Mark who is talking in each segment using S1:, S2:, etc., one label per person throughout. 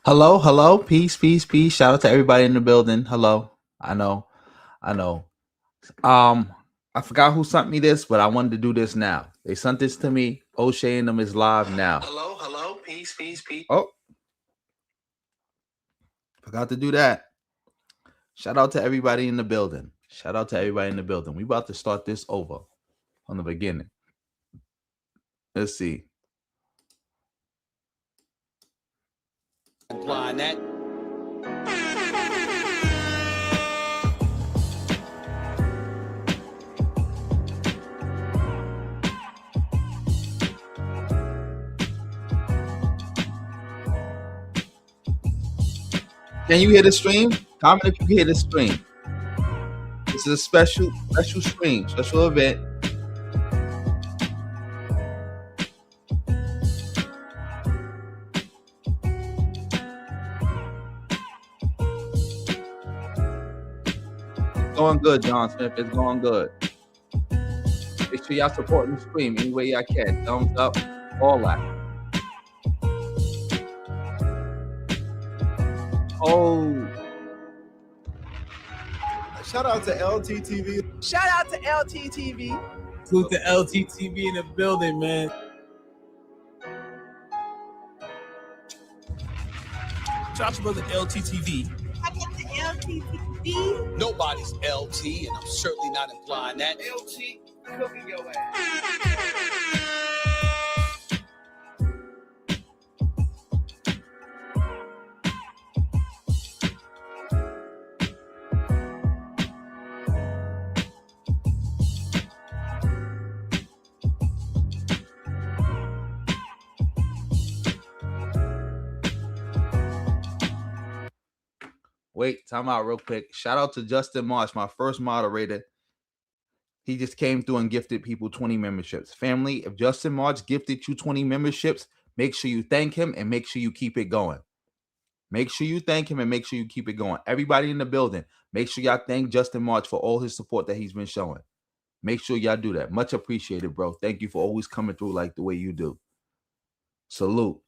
S1: Hello, hello, peace, peace, peace. Shout out to everybody in the building. Hello. I know, I know. Um, I forgot who sent me this, but I wanted to do this now. They sent this to me. Oshay and them is live now. Hello, hello, peace, peace, peace. Oh, forgot to do that. Shout out to everybody in the building. Shout out to everybody in the building. We about to start this over from the beginning. Let's see.
S2: Implying that.
S1: Can you hear the stream? Comment if you can hear the stream. This is a special stream, special event. It's going good, John Smith. It's going good. Make sure y'all supporting the stream any way y'all can. Thumbs up, all that. Oh.
S3: Shout out to LTTV.
S4: Shout out to LTTV.
S5: Salute to LTTV in the building, man.
S2: Shout out to brother LTTV.
S4: Shout out to LTTV.
S2: Nobody's LT, and I'm certainly not implying that.
S4: LT cooking your ass.
S1: Wait, time out real quick. Shout out to Justin Marsh, my first moderator. He just came through and gifted people 20 memberships. Family, if Justin Marsh gifted you 20 memberships, make sure you thank him and make sure you keep it going. Make sure you thank him and make sure you keep it going. Everybody in the building, make sure y'all thank Justin Marsh for all his support that he's been showing. Make sure y'all do that. Much appreciated, bro. Thank you for always coming through like the way you do. Salute.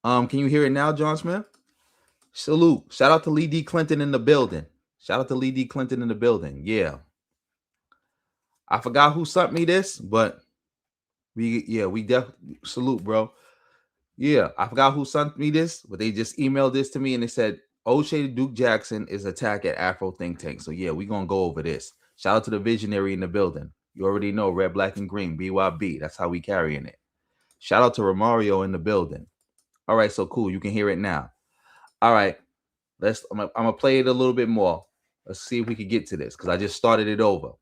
S1: Can you hear it now, John Smith? Salute. Shout out to Lee D. Clinton in the building. Shout out to Lee D. Clinton in the building. Yeah. I forgot who sent me this, but we definitely salute, bro. Yeah, I forgot who sent me this, but they just emailed this to me and they said Oshay Duke Jackson is attack at Afro Think Tank. So yeah, we're gonna go over this. Shout out to the visionary in the building. You already know red, black, and green, BYB. That's how we carrying it. Shout out to Romario in the building. All right, so cool. You can hear it now. All right, I'm gonna play it a little bit more. Let's see if we can get to this because I just started it over.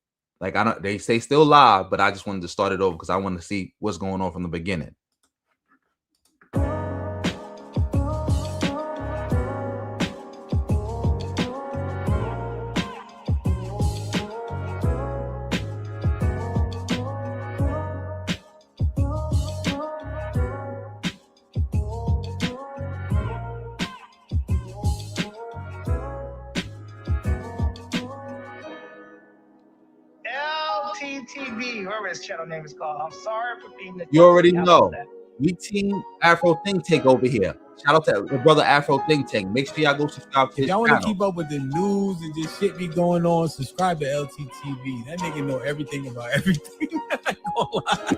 S1: Like they say still live, but I just wanted to start it over because I wanted to see what's going on from the beginning.
S4: LTTV, whoever his channel name is called. I'm sorry for being the.
S1: You already know. We team Afro Think Tank over here. Shout out to the brother Afro Think Tank. Make sure y'all go subscribe to his
S5: Y'all
S1: channel.
S5: want to keep up with the news and just shit be going on, subscribe to LTTV. That nigga know everything about everything. I ain't gonna lie.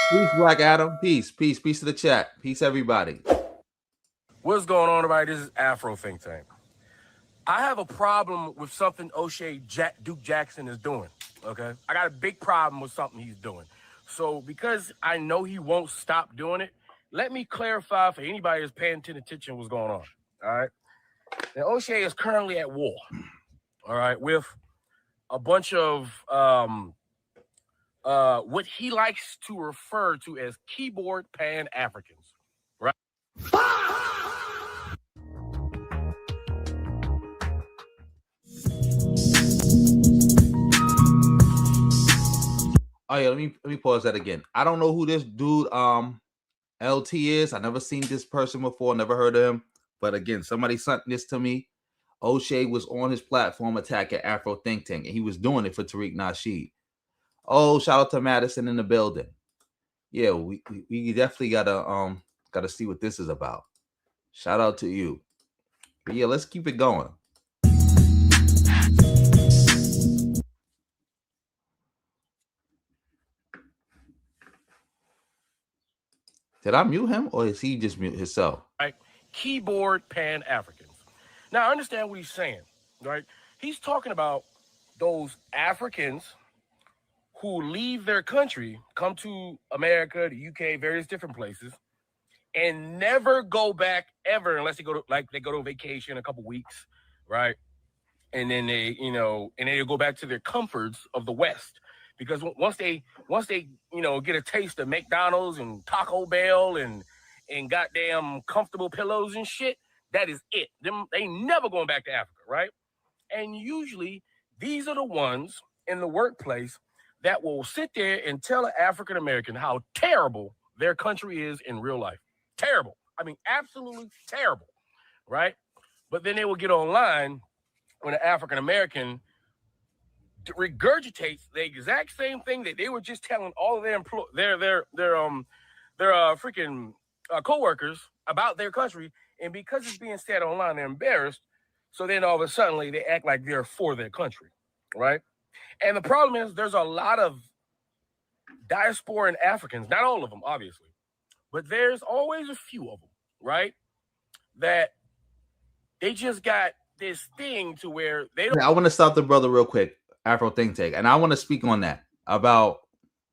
S1: Peace, Black Adam. Peace to the chat. Peace, everybody.
S6: What's going on, everybody? This is Afro Think Tank. I have a problem with something Oshay Duke Jackson is doing, okay? I got a big problem with something he's doing. So because I know he won't stop doing it, let me clarify for anybody that's paying attention what's going on, all right? Now, Oshay is currently at war, all right, with a bunch of what he likes to refer to as keyboard Pan-Africans, right?
S1: Oh yeah, let me pause that again. I don't know who this dude LT is. I never seen this person before, never heard of him. But again, somebody sent this to me. Oshay was on his platform attacking Afro Think Tank, and he was doing it for Tariq Nasheed. Oh, shout out to Madison in the building. Yeah, we definitely gotta see what this is about. Shout out to you. But yeah, let's keep it going. Did I mute him, or is he just mute himself?
S6: Right? Keyboard Pan-Africans. Now, I understand what he's saying, right? He's talking about those Africans who leave their country, come to America, the UK, various different places, and never go back ever unless they go to a vacation a couple weeks, right? And then they go back to their comforts of the West. Because once they get a taste of McDonald's and Taco Bell and goddamn comfortable pillows and shit, that is it. They never going back to Africa, right? And usually these are the ones in the workplace that will sit there and tell an African American how terrible their country is in real life. Terrible. I mean, absolutely terrible, right? But then they will get online when an African American regurgitates the exact same thing that they were just telling all of their freaking coworkers about their country, and because it's being said online, they're embarrassed. So then all of a sudden they act like they're for their country, right? And the problem is there's a lot of diasporan Africans, not all of them, obviously, but there's always a few of them, right? That they just got this thing to where they don't.
S1: I want to stop the brother real quick. Afro Think Tank, and I want to speak on that about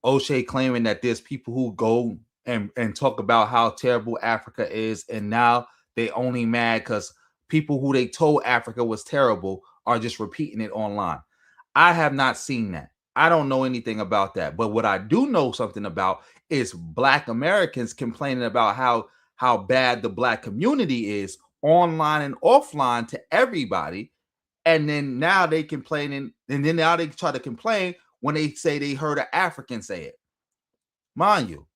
S1: Oshay claiming that there's people who go and talk about how terrible Africa is, and now they only mad because people who they told Africa was terrible are just repeating it online. I have not seen that. I don't know anything about that, but what I do know something about is Black Americans complaining about how bad the Black community is online and offline to everybody. And then now they complaining, and then now they try to complain when they say they heard an African say it. Mind you,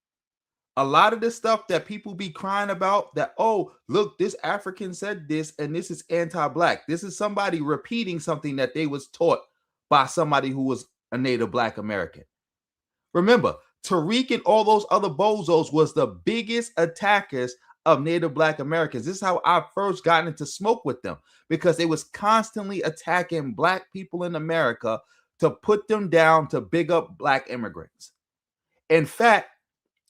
S1: a lot of the stuff that people be crying about, that, oh, look, this African said this, and this is anti-Black. This is somebody repeating something that they was taught by somebody who was a native Black American. Remember, Tariq and all those other bozos was the biggest attackers of native Black Americans. This is how I first got into smoke with them, because they was constantly attacking Black people in America to put them down, to big up Black immigrants. In fact,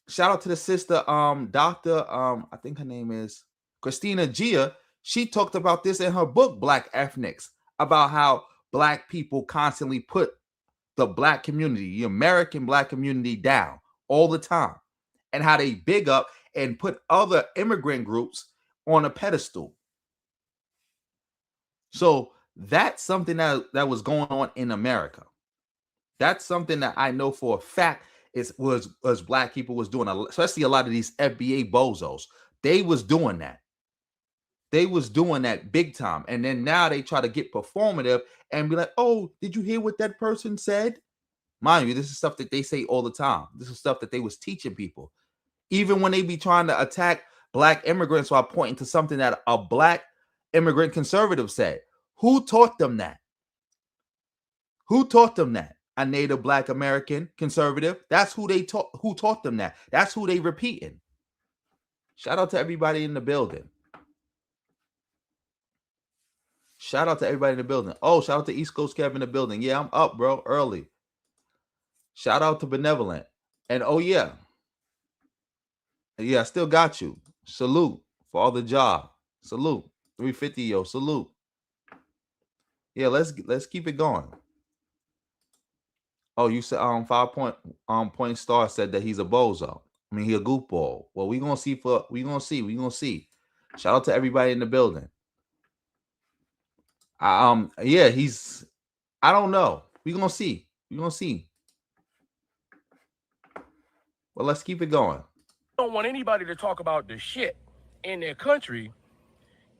S1: shout out to the sister, Dr. I think her name is Christina Gia. She talked about this in her book, Black Ethnics, about how Black people constantly put the Black community, the American Black community, down all the time, and how they big up and put other immigrant groups on a pedestal. So that's something that was going on in America. That's something that I know for a fact was Black people was doing, especially a lot of these FBA bozos. They was doing that. They was doing that big time. And then now they try to get performative and be like, oh, did you hear what that person said? Mind you, this is stuff that they say all the time. This is stuff that they was teaching people. Even when they be trying to attack Black immigrants while pointing to something that a Black immigrant conservative said. Who taught them that? Who taught them that? A native Black American conservative. That's who they taught. Who taught them that? That's who they repeating. Shout out to everybody in the building. Shout out to everybody in the building. Oh, shout out to East Coast Kev in the building. Yeah, I'm up, bro, early. Shout out to Benevolent. And oh yeah. Yeah, I still got you. Salute for all the job. Salute. 350, yo. Salute. Yeah, let's keep it going. Oh, you said 5 point star said that he's a bozo. I mean, he a goofball. Well, we gonna see. Shout out to everybody in the building. Yeah, I don't know. We gonna see. Well, let's keep it going.
S6: Don't want anybody to talk about the shit in their country,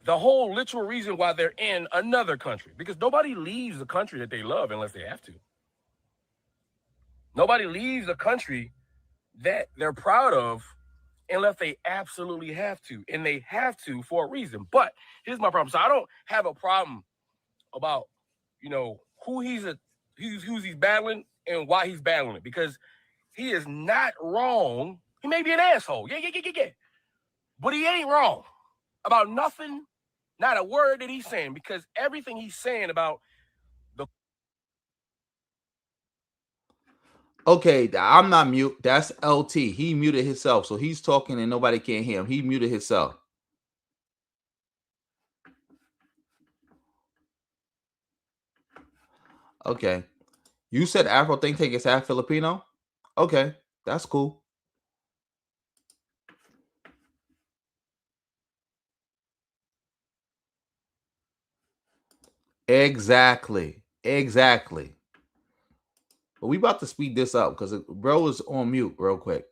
S6: the whole literal reason why they're in another country, because nobody leaves the country that they love unless they have to. Nobody leaves a country that they're proud of unless they absolutely have to, and they have to for a reason. But here's my problem. So I don't have a problem about, you know, who's he's battling and why he's battling it, because he is not wrong. He may be an asshole, yeah, but he ain't wrong about nothing, not a word that he's saying, because everything he's saying about the.
S1: Okay, I'm not mute. That's LT. He muted himself, so he's talking and nobody can hear him. He muted himself. Okay. You said Afro think tank is half Filipino? Okay, that's cool. Exactly. But we about to speed this up because bro is on mute real quick.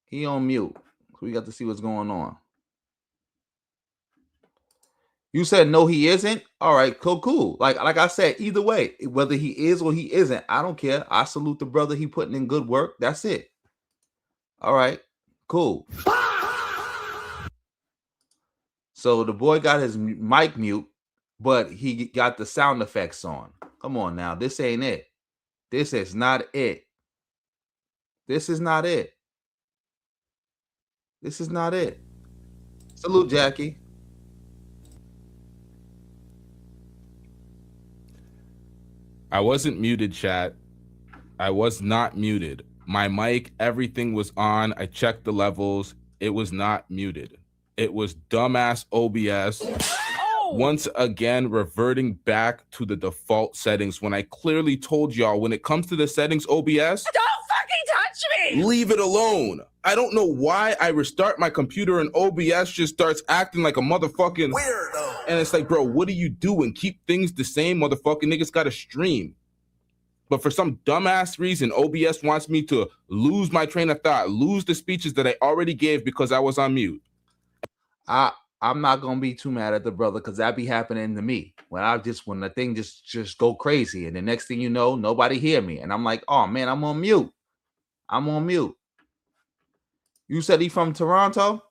S1: He on mute. So we got to see what's going on. You said no, he isn't. All right, cool. Like I said, either way, whether he is or he isn't, I don't care. I salute the brother. He putting in good work. That's it. All right, cool. So the boy got his mic mute, but he got the sound effects on. Come on now, this ain't it. This is not it. This is not it. This is not it. Salute, Jackie.
S7: I wasn't muted, chat. I was not muted. My mic, everything was on. I checked the levels. It was not muted. It was dumbass OBS. Once again, reverting back to the default settings when I clearly told y'all when it comes to the settings OBS,
S8: don't fucking touch me!
S7: Leave it alone. I don't know why I restart my computer and OBS just starts acting like a motherfucking weirdo. And it's like, bro, what are you doing? Keep things the same, motherfucking niggas gotta stream. But for some dumbass reason, OBS wants me to lose my train of thought, lose the speeches that I already gave because I was on mute.
S1: I'm not gonna be too mad at the brother because that be happening to me when the thing just go crazy, and the next thing you know, nobody hear me, and I'm like, oh man, I'm on mute. You said he from Toronto?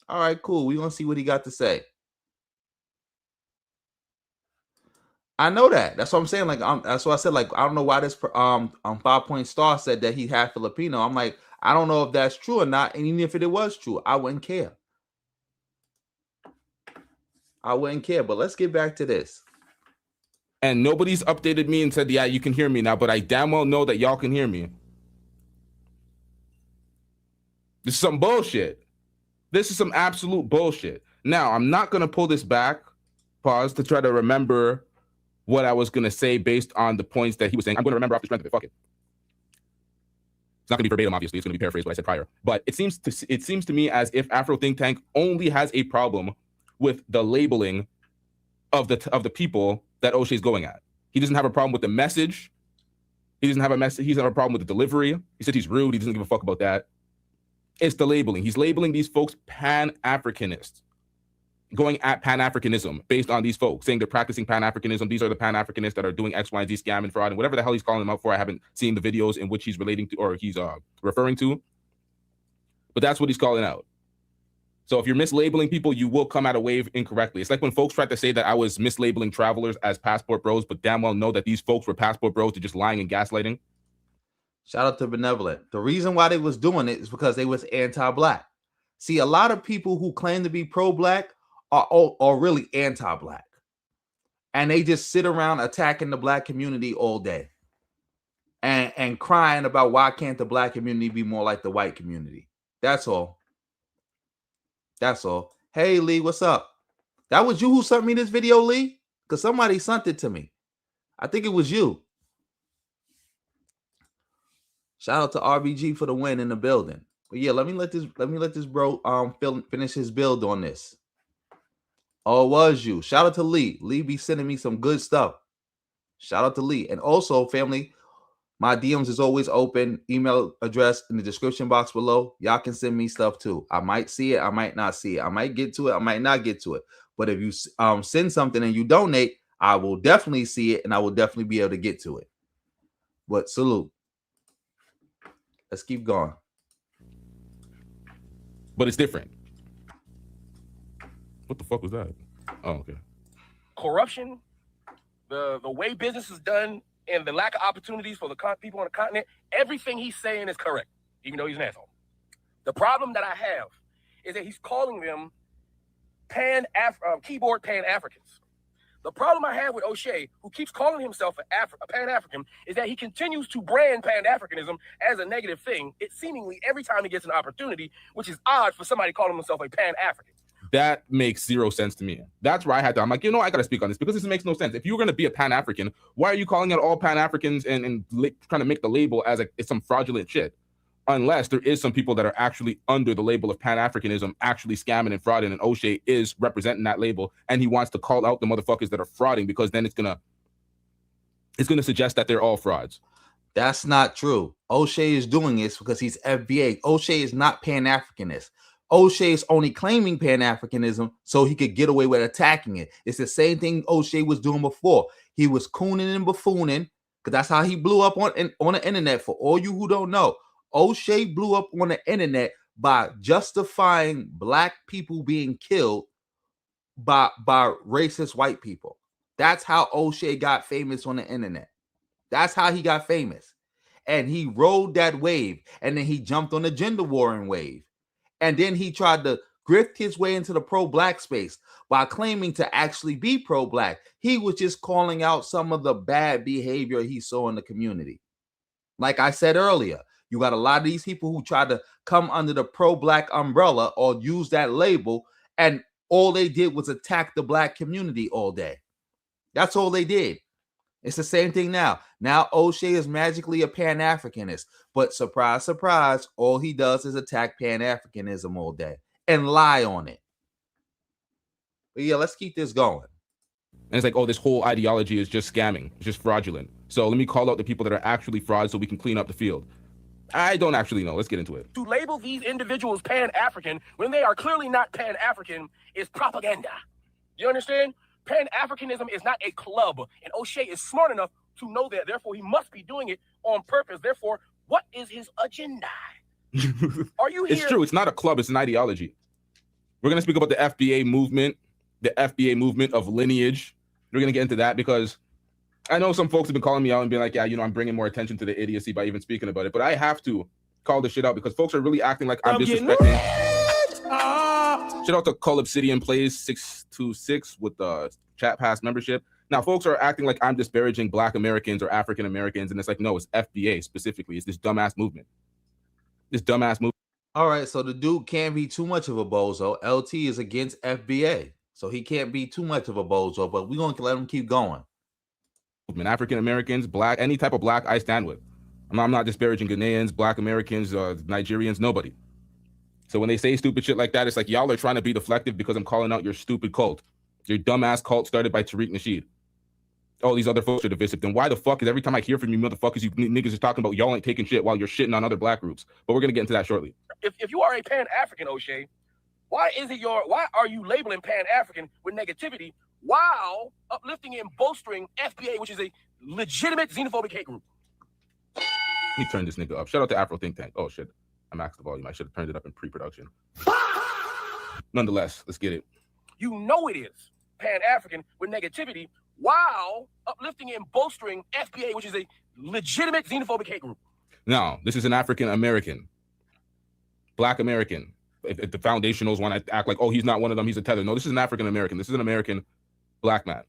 S1: All right, cool. We gonna see what he got to say. I know that. That's what I'm saying. Like, that's what I said. Like, I don't know why this 5-point star said that he had Filipino. I'm like, I don't know if that's true or not. And even if it was true, I wouldn't care. But let's get back to this.
S7: And nobody's updated me and said, yeah, you can hear me now, but I damn well know that y'all can hear me. This is some bullshit. This is some absolute bullshit. Now, I'm not going to pull this back, pause, to try to remember what I was going to say based on the points that he was saying. I'm going to remember off the strength of it. Fuck it. It's not going to be verbatim, obviously. It's going to be paraphrased what I said prior. But it seems to me as if Afro Think Tank only has a problem with the labeling of the people that Oshay's going at. He doesn't have a problem with the message. He doesn't have a problem with the delivery. He said he's rude. He doesn't give a fuck about that. It's the labeling. He's labeling these folks Pan-Africanists, going at Pan-Africanism based on these folks, saying they're practicing Pan-Africanism. These are the Pan-Africanists that are doing X, Y, and Z, scam and fraud, and whatever the hell he's calling them out for. I haven't seen the videos in which he's relating to or he's referring to, but that's what he's calling out. So if you're mislabeling people, you will come at a wave incorrectly. It's like when folks tried to say that I was mislabeling travelers as passport bros, but damn well know that these folks were passport bros. They're just lying and gaslighting.
S1: Shout out to Benevolent. The reason why they was doing it is because they was anti-black. See, a lot of people who claim to be pro-black are really anti-black. And they just sit around attacking the black community all day. And crying about why can't the black community be more like the white community. That's all. That's all. Hey, Lee, what's up? That was you who sent me this video, Lee? Because somebody sent it to me. I think it was you. Shout out to RBG for the win in the building. But yeah, let me let this bro finish his build on this. Oh, it was you. Shout out to Lee. Lee be sending me some good stuff. Shout out to Lee. And also, family, my DMs is always open. Email address in the description box below. Y'all can send me stuff too. I might see it. I might not see it. I might get to it. I might not get to it. But if you send something and you donate, I will definitely see it and I will definitely be able to get to it. But salute. Let's keep going.
S7: but it's different. What the fuck was that? Oh, okay.
S6: Corruption, the way business is done, and the lack of opportunities for the people on the continent, everything he's saying is correct, even though he's an asshole. The problem that I have is that he's calling them keyboard Pan-Africans. The problem I have with Oshay, who keeps calling himself a Pan-African, is that he continues to brand Pan-Africanism as a negative thing, it seemingly every time he gets an opportunity, which is odd for somebody calling himself a Pan-African.
S7: That makes zero sense to me. That's where I had to. I'm like, I got to speak on this because this makes no sense. If you're going to be a Pan-African, why are you calling out all Pan-Africans and trying to make the label as it's some fraudulent shit? Unless there is some people that are actually under the label of Pan-Africanism actually scamming and frauding, and Oshay is representing that label, and he wants to call out the motherfuckers that are frauding because then it's gonna suggest that they're all frauds.
S1: That's not true. Oshay is doing this because he's FBA. Oshay is not Pan-Africanist. Oshay is only claiming Pan-Africanism so he could get away with attacking it. It's the same thing Oshay was doing before. He was cooning and buffooning because that's how he blew up on the internet. For all you who don't know, Oshay blew up on the internet by justifying black people being killed by racist white people. That's how Oshay got famous on the internet. That's how he got famous. And he rode that wave, and then he jumped on the gender warring wave. And then he tried to grift his way into the pro-black space by claiming to actually be pro-black. He was just calling out some of the bad behavior he saw in the community. Like I said earlier, you got a lot of these people who try to come under the pro-black umbrella or use that label, and all they did was attack the black community all day. That's all they did. It's the same thing now. Now Oshay is magically a Pan-Africanist, but surprise, surprise, all he does is attack Pan-Africanism all day and lie on it. But yeah, let's keep this going.
S7: And it's like, oh, this whole ideology is just scamming. It's just fraudulent. So let me call out the people that are actually frauds so we can clean up the field. I don't actually know. Let's get into it.
S6: To label these individuals Pan-African when they are clearly not Pan-African is propaganda. You understand? Pan-Africanism is not a club, and Oshay is smart enough to know that. Therefore, he must be doing it on purpose. Therefore, what is his agenda? Are you here?
S7: It's true. It's not a club. It's an ideology. We're going to speak about the FBA movement of lineage. We're going to get into that because I know some folks have been calling me out and being like, yeah, I'm bringing more attention to the idiocy by even speaking about it. But I have to call this shit out because folks are really acting like I'm disrespecting. Shout out to Call Obsidian Plays 626 with the chat pass membership. Now, folks are acting like I'm disparaging Black Americans or African Americans, and it's like, no, it's FBA specifically. It's this dumbass movement.
S1: All right, so the dude can't be too much of a bozo. LT is against FBA, so he can't be too much of a bozo, but we're going to let him keep going.
S7: African Americans, Black, any type of Black, I stand with. I'm not disparaging Ghanaians, Black Americans, Nigerians, nobody. So when they say stupid shit like that, it's like y'all are trying to be deflective because I'm calling out your stupid cult. Your dumbass cult started by Tariq Nasheed. Oh, these other folks are divisive. Then why the fuck is every time I hear from you motherfuckers, you niggas are talking about y'all ain't taking shit while you're shitting on other Black groups? But we're going to get into that shortly.
S6: If you are a Pan-African, Oshay, why are you labeling Pan-African with negativity while uplifting and bolstering FBA, which is a legitimate xenophobic hate group?
S7: Let me turn this nigga up. Shout out to Afro Think Tank. Oh, shit. I maxed the volume. I should have turned it up in pre-production. Nonetheless, let's get it.
S6: You know it is Pan-African with negativity while uplifting and bolstering FBA, which is a legitimate xenophobic hate group.
S7: No, this is an African American, Black American. If the foundationals want to act like, oh, he's not one of them, he's a tether. No, this is an African American. This is an American Black man.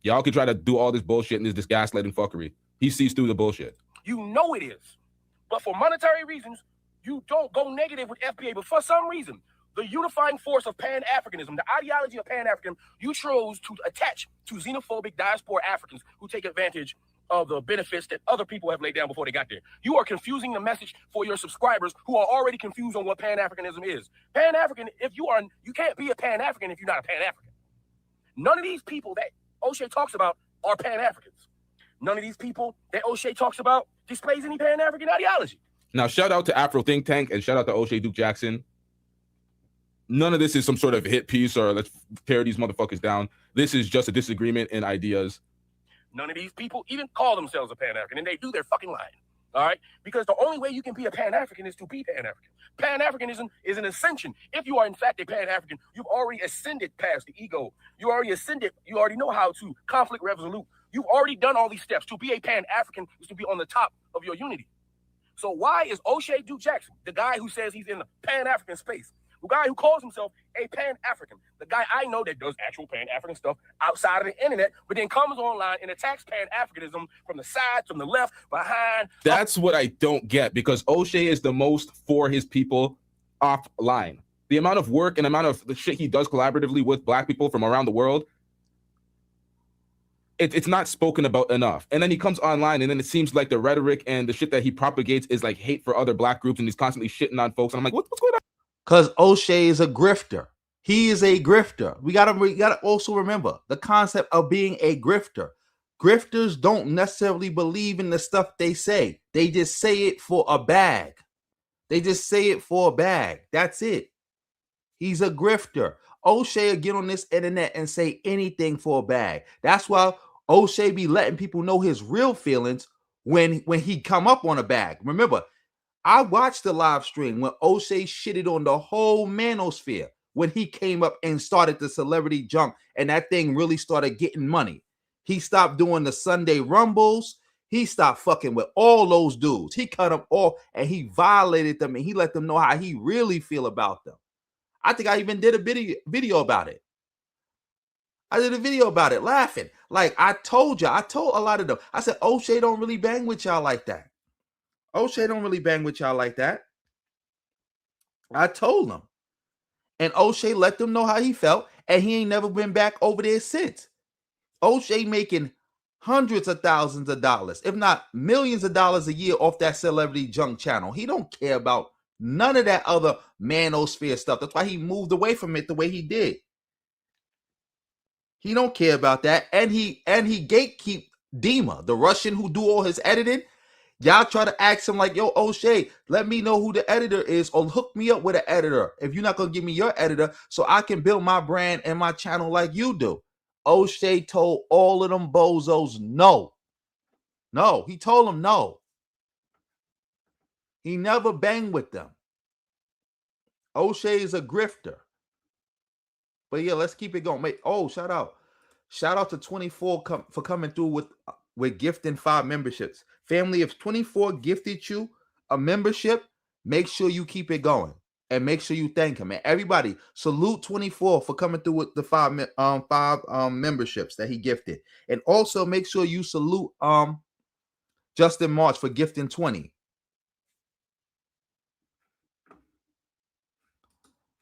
S7: Y'all could try to do all this bullshit and this gaslighting fuckery. He sees through the bullshit.
S6: You know it is. But for monetary reasons, you don't go negative with FBA. But for some reason, the unifying force of Pan-Africanism, the ideology of Pan-African, you chose to attach to xenophobic diaspora Africans who take advantage of the benefits that other people have laid down before they got there. You are confusing the message for your subscribers who are already confused on what Pan-Africanism is. Pan-African, you can't be a Pan-African if you're not a Pan-African. None of these people that Oshay talks about are Pan-Africans. None of these people that Oshay talks about displays any Pan-African ideology.
S7: Now, shout out to Afro Think Tank and shout out to Oshay Duke Jackson. None of this is some sort of hit piece or let's tear these motherfuckers down. This is just a disagreement in ideas.
S6: None of these people even call themselves a Pan-African, and they do their fucking lying. All right, because the only way you can be a Pan-African is to be Pan-African. Pan-Africanism is an ascension. If you are in fact a Pan-African, you've already ascended past the ego. You already ascended. You already know how to conflict resolute. You've already done all these steps. To be a Pan-African is to be on the top of your unity. So why is Oshay Duke Jackson, the guy who says he's in the Pan-African space, the guy who calls himself a Pan-African, the guy I know that does actual Pan-African stuff outside of the internet, but then comes online and attacks Pan-Africanism from the side, from the left, behind.
S7: That's what I don't get, because Oshay is the most for his people offline. The amount of work and amount of the shit he does collaboratively with black people from around the world, it's not spoken about enough. And then he comes online and then it seems like the rhetoric and the shit that he propagates is like hate for other black groups, and he's constantly shitting on folks. And I'm like, what's going on?
S1: Because Oshay is a grifter. He is a grifter. We gotta also remember the concept of being a grifter. Grifters don't necessarily believe in the stuff they say. They just say it for a bag. They just say it for a bag. That's it. He's a grifter. Oshay will get on this internet and say anything for a bag. That's why Oshay be letting people know his real feelings when he come up on a bag. Remember, I watched the live stream when Oshay shitted on the whole manosphere when he came up and started the celebrity junk, and that thing really started getting money. He stopped doing the Sunday Rumbles. He stopped fucking with all those dudes. He cut them off and he violated them, and he let them know how he really feel about them. I think I even did a video about it. I did a video about it laughing. Like I told a lot of them. I said, Oshay don't really bang with y'all like that. Oshay don't really bang with y'all like that. I told them. And Oshay let them know how he felt, and he ain't never been back over there since. Oshay making hundreds of thousands of dollars, if not millions of dollars a year off that celebrity junk channel. He don't care about none of that other manosphere stuff. That's why he moved away from it the way he did. He don't care about that. And he gatekeep Dima, the Russian who do all his editing. Y'all try to ask him like, yo, Oshay, let me know who the editor is, or hook me up with an editor if you're not going to give me your editor so I can build my brand and my channel like you do. Oshay told all of them bozos no. No, he told them no. He never banged with them. Oshay is a grifter. But yeah, let's keep it going. Oh, shout out to 24 for coming through with gifting 5 memberships. Family, if 24 gifted you a membership, make sure you keep it going and make sure you thank him. And everybody, salute 24 for coming through with the 5 memberships that he gifted. And also make sure you salute Justin March for gifting 20.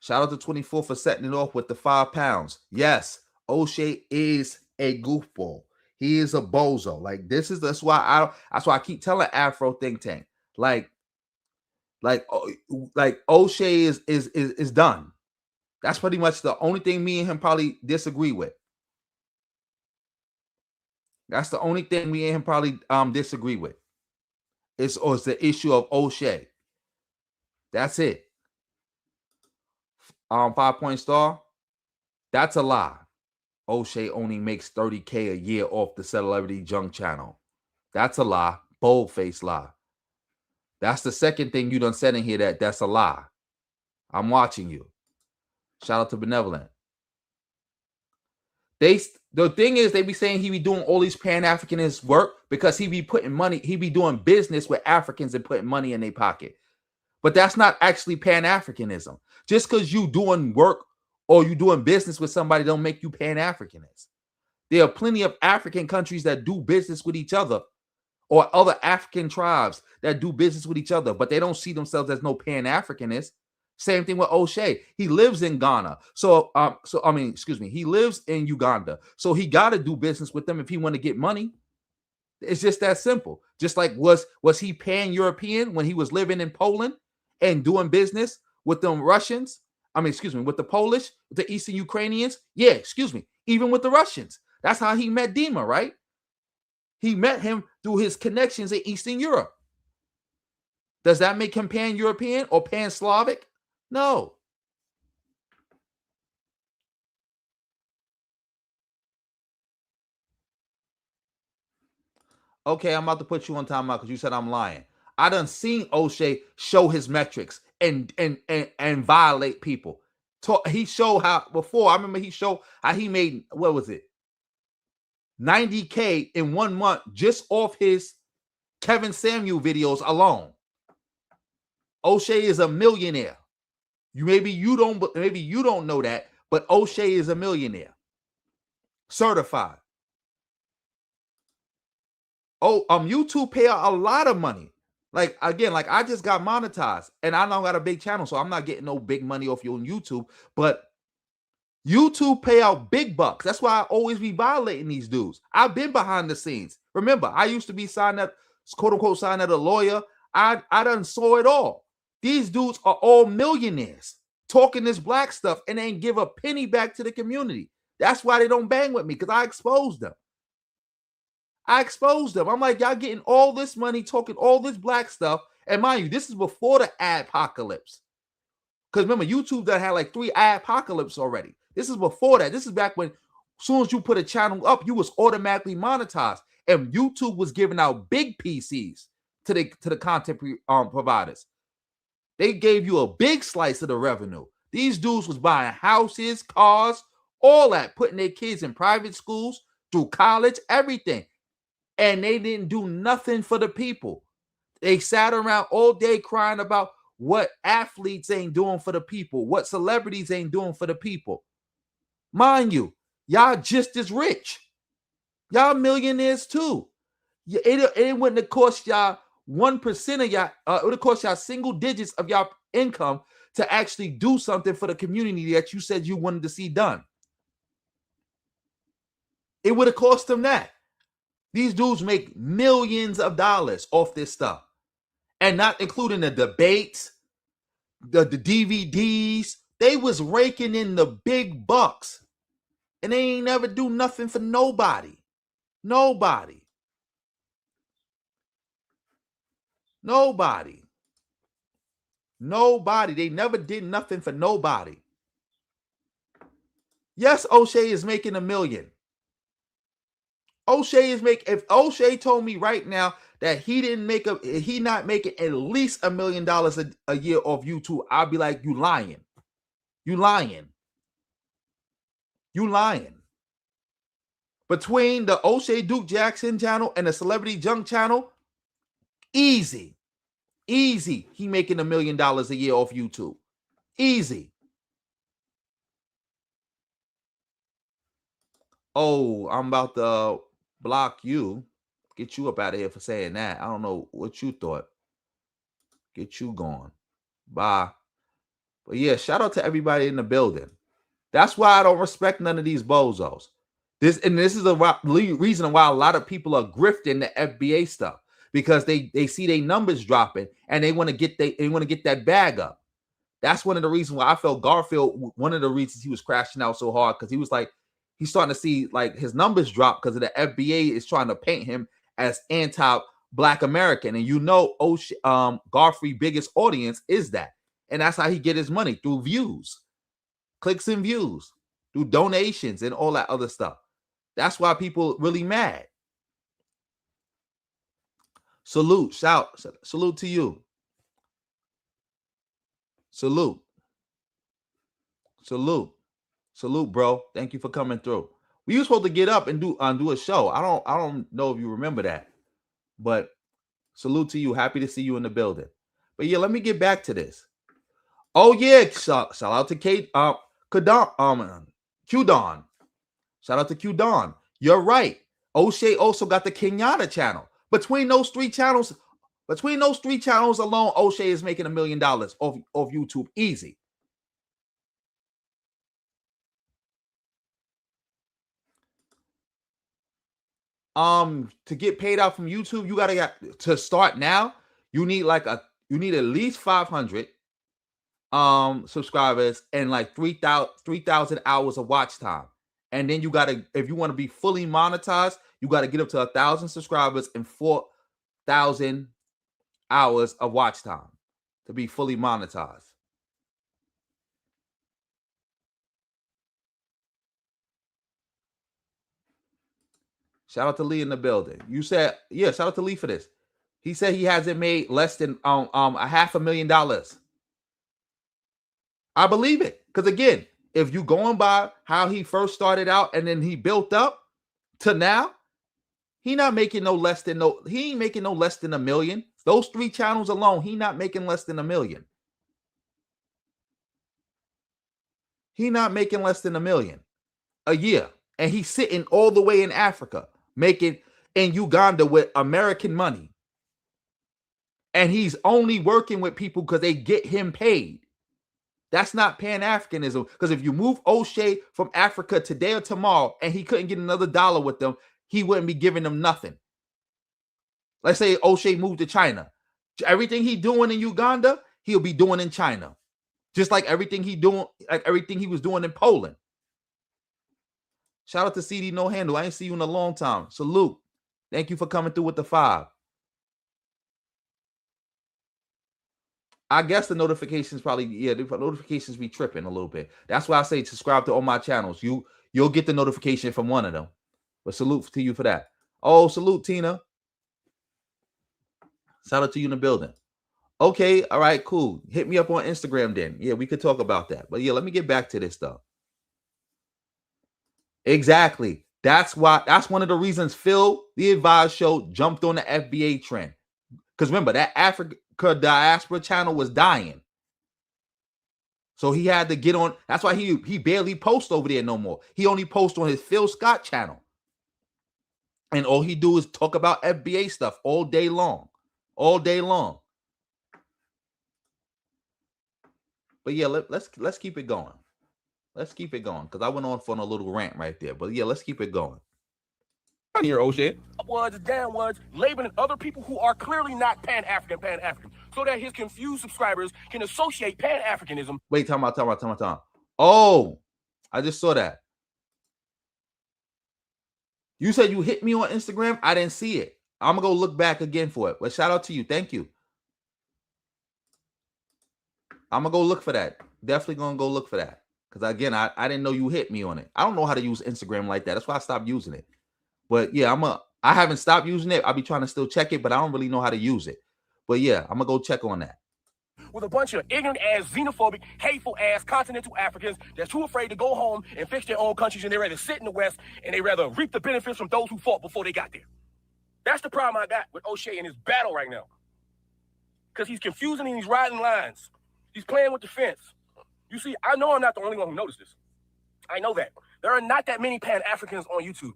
S1: Shout out to 24 for setting it off with the £5. Yes, Oshay is a goofball. He is a bozo. Like that's why I keep telling Afro Think Tank. Like Oshay is done. That's pretty much the only thing me and him probably disagree with. That's the only thing me and him probably disagree with. It's the issue of Oshay. That's it. 5-point star. That's a lie. Oshay only makes $30K a year off the celebrity junk channel. That's a lie. Bold-faced lie. That's the second thing you done said in here that's a lie. I'm watching you. Shout out to Benevolent. The thing is, they be saying he be doing all these Pan-Africanist work because he be putting money, he be doing business with Africans and putting money in their pocket. But that's not actually Pan-Africanism. Just because you doing work or you doing business with somebody don't make you Pan-Africanist. There are plenty of African countries that do business with each other, or other African tribes that do business with each other, but they don't see themselves as no Pan-Africanist. Same thing with Oshay. He lives in Ghana. He lives in Uganda. So he got to do business with them if he want to get money. It's just that simple. Just like was he Pan-European when he was living in Poland and doing business with them Russians? With the Polish, the Eastern Ukrainians. Yeah, even with the Russians. That's how he met Dima, right? He met him through his connections in Eastern Europe. Does that make him Pan-European or Pan-Slavic? No. Okay, I'm about to put you on timeout because you said I'm lying. I done seen Oshay show his metrics and violate people. He showed how before. I remember he showed how he made, what was it, 90K in 1 month just off his Kevin Samuel videos alone. Oshay is a millionaire. Maybe you don't know that, but Oshay is a millionaire. Certified. YouTube pay out a lot of money. Like, again, like I just got monetized and I don't got a big channel, so I'm not getting no big money off you on YouTube, but YouTube pay out big bucks. That's why I always be violating these dudes. I've been behind the scenes. Remember, I used to be signed up, quote unquote, signed up a lawyer. I done saw it all. These dudes are all millionaires talking this black stuff and ain't give a penny back to the community. That's why they don't bang with me, because I exposed them. I'm like, y'all getting all this money, talking all this black stuff. And mind you, this is before the adpocalypse. Because remember, YouTube that had like 3 adpocalypse already. This is before that. This is back when, as soon as you put a channel up, you was automatically monetized. And YouTube was giving out big PCs to the content providers. They gave you a big slice of the revenue. These dudes was buying houses, cars, all that, putting their kids in private schools, through college, everything. And they didn't do nothing for the people. They sat around all day crying about what athletes ain't doing for the people, what celebrities ain't doing for the people. Mind you, y'all just as rich. Y'all millionaires too. It wouldn't have cost y'all 1% of y'all, it would have cost y'all single digits of y'all income to actually do something for the community that you said you wanted to see done. It would have cost them that. These dudes make millions of dollars off this stuff. And not including the debates, the DVDs. They was raking in the big bucks. And they ain't never do nothing for nobody. Nobody. They never did nothing for nobody. Yes, Oshay is making $1 million. If Oshay told me right now that he not making at least $1 million a year off YouTube, I'll be like, you lying. Between the Oshay Duke Jackson channel and the Celebrity Junk channel, easy. He making $1 million a year off YouTube. Easy. Oh, I'm about to block you. Get you up out of here for saying that. I don't know what you thought. Get you gone. Bye. But yeah, shout out to everybody in the building. That's why I don't respect none of these bozos. This is the reason why a lot of people are grifting the FBA stuff, because they see their numbers dropping and they want to get that bag up. That's one of the reasons why I felt Garfield, one of the reasons he was crashing out so hard, because he was like, he's starting to see like his numbers drop because of the FBA is trying to paint him as anti-Black American. And Garfield's biggest audience is that. And that's how he get his money, through views, clicks and views, through donations and all that other stuff. That's why people really mad. Salute to you. Salute, bro. Thank you for coming through. We were supposed to get up and do a show. I don't know if you remember that, but salute to you. Happy to see you in the building. But yeah, let me get back to this. Oh yeah, shout out to Q-Don. Shout out to Q-Don. You're right. Oshay also got the Kenyatta channel. Between those three channels alone, Oshay is making $1 million off YouTube easy. To get paid out from YouTube, you gotta get to start now. You need at least 500 subscribers and like 3,000 hours of watch time. And then you gotta, if you want to be fully monetized, you gotta get up to 1,000 subscribers and 4,000 hours of watch time to be fully monetized. Shout out to Lee in the building. You said, yeah, shout out to Lee for this. He said he hasn't made less than $500,000. I believe it. Because again, if you going by how he first started out and then he built up to now, he ain't making no less than $1 million. Those 3 channels alone, he not making less than $1 million. He not making less than $1 million a year. And he's sitting all the way in Africa, making in Uganda with American money. And he's only working with people because they get him paid. That's not Pan-Africanism. Because if you move Oshay from Africa today or tomorrow and he couldn't get another dollar with them, he wouldn't be giving them nothing. Let's say Oshay moved to China. Everything he doing in Uganda, he'll be doing in China. Just like everything he was doing in Poland. Shout out to CD No Handle. I ain't see you in a long time. Salute. Thank you for coming through with the 5. I guess the notifications the notifications be tripping a little bit. That's why I say subscribe to all my channels. You'll get the notification from one of them. But salute to you for that. Oh, salute, Tina. Shout out to you in the building. Okay, all right, cool. Hit me up on Instagram then. Yeah, we could talk about that. But yeah, let me get back to this stuff. Exactly. That's one of the reasons Phil, the Advised Show, jumped on the FBA trend. Because remember, that Africa diaspora channel was dying. So he had to get on. That's why he barely posts over there no more. He only posts on his Phil Scott channel. And all he do is talk about FBA stuff all day long. All day long. But yeah, let's keep it going. Let's keep it going. Because I went on for a little rant right there. But yeah, let's keep it going.
S7: Here, Oshay.
S6: Upwards, downwards, labeling other people who are clearly not Pan-African, so that his confused subscribers can associate Pan-Africanism.
S1: Wait, time out. Oh, I just saw that. You said you hit me on Instagram. I didn't see it. I'm going to go look back again for it. But shout out to you. Thank you. I'm going to go look for that. Definitely going to go look for that. Because again, I didn't know you hit me on it. I don't know how to use Instagram like that. That's why I stopped using it. But yeah, I haven't stopped using it. I'll be trying to still check it, but I don't really know how to use it. But yeah, I'm going to go check on that.
S6: With a bunch of ignorant-ass, xenophobic, hateful-ass continental Africans that's too afraid to go home and fix their own countries, and they rather sit in the West and they rather reap the benefits from those who fought before they got there. That's the problem I got with Oshay in his battle right now. Because he's confusing and he's riding lines. He's playing with the fence. You see, I know I'm not the only one who noticed this. I know that. There are not that many Pan-Africans on YouTube.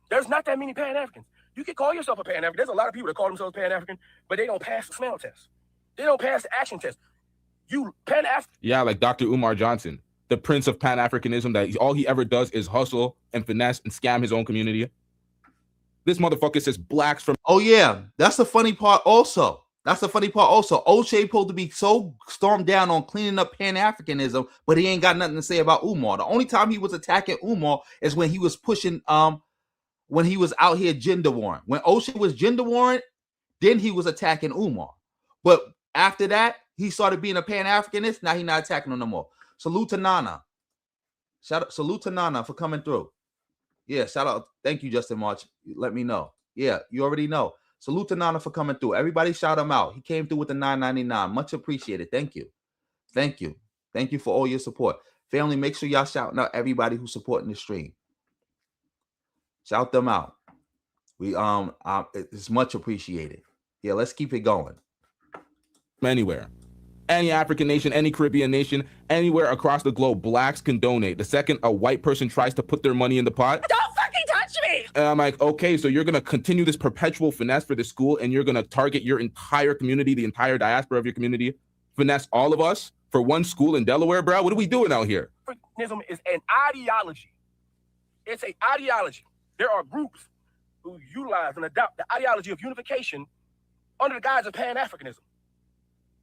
S6: There's not that many Pan-Africans. You can call yourself a Pan-African. There's a lot of people that call themselves Pan-African, but they don't pass the smell test. They don't pass the action test. You Pan-African.
S7: Yeah, like Dr. Umar Johnson, the prince of Pan-Africanism, that all he ever does is hustle and finesse and scam his own community. This motherfucker says blacks from...
S1: Oh, yeah. That's the funny part also. Oshay supposed to be so stormed down on cleaning up Pan-Africanism, but he ain't got nothing to say about Umar. The only time he was attacking Umar is when he was pushing... when he was out here gender warring. When Oshay was gender warring, then he was attacking Umar. But after that, he started being a Pan-Africanist. Now he's not attacking him no more. Salute to Nana. Salute to Nana for coming through. Yeah, shout out. Thank you, Justin March. Let me know. Yeah, you already know. Salute to Nana for coming through. Everybody shout him out. He came through with the $9.99. Much appreciated. Thank you. Thank you. Thank you for all your support. Family, make sure y'all shouting out everybody who's supporting the stream. Shout them out. It's much appreciated. Yeah, let's keep it going.
S7: Anywhere. Any African nation, any Caribbean nation, anywhere across the globe, blacks can donate. The second a white person tries to put their money in the pot,
S8: Don't fucking touch me!
S7: and I'm like, okay, so you're going to continue this perpetual finesse for the school, and you're going to target your entire community, the entire diaspora of your community, finesse all of us for one school in Delaware, bro? What are we doing out here?
S6: Africanism is an ideology. It's an ideology. There are groups who utilize and adopt the ideology of unification under the guise of Pan-Africanism.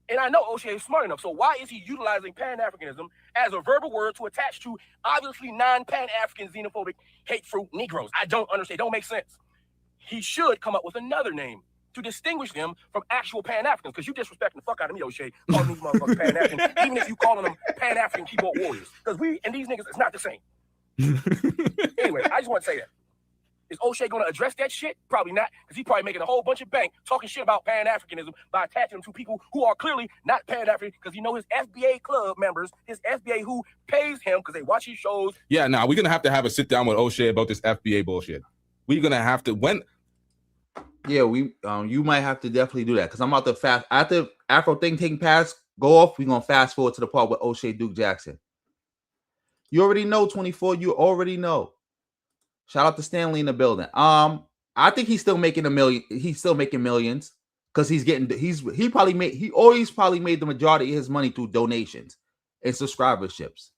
S6: And I know Oshay is smart enough, so why is he utilizing Pan-Africanism as a verbal word to attach to obviously non-Pan-African, xenophobic, hateful Negroes? I don't understand. It don't make sense. He should come up with another name to distinguish them from actual Pan-Africans, because you disrespecting the fuck out of me, Oshay, calling these motherfuckers Pan-African, even if you calling them Pan-African keyboard warriors. Because we and these niggas, it's not the same. Anyway, I just want to say that. Is Oshay going to address that shit? Probably not, because he's probably making a whole bunch of bank talking shit about Pan-Africanism by attaching them to people who are clearly not Pan-African, because you know his FBA club members, his FBA who pays him because they watch his shows.
S7: Yeah, now we're gonna have a sit down with Oshay about this FBA bullshit. We're gonna have to
S1: Yeah, you might have to definitely do that because I'm about to fast after Afro thing taking pass go off. We're gonna fast forward to the part with Oshay Duke Jackson. You already know 24. You already know. Shout out to Stanley in the building. I think he's still making $1 million. He's still making millions because he always probably made the majority of his money through donations and subscriberships.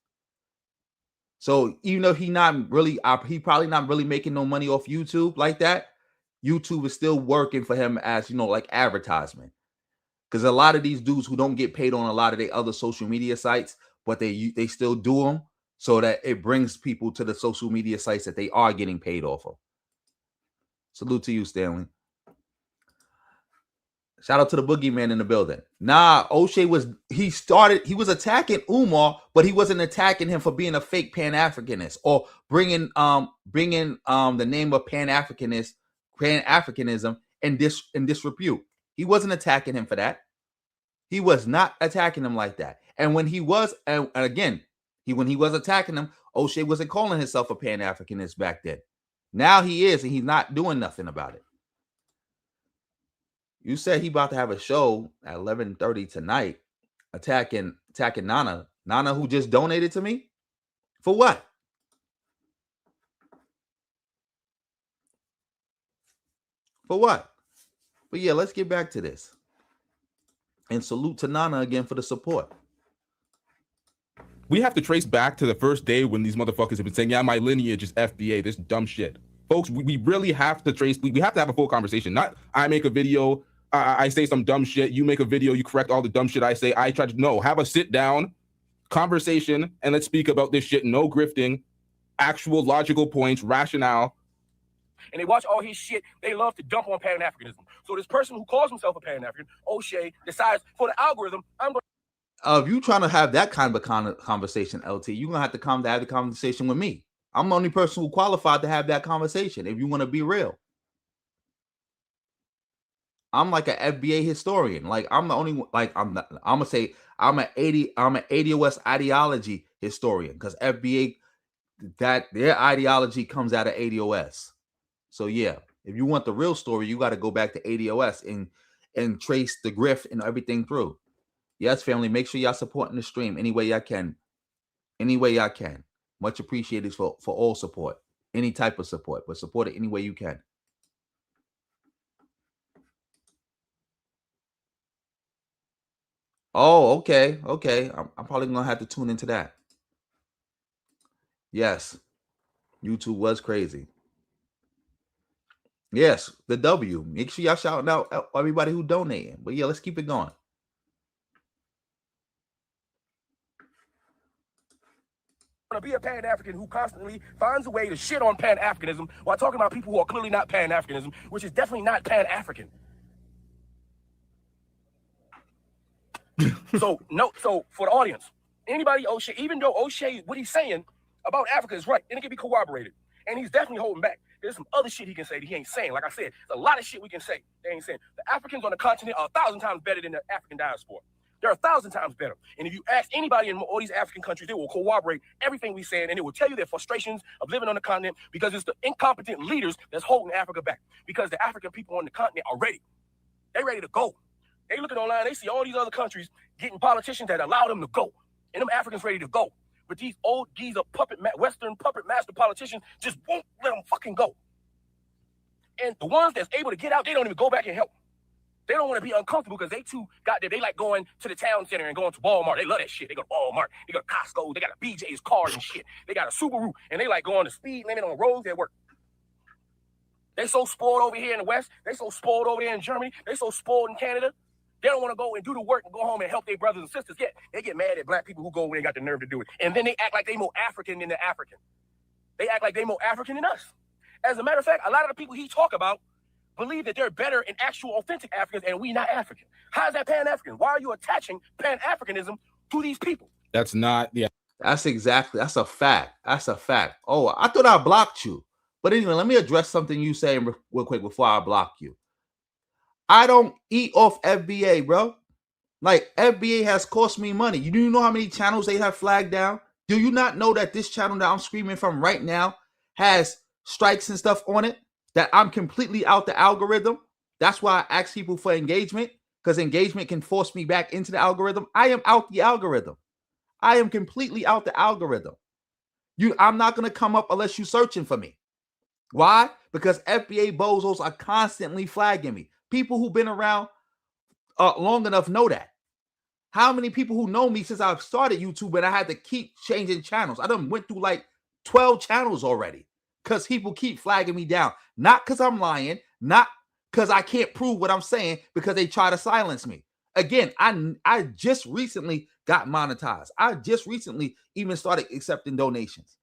S1: So even though he probably not really making no money off YouTube like that, YouTube is still working for him as, like advertisement. Because a lot of these dudes who don't get paid on a lot of their other social media sites, but they still do them so that it brings people to the social media sites that they are getting paid off of. Salute to you, Stanley. Shout out to the boogeyman in the building. Nah, Oshay was attacking Umar, but he wasn't attacking him for being a fake Pan-Africanist or bringing the name of Pan-Africanism in disrepute. He wasn't attacking him for that. He was not attacking him like that. And when he was, and again, when he was attacking him, Oshay wasn't calling himself a Pan-Africanist back then. Now he is, and he's not doing nothing about it. You said he about to have a show at 11:30 tonight, attacking Nana who just donated to me. For what? For what? But yeah, let's get back to this. And salute to Nana again for the support.
S7: We have to trace back to the first day when these motherfuckers have been saying, yeah, my lineage is FBA, this dumb shit. Folks, we really have to trace, we have to have a full conversation. Not I make a video, I say some dumb shit, you make a video, you correct all the dumb shit I say, I try to, have a sit down conversation and let's speak about this shit. No grifting, actual logical points, rationale.
S6: And they watch all his shit, they love to dump on Pan-Africanism. So this person who calls himself a Pan-African, Oshay, decides for the algorithm, I'm going
S1: if you trying to have that kind of conversation, LT, you're going to have to come to have the conversation with me. I'm the only person who qualified to have that conversation if you want to be real. I'm like an FBA historian. Like I'm the only I'm gonna say I'm an ADOS ideology historian because FBA, that their ideology comes out of ADOS. So yeah, if you want the real story, you got to go back to ADOS and trace the grift and everything through. Yes, family, make sure y'all supporting the stream any way y'all can. Any way y'all can. Much appreciated for all support. Any type of support, but support it any way you can. Oh, okay. I'm probably going to have to tune into that. Yes, YouTube was crazy. Yes, the W. Make sure y'all shouting out everybody who donating. But yeah, let's keep it going.
S6: to be a Pan-African who constantly finds a way to shit on Pan-Africanism while talking about people who are clearly not Pan-Africanism, which is definitely not Pan-African. So for the audience, anybody Oshay, even though Oshay, what he's saying about Africa is right, and it can be corroborated, and he's definitely holding back. There's some other shit he can say that he ain't saying. Like I said, there's a lot of shit we can say they ain't saying. The Africans on the continent are 1,000 times better than the African diaspora. They're 1,000 times better. And if you ask anybody in all these African countries, they will corroborate everything we're saying, and it will tell you their frustrations of living on the continent because it's the incompetent leaders that's holding Africa back. Because the African people on the continent are ready. They're ready to go. They looking online, they see all these other countries getting politicians that allow them to go. And them Africans ready to go. But these old geezer Western puppet master politicians just won't let them fucking go. And the ones that's able to get out, they don't even go back and help. They don't want to be uncomfortable because they too got there. They like going to the town center and going to Walmart. They love that shit. They go to Walmart. They go to Costco. They got a BJ's cars and shit. They got a Subaru. And they like going to speed limit on roads at work. They so spoiled over here in the West. They so spoiled over there in Germany. They so spoiled in Canada. They don't want to go and do the work and go home and help their brothers and sisters. Yet they get mad at black people who go when they got the nerve to do it. And then they act like they more African than the African. They act like they more African than us. As a matter of fact, a lot of the people he talk about believe that they're better in actual authentic Africans and we not African. How is that Pan-African? Why are you attaching Pan-Africanism to these people?
S7: That's not, yeah.
S1: That's a fact. That's a fact. Oh, I thought I blocked you. But anyway, let me address something you say real quick before I block you. I don't eat off FBA, bro. Like, FBA has cost me money. Do you know how many channels they have flagged down? Do you not know that this channel that I'm screaming from right now has strikes and stuff on it? That I'm completely out the algorithm? That's why I ask people for engagement, because engagement can force me back into the algorithm. I am out the algorithm. I am completely out the algorithm. I'm not going to come up unless you're searching for me. Why? Because FBA bozos are constantly flagging me. People who've been around long enough know that. How many people who know me since I've started YouTube and I had to keep changing channels? I done went through like 12 channels already because people keep flagging me down. Not because I'm lying, not because I can't prove what I'm saying, because they try to silence me. Again, I just recently got monetized. I just recently even started accepting donations.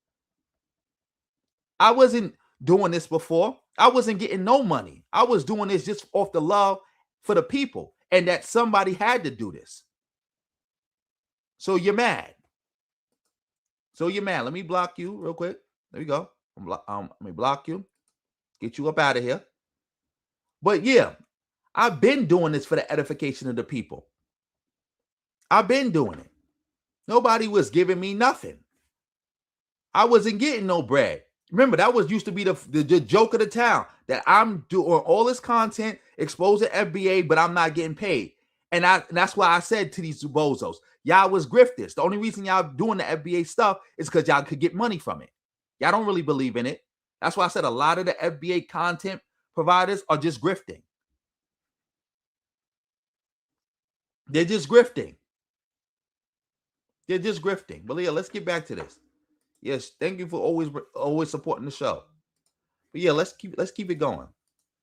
S1: I wasn't doing this before. I wasn't getting no money. I was doing this just off the love for the people and that somebody had to do this. So you're mad. Let me block you real quick. There you go. Let me block you. Get you up out of here. But yeah, I've been doing this for the edification of the people. I've been doing it. Nobody was giving me nothing. I wasn't getting no bread. Remember, that was used to be the joke of the town, that I'm doing all this content, exposing FBA, but I'm not getting paid. And that's why I said to these bozos, y'all was grifters. The only reason y'all doing the FBA stuff is because y'all could get money from it. Y'all don't really believe in it. That's why I said a lot of the FBA content providers are just grifting. They're just grifting. But yeah, let's get back to this. Yes, thank you for always supporting the show. But yeah, let's keep it going.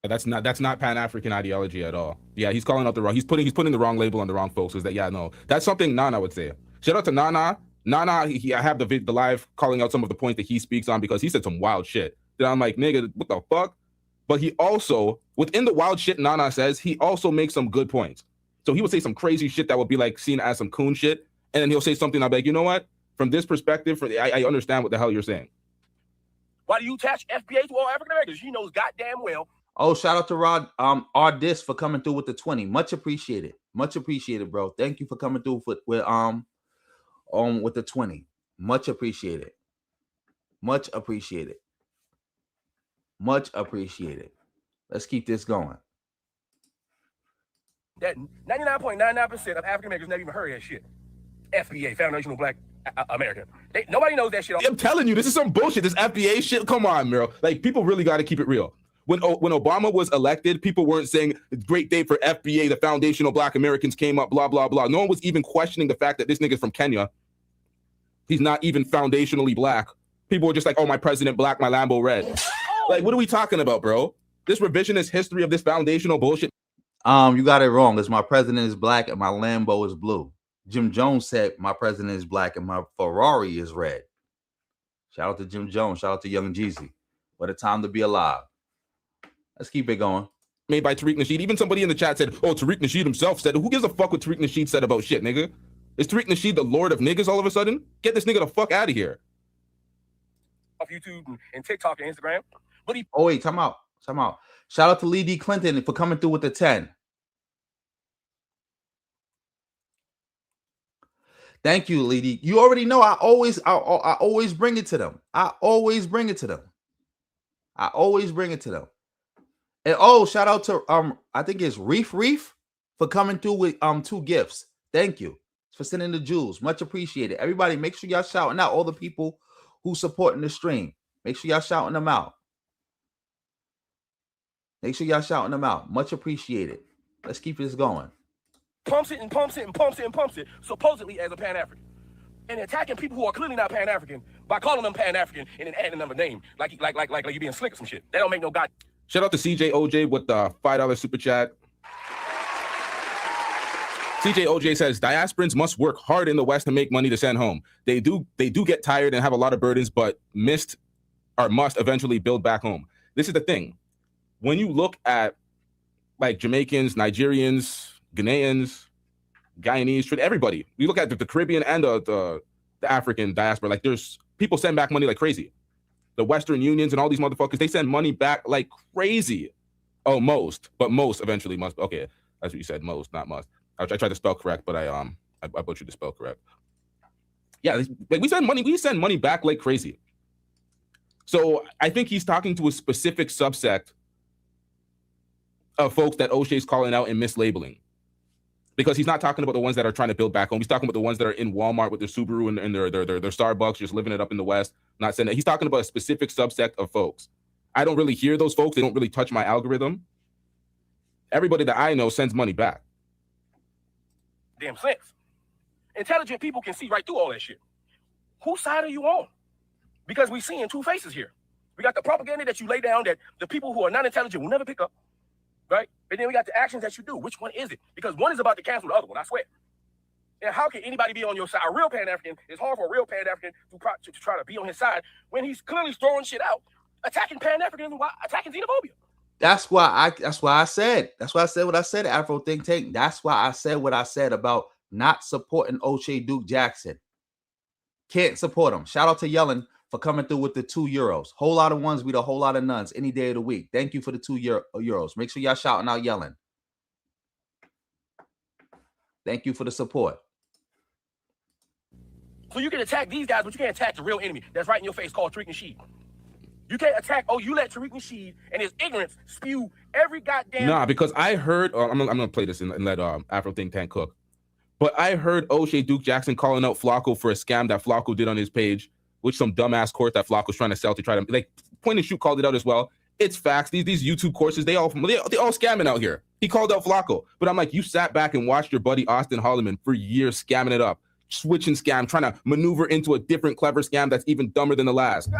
S7: That's not Pan-African ideology at all. Yeah, he's calling out the wrong. He's putting the wrong label on the wrong folks. Is that, yeah, no, that's something Nana would say. Shout out to Nana. I have the live calling out some of the points that he speaks on, because he said some wild shit. Then I'm like, nigga, what the fuck? But he also, within the wild shit Nana says, he also makes some good points. So he will say some crazy shit that would be like seen as some coon shit, and then he'll say something I'll be like, you know what? From this perspective, I understand what the hell you're saying.
S6: Why do you attach FBA to all African Americans? He knows goddamn well.
S1: Oh, shout out to Rod Ardis for coming through with the 20. Much appreciated. Much appreciated, bro. Thank you for coming through with the 20. Much appreciated. Much appreciated. Much appreciated. Let's keep this going.
S6: That 99.99% of African Americans never even heard of that shit. FBA, Foundational Black American. Nobody knows that shit.
S7: I'm telling you, this is some bullshit. This FBA shit. Come on, bro. Like, people really got to keep it real. When Obama was elected, people weren't saying great day for FBA, the Foundational Black Americans came up, blah, blah, blah. No one was even questioning the fact that this nigga's from Kenya. He's not even foundationally black. People were just like, oh, my president black, my Lambo red. Like, what are we talking about, bro? This revisionist history of this foundational bullshit.
S1: You got it wrong. It's my president is black and my Lambo is blue. Jim Jones said my president is black and my Ferrari is red. Shout out to Jim Jones. Shout out to Young Jeezy. What a time to be alive. Let's keep it going.
S7: Made by Tariq Nasheed. Even somebody in the chat said, oh, Tariq Nasheed himself said it. Who gives a fuck what Tariq Nasheed said about shit, nigga? Is Tariq Nasheed the lord of niggas all of a sudden? Get this nigga the fuck out of here.
S6: Off YouTube and TikTok and Instagram. But
S1: oh, wait, time out. Shout out to Lee D. Clinton for coming through with the 10. Thank you, Lee D. You already know I always bring it to them. I always bring it to them. And oh, shout out to I think it's Reef for coming through with 2 gifts. Thank you for sending the jewels. Much appreciated. Everybody, make sure y'all shouting out all the people who supporting the stream. Make sure y'all shouting them out. Much appreciated. Let's keep this going.
S6: Pumps it, supposedly as a Pan-African. And attacking people who are clearly not Pan-African by calling them Pan-African and then adding them a name. Like you being slick or some shit. That don't make no god.
S7: Shout out to CJ with the $5 super chat. CJ says, diasporans must work hard in the West to make money to send home. They do get tired and have a lot of burdens, but must eventually build back home. This is the thing. When you look at like Jamaicans, Nigerians, Ghanaians, Guyanese, everybody, you look at the Caribbean and the African diaspora, like there's people send back money like crazy. the Western Unions and all these motherfuckers, they send money back like crazy. Oh, most eventually must. Okay, that's what you said, most, not must. I tried to spell correct, but I butchered the spell correct. Yeah, like we send money back like crazy. So I think he's talking to a specific subset of folks that Oshay's calling out and mislabeling. Because he's not talking about the ones that are trying to build back home. He's talking about the ones that are in Walmart with their Subaru and their Starbucks, just living it up in the West. Not saying that. He's talking about a specific subset of folks. I don't really hear those folks. They don't really touch my algorithm. Everybody that I know sends money back.
S6: Damn sense. Intelligent people can see right through all that shit. Whose side are you on? Because we're seeing two faces here. We got the propaganda that you lay down that the people who are not intelligent will never pick up, right? And then we got the actions that you do. Which one is it? Because one is about to cancel the other one, I swear. And how can anybody be on your side? A real Pan-African, it's hard for a real Pan-African to try to be on his side when he's clearly throwing shit out, attacking Pan-Africans and attacking xenophobia.
S1: That's why I said what I said, Afro Think Tank. That's why I said what I said about not supporting Oshay Duke Jackson. Can't support him. Shout out to Yellen for coming through with the €2. Whole lot of ones beat a whole lot of nuns any day of the week. Thank you for the €2. Make sure y'all shouting out Yellen. Thank you for the support.
S6: So you can attack these guys, but you can't attack the real enemy that's right in your face called Tariq Nasheed. You can't attack, you let Tariq Nasheed and his ignorance spew every goddamn...
S7: Nah, because I heard, I'm going to play this and let Afro Think Tank cook. But I heard Oshay Duke Jackson calling out Flacco for a scam that Flacco did on his page, which some dumbass course that Flacco's trying to sell to try to, like, Point and Shoot called it out as well. It's facts. These YouTube courses, they all scamming out here. He called out Flacco. But I'm like, you sat back and watched your buddy Austin Holloman for years scamming it up, switching scam, trying to maneuver into a different clever scam that's even dumber than the last.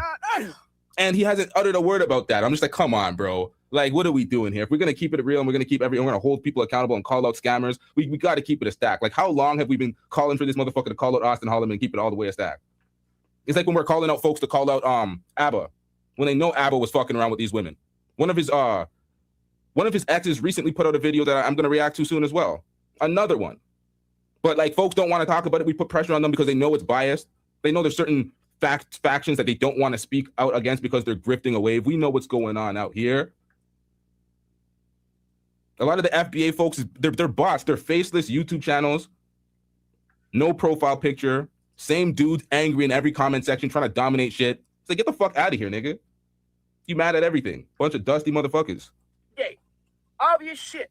S7: And he hasn't uttered a word about that. I'm just like, come on, bro. Like, what are we doing here? If we're going to keep it real and we're going to hold people accountable and call out scammers, we got to keep it a stack. Like, how long have we been calling for this motherfucker to call out Austin Holloman and keep it all the way a stack? It's like when we're calling out folks to call out ABBA when they know ABBA was fucking around with these women. One of his exes recently put out a video that I'm going to react to soon as well. Another one. But like, folks don't want to talk about it. We put pressure on them because they know it's biased. They know there's certain factions that they don't want to speak out against because they're grifting a wave. We know what's going on out here. A lot of the FBA folks, they're bots. They're faceless YouTube channels. No profile picture. Same dudes angry in every comment section trying to dominate shit. It's like, get the fuck out of here, nigga. You mad at everything. Bunch of dusty motherfuckers.
S6: Yay. Obvious shit.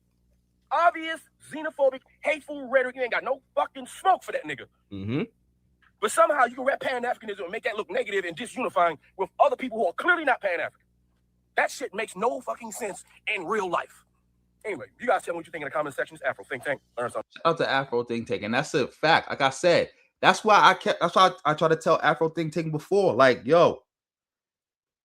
S6: Obvious, xenophobic, hateful rhetoric. You ain't got no fucking smoke for that nigga.
S7: Mm-hmm.
S6: But somehow you can rap Pan-Africanism and make that look negative and disunifying with other people who are clearly not Pan-African. That shit makes no fucking sense in real life. Anyway, you guys tell me what you think in the comment sections. Afro Think Tank. Learn something.
S1: Shout out to Afro Think Tank, and that's a fact. Like I said, that's why I try to tell Afro Think Tank before. Like, yo,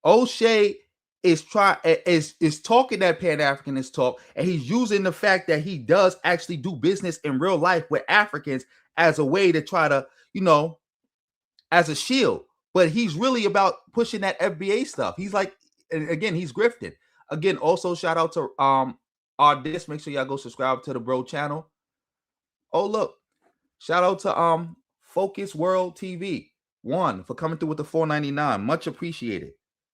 S1: Oshay is talking that Pan-Africanist talk, and he's using the fact that he does actually do business in real life with Africans as a way to try to, as a shield. But he's really about pushing that FBA stuff. He's like, and again, he's grifting. Again, also shout out to Artist. Make sure y'all go subscribe to the bro channel. Oh, look. Shout out to Focus World TV 1 for coming through with the $4.99. Much appreciated.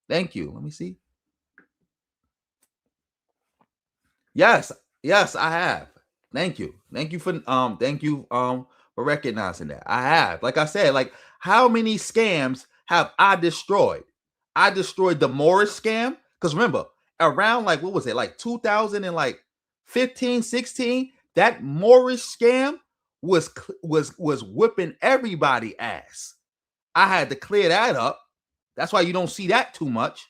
S1: Thank you. Let me see. Yes, I have. Thank you. Thank you for recognizing that. I have. Like I said, like, how many scams have I destroyed? I destroyed the Morris scam. Because remember, around like, what was it? Like 2015, 16, that Morris scam was whipping everybody ass. I had to clear that up. That's why you don't see that too much.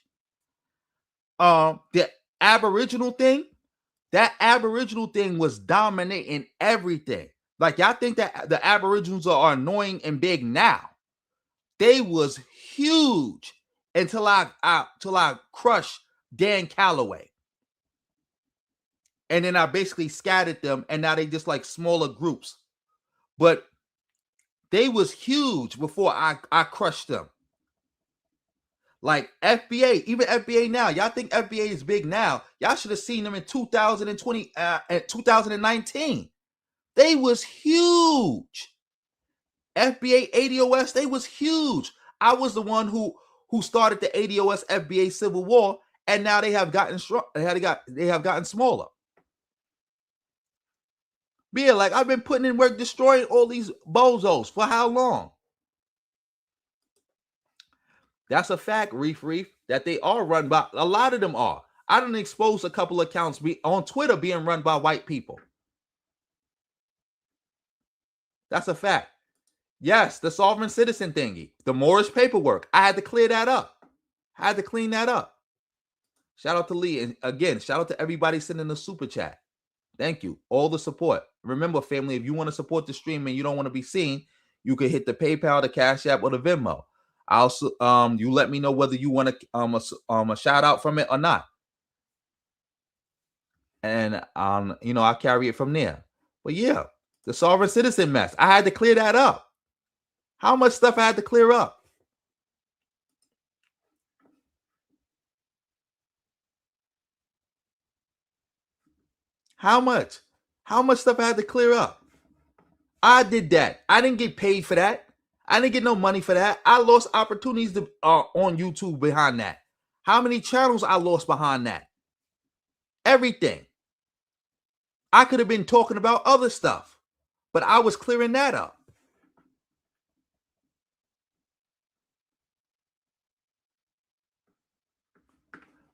S1: The Aboriginal thing, that Aboriginal thing was dominating everything. Like, y'all think that the Aboriginals are annoying and big now. They was huge until I crushed Dan Calloway. And then I basically scattered them, and now they just like smaller groups. But they was huge before I crushed them. Like FBA, even FBA now. Y'all think FBA is big now. Y'all should have seen them in 2020 and 2019. They was huge. FBA ADOS, they was huge. I was the one who who started the ADOS FBA civil war, and now they have gotten they have gotten smaller. But yeah, like I've been putting in work destroying all these bozos for how long? That's a fact, Reef, that they are run by, a lot of them are. I done exposed a couple accounts on Twitter being run by white people. That's a fact. Yes, the sovereign citizen thingy, the Moorish paperwork. I had to clear that up. I had to clean that up. Shout out to Lee. And again, shout out to everybody sending the super chat. Thank you. All the support. Remember, family, if you want to support the stream and you don't want to be seen, you can hit the PayPal, the Cash App, or the Venmo. Also, you let me know whether you want a shout out from it or not. And I'll carry it from there. But yeah, the sovereign citizen mess. I had to clear that up. How much stuff I had to clear up? How much? How much stuff I had to clear up? I did that. I didn't get paid for that. I didn't get no money for that. I lost opportunities on YouTube behind that. How many channels I lost behind that? Everything. I could have been talking about other stuff, but I was clearing that up.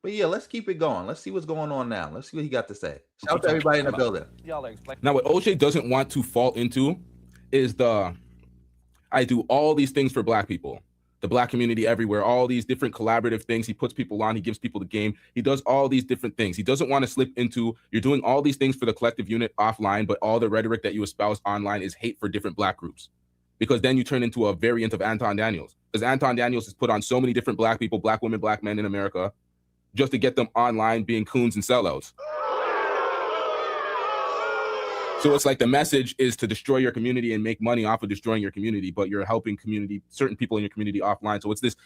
S1: But yeah, let's keep it going. Let's see what's going on now. Let's see what he got to say. Shout out to everybody in the building.
S7: Now, what Oshay doesn't want to fall into is I do all these things for black people, the black community everywhere, all these different collaborative things. He puts people on, he gives people the game. He does all these different things. He doesn't want to slip into, you're doing all these things for the collective unit offline, but all the rhetoric that you espouse online is hate for different black groups. Because then you turn into a variant of Anton Daniels. Because Anton Daniels has put on so many different black people, black women, black men in America, just to get them online being coons and sellouts. So it's like the message is to destroy your community and make money off of destroying your community, but you're helping certain people in your community offline. So it's this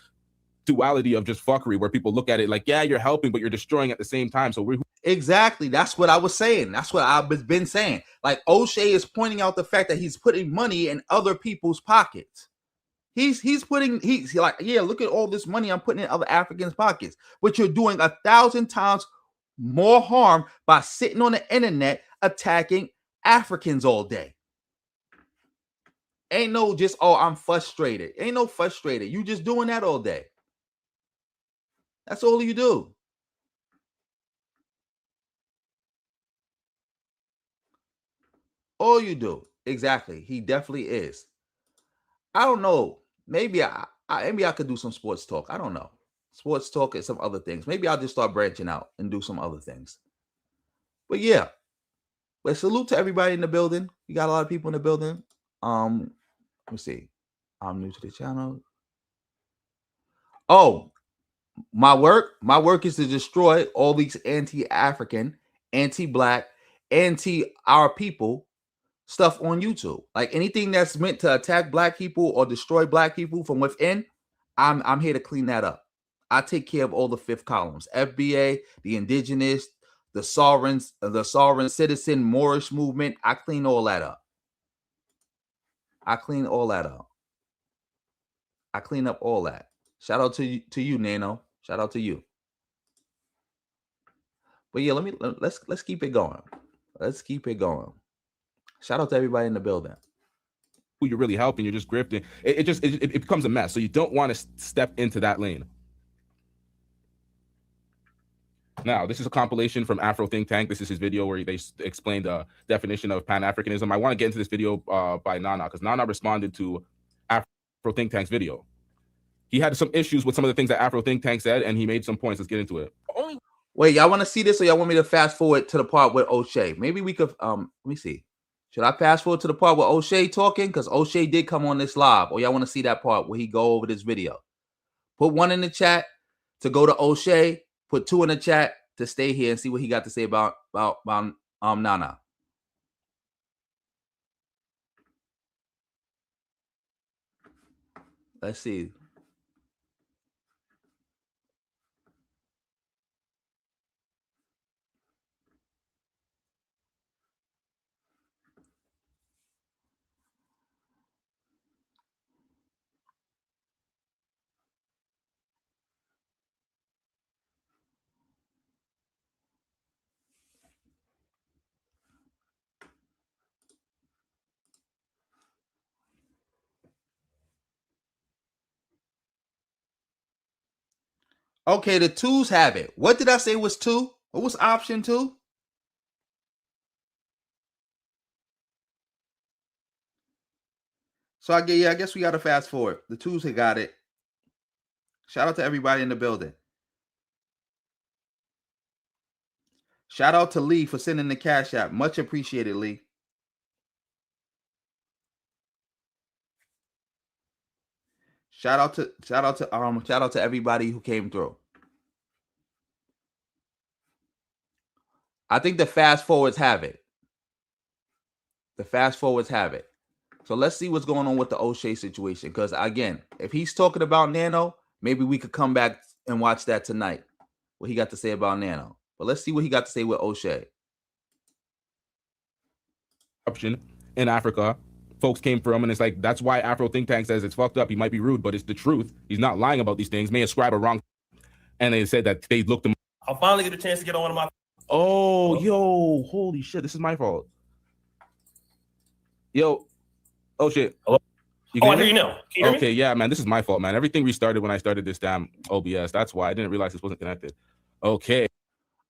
S7: duality of just fuckery where people look at it like, yeah, you're helping, but you're destroying at the same time. So
S1: exactly. That's what I was saying. That's what I've been saying. Like Oshay is pointing out the fact that he's putting money in other people's pockets. He's like, yeah, look at all this money I'm putting in other Africans' pockets, but you're doing 1,000 times more harm by sitting on the internet attacking Africans all day. Ain't no just, oh, I'm frustrated. Ain't no frustrated. You just doing that all day. That's all you do. All you do. Exactly. He definitely is. I don't know. Maybe I could do some sports talk. I don't know. Sports talk and some other things. Maybe I'll just start branching out and do some other things. But yeah. But salute to everybody in the building. We got a lot of people in the building. Let me see. I'm new to the channel. Oh, my work is to destroy all these anti-African, anti-black, anti-our people stuff on YouTube. Like anything that's meant to attack black people or destroy black people from within, I'm here to clean that up. I take care of all the fifth columns: FBA, the indigenous, the sovereign citizen, Moorish movement. I clean all that up. I clean all that up. I clean up all that. Shout out to you, Nano. Shout out to you. But yeah, let's keep it going. Let's keep it going. Shout out to everybody in the building.
S7: Who you're really helping, you're just grifting. It becomes a mess. So you don't want to step into that lane. Now, this is a compilation from Afro Think Tank. This is his video where they explained the definition of Pan-Africanism. I want to get into this video by Nana because Nana responded to Afro Think Tank's video. He had some issues with some of the things that Afro Think Tank said, and he made some points. Let's get into it.
S1: Wait, y'all want to see this, or y'all want me to fast forward to the part with Oshay? Maybe we could. Let me see. Should I fast forward to the part with Oshay talking? Because Oshay did come on this live, or y'all want to see that part where he go over this video? Put 1 in the chat to go to Oshay. Put 2 in the chat to stay here and see what he got to say about Nana. Let's see. Okay, the 2s have it. What did I say was 2? What was option 2? So I guess we got to fast forward. The 2s had got it. Shout out to everybody in the building. Shout out to Lee for sending the Cash App. Much appreciated, Lee. Shout out to everybody who came through. I think the fast forwards have it. The fast forwards have it. So let's see what's going on with the Oshay situation. Because again, if he's talking about Nano, maybe we could come back and watch that tonight. What he got to say about Nano. But let's see what he got to say with Oshay.
S7: In Africa, folks came for him, and it's like, that's why Afro think tank says it's fucked up. He might be rude, but it's the truth. He's not lying about these things. May ascribe a wrong. And they said that they looked him.
S9: I'll finally get a chance to get on one of my.
S7: Oh, yo, holy shit, this is my fault. Yo, oh shit.
S9: Hello? I hear you now. Can you hear
S7: okay,
S9: me?
S7: yeah, man, this is my fault, man. Everything restarted when I started this damn OBS. That's why I didn't realize this wasn't connected. Okay.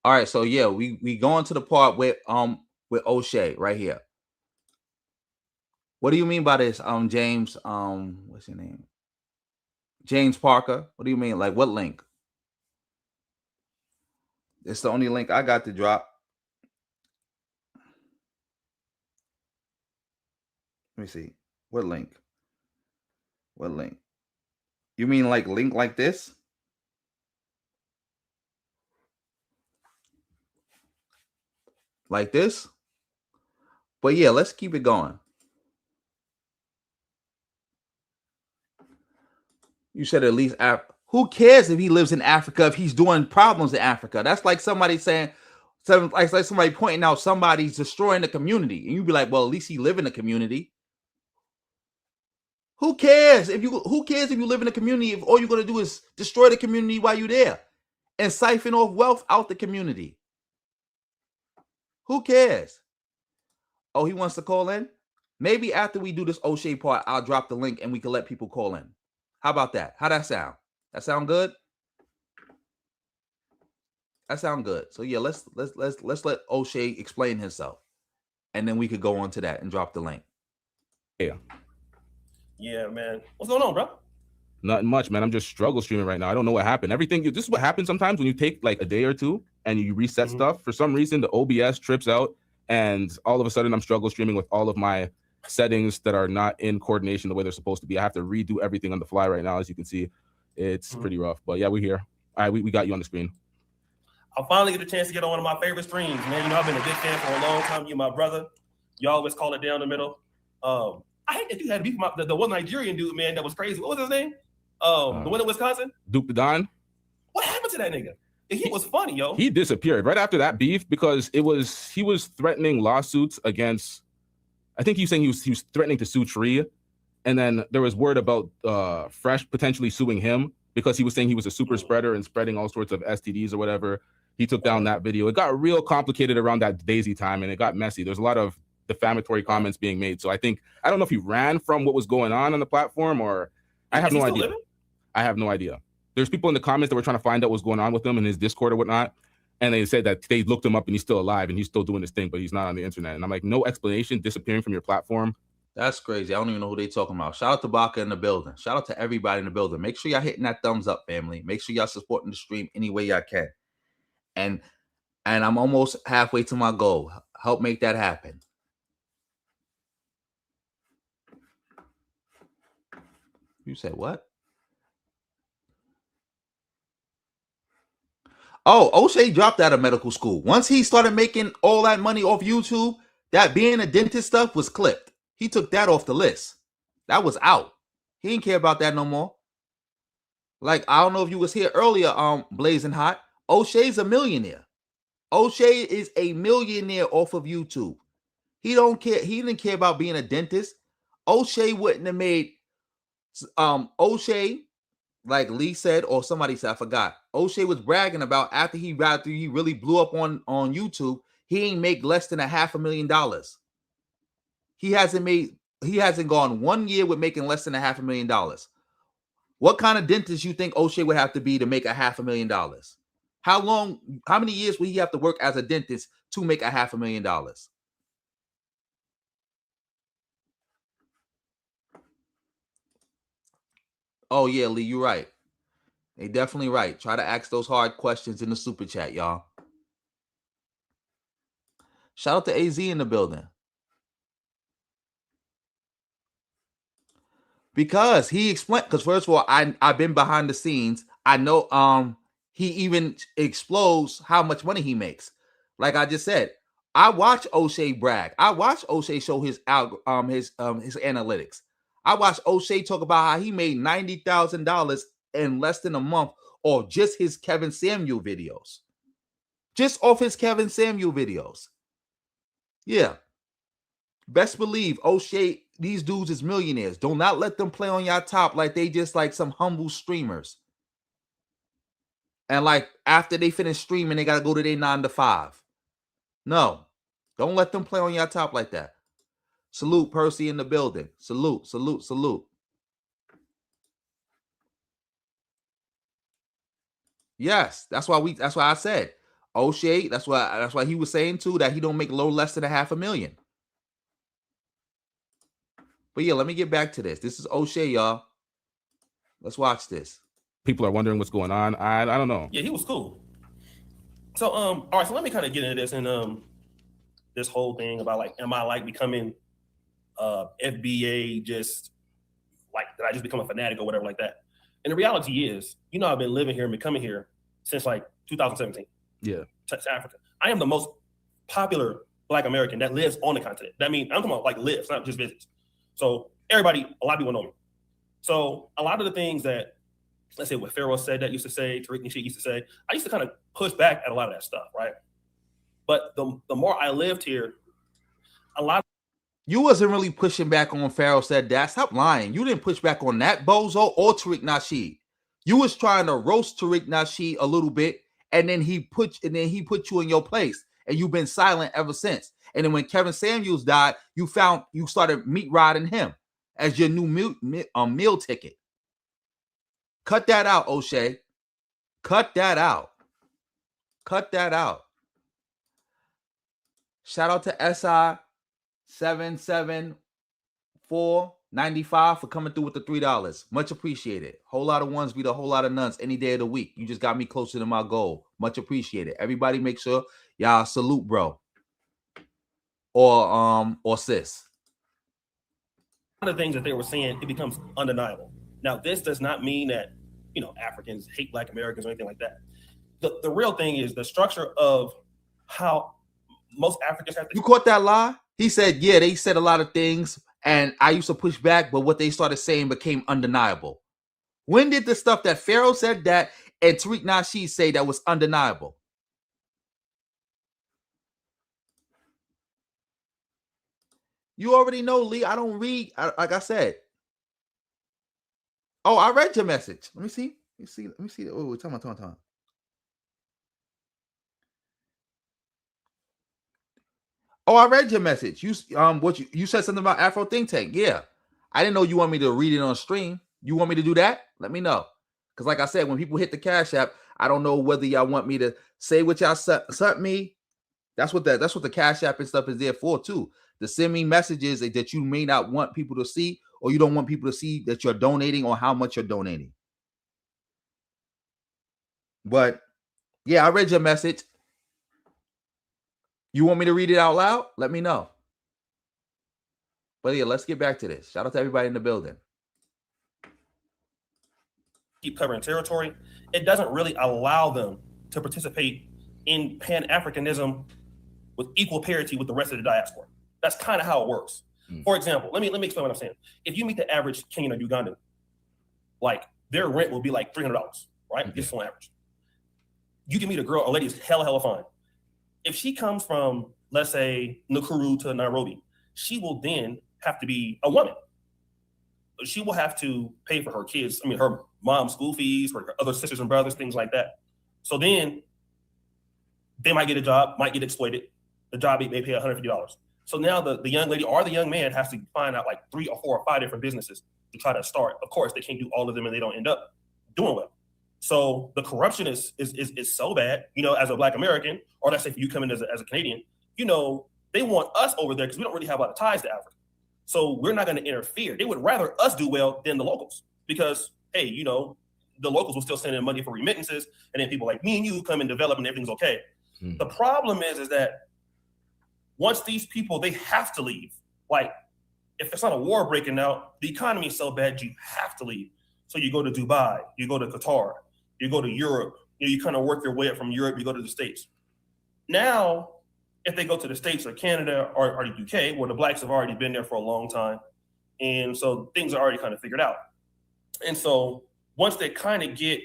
S1: All right, so yeah, we going to the part with Oshay right here. What do you mean by this, James? What's your name? James Parker. What do you mean? Like what link? It's the only link I got to drop. Let me see. What link? What link? You mean like link like this? Like this? But yeah, let's keep it going. You said at least who cares if he lives in Africa if he's doing problems in Africa? That's like somebody saying, like somebody pointing out somebody's destroying the community, and you'd be like, well, at least he live in the community. Who cares if you live in a community if all you're gonna do is destroy the community while you're there and siphon off wealth out the community? Who cares? Oh, he wants to call in? Maybe after we do this Oshay part, I'll drop the link and we can let people call in. How about that? How'd that sound? That sound good? That sound good. So yeah, let's let Oshay explain himself, and then we could go on to that and drop the link.
S9: Yeah, man. What's going on, bro?
S7: Nothing much, man. I'm just struggle streaming right now. I don't know what happened. This is what happens sometimes when you take like a day or two and you reset stuff. For some reason, the OBS trips out, and all of a sudden I'm struggle streaming with all of my settings that are not in coordination the way they're supposed to be. I have to redo everything on the fly right now. As you can see, it's pretty rough. But yeah, we're here. All right, we got you on the screen.
S9: I'll finally get a chance to get on one of my favorite streams, man. You know, I've been a big fan for a long time. You, my brother. You always call it down the middle. I hate that you had beef with the one Nigerian dude, man, that was crazy. What was his name? The one in Wisconsin?
S7: Duke the Don.
S9: What happened to that nigga? He was funny, yo.
S7: He disappeared right after that beef because he was threatening lawsuits against. I think he was saying he was threatening to sue Tree, and then there was word about Fresh potentially suing him because he was saying he was a super spreader and spreading all sorts of STDs or whatever. He took down that video. It got real complicated around that Daisy time, and it got messy. There's a lot of defamatory comments being made. So I don't know if he ran from what was going on the platform, or I have no idea.
S9: Living?
S7: I have no idea. There's people in the comments that were trying to find out what's going on with him in his Discord or whatnot. And they said that they looked him up and he's still alive and he's still doing his thing, but he's not on the internet. And I'm like, no explanation, disappearing from your platform.
S1: That's crazy. I don't even know who they talking about. Shout out to Baka in the building. Shout out to everybody in the building. Make sure y'all hitting that thumbs up, family. Make sure y'all supporting the stream any way y'all can. And I'm almost halfway to my goal. Help make that happen. You said what? Oh, Oshay dropped out of medical school. Once he started making all that money off YouTube, that being a dentist stuff was clipped. He took that off the list. That was out. He didn't care about that no more. Like, I don't know if you was here earlier, Blazing Hot. Oshay's a millionaire. Oshay is a millionaire off of YouTube. He don't care. He didn't care about being a dentist. Oshay wouldn't have made Oshay, like Lee said, or somebody said, I forgot. Oshay was bragging about after he really blew up on YouTube, he ain't make less than $500,000. He hasn't gone 1 year with making less than $500,000. What kind of dentist you think Oshay would have to be to make $500,000? How many years would he have to work as a dentist to make $500,000? Oh, yeah, Lee, you're right. They definitely right. Try to ask those hard questions in the super chat, y'all. Shout out to AZ in the building. Because he explained, because first of all, I've been behind the scenes. I know he even explodes how much money he makes. Like I just said, I watch Oshay brag. I watch Oshay show his analytics. I watched Oshay talk about how he made $90,000 in less than a month or just his Kevin Samuel videos. Just off his Kevin Samuel videos. Yeah. Best believe Oshay, these dudes is millionaires. Do not let them play on your top like they just like some humble streamers. And like after they finish streaming, they got to go to their 9 to 5. No. Don't let them play on your top like that. Salute Percy in the building. Salute, salute, salute. Yes, that's why I said Oshay, that's why he was saying too that he don't make less than $500,000. But yeah, let me get back to this. This is Oshay, y'all. Let's watch this.
S7: People are wondering what's going on. I don't know.
S9: Yeah, he was cool. So all right, so let me kind of get into this and this whole thing about like, am I like becoming FBA just like, did I just become a fanatic or whatever like that? And the reality is, you know, I've been living here and been coming here since like 2017.
S7: Yeah.
S9: To Africa. I am the most popular Black American that lives on the continent. That means I'm talking about like lives, not just visits. So a lot of people know me. So a lot of the things that, let's say what Pharaoh said that used to say, Tariq Nasheed used to say, I used to kind of push back at a lot of that stuff, right? But the more I lived here, a lot.
S1: You wasn't really pushing back on Pharaoh said that. Stop lying. You didn't push back on that bozo or Tariq Nasheed. You was trying to roast Tariq Nasheed a little bit, and then he put you in your place, and you've been silent ever since. And then when Kevin Samuels died, you started meat riding him as your new meal ticket. Cut that out, Oshay. Cut that out. Cut that out. Shout out to SI77495 for coming through with the $3. Much appreciated. Whole lot of ones beat a whole lot of nuns any day of the week. You just got me closer to my goal. Much appreciated. Everybody make sure y'all salute, bro. Or sis.
S9: One of the things that they were saying, it becomes undeniable. Now, this does not mean that, you know, Africans hate Black Americans or anything like that. The real thing is the structure of how most Africans have to.
S1: You caught that lie? He said, yeah, they said a lot of things, and I used to push back, but what they started saying became undeniable. When did the stuff that Pharaoh said that and Tariq Nasheed say that was undeniable? You already know, Lee. I don't read, like I said. Oh, I read your message. Let me see. Let me see. Oh, tell me. Oh, I read your message. You said something about Afro Think Tank. Yeah. I didn't know you want me to read it on stream. You want me to do that? Let me know. Because like I said, when people hit the Cash App, I don't know whether y'all want me to say what y'all sent me. That's what the Cash App and stuff is there for too. To send me messages that you may not want people to see, or you don't want people to see that you're donating or how much you're donating. But yeah, I read your message. You want me to read it out loud? Let me know. But yeah, let's get back to this. Shout out to everybody in the building.
S9: Keep covering territory. It doesn't really allow them to participate in Pan-Africanism with equal parity with the rest of the diaspora. That's kind of how it works. For example, let me explain what I'm saying. If you meet the average Kenyan or Ugandan, like their rent will be like $300, right? Just on average. You can meet a lady is hella fine. If she comes from, let's say, Nakuru to Nairobi, she will then have to be a woman. She will have to pay for her kids, her mom's school fees, for her other sisters and brothers, things like that. So then they might get a job, might get exploited. The job may pay $150. So now the young lady or the young man has to find out like 3 or 4 or 5 different businesses to try to start. Of course, they can't do all of them and they don't end up doing well. So the corruption is so bad, you know, as a Black American, or let's say if you come in as a Canadian, you know, they want us over there because we don't really have a lot of ties to Africa. So we're not going to interfere. They would rather us do well than the locals because, hey, you know, the locals will still send in money for remittances, and then people like me and you come and develop and everything's okay. The problem is that once these people, they have to leave. Like, if it's not a war breaking out, the economy is so bad, you have to leave. So you go to Dubai, you go to Qatar, you go to Europe, you kind of work your way up from Europe, you go to the States. Now, if they go to the States or Canada or the UK, where the Blacks have already been there for a long time, and so things are already kind of figured out. And so once they kind of get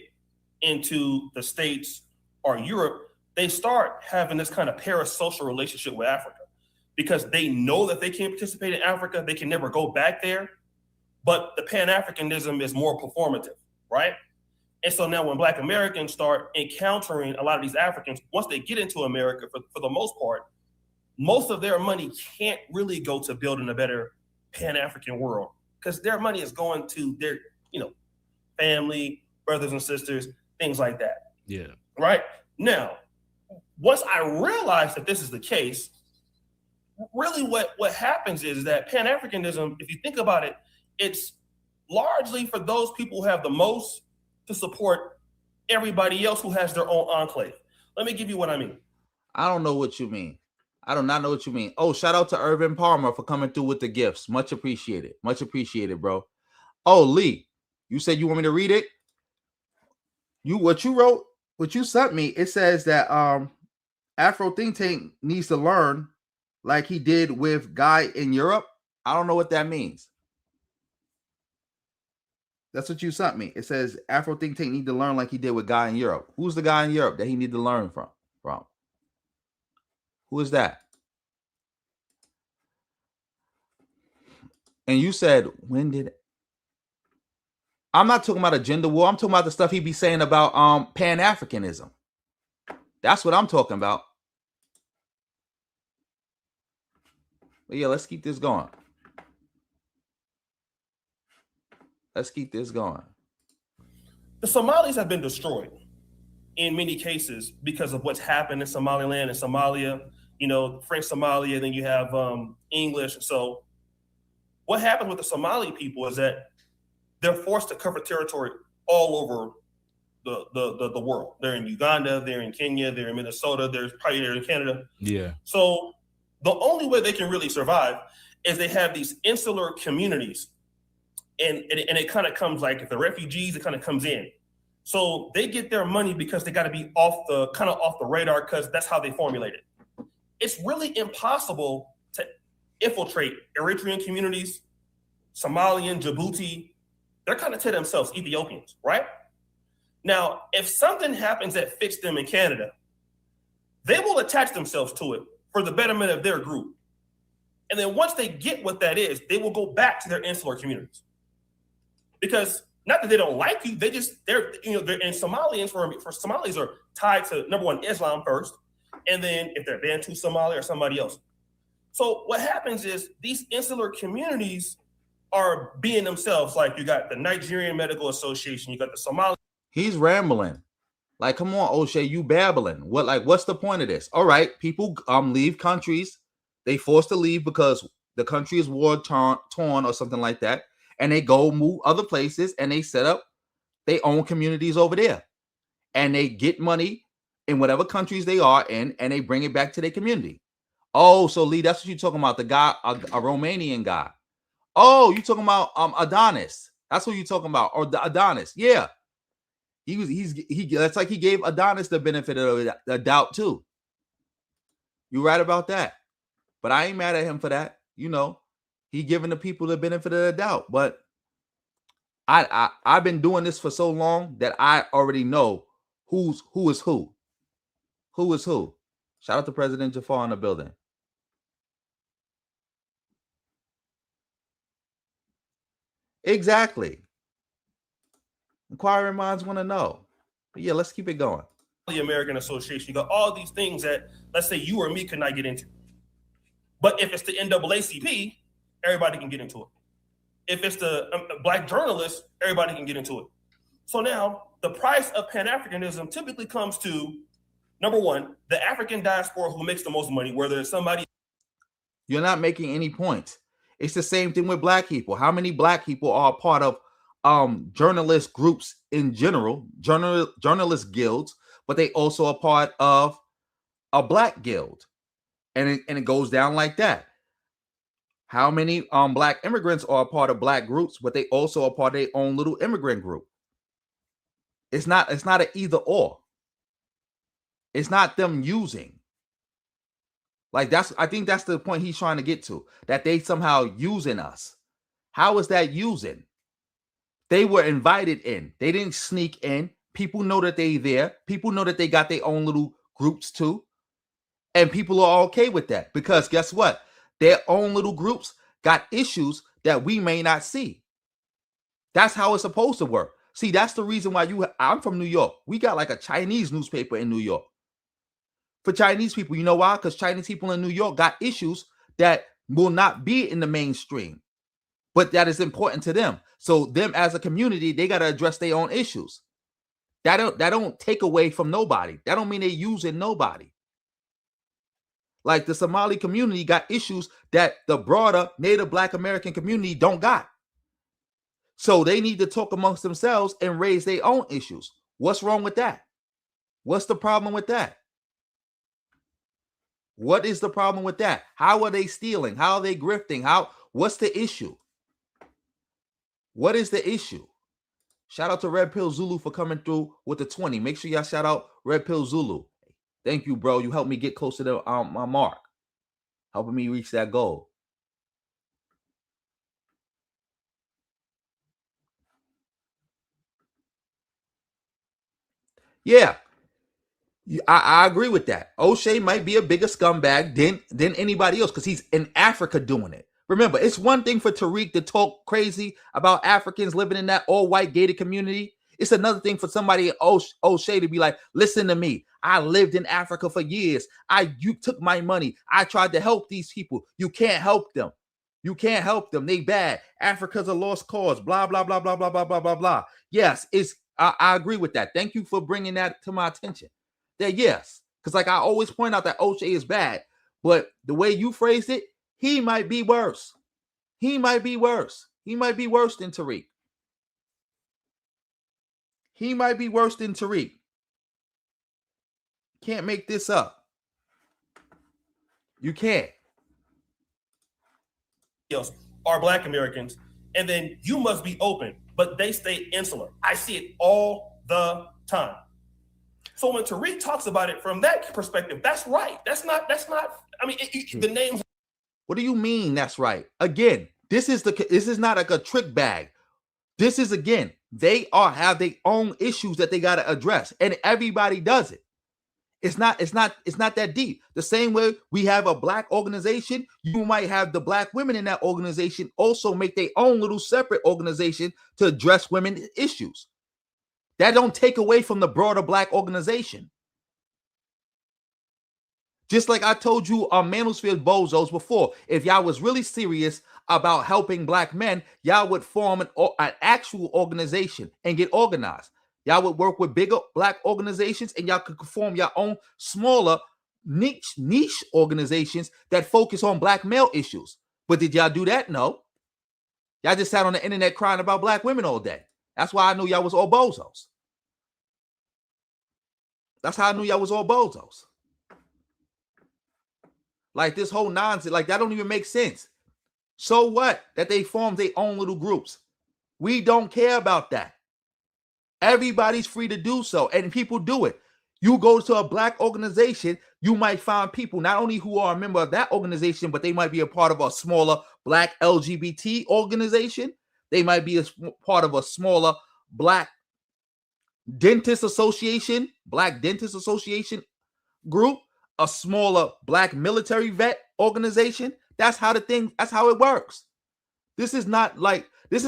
S9: into the States or Europe, they start having this kind of parasocial relationship with Africa because they know that they can't participate in Africa. They can never go back there, but the Pan-Africanism is more performative, right? And so now when Black Americans start encountering a lot of these Africans, once they get into America, for the most part, most of their money can't really go to building a better Pan-African world because their money is going to their, you know, family, brothers and sisters, things like that.
S7: Yeah.
S9: Right? Now, once I realized that this is the case, really what happens is that Pan-Africanism, if you think about it, it's largely for those people who have the most to support everybody else who has their own enclave. Let me give you what I mean.
S1: I don't know what you mean. I do not know what you mean. Oh, shout out to Irvin Palmer for coming through with the gifts. Much appreciated. Much appreciated, bro. Oh, Lee, you said you want me to read it? What you wrote, what you sent me, it says that Afro think tank needs to learn like he did with Guy in Europe. I don't know what that means. That's what you sent me. It says Afro think tank need to learn like he did with Guy in Europe. Who's the guy in Europe that he need to learn from? Who is that? And you said, when did... I'm not talking about a gender war. I'm talking about the stuff he be saying about Pan-Africanism. That's what I'm talking about. But yeah, let's keep this going. Let's keep this going.
S9: The Somalis have been destroyed in many cases because of what's happened in Somaliland and Somalia, you know, French Somalia, then you have English. So what happened with the Somali people is that they're forced to cover territory all over the world. They're in Uganda, they're in Kenya, they're in Minnesota, they're in Canada.
S7: Yeah.
S9: So the only way they can really survive is they have these insular communities. And it kind of comes like if the refugees, it kind of comes in. So they get their money because they got to be off the radar because that's how they formulate it. It's really impossible to infiltrate Eritrean communities, Somalian, Djibouti. They're kind of to themselves Ethiopians, right? Now, if something happens that fits them in Canada, they will attach themselves to it for the betterment of their group. And then once they get what that is, they will go back to their insular communities. Because not that they don't like you, they're in Somalians for Somalis are tied to number one, Islam first, and then if they're Bantu Somali or somebody else. So what happens is these insular communities are being themselves. Like you got the Nigerian Medical Association, you got the Somali.
S1: He's rambling. Like, come on, Oshay, you babbling. What's the point of this? All right, people leave countries. They forced to leave because the country is war torn or something like that. And they go move other places and they set up their own communities over there. And they get money in whatever countries they are in and they bring it back to their community. Oh, so Lee, that's what you're talking about. The guy, a Romanian guy. Oh, you talking about Adonis. That's what you're talking about. Or the Adonis. Yeah. That's like he gave Adonis the benefit of the doubt too. You're right about that. But I ain't mad at him for that. You know, he giving the people the benefit of the doubt. But I've been doing this for so long that I already know who is who. Who is who? Shout out to President Jafar in the building. Exactly. Inquiring minds want to know. But yeah, let's keep it going.
S9: The American Association, you got all these things that, let's say you or me could not get into. But if it's the NAACP, everybody can get into it. If it's the black journalists, everybody can get into it. So now the price of Pan-Africanism typically comes to, number one, the African diaspora who makes the most money, whether it's somebody.
S1: You're not making any points. It's the same thing with black people. How many black people are a part of journalist groups in general, journalist guilds, but they also are part of a black guild, and it goes down like that. How many black immigrants are a part of black groups, but they also are part of their own little immigrant group? It's not an either or. It's not them using. Like I think that's the point he's trying to get to, that they somehow using us. How is that using? They were invited in. They didn't sneak in. People know that they there. People know that they got their own little groups too. And people are okay with that because guess what? Their own little groups got issues that we may not see. That's how it's supposed to work. See, that's the reason why I'm from New York. We got like a Chinese newspaper in New York. For Chinese people, you know why? Because Chinese people in New York got issues that will not be in the mainstream, but that is important to them. So them as a community, they got to address their own issues. That don't take away from nobody. That don't mean they using nobody. Like the Somali community got issues that the broader Native Black American community don't got. So they need to talk amongst themselves and raise their own issues. What's wrong with that? What's the problem with that? What is the problem with that? How are they stealing? How are they grifting? What's the issue? What is the issue? Shout out to Red Pill Zulu for coming through with the 20. Make sure y'all shout out Red Pill Zulu. Thank you, bro. You helped me get closer to my mark, helping me reach that goal. Yeah, I agree with that. Oshay might be a bigger scumbag than anybody else because he's in Africa doing it. Remember, it's one thing for Tariq to talk crazy about Africans living in that all-white gated community. It's another thing for somebody in Oshay to be like, listen to me. I lived in Africa for years. You took my money. I tried to help these people. You can't help them. You can't help them. They bad. Africa's a lost cause. Blah, blah, blah, blah, blah, blah, blah, blah, blah. Yes, I agree with that. Thank you for bringing that to my attention. That yes, because like I always point out that Oshay is bad, but the way you phrased it, he might be worse. He might be worse. He might be worse than Tariq. He might be worse than Tariq. Can't make this up. You can't.
S9: Else are Black Americans, and then you must be open, but they stay insular. I see it all the time. So when Tariq talks about it from that perspective, that's right. That's not. I mean, the names.
S1: What do you mean? That's right. Again, this is not like a trick bag. This is again, they have their own issues that they got to address, and everybody does it. It's not that deep. The same way we have a black organization, you might have the black women in that organization also make their own little separate organization to address women's issues. That don't take away from the broader black organization. Just like I told you on Mansfield Bozos before, if y'all was really serious about helping black men, y'all would form an actual organization and get organized. Y'all would work with bigger black organizations and y'all could form your own smaller niche organizations that focus on black male issues. But did y'all do that? No. Y'all just sat on the internet crying about black women all day. That's why I knew y'all was all bozos. That's how I knew y'all was all bozos. Like this whole nonsense, like that don't even make sense. So what? That they formed their own little groups. We don't care about that. Everybody's free to do so, and people do it. You go to a black organization, you might find people not only who are a member of that organization, but they might be a part of a smaller black LGBT organization. They might be a part of a smaller black dentist association, black dentist association group, a smaller black military vet organization. That's how it works. This is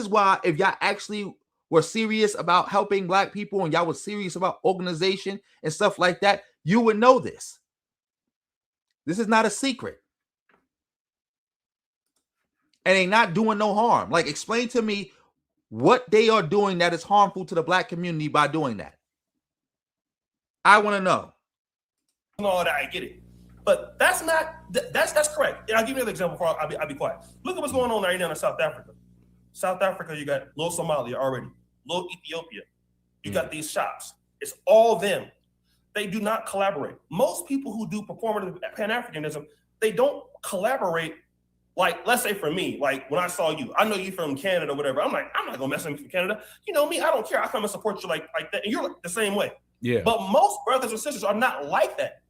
S1: why if y'all actually were serious about helping black people and y'all was serious about organization and stuff like that, you would know this. This is not a secret. and they not doing no harm. Like, explain to me what they are doing that is harmful to the black community by doing that. I want to know.
S9: All that, I get it. But that's correct. And I'll give you another example before I'll be quiet. Look at what's going on right now in South Africa. South Africa, you got little Somalia already, little Ethiopia. You got these shops. It's all them. They do not collaborate. Most people who do performative Pan-Africanism, they don't collaborate. Like, let's say for me, like when I saw you, I know you from Canada or whatever. I'm like, I'm not gonna mess with you from Canada. You know me, I don't care. I come and support you like that. And you're like the same way.
S7: Yeah.
S9: But most brothers and sisters are not like that.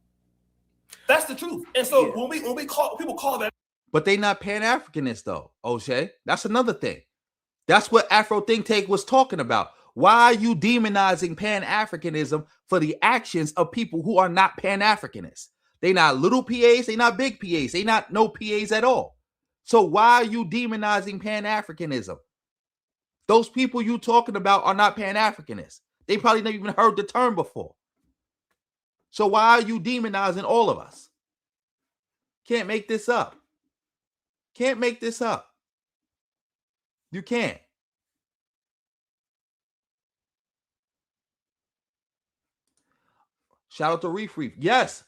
S9: That's the truth. And so when we call people call that,
S1: but they not Pan-Africanists though, Oshay. That's another thing. That's what Afro Think Tank was talking about. Why are you demonizing Pan-Africanism for the actions of people who are not Pan-Africanists? They not little PAs, they not big PAs, they not no PAs at all. So why are you demonizing Pan-Africanism? Those people you talking about are not Pan-Africanists. They probably never even heard the term before. So why are you demonizing all of us? Can't make this up. Can't make this up. You can't. Shout out to Reef. Yes,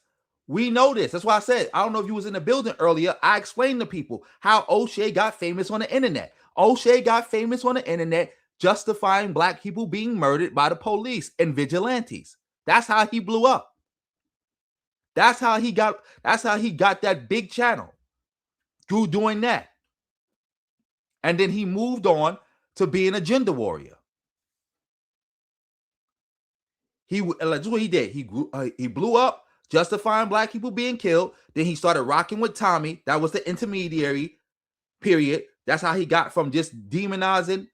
S1: we know this. That's why I said, I don't know if you was in the building earlier. I explained to people how Oshay got famous on the internet. Oshay got famous on the internet justifying black people being murdered by the police and vigilantes. That's how he blew up. That's how he got that big channel through doing that. And then he moved on to being a gender warrior. That's what he did. He blew up justifying black people being killed. Then he started rocking with Tommy. That was the intermediary period. That's how he got from just demonizing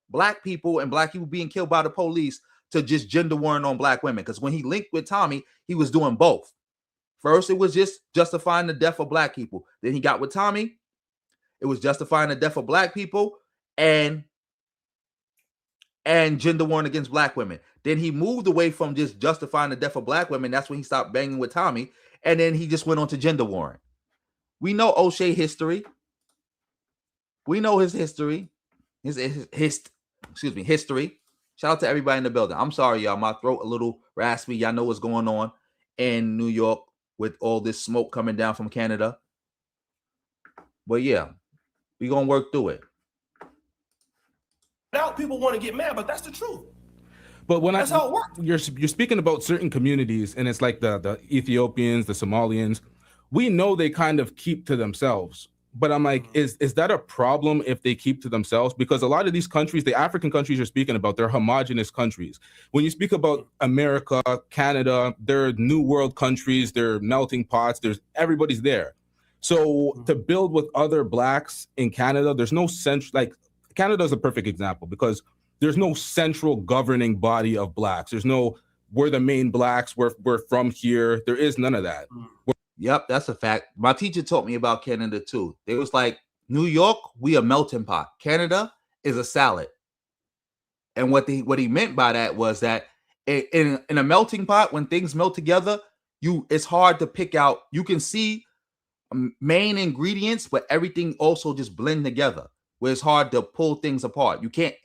S1: black people and black people being killed by the police to just gender warring on black women. Because when he linked with Tommy, he was doing both. First, it was just justifying the death of black people. Then he got with Tommy. It was justifying the death of black people and gender warring against black women. Then he moved away from just justifying the death of black women. That's when he stopped banging with Tommy. And then he just went on to gender warring. We know Oshay history. We know his history. His history. Shout out to everybody in the building. I'm sorry, y'all. My throat a little raspy. Y'all know what's going on in New York with all this smoke coming down from Canada. But yeah, we're going to work through it.
S9: now people want to get mad, but that's the truth.
S7: But when
S9: that's how it works.
S7: You're speaking about certain communities, and it's like the Ethiopians, the Somalians. We know they kind of keep to themselves. But I'm like, is that a problem if they keep to themselves? Because a lot of these countries, the African countries you're speaking about, they're homogenous countries. When you speak about America, Canada, they're new world countries, they're melting pots, everybody's there. So to build with other blacks in Canada, there's no sense, like Canada is a perfect example because there's no central governing body of blacks. There's no, we're the main blacks, we're from here. There is none of that.
S1: Yep, that's a fact. My teacher taught me about Canada too. It was like, New York, we a melting pot. Canada is a salad. And what he meant by that was that in a melting pot, when things melt together, it's hard to pick out. You can see main ingredients, but everything also just blend together, where it's hard to pull things apart. You can't,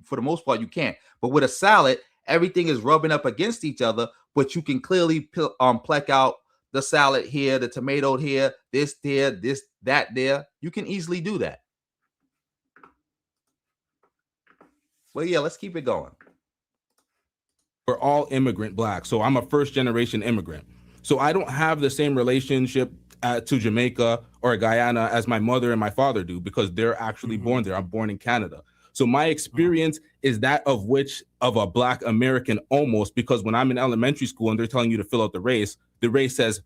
S1: for the most part, you can't. But with a salad, everything is rubbing up against each other, but you can clearly pluck out the salad here, the tomato here, this there, this, that there. You can easily do that. Well, yeah, let's keep it going.
S7: We're all immigrant blacks. So I'm a first generation immigrant. So I don't have the same relationship to Jamaica or Guyana as my mother and my father do because they're actually born there. I'm born in Canada. So my experience is that of a black American almost, because when I'm in elementary school and they're telling you to fill out the race says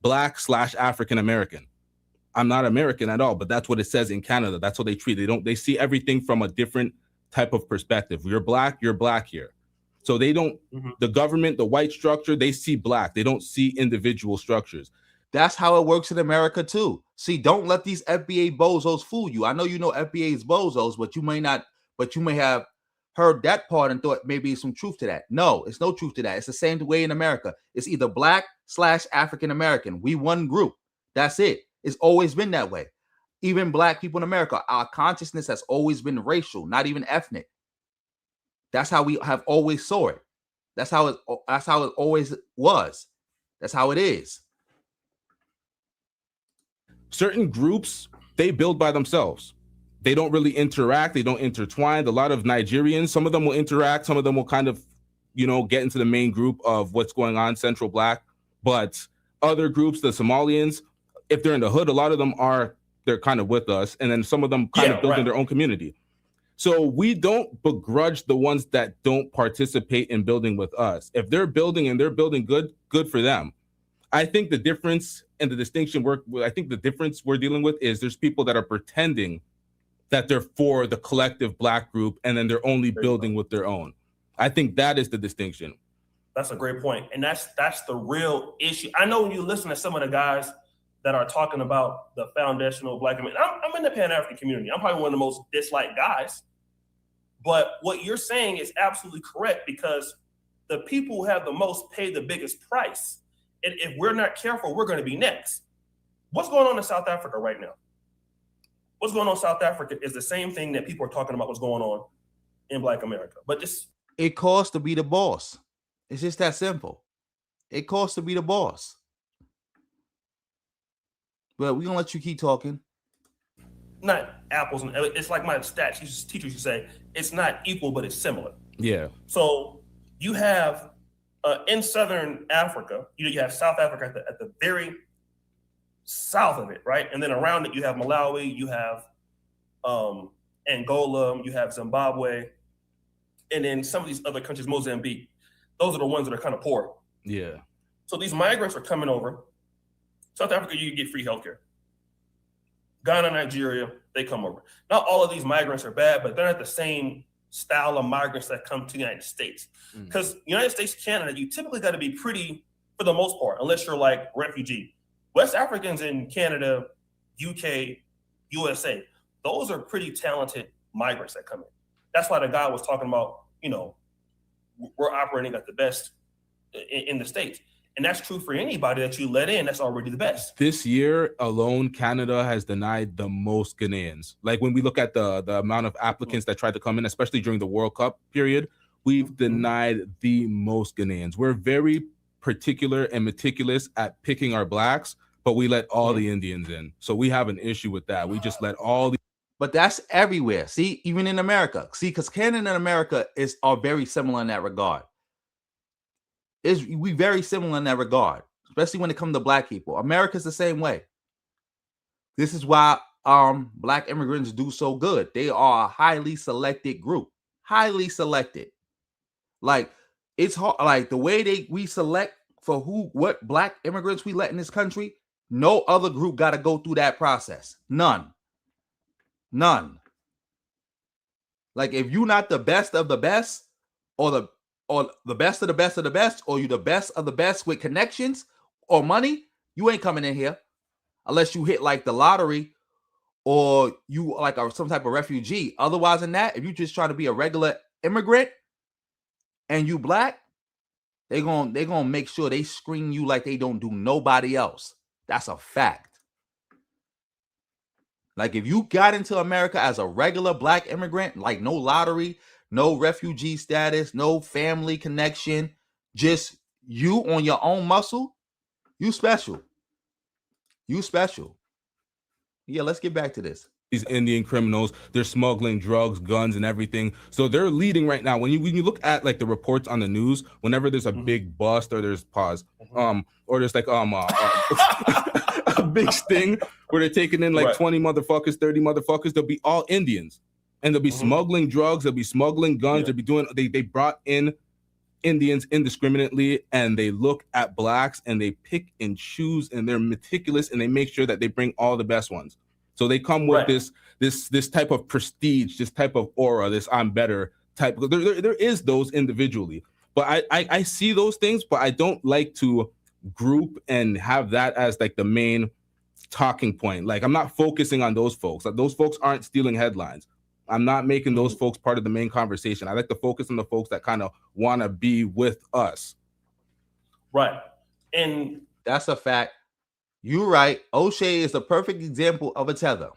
S7: black/African American. I'm not American at all, but that's what it says in Canada. That's what they treat. They see everything from a different type of perspective. You're black here. So they don't, the government, the white structure, they see black. They don't see individual structures.
S1: That's how it works in America too. See, don't let these FBA bozos fool you. I know you know FBA is bozos, but you may have heard that part and thought maybe some truth to that. No, it's no truth to that. It's the same way in America. It's either black/African American. We one group. That's it. It's always been that way. even black people in America, our consciousness has always been racial, not even ethnic. That's how we have always saw it. That's how it always was. That's how it is.
S7: Certain groups, they build by themselves. They don't really interact. They don't intertwine. A lot of Nigerians, some of them will interact. Some of them will kind of, get into the main group of what's going on, Central Black. But other groups, the Somalians, if they're in the hood, a lot of them they're kind of with us. And then some of them kind of build in their own community. So we don't begrudge the ones that don't participate in building with us. If they're building and they're building good for them. I think the difference and the distinction the difference we're dealing with is there's people that are pretending that they're for the collective black group and then they're only building with their own. I think that is the distinction.
S9: That's a great point. And that's the real issue. I know when you listen to some of the guys that are talking about the foundational black community, I'm in the Pan-African community. I'm probably one of the most disliked guys. But what you're saying is absolutely correct, because the people who have the most pay the biggest price. And if we're not careful, we're going to be next. What's going on in South Africa right now? What's going on in South Africa is the same thing that people are talking about what's going on in Black America. But
S1: it costs to be the boss. It's just that simple. It costs to be the boss. But we're going to let you keep talking.
S9: Not apples and it's like my stats teachers used to say, it's not equal, but it's similar.
S7: Yeah.
S9: So you have in Southern Africa, you have South Africa at the very south of it, right? And then around it, you have Malawi, you have Angola, you have Zimbabwe, and then some of these other countries, Mozambique. Those are the ones that are kind of poor.
S7: Yeah.
S9: So these migrants are coming over. South Africa, you get free healthcare. Ghana, Nigeria, they come over. Not all of these migrants are bad, but they're not the same style of migrants that come to the United States. Because United States, Canada, you typically got to be pretty, for the most part, unless you're like refugee. West Africans in Canada, UK, USA, those are pretty talented migrants that come in. That's why the guy was talking about, we're operating at the best in the States. And that's true for anybody that you let in, that's already the best.
S7: This year alone, Canada has denied the most Ghanaians. Like when we look at the amount of applicants that tried to come in, especially during the World Cup period, we've denied the most Ghanaians. We're very particular and meticulous at picking our blacks, but we let all the Indians in. So we have an issue with that. We just let all the...
S1: But that's everywhere. See, even in America. See, because Canada and America are very similar in that regard. We very similar in that regard, especially when it comes to black people. America's the same way. This is why black immigrants do so good. They are a highly selected group. Highly selected. Like, it's hard, like the way we select for what black immigrants we let in this country, no other group got to go through that process. None. Like, if you're not the best of the best, or the best of the best of the best, or you the best of the best with connections or money, you ain't coming in here unless you hit like the lottery or you like some type of refugee. Otherwise than that, if you just trying to be a regular immigrant and you black, they gonna make sure they screen you like they don't do nobody else. That's a fact. Like, if you got into America as a regular black immigrant, like no lottery, no refugee status, no family connection, just you on your own muscle, you special. You special. Yeah, let's get back to this.
S7: These Indian criminals, they're smuggling drugs, guns, and everything. So they're leading right now. When you look at like the reports on the news, whenever there's a big bust or there's or there's like a big sting where they're taking in like 20 motherfuckers, 30 motherfuckers, they'll be all Indians. And they'll be smuggling drugs, they'll be smuggling guns, they brought in Indians indiscriminately, and they look at blacks and they pick and choose, and they're meticulous, and they make sure that they bring all the best ones. So they come with this type of prestige, this type of aura, this I'm better type. There is those individually, but I see those things, but I don't like to group and have that as like the main talking point. Like, I'm not focusing on those folks. Like, those folks aren't stealing headlines. I'm not making those folks part of the main conversation. I like to focus on the folks that kind of want to be with us.
S9: Right. And
S1: that's a fact. You're right. Oshay is the perfect example of a tether.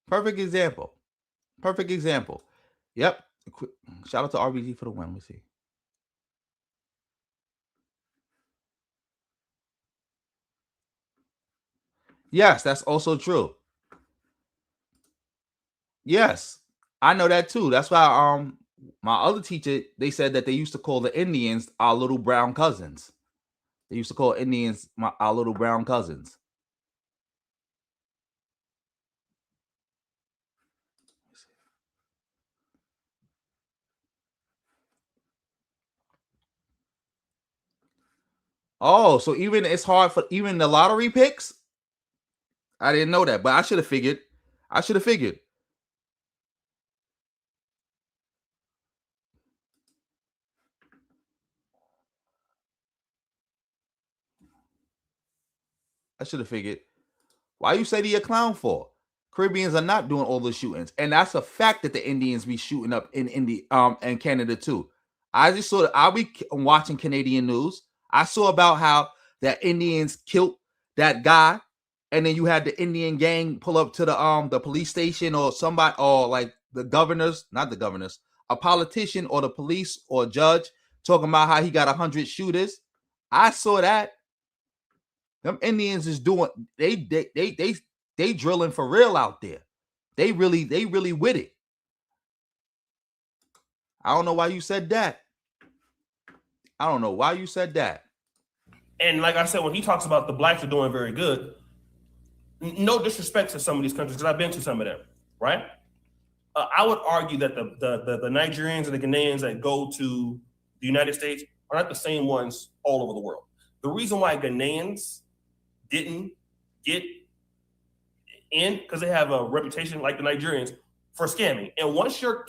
S1: Perfect example. Perfect example. Yep. Shout out to RBG for the win. Let me see. Yes, that's also true. Yes, I know that too. That's why my other teacher, they said that they used to call the Indians our little brown cousins. They used to call Indians our little brown cousins. Oh, so even it's hard for even the lottery picks? I didn't know that, but I should have figured. I should have figured. I should have figured. Why you say he a clown for? Caribbeans are not doing all the shootings, and that's a fact that the Indians be shooting up in and Canada too. I just saw. I'll be watching Canadian news. I saw about how the Indians killed that guy, and then you had the Indian gang pull up to the police station or somebody or like the governors, not the governors, a politician or the police or judge talking about how he got 100 shooters. I saw that. Them Indians is doing they drilling for real out there. They really with it. I don't know why you said that. I don't know why you said that.
S9: And like I said, when he talks about the blacks are doing very good, no disrespect to some of these countries because I've been to some of them, right? I would argue that the Nigerians and the Ghanaians that go to the United States are not the same ones all over the world. The reason why Ghanaians didn't get in because they have a reputation like the Nigerians for scamming. And once your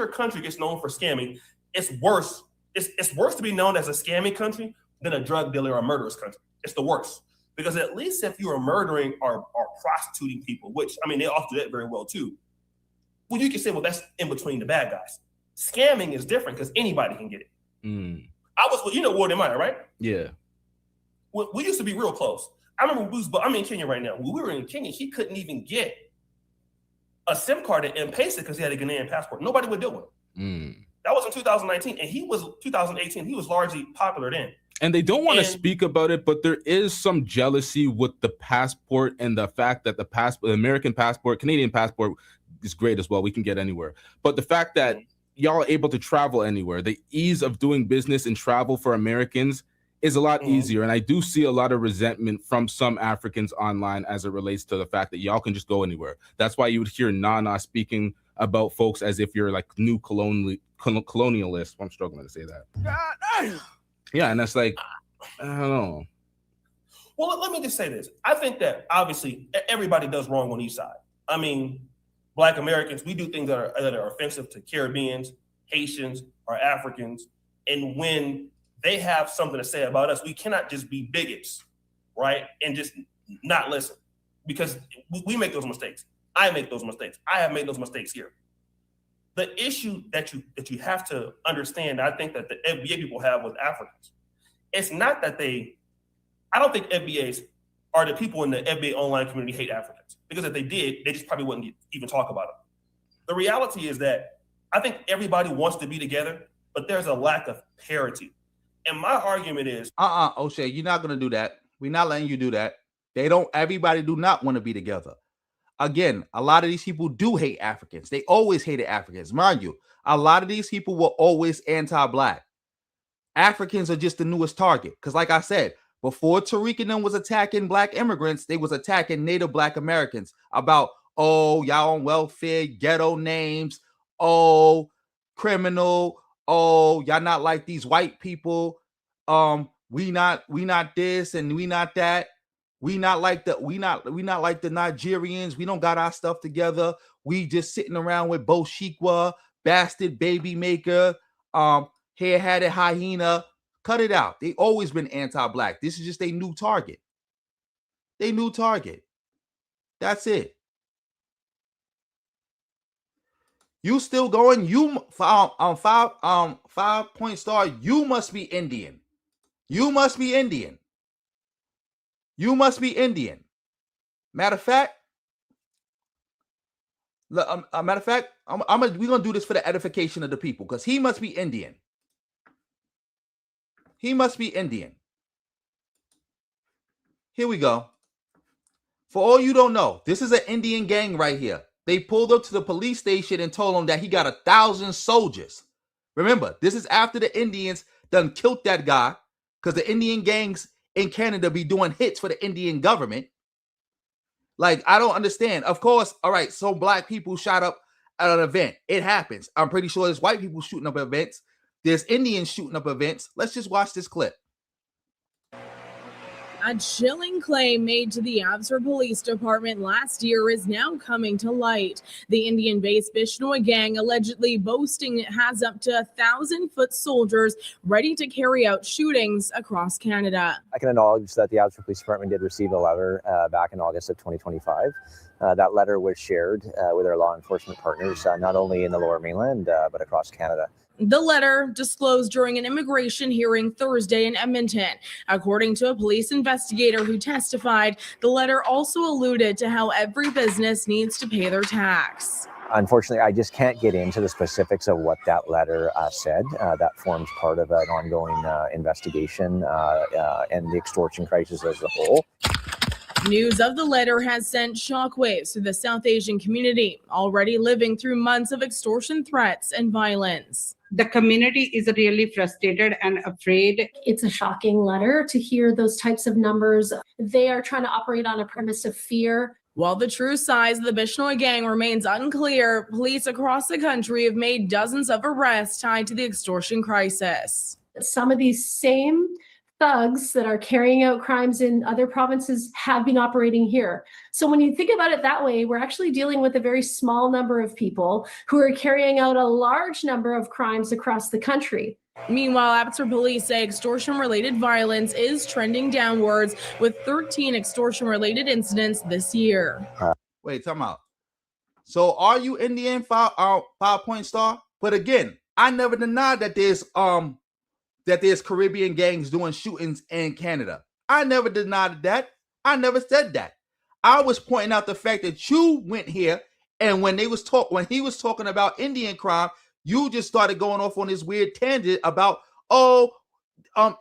S9: country gets known for scamming, it's worse. It's worse to be known as a scamming country than a drug dealer or a murderous country. It's the worst. Because at least if you are murdering or prostituting people, which, I mean, they often do that very well too, well, you can say, well, that's in between the bad guys. Scamming is different because anybody can get it. I was, you know, Ward and Meyer, right?
S7: Yeah.
S9: We used to be real close. I remember I'm in Kenya right now. When we were in Kenya, he couldn't even get a SIM card at M-Pesa because he had a Ghanaian passport. Nobody would do it. That was in 2019, and 2018. He was largely popular then.
S7: And they don't want to speak about it, but there is some jealousy with the passport and the fact that the American passport, Canadian passport is great as well. We can get anywhere. But the fact that y'all are able to travel anywhere, the ease of doing business and travel for Americans is a lot easier. And I do see a lot of resentment from some Africans online as it relates to the fact that y'all can just go anywhere. That's why you would hear Nana speaking about folks as if you're like new colonialists. I'm struggling to say that. God. Yeah, and that's like, I don't know.
S9: Well, let me just say this. I think that obviously everybody does wrong on each side. I mean, Black Americans, we do things that are offensive to Caribbeans, Haitians, or Africans. And when they have something to say about us, we cannot just be bigots, right? And just not listen because we make those mistakes. I make those mistakes. I have made those mistakes here. The issue that you have to understand, I think that the FBA people have with Africans, it's not that I don't think FBAs are the people in the FBA online community hate Africans, because if they did, they just probably wouldn't even talk about them. The reality is that I think everybody wants to be together, but there's a lack of parity. And my argument is,
S1: Oshay, you're not gonna do that. We're not letting you do that. Everybody do not want to be together. Again, a lot of these people do hate Africans. They always hated Africans. Mind you, a lot of these people were always anti-Black. Africans are just the newest target. Because like I said, before Tariq and them was attacking Black immigrants, they was attacking native Black Americans about, oh, y'all on welfare, ghetto names, oh, criminal, oh, y'all not like these white people. We not this and we not that. We not like the Nigerians. We don't got our stuff together. We just sitting around with Bo Shikwa, bastard baby maker, hair-hatted hyena. Cut it out. They always been anti-Black. This is just a new target. They new target. That's it. You still going? You 5-point star. You must be Indian. You must be Indian. You must be Indian. Matter of fact, A matter of fact, we're gonna do this for the edification of the people because he must be Indian. He must be Indian. Here we go. For all you don't know, this is an Indian gang right here. They pulled up to the police station and told him that he got 1,000 soldiers. Remember, this is after the Indians done killed that guy because the Indian gangs in Canada be doing hits for the Indian government. Like, I don't understand. Of course, all right, so black people shot up at an event. It happens. I'm pretty sure there's white people shooting up events. There's Indians shooting up events. Let's just watch this clip.
S8: A chilling claim made to the Afro Police Department last year is now coming to light. The Indian-based Bishnoi gang allegedly boasting it has up to 1,000-foot soldiers ready to carry out shootings across Canada.
S10: I can acknowledge that the Afro Police Department did receive a letter back in August of 2025. That letter was shared with our law enforcement partners, not only in the Lower Mainland, but across Canada.
S8: The letter disclosed during an immigration hearing Thursday in Edmonton. According to a police investigator who testified, the letter also alluded to how every business needs to pay their tax.
S10: Unfortunately, I just can't get into the specifics of what that letter said. That forms part of an ongoing investigation and the extortion crisis as a whole.
S8: News of the letter has sent shockwaves to the South Asian community, already living through months of extortion threats and violence.
S11: The community is really frustrated and afraid.
S12: It's a shocking letter to hear those types of numbers. They are trying to operate on a premise of fear.
S8: While the true size of the Bishnoi gang remains unclear, police across the country have made dozens of arrests tied to the extortion crisis.
S12: Some of these same thugs that are carrying out crimes in other provinces have been operating here. So when you think about it that way, we're actually dealing with a very small number of people who are carrying out a large number of crimes across the country.
S8: Meanwhile, Abbotsford police say extortion-related violence is trending downwards with 13 extortion-related incidents this year.
S1: Wait, time out. So are you Indian, 5-point star? But again, I never denied that there's Caribbean gangs doing shootings in Canada. I never denied that. I never said that. I was pointing out the fact that you went here and when he was talking about Indian crime, you just started going off on this weird tangent about,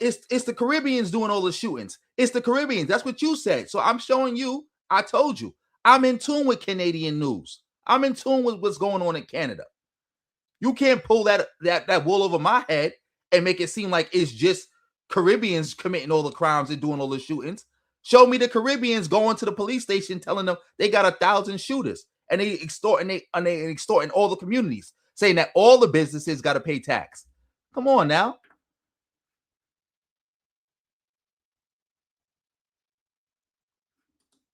S1: it's the Caribbeans doing all the shootings. It's the Caribbeans. That's what you said. So I'm showing you, I told you, I'm in tune with Canadian news. I'm in tune with what's going on in Canada. You can't pull that wool over my head and make it seem like it's just Caribbeans committing all the crimes and doing all the shootings. Show me the Caribbeans going to the police station telling them they got 1,000 shooters and they extorting all the communities, saying that all the businesses got to pay tax. Come on now.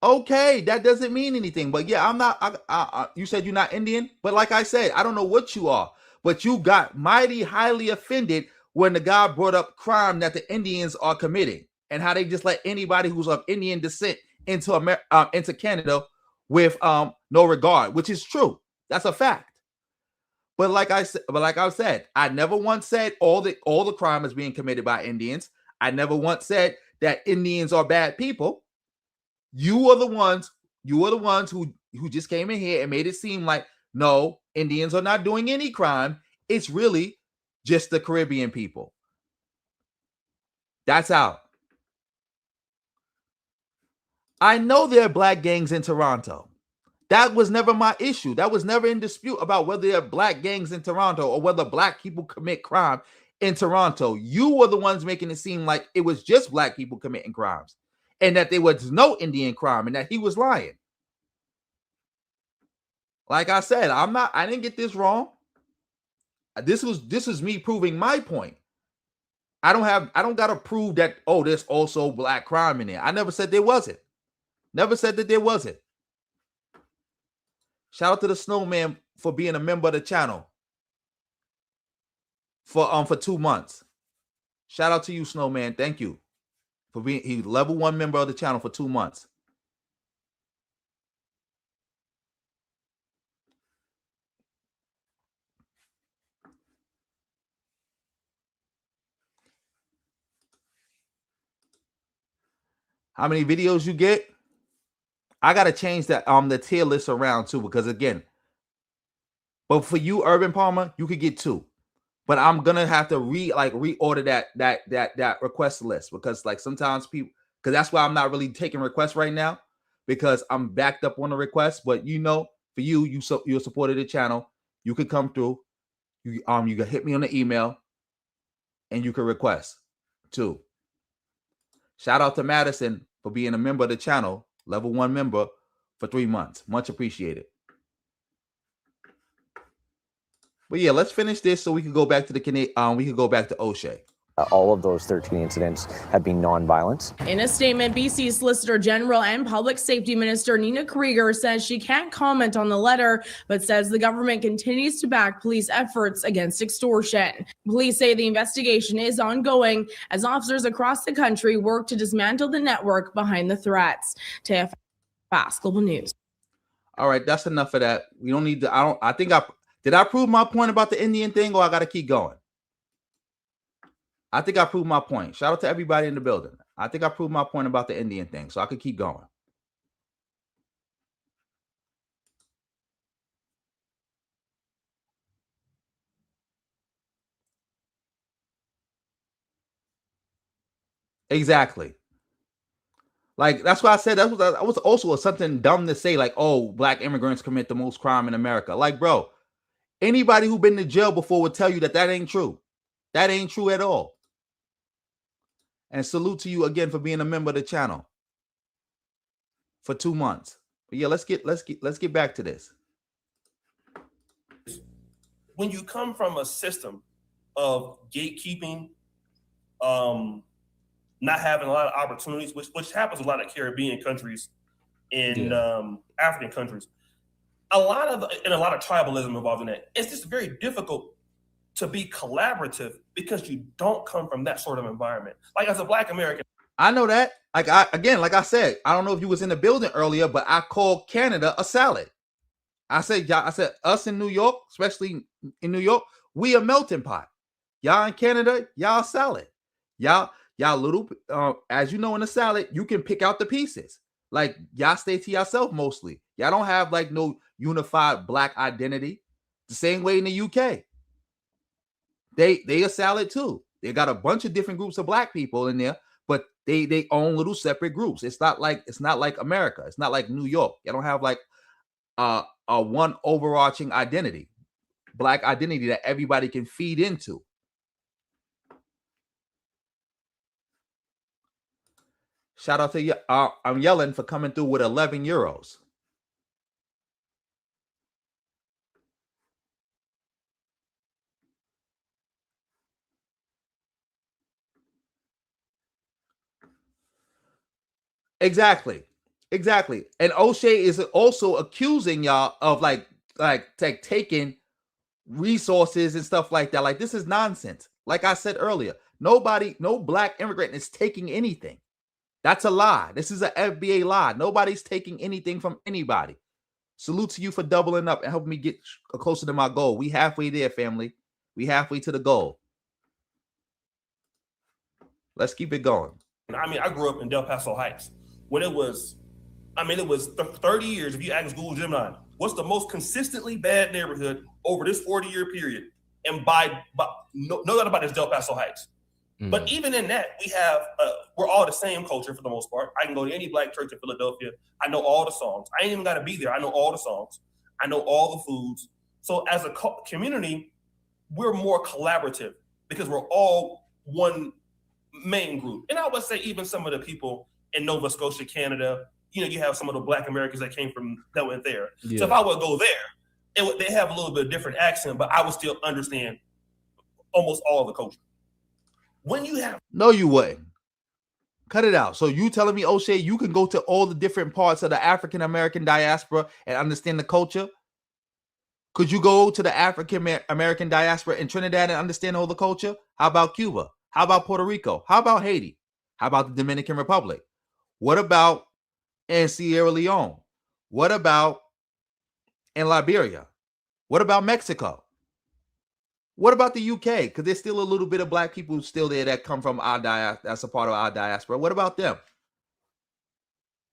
S1: Okay, that doesn't mean anything. But yeah, I'm not. You said you're not Indian, but like I said, I don't know what you are, but you got mighty highly offended when the guy brought up crime that the Indians are committing and how they just let anybody who's of Indian descent into Canada with no regard, which is true. That's a fact. But like I said, I never once said all the crime is being committed by Indians. I never once said that Indians are bad people. You are the ones who just came in here and made it seem like no, Indians are not doing any crime. It's really just the Caribbean people. That's out. I know there are black gangs in Toronto. That was never my issue. That was never in dispute about whether there are black gangs in Toronto or whether black people commit crime in Toronto. You were the ones making it seem like it was just black people committing crimes and that there was no Indian crime and that he was lying. Like I said, I didn't get this wrong. This is me proving my point. I don't gotta prove that, there's also black crime in there. I never said there wasn't. Never said that there wasn't. Shout out to the Snowman for being a member of the channel for 2 months. Shout out to you, Snowman. Thank you for being he's level 1 member of the channel for 2 months. How many videos you get? I gotta change that the tier list around too, because again, But for you, Urban Palmer, you could get 2. But I'm gonna have to reorder that request list, because like sometimes people, because that's why I'm not really taking requests right now, because I'm backed up on the requests. But for you're a supporter of the channel, you could come through. You can hit me on the email, and you can request 2. Shout out to Madison for being a member of the channel, level 1 member for 3 months. Much appreciated. But yeah, let's finish this so we can go back to we can go back to Oshay.
S10: All of those 13 incidents have been non-violent.
S8: In a statement, BC Solicitor General and Public Safety Minister Nina Krieger says she can't comment on the letter, but says the government continues to back police efforts against extortion. Police say the investigation is ongoing as officers across the country work to dismantle the network behind the threats. TF Fast Global News.
S1: All right, that's enough of that. We don't need to. Did I prove my point about the Indian thing, or I got to keep going? I think I proved my point. Shout out to everybody in the building. I think I proved my point about the Indian thing, so I could keep going. Exactly. Like, that's why I said that was also something dumb to say, like, oh, black immigrants commit the most crime in America. Like, bro, anybody who been to jail before would tell you that ain't true. That ain't true at all. And salute to you again for being a member of the channel for 2 months. But yeah, let's get back to this.
S9: When you come from a system of gatekeeping, not having a lot of opportunities, which happens in a lot of Caribbean countries and African countries, a lot of tribalism involved in that. It's just very difficult to be collaborative because you don't come from that sort of environment. Like, as a Black American,
S1: I know that. Like I said, I don't know if you was in the building earlier, but I called Canada a salad. I said us in New York, especially in New York, we a melting pot. Y'all in Canada, y'all salad. Y'all little, as you know, in a salad, you can pick out the pieces. Like, y'all stay to yourself mostly. Y'all don't have like no unified Black identity. The same way in the UK. They a salad too. They got a bunch of different groups of Black people in there, but they own little separate groups. It's not like America. It's not like New York. You don't have like a one overarching identity, Black identity that everybody can feed into. Shout out to you. I'm yelling for coming through with 11 euros. Exactly. And Oshay is also accusing y'all of like taking resources and stuff like that. Like, this is nonsense. Like I said earlier, no Black immigrant is taking anything. That's a lie. This is an FBA lie. Nobody's taking anything from anybody. Salute to you for doubling up and helping me get closer to my goal. We halfway there, family. We halfway to the goal. Let's keep it going.
S9: I mean, I grew up in Del Paso Heights. When it was 30 years, if you ask Google Gemini, what's the most consistently bad neighborhood over this 40-year period? And no doubt about it, it's Del Paso Heights. But even in that, we're all the same culture for the most part. I can go to any Black church in Philadelphia. I know all the songs. I ain't even got to be there. I know all the songs. I know all the foods. So as a community, we're more collaborative because we're all one main group. And I would say even some of the people in Nova Scotia, Canada, you have some of the Black Americans that went there. Yeah. So if I would go there, they have a little bit of different accent, but I would still understand almost all the culture.
S1: No, you wouldn't. Cut it out. So you telling me, Oshay, you can go to all the different parts of the African American diaspora and understand the culture? Could you go to the African American diaspora in Trinidad and understand all the culture? How about Cuba? How about Puerto Rico? How about Haiti? How about the Dominican Republic? What about in Sierra Leone? What about in Liberia? What about Mexico? What about the UK? Because there's still a little bit of Black people still there that come from that's a part of our diaspora. What about them?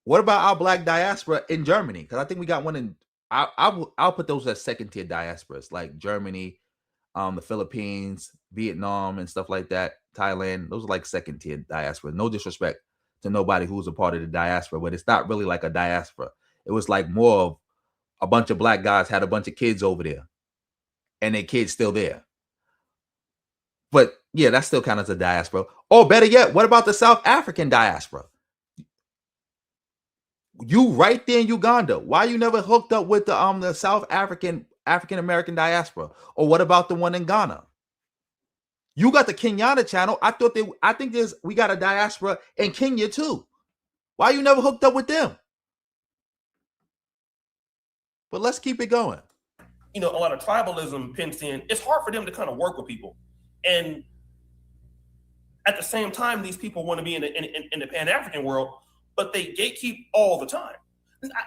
S1: What about our Black diaspora in Germany? Because I think we got one in I'll put those as second tier diasporas, like Germany, the Philippines, Vietnam, and stuff like that. Thailand, those are like second tier diaspora. No disrespect to nobody who's a part of the diaspora, but it's not really like a diaspora. It was like more of a bunch of black guys had a bunch of kids over there, and their kids still there. But yeah, that still counts as a diaspora. Or better yet, what about the South African diaspora? You right there in Uganda. Why you never hooked up with the South African American diaspora? Or what about the one in Ghana? You got the Kenyatta channel. I think we got a diaspora in Kenya too. Why you never hooked up with them? But let's keep it going.
S9: You know, a lot of tribalism pins in. It's hard for them to kind of work with people, and at the same time, these people want to be in the Pan-African world, but they gatekeep all the time.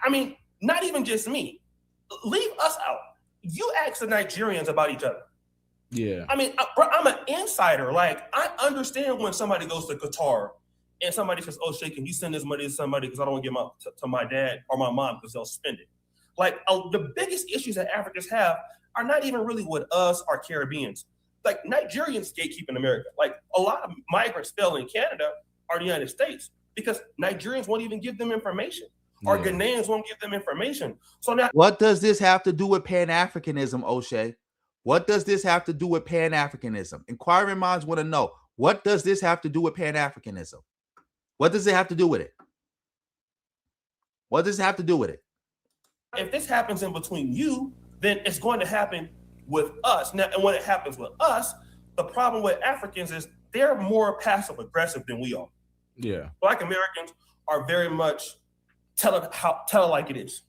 S9: I mean, not even just me. Leave us out. You ask the Nigerians about each other.
S7: Yeah.
S9: I mean, I'm an insider. Like, I understand when somebody goes to Qatar and somebody says, "Oshay, can you send this money to somebody because I don't want to give to my dad or my mom because they'll spend it." Like, the biggest issues that Africans have are not even really with us or Caribbeans. Like, Nigerians gatekeep in America. Like, a lot of migrants fail in Canada or the United States because Nigerians won't even give them information, or Ghanaians won't give them information. So now,
S1: what does this have to do with Pan-Africanism, Oshay? What does this have to do with Pan-Africanism? Inquiring minds want to know, what does this have to do with Pan-Africanism? What does it have to do with it? What does it have to do with it?
S9: if this happens in between you, then it's going to happen with us. Now, and when it happens with us, the problem with Africans is they're more passive aggressive than we are.
S7: Yeah.
S9: Black Americans are very much tell it like it is.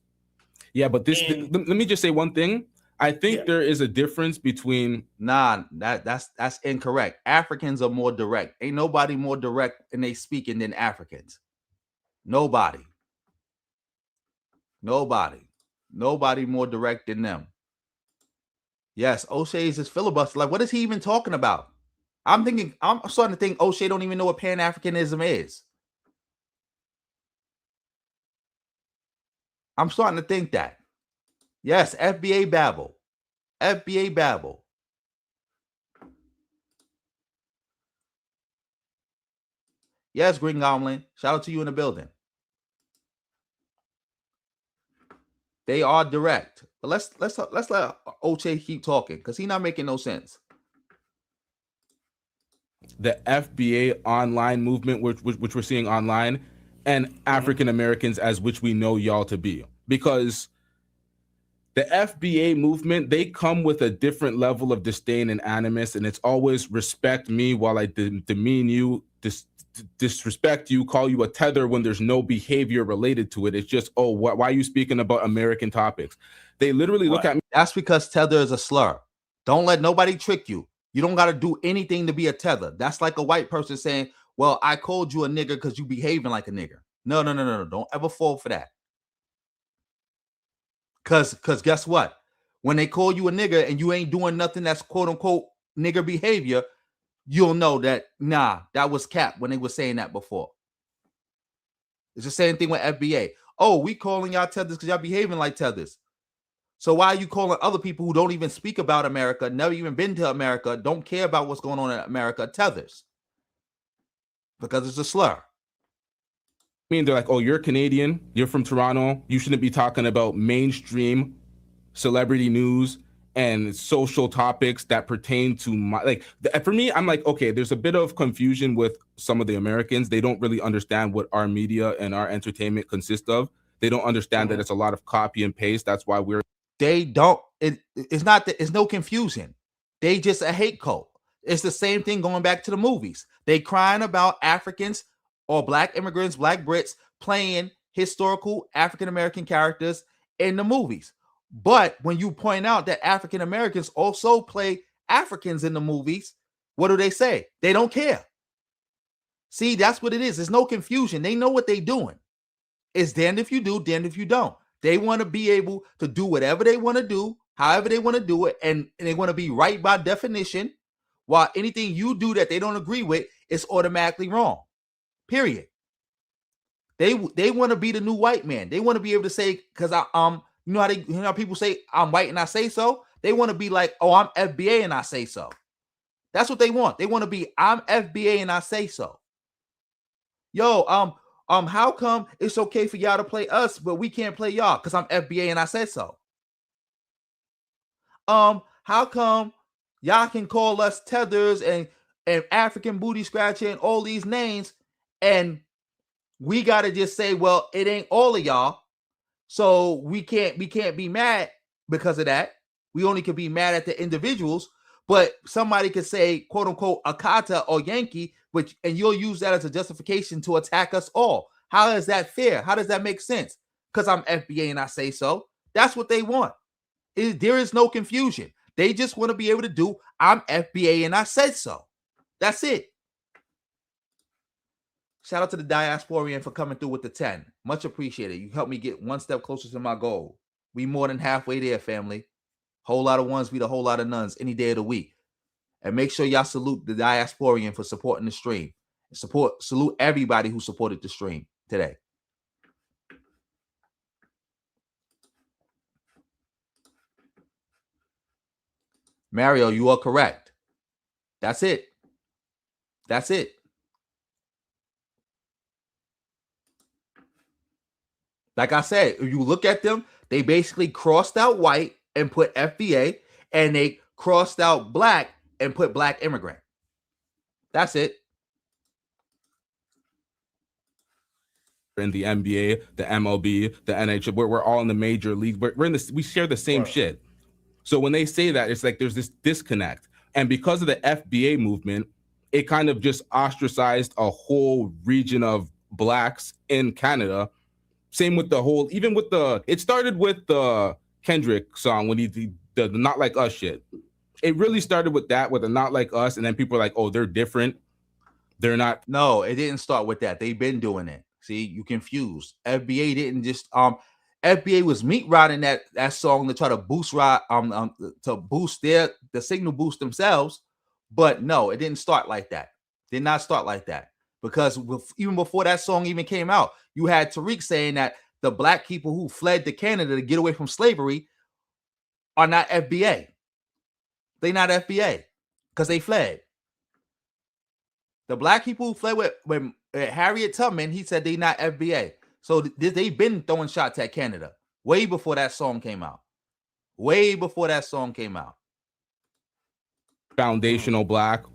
S7: Yeah, but let me just say one thing. I think there is a difference between
S1: that's incorrect. Africans are more direct. Ain't nobody more direct in they speaking than Africans. Nobody more direct than them. Yes, Oshay is just filibuster. Like, what is he even talking about? I'm starting to think Oshay don't even know what Pan-Africanism is. I'm starting to think that. Yes, FBA babble. FBA babble. Yes, Green Goblin. Shout out to you in the building. They are direct. But let's let Oshay keep talking because he's not making no sense.
S7: The FBA online movement, which we're seeing online, and African Americans as which we know y'all to be. Because the FBA movement, they come with a different level of disdain and animus, and it's always respect me while I demean you, disrespect you, call you a tether when there's no behavior related to it. It's just, oh, why are you speaking about American topics? They literally look at me.
S1: That's because tether is a slur. Don't let nobody trick you. You don't got to do anything to be a tether. That's like a white person saying, well, I called you a nigger because you behaving like a nigger. No. Don't ever fall for that. Because guess what? When they call you a nigger and you ain't doing nothing that's quote unquote nigger behavior, you'll know that, nah, that was cap when they were saying that before. It's the same thing with FBA. Oh, we calling y'all tethers because y'all behaving like tethers. So why are you calling other people who don't even speak about America, never even been to America, don't care about what's going on in America, tethers? Because it's a slur.
S7: I mean, they're like, oh, you're Canadian, you're from Toronto, you shouldn't be talking about mainstream celebrity news and social topics that pertain to my, like, for me, I'm like, okay, there's a bit of confusion with some of the Americans. They don't really understand what our media and our entertainment consists of. They don't understand that it's a lot of copy and paste. That's why
S1: it's not that it's no confusion. They just a hate cult. It's the same thing going back to the movies. They crying about Africans or black immigrants, black Brits playing historical African American characters in the movies. But when you point out that African Americans also play Africans in the movies, what do they say? They don't care. See, that's what it is. There's no confusion. They know what they're doing. It's damned if you do, damned if you don't. They want to be able to do whatever they want to do, however they want to do it, and they want to be right by definition, while anything you do that they don't agree with is automatically wrong. Period. They want to be the new white man. They want to be able to say, because You know how people say I'm white and I say so? They want to be like, oh, I'm FBA and I say so. That's what they want. They want to be, I'm FBA and I say so. Yo, how come it's okay for y'all to play us, but we can't play y'all? Because I'm FBA and I said so. How come y'all can call us tethers and African booty scratcher and all these names, and we gotta just say, well, it ain't all of y'all, so we can't be mad because of that. We only can be mad at the individuals, but somebody could say, quote unquote, Akata or Yankee, and you'll use that as a justification to attack us all. How is that fair? How does that make sense? Because I'm FBA and I say so. That's what they want. There is no confusion. They just want to be able to do, I'm FBA and I said so. That's it. Shout out to the Diasporian for coming through with the 10. Much appreciated. You helped me get one step closer to my goal. We more than halfway there, family. Whole lot of ones beat a whole lot of nuns any day of the week. And make sure y'all salute the Diasporian for supporting the stream. Salute everybody who supported the stream today. Mario, you are correct. That's it. That's it. Like I said, if you look at them, they basically crossed out white and put FBA, and they crossed out black and put black immigrant. That's it.
S7: In the NBA, the MLB, the NHL, we're all in the major league. We're in this. We share the same shit. So when they say that, it's like there's this disconnect. And because of the FBA movement, it kind of just ostracized a whole region of blacks in Canada. Same with it started with the Kendrick song when he did the Not Like Us shit. It really started with that, with the Not Like Us. And then people are like, oh, they're different. They're not.
S1: No, it didn't start with that. They've been doing it. See, you confused. FBA didn't just FBA was meat riding that song to try to boost to boost the signal boost themselves, but no, it didn't start like that. Did not start like that, because even before that song even came out, you had Tariq saying that the black people who fled to Canada to get away from slavery are not FBA. They not FBA because they fled. The black people who fled with Harriet Tubman, he said they not FBA. So they've been throwing shots at Canada way before that song came out. Way before that song came out.
S7: Foundational black.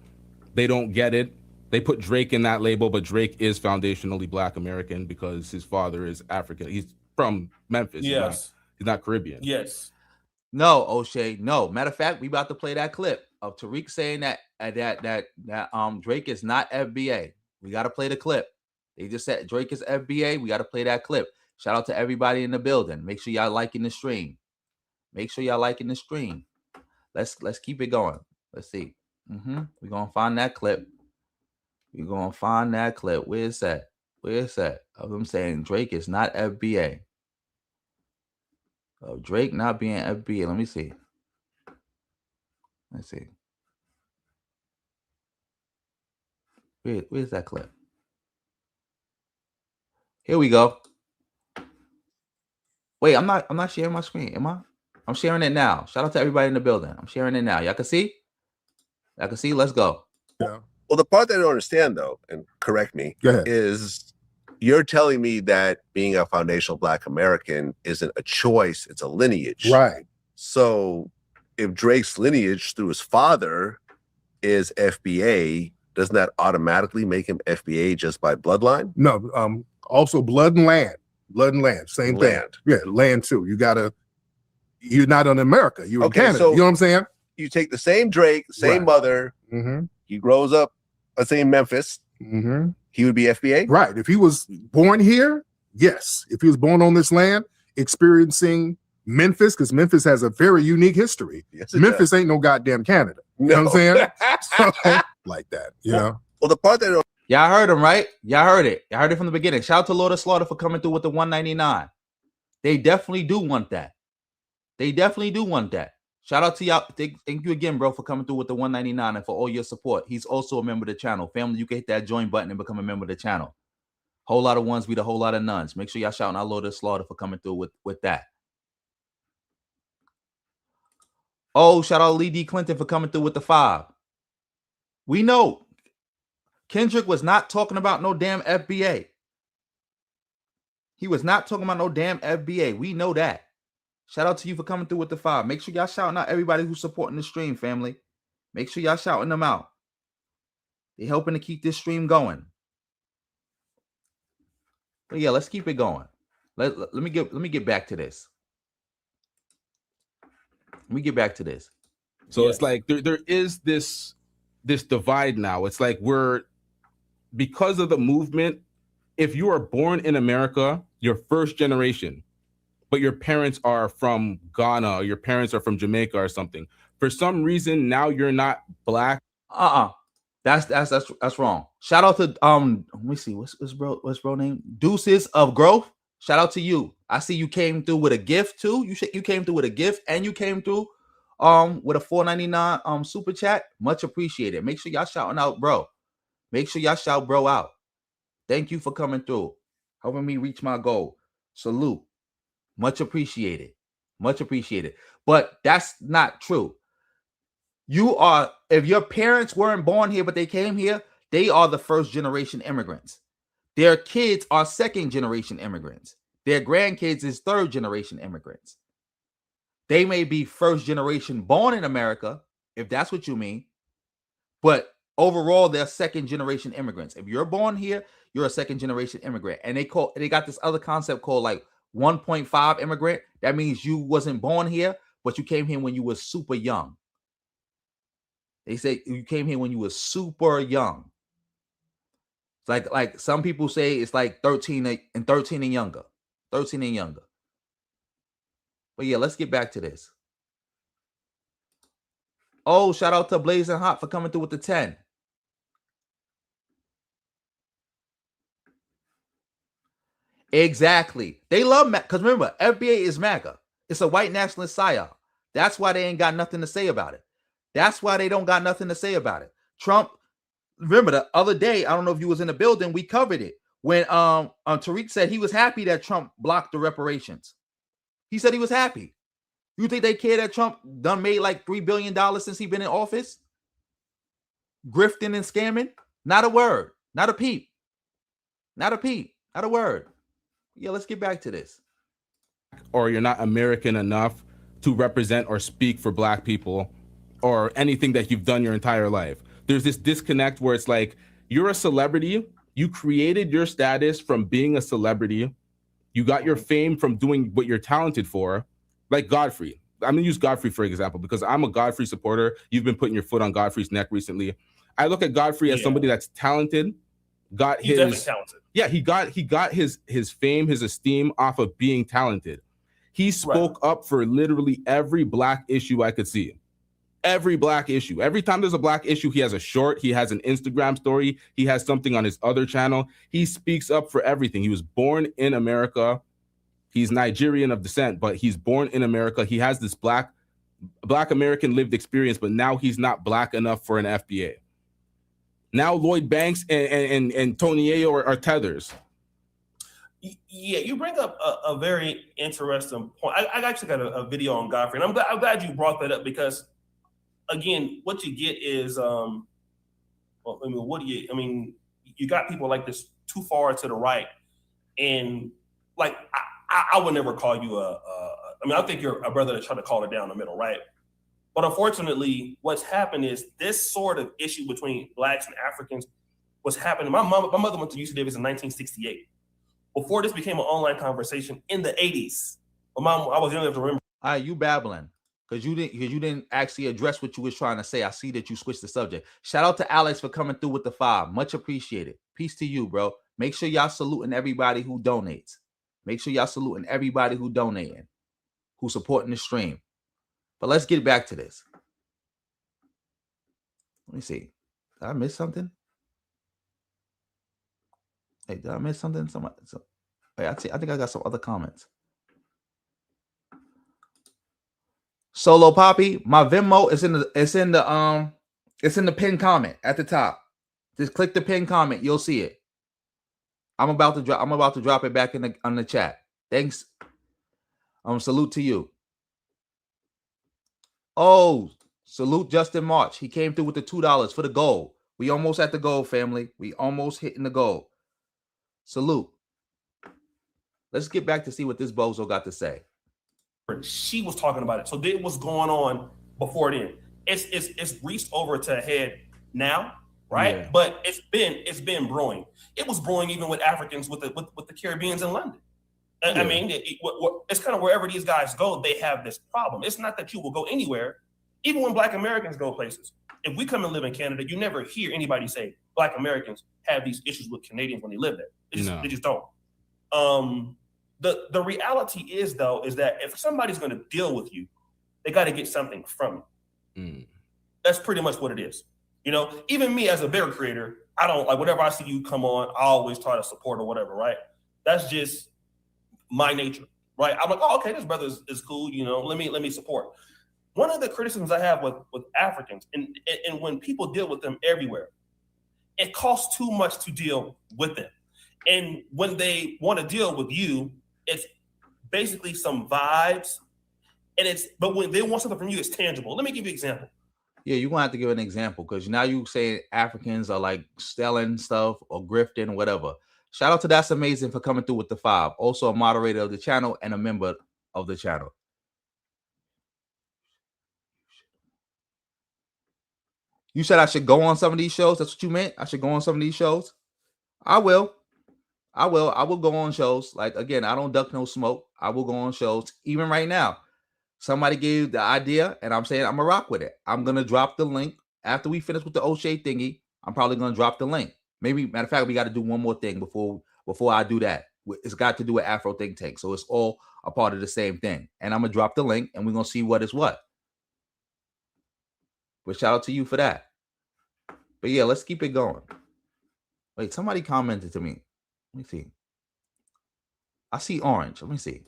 S7: They don't get it. They put Drake in that label, but Drake is foundationally black American because his father is African. He's from Memphis.
S9: Yes.
S7: He's not Caribbean.
S9: Yes.
S1: No, Oshay. No. Matter of fact, we about to play that clip of Tariq saying that Drake is not FBA. We got to play the clip. They just said Drake is FBA. We got to play that clip. Shout out to everybody in the building. Make sure y'all liking the stream. Make sure y'all liking the stream. Let's keep it going. Let's see. We're gonna find that clip. We're gonna find that clip. Where is that? Where is that? Of them saying Drake is not FBA. Of Drake not being FBA. Let me see. Let's see. Where's that clip? Here we go. Wait, I'm not sharing my screen. Am I? I'm sharing it now. Shout out to everybody in the building. I'm sharing it now. Y'all can see? Y'all can see? Let's go.
S13: Yeah. Well, the part that I don't understand, though, and correct me, is you're telling me that being a foundational Black American isn't a choice, it's a lineage.
S14: Right.
S13: So if Drake's lineage through his father is FBA, doesn't that automatically make him FBA just by bloodline?
S14: No, also blood and land. Blood and land, same thing. Yeah, land too. You're not in America. You're in Canada.
S13: So
S14: you know what I'm saying?
S13: You take the same Drake, same mother. He grows up, let's say in Memphis. He would be FBA?
S14: Right. If he was born here, yes. If he was born on this land, experiencing Memphis, because Memphis has a very unique history.
S13: Yes,
S14: Memphis ain't no goddamn Canada. You know what I'm saying? So, like that, you know?
S13: Well, the part that
S1: y'all heard him, right? Y'all heard it. Y'all heard it from the beginning. Shout out to Lord of Slaughter for coming through with the 199. They definitely do want that. They definitely do want that. Shout out to y'all. Thank you again, bro, for coming through with the 199 and for all your support. He's also a member of the channel. Family, you can hit that join button and become a member of the channel. Whole lot of ones beat a whole lot of nuns. Make sure y'all shouting out Lord of Slaughter for coming through with that. Oh, shout out Lee D. Clinton for coming through with the 5. We know Kendrick was not talking about no damn FBA. He was not talking about no damn FBA. We know that. Shout out to you for coming through with the 5. Make sure y'all shouting out everybody who's supporting the stream, family. Make sure y'all shouting them out. They're helping to keep this stream going. But yeah, let's keep it going. Let me get back to this. Let me get back to this.
S7: So it's like there is this divide now. It's like because of the movement, if you are born in America, you're first generation, but your parents are from Ghana, or your parents are from Jamaica or something. For some reason, now you're not black.
S1: That's wrong. Shout out to let me see, what's bro name? Deuces of Growth. Shout out to you. I see you came through with a gift too. You came through with a gift, and you came through with a $4.99 super chat. Much appreciated. Make sure y'all shouting out, bro. Make sure y'all shout bro out. Thank you for coming through, helping me reach my goal. Salute. Much appreciated. Much appreciated. But that's not true. If your parents weren't born here, but they came here, they are the first generation immigrants. Their kids are second generation immigrants. Their grandkids is third generation immigrants. They may be first generation born in America, if that's what you mean, but overall, they're second generation immigrants. If you're born here, you're a second generation immigrant. And they got this other concept called like 1.5 immigrant. That means you wasn't born here, but you came here when you were super young. They say you came here when you were super young. It's like some people say it's like 13 and younger. 13 and younger. But yeah, let's get back to this. Oh, shout out to Blazing Hot for coming through with the 10. Exactly. They love MAGA. Because remember, FBA is MAGA. It's a white nationalist psyop. That's why they ain't got nothing to say about it. That's why they don't got nothing to say about it. Trump, remember the other day, I don't know if you was in the building, we covered it. When Tariq said he was happy that Trump blocked the reparations. He said he was happy. You think they care that Trump done made like $3 billion since he been in office? Grifting and scamming? Not a word. Not a peep. Not a peep. Not a word. Yeah, let's get back to this.
S7: Or you're not American enough to represent or speak for black people or anything that you've done your entire life. There's this disconnect where it's like, you're a celebrity. You created your status from being a celebrity. You got your fame from doing what you're talented for. Like Godfrey. I'm gonna use Godfrey for example, because I'm a Godfrey supporter. You've been putting your foot on Godfrey's neck recently. I look at Godfrey as somebody that's talented,
S9: He's definitely talented.
S7: Yeah, he got his fame, his esteem off of being talented. He spoke up for literally every black issue I could see. Every black issue. Every time there's a black issue, he has a short, he has an Instagram story, he has something on his other channel. He speaks up for everything. He was born in America. He's Nigerian of descent, but he's born in America. He has this black American lived experience, but now he's not black enough for an FBA. Now Lloyd Banks and Tony Ayo are tethers.
S9: Yeah, you bring up a very interesting point. I actually got a video on Godfrey, and I'm glad you brought that up because, again, what you get is, you got people like this too far to the right, and like I would never call you I think you're a brother that's trying to call it down the middle, right? But unfortunately, what's happened is this sort of issue between blacks and Africans was happening. My mother went to UC Davis in 1968. Before this became an online conversation in the 80s. My mom, I was young enough to remember.
S1: All right, you babbling. Because you didn't actually address what you was trying to say. I see that you switched the subject. Shout out to Alex for coming through with the 5. Much appreciated. Peace to you, bro. Make sure y'all saluting everybody who donates. Make sure y'all saluting everybody who donating, who supporting the stream. But let's get back to this. Let me see. Did I miss something? Hey, did I miss something? I think I got some other comments. Solo Poppy, my Venmo is in the pinned comment at the top. Just click the pinned comment, you'll see it. I'm about to drop it back on the chat. Thanks. Salute to you. Oh, salute Justin March. He came through with the $2 for the goal. We almost at the goal, family. We almost hitting the goal. Salute. Let's get back to see what this bozo got to say.
S9: She was talking about it. So it was going on before then. It's reached over to a head now, right?
S7: Yeah.
S9: But it's been brewing. It was brewing even with Africans with the Caribbeans in London. I mean, it's kind of wherever these guys go, they have this problem. It's not that you will go anywhere, even when Black Americans go places. If we come and live in Canada, you never hear anybody say Black Americans have these issues with Canadians when they live there. They just don't. The reality is, though, is that if somebody's going to deal with you, they got to get something from you. That's pretty much what it is. You know, even me as a bear creator, I don't like whatever I see you come on, I always try to support or whatever, right? That's just my nature, right? I'm like, oh, okay, this brother is cool, you know, let me support. One of the criticisms I have with Africans, and when people deal with them everywhere, it costs too much to deal with them. And when they want to deal with you, it's basically some vibes, but when they want something from you, it's tangible. Let me give you an example.
S1: Yeah, you're gonna have to give an example because now you say Africans are like stealing stuff or grifting or whatever. Shout out to That's Amazing for coming through with the 5. Also a moderator of the channel and a member of the channel. You said I should go on some of these shows. That's what you meant? I should go on some of these shows? I will go on shows. Like, again, I don't duck no smoke. I will go on shows. Even right now, somebody gave the idea, and I'm saying I'm gonna rock with it. I'm gonna drop the link after we finish with the Oshay thingy. I'm probably gonna drop the link. Maybe, matter of fact, we got to do one more thing before I do that. It's got to do with Afro Think Tank, so it's all a part of the same thing. And I'm gonna drop the link, and we're gonna see what is what. But shout out to you for that. But yeah, let's keep it going. Wait, somebody commented to me. Let me see. I see orange. Let me see.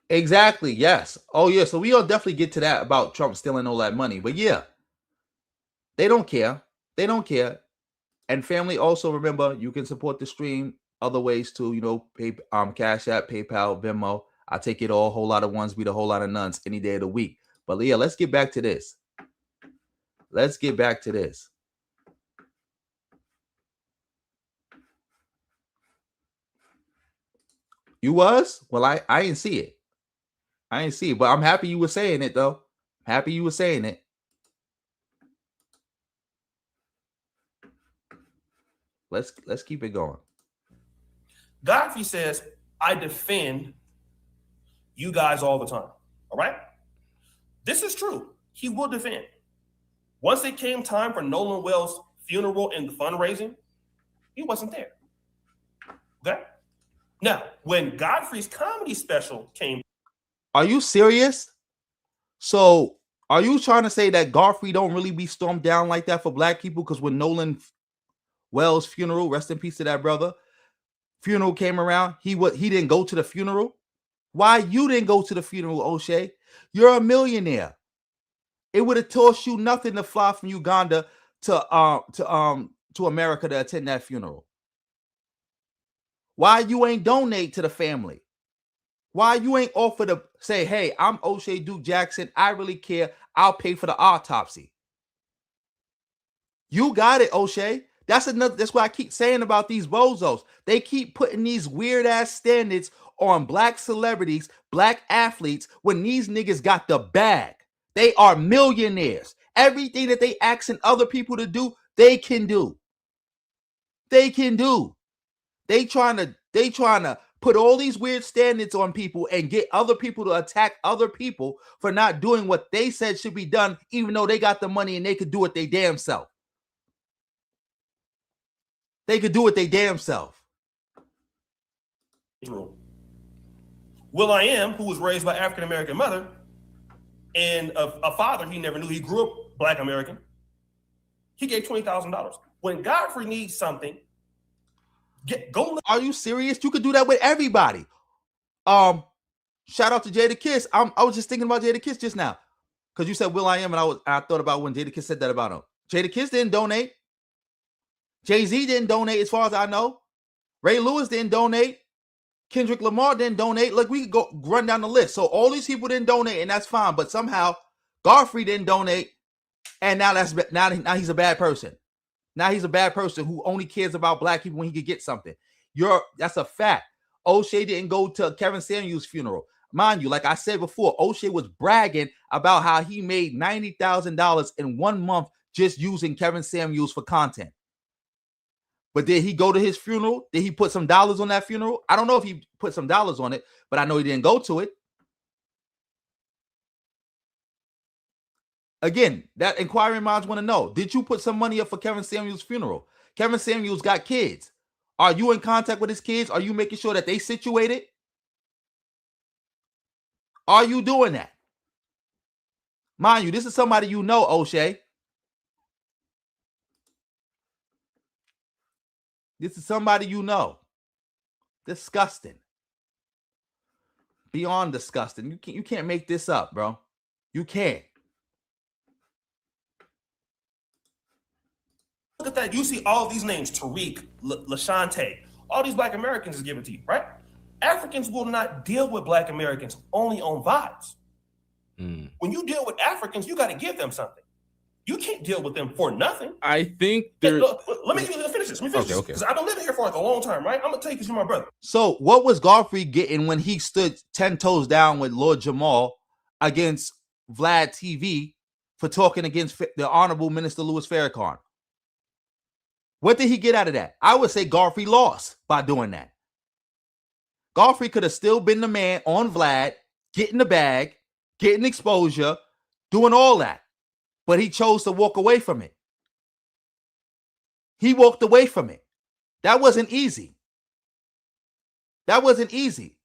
S1: Exactly. Yes. Oh, yeah. So we'll definitely get to that about Trump stealing all that money. But yeah, they don't care. They don't care. And family, also remember, you can support the stream other ways too. You know, Cash App, PayPal, Venmo. I take it all. Whole lot of ones beat a whole lot of nuns any day of the week. But yeah, let's get back to this. Let's get back to this. You was? Well, I didn't see it. I didn't see it, but I'm happy you were saying it though. Happy you were saying it. Let's keep it going.
S9: Godfrey says, I defend you guys all the time. All right? This is true. He will defend. Once it came time for Nolan Wells' funeral and the fundraising, he wasn't there. Okay? Now, when Godfrey's comedy special came.
S1: Are you serious? So are you trying to say that Godfrey don't really be stormed down like that for black people? Because when Nolan Wells' funeral, rest in peace to that brother, funeral came around, he didn't go to the funeral. Why you didn't go to the funeral, Oshay? You're a millionaire. It would have cost you nothing to fly from Uganda to America to attend that funeral. Why you ain't donate to the family? Why you ain't offer to say, hey, I'm Oshay Duke Jackson. I really care. I'll pay for the autopsy. You got it, Oshay. That's why I keep saying about these bozos. They keep putting these weird ass standards on black celebrities, black athletes, when these niggas got the bag. They are millionaires. Everything that they asking other people to do, they can do. They can do. They trying to put all these weird standards on people and get other people to attack other people for not doing what they said should be done, even though they got the money and they could do it they damn self. They could do it they damn self.
S9: Will.i.am, who was raised by African-American mother and a father he never knew, he grew up Black American, he gave $20,000. When Godfrey needs something, go.
S1: Are you serious? You could do that with everybody. Shout out to Jada Kiss. I was just thinking about Jada Kiss just now. Because you said Will I Am, and I thought about when Jadakiss said that about him. Jadakiss didn't donate. Jay-Z didn't donate, as far as I know. Ray Lewis didn't donate. Kendrick Lamar didn't donate. Like, we could go run down the list. So all these people didn't donate, and that's fine. But somehow Godfrey didn't donate, and now he's a bad person. Now he's a bad person who only cares about black people when he could get something. That's a fact. Oshay didn't go to Kevin Samuels' funeral. Mind you, like I said before, Oshay was bragging about how he made $90,000 in 1 month just using Kevin Samuels for content. But did he go to his funeral? Did he put some dollars on that funeral? I don't know if he put some dollars on it, but I know he didn't go to it. Again, that inquiring minds want to know, did you put some money up for Kevin Samuels' funeral? Kevin Samuels got kids. Are you in contact with his kids? Are you making sure that they situated? Are you doing that? Mind you, this is somebody you know, Oshay. This is somebody you know. Disgusting. Beyond disgusting. You can't make this up, bro. You can't.
S9: Look at that. You see all these names, Tariq, Lashante, all these black Americans is given to you, right? Africans will not deal with black Americans only on vibes. When you deal with Africans, you got to give them something. You can't deal with them for nothing.
S7: I think
S9: let me finish this.
S7: Okay.
S9: Because I've been living here for like a long time, right? I'm gonna tell you because you're my brother.
S1: So what was Godfrey getting when he stood 10 toes down with Lord Jamal against Vlad TV for talking against the Honorable Minister Louis Farrakhan? What did he get out of that? I would say Godfrey lost by doing that. Godfrey could have still been the man on Vlad, getting the bag, getting exposure, doing all that. But he chose to walk away from it. He walked away from it. That wasn't easy. That wasn't easy.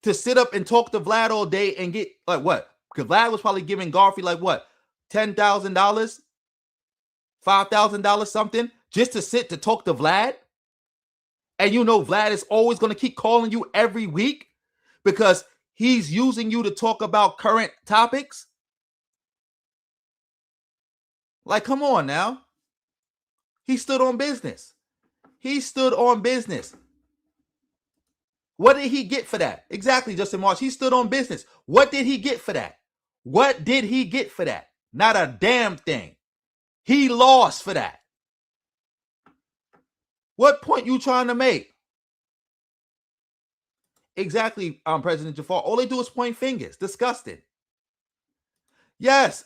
S1: To sit up and talk to Vlad all day and get, like, what? Because Vlad was probably giving Godfrey, like, what? $10,000? $5,000, something? Just to sit to talk to Vlad? And you know Vlad is always going to keep calling you every week because he's using you to talk about current topics? Like, come on now. He stood on business. He stood on business. What did he get for that? Exactly, Justin March. He stood on business. What did he get for that? What did he get for that? Not a damn thing. He lost for that. What point you trying to make? Exactly, President Jafar. All they do is point fingers. Disgusting. Yes,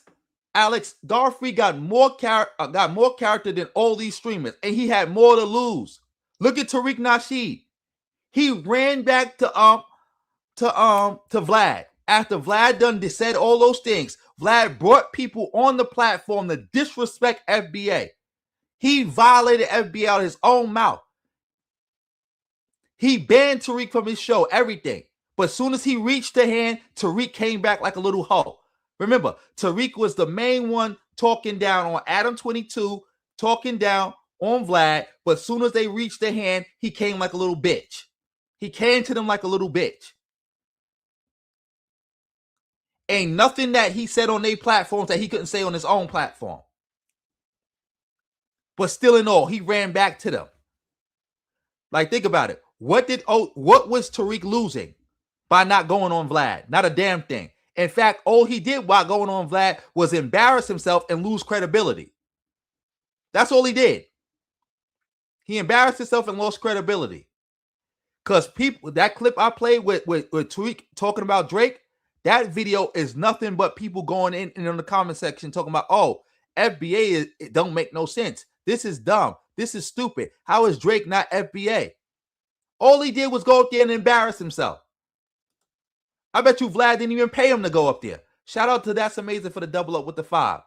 S1: Alex, Godfrey got more character than all these streamers, and he had more to lose. Look at Tariq Nasheed. He ran back to Vlad after Vlad done said all those things. Vlad brought people on the platform to disrespect FBA. He violated FBA out of his own mouth. He banned Tariq from his show, everything. But as soon as he reached the hand, Tariq came back like a little hoe. Remember, Tariq was the main one talking down on Adam 22, talking down on Vlad. But as soon as they reached the hand, he came like a little bitch. He came to them like a little bitch. Ain't nothing that he said on their platforms that he couldn't say on his own platform. But still in all, he ran back to them. Like, think about it. What was Tariq losing by not going on Vlad? Not a damn thing. In fact, all he did while going on Vlad was embarrass himself and lose credibility. That's all he did. He embarrassed himself and lost credibility. Because people, that clip I played with Tariq talking about Drake, that video is nothing but people going in the comment section talking about, oh, FBA it don't make no sense. This is dumb. This is stupid. How is Drake not FBA? All he did was go up there and embarrass himself. I bet you Vlad didn't even pay him to go up there. Shout out to That's Amazing for the double up with the 5.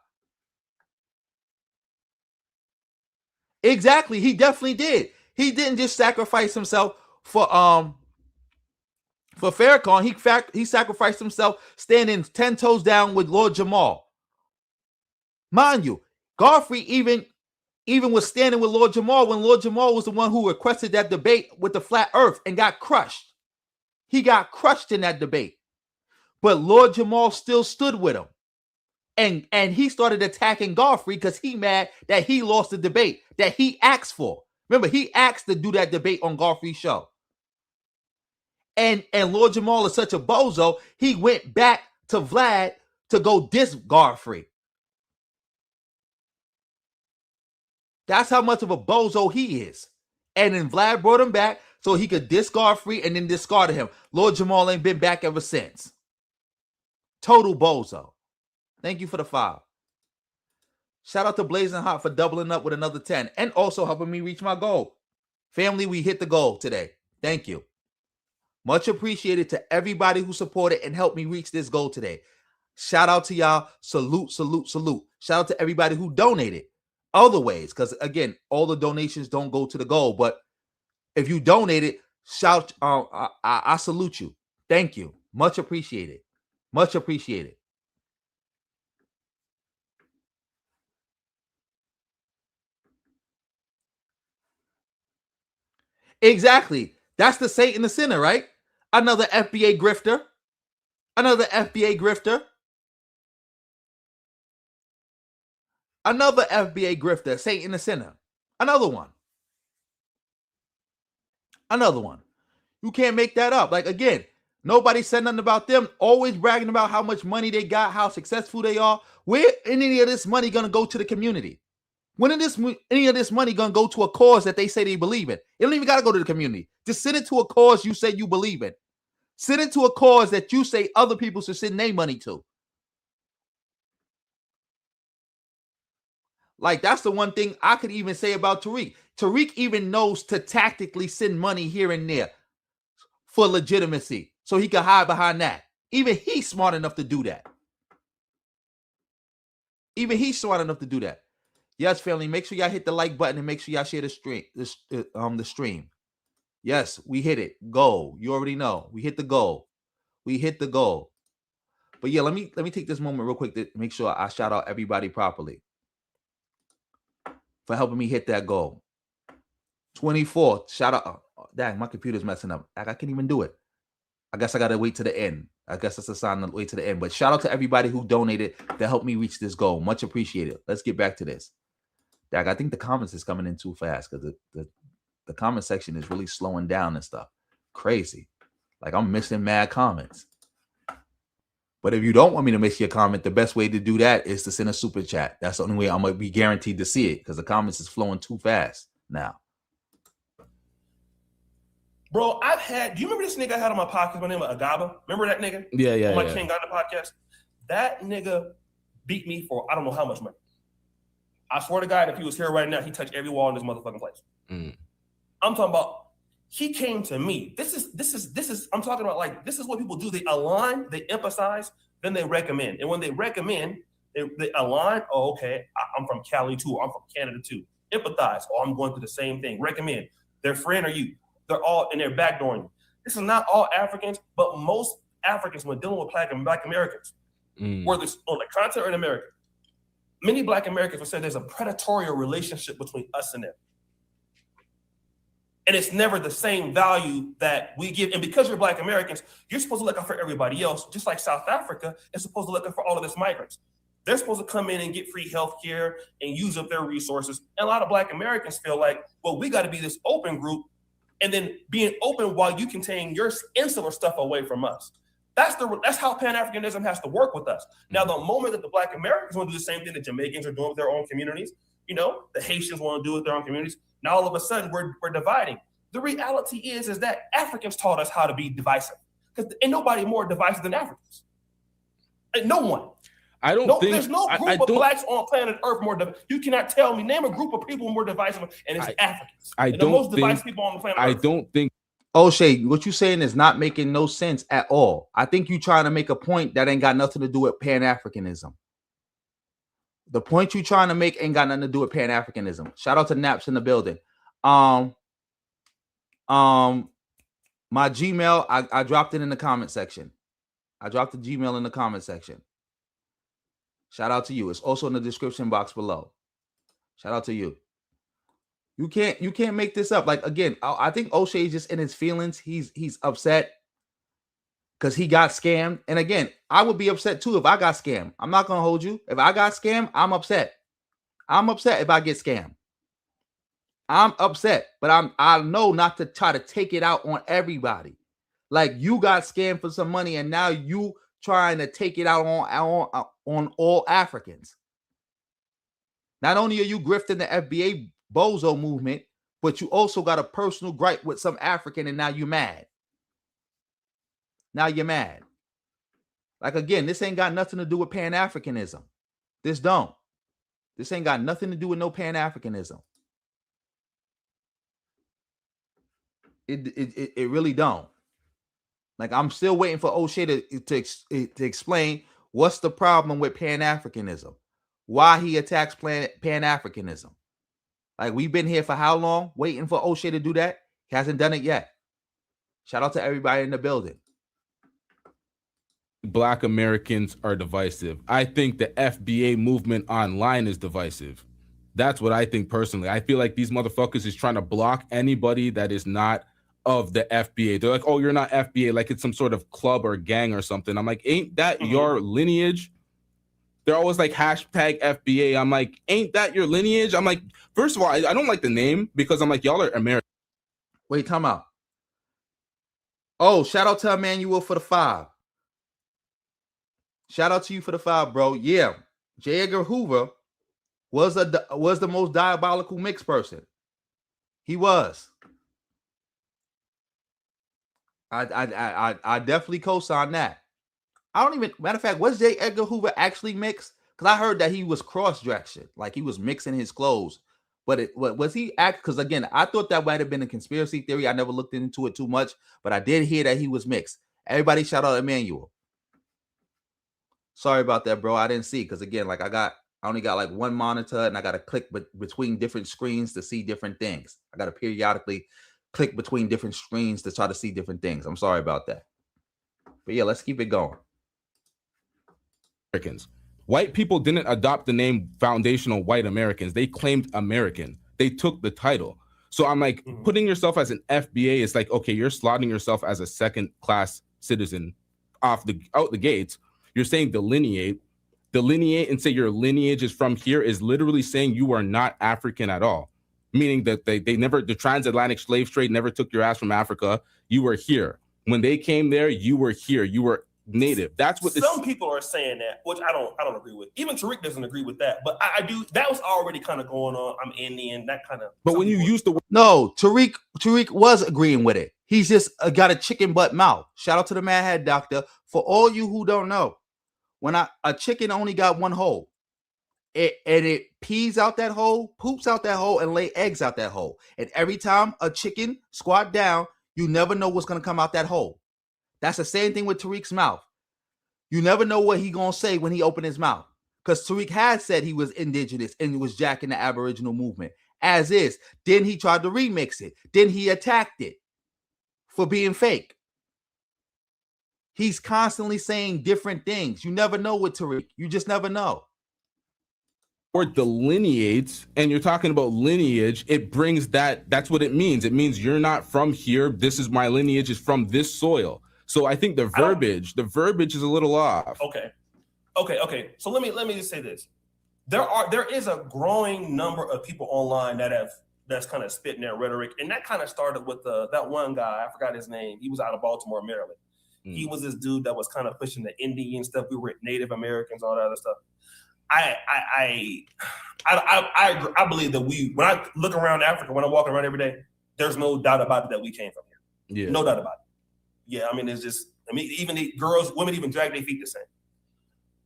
S1: Exactly. He definitely did. He didn't just sacrifice himself for Farrakhan. He sacrificed himself standing 10 toes down with Lord Jamal. Mind you, Godfrey even was standing with Lord Jamal when Lord Jamal was the one who requested that debate with the flat earth and got crushed. He got crushed in that debate. But Lord Jamal still stood with him. And he started attacking Godfrey because he mad that he lost the debate that he asked for. Remember, he asked to do that debate on Godfrey's show. And Lord Jamal is such a bozo, he went back to Vlad to go diss Godfrey. That's how much of a bozo he is. And then Vlad brought him back so he could diss Godfrey and then discarded him. Lord Jamal ain't been back ever since. Total bozo. Thank you for the 5. Shout out to Blazing Hot for doubling up with another 10 and also helping me reach my goal. Family, we hit the goal today. Thank you. Much appreciated to everybody who supported and helped me reach this goal today. Shout out to y'all. Salute, salute, salute. Shout out to everybody who donated other ways, because again, all the donations don't go to the goal. But if you donated, shout, I salute you. Thank you. Much appreciated. Much appreciated. Exactly. That's the Satan the sinner, right? Another FBA grifter. Another FBA grifter. Another FBA grifter. Satan the sinner. Another one. Another one. You can't make that up. Like, again, nobody said nothing about them. Always bragging about how much money they got, how successful they are. Where any of this money going to go to the community? When is any of this money going to go to a cause that they say they believe in? It don't even got to go to the community. Just send it to a cause you say you believe in. Send it to a cause that you say other people should send their money to. Like, that's the one thing I could even say about Tariq. Tariq even knows to tactically send money here and there for legitimacy, so he can hide behind that. Even he's smart enough to do that. Even he's smart enough to do that. Yes, family, make sure y'all hit the like button and make sure y'all share the stream. The stream. Yes, we hit it. Goal. You already know. We hit the goal. We hit the goal. But yeah, let me take this moment real quick to make sure I shout out everybody properly for helping me hit that goal. 24th. Shout out. Oh, dang, my computer's messing up. I can't even do it. I guess I gotta wait to the end. I guess that's a sign to wait to the end. But shout out to everybody who donated to help me reach this goal. Much appreciated. Let's get back to this. Dag, I think the comments is coming in too fast because the comment section is really slowing down and stuff. Crazy. Like, I'm missing mad comments. But if you don't want me to miss your comment, the best way to do that is to send a super chat. That's the only way I'm going to be guaranteed to see it, because the comments is flowing too fast now.
S9: Bro, do you remember this nigga I had on my podcast? My name was Agaba. Remember that nigga?
S7: Yeah.
S9: On my King Ghana podcast? That nigga beat me for I don't know how much money. I swear to God, if he was here right now, he'd touch every wall in this motherfucking place. I'm talking about, he came to me. This is, I'm talking about, like, this is what people do. They align, they emphasize, then they recommend. And when they recommend, they align. Oh, okay, I'm from Cali too. I'm from Canada too. Empathize. Oh, I'm going through the same thing. Recommend. Their friend or you. They're all in their backdooring you. This is not all Africans, but most Africans, when dealing with Black Americans, whether it's on the continent or in America, many Black Americans will say there's a predatory relationship between us and them. And it's never the same value that we give. And because you're Black Americans, you're supposed to look out for everybody else, just like South Africa is supposed to look out for all of its migrants. They're supposed to come in and get free health care and use up their resources. And a lot of Black Americans feel like, well, we got to be this open group, and then being open while you contain your insular stuff away from us. That's how Pan-Africanism has to work with us. Now, the moment that the Black Americans want to do the same thing the Jamaicans are doing with their own communities, the Haitians want to do with their own communities, now all of a sudden we're dividing. The reality is that Africans taught us how to be divisive, because ain't nobody more divisive than Africans. No one. There's no group of Blacks on planet Earth more divisive. You cannot tell me, name a group of people more divisive, and it's Africans. The most divisive people on the planet Earth.
S7: I don't think.
S1: O'Shea, what you saying is not making no sense at all. I think you trying to make a point that ain't got nothing to do with Pan-Africanism. The point you trying to make ain't got nothing to do with Pan-Africanism. Shout out to Naps in the building. My Gmail, I dropped it in the comment section. I dropped the Gmail in the comment section. Shout out to you. It's also in the description box below. Shout out to you. You can't make this up. Like, again, I think O'Shea is just in his feelings. He's upset. because he got scammed. And again, I would be upset too if I got scammed. I'm not gonna hold you. If I got scammed, I'm upset. I'm upset if I get scammed. I'm upset, but I know not to try to take it out on everybody. Like you got scammed for some money, and now you trying to take it out on all Africans. Not only are you grifting the FBA bozo movement, but you also got a personal gripe with some African, and now you're mad. Now you're mad. Like again, this ain't got nothing to do with Pan-Africanism. This don't. This ain't got nothing to do with no Pan-Africanism. It really don't. Like I'm still waiting for Oshay to explain what's the problem with Pan-Africanism, why he attacks Pan-Africanism. Like we've been here for how long waiting for Oshay to do that? He hasn't done it yet. Shout out to everybody in the building.
S7: Black Americans are divisive. I think the FBA movement online is divisive. That's what I think personally. I feel like these motherfuckers is trying to block anybody that is not of the FBA. They're like, oh, you're not FBA, like it's some sort of club or gang or something. I'm like, ain't that your lineage? They're always like hashtag FBA. I'm like, ain't that your lineage? I'm like, first of all, I don't like the name because I'm like, y'all are American.
S1: Wait, time out. Oh, shout out to Emmanuel for the 5. Shout out to you for the 5, bro. Yeah, J. Edgar Hoover was the most diabolical mixed person. He was. I definitely co-sign that. I don't even, matter of fact, was J. Edgar Hoover actually mixed? Because I heard that he was cross-dressing, like he was mixing his clothes. But was he act? Because again, I thought that might have been a conspiracy theory. I never looked into it too much, but I did hear that he was mixed. Everybody shout out Emmanuel. Sorry about that, bro. I didn't see, because again, like I only got like one monitor and I got to click between different screens to see different things. I got to periodically click between different screens to try to see different things. I'm sorry about that. But yeah, let's keep it going.
S7: Americans. White people didn't adopt the name foundational white Americans. They claimed American. They took the title. So I'm like, putting yourself as an FBA is like, okay, you're slotting yourself as a second-class citizen out the gates. You're saying delineate and say your lineage is from here is literally saying you are not African at all. Meaning that the transatlantic slave trade never took your ass from Africa. You were here. When they came there, you were here. You were native. That's what
S9: some people are saying that, which I don't agree with. Even Tariq doesn't agree with that, but I do. That was already kind of going on. I'm Indian, that kind of.
S7: But when you use the word,
S1: no, Tariq was agreeing with it. He's just got a chicken butt mouth. Shout out to the Mad Hat Doctor. For all you who don't know, when a chicken only got one hole, it pees out that hole, poops out that hole, and lay eggs out that hole. And every time a chicken squat down, you never know what's gonna come out that hole. That's the same thing with Tariq's mouth. You never know what he gonna say when he opened his mouth. Because Tariq had said he was indigenous and was jacking the Aboriginal movement. As is. Then he tried to remix it. Then he attacked it for being fake. He's constantly saying different things. You never know with Tariq. You just never know.
S7: Or delineates, and you're talking about lineage, it brings that's what it means. It means you're not from here. This is my lineage is from this soil. So I think the verbiage is a little off.
S9: Okay. So let me just say this. There is a growing number of people online that's kind of spitting their rhetoric, and that kind of started with that one guy. I forgot his name. He was out of Baltimore, Maryland. He was this dude that was kind of pushing the Indian stuff. We were Native Americans, all that other stuff. I believe that when I look around Africa, when I'm walking around every day, there's no doubt about it that we came from here. Yeah. No doubt about it. Yeah, I mean, it's just, even the girls, women even drag their feet the same.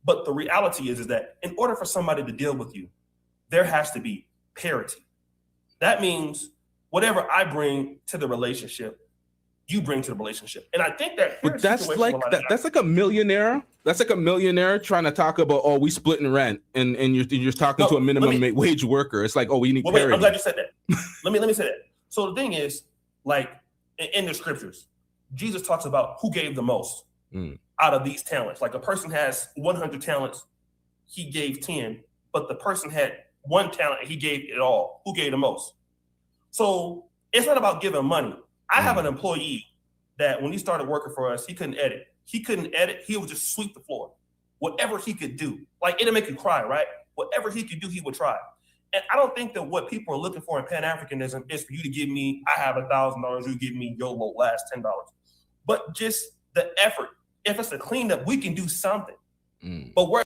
S9: But the reality is that in order for somebody to deal with you, there has to be parity. That means whatever I bring to the relationship, you bring to the relationship. And I think that
S7: that's like a millionaire. That's like a millionaire trying to talk about, oh, we splitting rent, and you're just talking to a minimum wage worker. It's like, oh, we need parity.
S9: Wait, I'm glad you said that. let me say that. So the thing is, like in the scriptures, Jesus talks about who gave the most out of these talents. Like a person has 100 talents, he gave 10, but the person had 1 talent and he gave it all. Who gave the most? So it's not about giving money. I have an employee that when he started working for us, he couldn't edit. he couldn't edit. He would just sweep the floor. Whatever he could do, like it'll make you cry, right? Whatever he could do, he would try. And I don't think that what people are looking for in Pan-Africanism is for you to give me, I have $1,000, you give me YOLO last $10. But just the effort. If it's a cleanup, we can do something. But where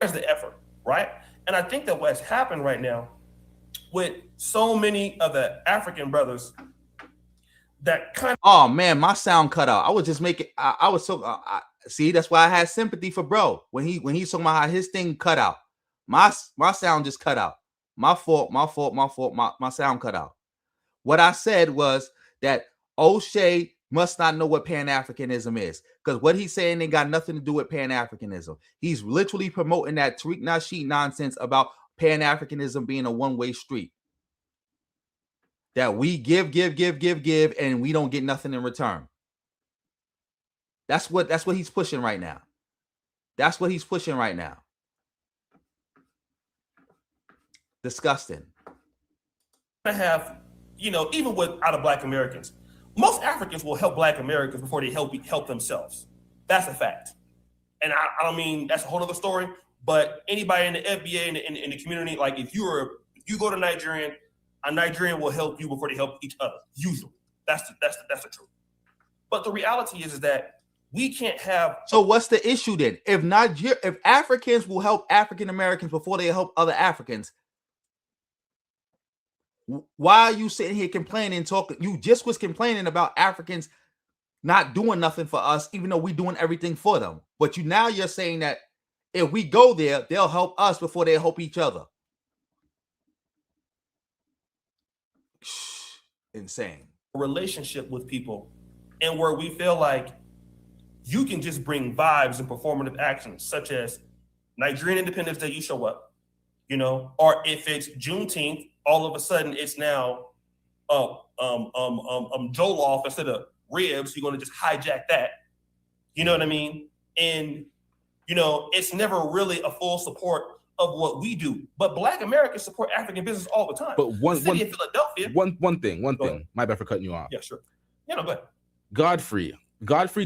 S9: where's the effort, right? And I think that what's happened right now with so many of the African brothers that kind of,
S1: oh man, my sound cut out. I was just making. I was so. See, that's why I had sympathy for bro when he's talking about how his thing cut out. My sound just cut out. My fault. My sound cut out. What I said was that Oshay must not know what Pan-Africanism is, because what he's saying ain't got nothing to do with Pan-Africanism. He's literally promoting that Tariq Nasheed nonsense about Pan-Africanism being a one-way street. That we give, and we don't get nothing in return. That's what he's pushing right now. That's what he's pushing right now. Disgusting.
S9: I have, even without of Black Americans, most Africans will help Black Americans before they help themselves. That's a fact. And I don't mean that's a whole other story, but anybody in the FBA in the community, like if you go to Nigerian, a Nigerian will help you before they help each other. Usually, that's the truth. But the reality is that we can't have.
S1: So what's the issue then? If Africans will help African Americans before they help other Africans, why are you sitting here complaining, talking? You just was complaining about Africans not doing nothing for us, even though we're doing everything for them. But now you're saying that if we go there, they'll help us before they help each other. Insane.
S9: Relationship with people, and where we feel like you can just bring vibes and performative actions, such as Nigerian Independence Day, you show up, or if it's Juneteenth, all of a sudden it's now Jollof instead of ribs. You're going to just hijack that. You know what I mean? And it's never really a full support of what we do. But Black Americans support African business all the time.
S7: But one
S9: City of Philadelphia.
S7: One thing. My bad for cutting you off.
S9: Yeah, sure. Go ahead.
S7: Godfrey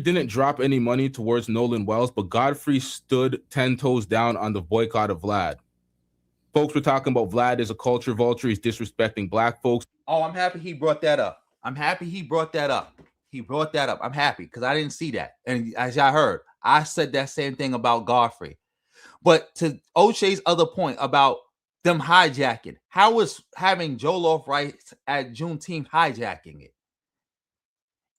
S7: didn't drop any money towards Nolan Wells, but Godfrey stood 10 toes down on the boycott of Vlad. Folks were talking about Vlad is a culture vulture. He's disrespecting Black folks.
S1: Oh, I'm happy he brought that up. I'm happy. I'm happy because I didn't see that. And as I heard, I said that same thing about Godfrey. But to Oshay's other point about them hijacking, how is having Jollof rights at Juneteenth hijacking it?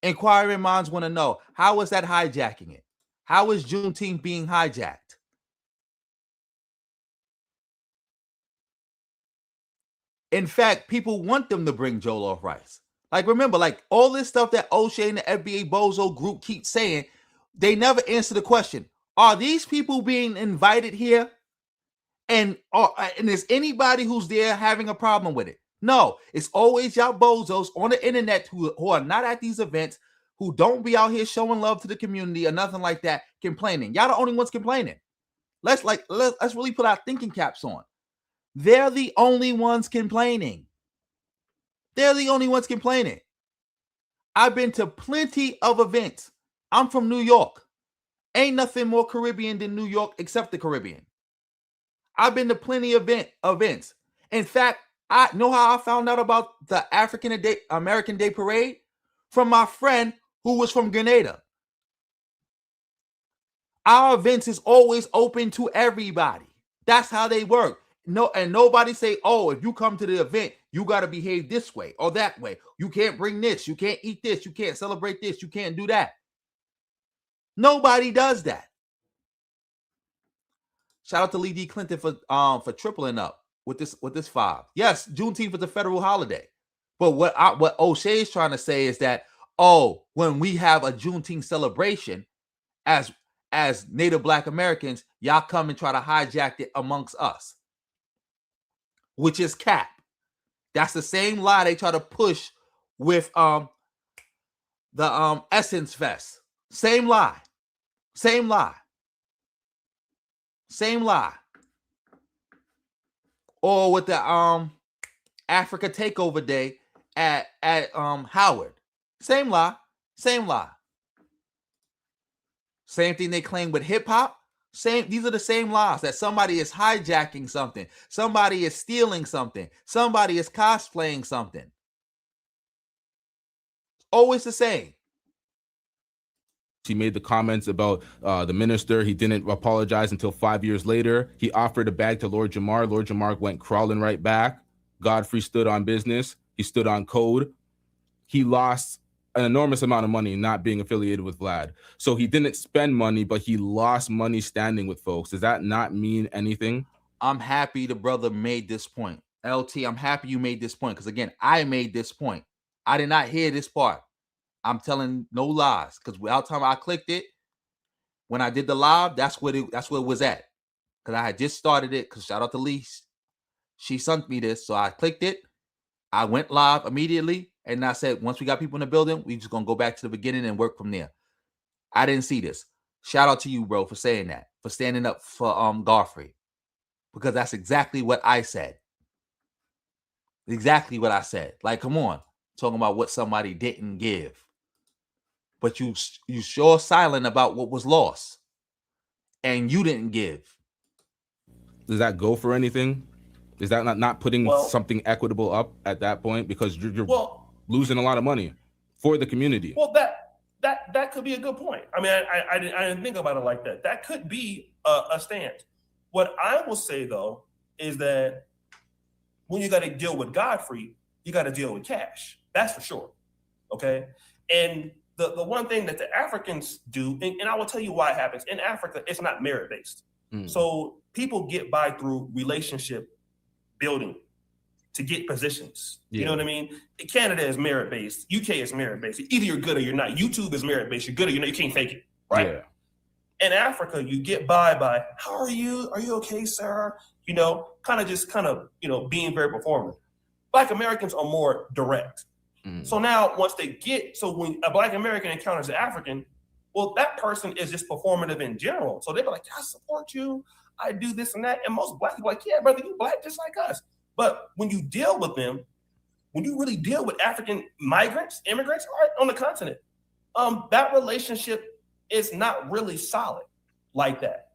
S1: Inquiring minds want to know, how is that hijacking it? How is Juneteenth being hijacked? In fact, people want them to bring Jollof rights. Like, remember, like all this stuff that Oshay and the FBA Bozo group keep saying, they never answer the question. Are these people being invited here? And is anybody who's there having a problem with it? No, it's always y'all bozos on the internet who are not at these events, who don't be out here showing love to the community or nothing like that, complaining. Y'all the only ones complaining. Let's really put our thinking caps on. They're the only ones complaining. I've been to plenty of events. I'm from New York. Ain't nothing more Caribbean than New York except the Caribbean. I've been to plenty of events. In fact, I know how I found out about the African American Day Parade from my friend who was from Grenada. Our events is always open to everybody. That's how they work. No, and nobody say, oh, if you come to the event, you got to behave this way or that way. You can't bring this. You can't eat this. You can't celebrate this. You can't do that. Nobody does that. Shout out to Lee D. Clinton for tripling up with this 5. Yes, Juneteenth is a federal holiday. But what Oshay is trying to say is that, oh, when we have a Juneteenth celebration as Native Black Americans, y'all come and try to hijack it amongst us, which is cap. That's the same lie they try to push with the Essence Fest. Same lie. Same lie. Same lie. Or with the Africa Takeover Day at Howard. Same lie. Same lie. Same thing they claim with hip hop. These are the same lies, that somebody is hijacking something, somebody is stealing something, somebody is cosplaying something. Always the same.
S7: He made the comments about the minister. He didn't apologize until 5 years later. He offered a bag to Lord Jamar. Lord Jamar went crawling right back. Godfrey stood on business. He stood on code. He lost an enormous amount of money not being affiliated with Vlad. So he didn't spend money, but he lost money standing with folks. Does that not mean anything?
S1: I'm happy the brother made this point. LT, I'm happy you made this point, because again, I made this point. I did not hear this part. I'm telling no lies, because without time I clicked it, when I did the live, that's where it was at. Because I had just started it, because shout out to Lise. She sent me this, so I clicked it. I went live immediately, and I said, once we got people in the building, we just going to go back to the beginning and work from there. I didn't see this. Shout out to you, bro, for saying that, for standing up for Godfrey, because that's exactly what I said. Exactly what I said. Like, come on, talking about what somebody didn't give. But you sure silent about what was lost, and you didn't give.
S7: Does that go for anything? Is that not putting something equitable up at that point, because you're losing a lot of money for the community?
S9: Well, that could be a good point. I mean, I didn't think about it like that. That could be a stance. What I will say though is that when you got to deal with Godfrey, you got to deal with cash. That's for sure. Okay, and the one thing that the Africans do, and I will tell you why it happens in Africa, it's not merit based. So people get by through relationship building to get positions. You know what I mean? Canada is merit based. UK is merit based. Either you're good or you're not. YouTube is merit based. You're good or you're not. You can't fake it, right? Yeah. In Africa, you get by how are you? Are you okay, sir? You know, kind of being very performative. Black Americans are more direct. So now once they get, so when a Black American encounters an African, well, that person is just performative in general. So they be like, I support you. I do this and that. And most Black people are like, yeah, brother, you Black just like us. But when you deal with them, when you really deal with African migrants, immigrants on the continent, that relationship is not really solid like that.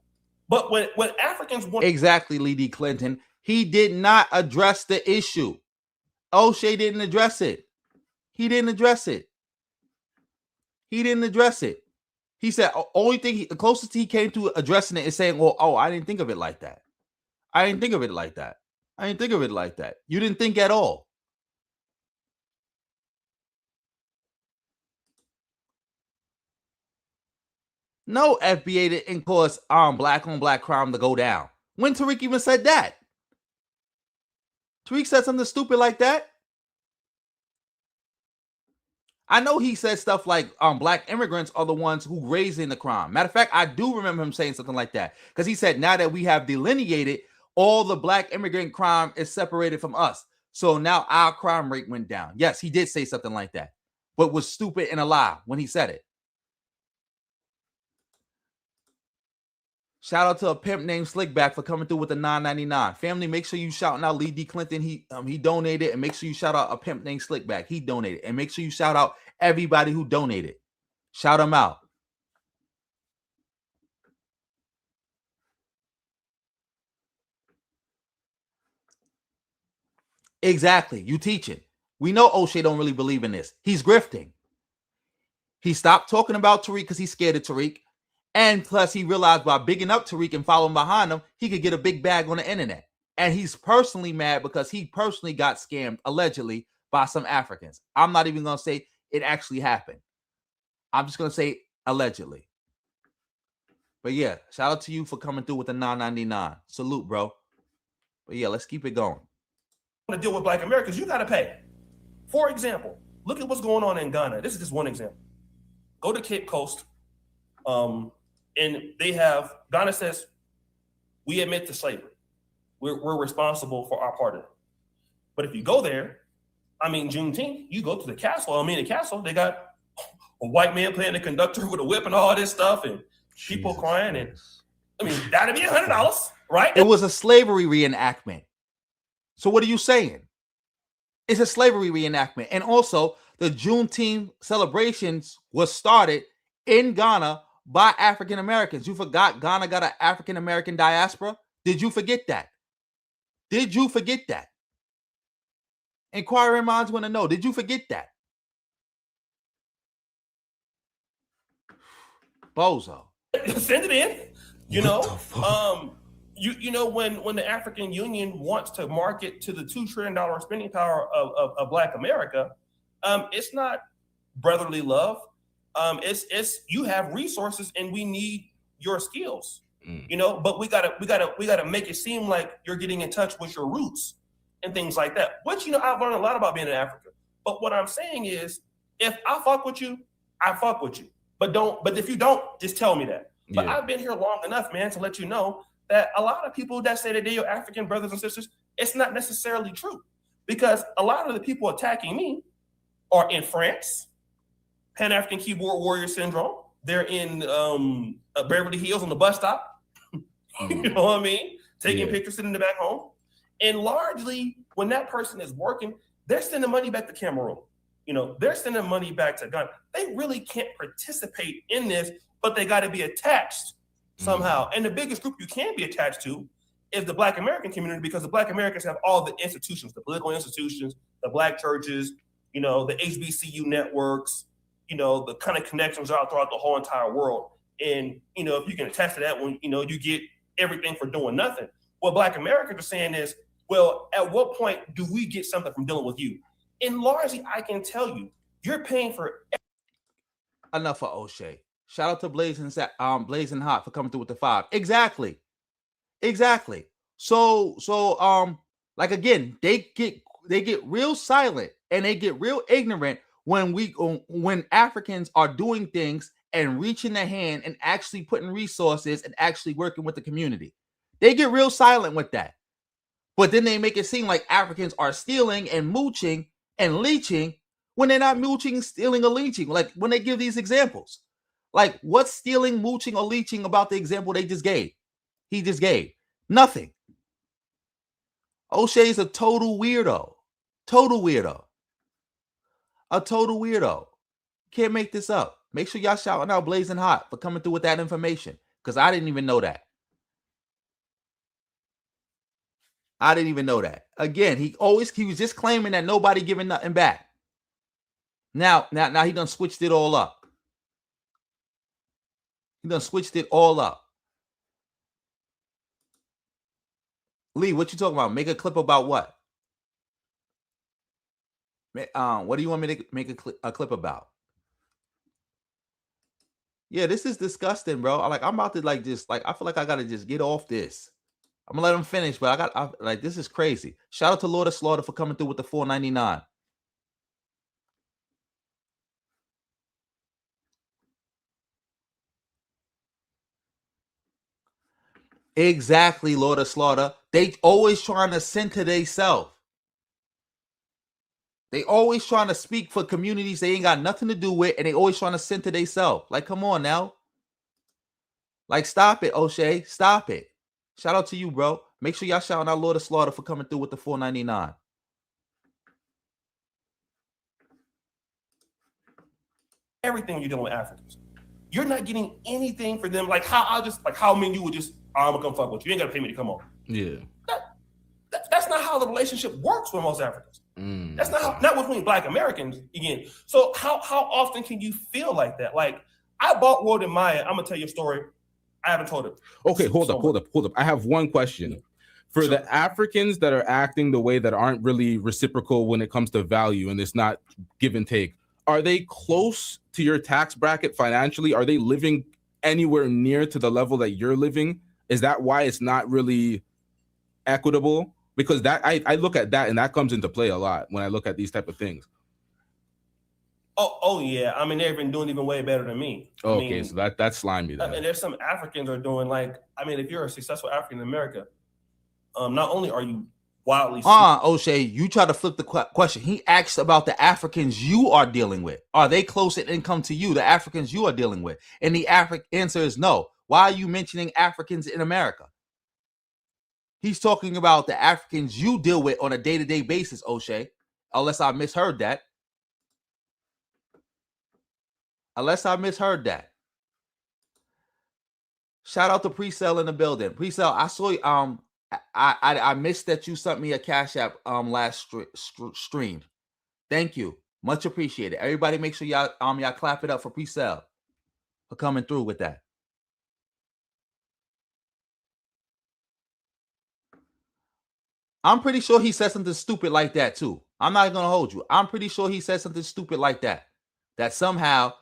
S9: But when Africans want...
S1: Exactly, Lee D. Clinton. He did not address the issue. Oshay didn't address it. He didn't address it. He didn't address it. He said only thing the closest he came to addressing it is saying, well, I didn't think of it like that. I didn't think of it like that. I didn't think of it like that. You didn't think at all. No, FBA didn't cause black on black crime to go down. When Tariq even said that? Tariq said something stupid like that. I know he said stuff like black immigrants are the ones who raising the crime. Matter of fact, I do remember him saying something like that, because he said now that we have delineated, all the black immigrant crime is separated from us. So now our crime rate went down. Yes, he did say something like that, but was stupid and a lie when he said it. Shout out to a pimp named Slickback for coming through with the $9.99. Family, make sure you shouting out Lee D. Clinton. He donated, and make sure you shout out a pimp named Slickback. He donated, and make sure you shout out everybody who donated. Shout them out. Exactly. You teaching. We know Oshay don't really believe in this. He's grifting. He stopped talking about Tariq because he's scared of Tariq. And plus, he realized by bigging up Tariq and following behind him, he could get a big bag on the internet. And he's personally mad because he personally got scammed, allegedly, by some Africans. I'm not even going to say it actually happened. I'm just going to say allegedly. But yeah, shout out to you for coming through with the $9.99. Salute, bro. But yeah, let's keep it going.
S9: To deal with Black Americans, you got to pay. For example, look at what's going on in Ghana. This is just one example. Go to Cape Coast, and they have, Ghana says, we admit to slavery. We're responsible for our part of it. But if you go there, I mean, Juneteenth, you go to the castle. The castle, they got a white man playing the conductor with a whip and all this stuff, and people crying. And I mean, that'd be $100, right?
S1: It was a slavery reenactment. So what are you saying? It's a slavery reenactment. And also, the Juneteenth celebrations was started in Ghana by African Americans. You forgot Ghana got an African American diaspora? Did you forget that? Did you forget that? Inquiring minds want to know. Did you forget that? Bozo.
S9: Send it in. You know, when the African Union wants to market to the $2 trillion spending power of Black America, it's not brotherly love. It's you have resources and we need your skills. You know, but we gotta make it seem like you're getting in touch with your roots and things like that. Which, you know, I've learned a lot about being in Africa. But what I'm saying is, if I fuck with you, I fuck with you. But if you don't, just tell me that. But I've been here long enough, man, to let you know that a lot of people that say that they're your African brothers and sisters, it's not necessarily true. Because a lot of the people attacking me are in France, Pan-African Keyboard Warrior Syndrome. They're in Beverly Hills on the bus stop. You know what I mean? Taking pictures, sitting in the back home. And largely, when that person is working, they're sending money back to Cameroon. You know, they're sending money back to Ghana. They really can't participate in this, but they got to be attached somehow. And the biggest group you can be attached to is the Black American community, because the Black Americans have all the institutions, the political institutions, the Black churches, you know, the HBCU networks, you know, the kind of connections out throughout the whole entire world. And, you know, if you can attest to that, when, you know, you get everything for doing nothing. What Black Americans are saying is, well, at what point do we get something from dealing with you? And largely, I can tell you, you're paying for.
S1: Enough for Oshay. Shout out to Blazing Hot for coming through with the 5. Exactly. So, like again, they get real silent and they get real ignorant when Africans are doing things and reaching their hand and actually putting resources and actually working with the community. They get real silent with that. But then they make it seem like Africans are stealing and mooching and leeching when they're not mooching, stealing, or leeching. Like when they give these examples. Like what's stealing, mooching, or leeching about the example they just gave? He just gave nothing. O'Shea's a total weirdo. A total weirdo. Can't make this up. Make sure y'all shouting out Blazing Hot for coming through with that information, because I didn't even know that. Again, he was just claiming that nobody giving nothing back. Now he done switched it all up. Lee, what you talking about? Make a clip about what? What do you want me to make a clip about? Yeah, this is disgusting, bro. I'm about to I feel like I gotta just get off this. I'm gonna let him finish, but this is crazy. Shout out to Lord of Slaughter for coming through with the $4.99. Exactly, Lord of Slaughter. They always trying to center themselves. They always trying to speak for communities they ain't got nothing to do with, and they always trying to center themselves. Like, come on now. Like, stop it, Oshay. Stop it. Shout out to you, bro. Make sure y'all shouting out Lord of Slaughter for coming through with the $4.99.
S9: Everything you're doing with Africans, you're not getting anything for them. How many you would just, I'm gonna come fuck with you. You ain't gotta pay me to come on.
S7: Yeah.
S9: That's not how the relationship works with most Africans. That's not between Black Americans again. So how often can you feel like that? Like, I bought World and Maya. I'm gonna tell you a story. I haven't told it.
S7: Okay, hold up. I have one question. For the Africans that are acting the way that aren't really reciprocal when it comes to value and it's not give and take, are they close to your tax bracket financially? Are they living anywhere near to the level that you're living? Is that why it's not really equitable? Because that I look at that and that comes into play a lot when I look at these type of things.
S9: Oh yeah. I mean, they've been doing even way better than me.
S7: Okay, so that's slimy then.
S9: And there's some Africans are doing like, I mean, if you're a successful African in America, not only are you wildly
S1: Oshay, you try to flip the question. He asked about the Africans you are dealing with. Are they close in income to you, the Africans you are dealing with? And the answer is no. Why are you mentioning Africans in America? He's talking about the Africans you deal with on a day-to-day basis, Oshay. Unless I misheard that. Shout out to Pre-Sale in the building. Pre-Sale, I saw you. I missed that you sent me a Cash App last stream. Thank you, much appreciated. Everybody, make sure y'all clap it up for Pre-Sale for coming through with that. I'm pretty sure he said something stupid like that too. I'm not gonna hold you. I'm pretty sure he said something stupid like that. That somehow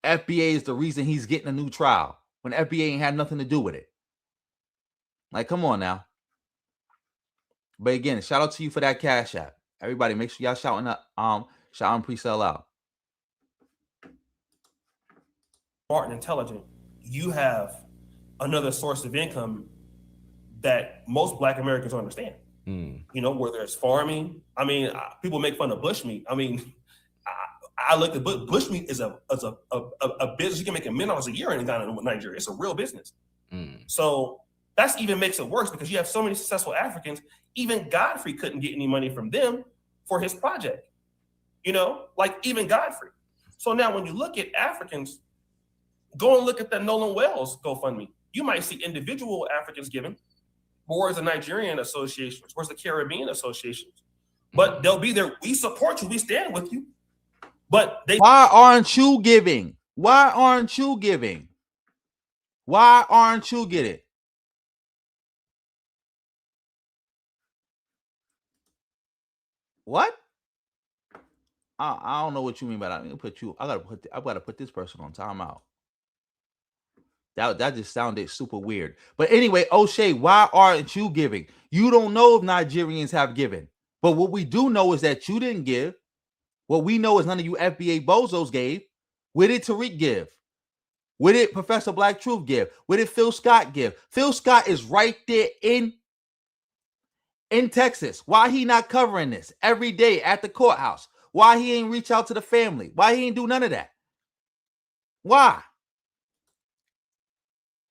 S1: FBA is the reason he's getting a new trial when FBA ain't had nothing to do with it. Like, come on now. But again, shout out to you for that Cash App. Everybody, make sure y'all shouting Pre-Sale out.
S9: smart and intelligent, you have another source of income that most Black Americans don't understand. You know, whether it's farming. I mean, people make fun of bushmeat. I mean, I look at bushmeat is a business. You can make $1 million a year in Ghana and Nigeria. It's a real business. So that's even makes it worse because you have so many successful Africans. Even Godfrey couldn't get any money from them for his project. You know, like even Godfrey. So now when you look at Africans, go and look at the Nolan Wells GoFundMe. You might see individual Africans giving, but where's the Nigerian associations? Where's the Caribbean associations? But they'll be there. We support you. We stand with you. But
S1: why aren't you giving? Why aren't you giving? Why aren't you getting? What? I don't know what you mean by that. I'm gonna put you. I gotta put this person on timeout. That just sounded super weird. But anyway, Oshay, why aren't you giving? You don't know if Nigerians have given. But what we do know is that you didn't give. What we know is none of you FBA bozos gave. Where did Tariq give? Where did Professor Black Truth give? Where did Phil Scott give? Phil Scott is right there in Texas. Why he not covering this every day at the courthouse? Why he ain't reach out to the family? Why he ain't do none of that? Why?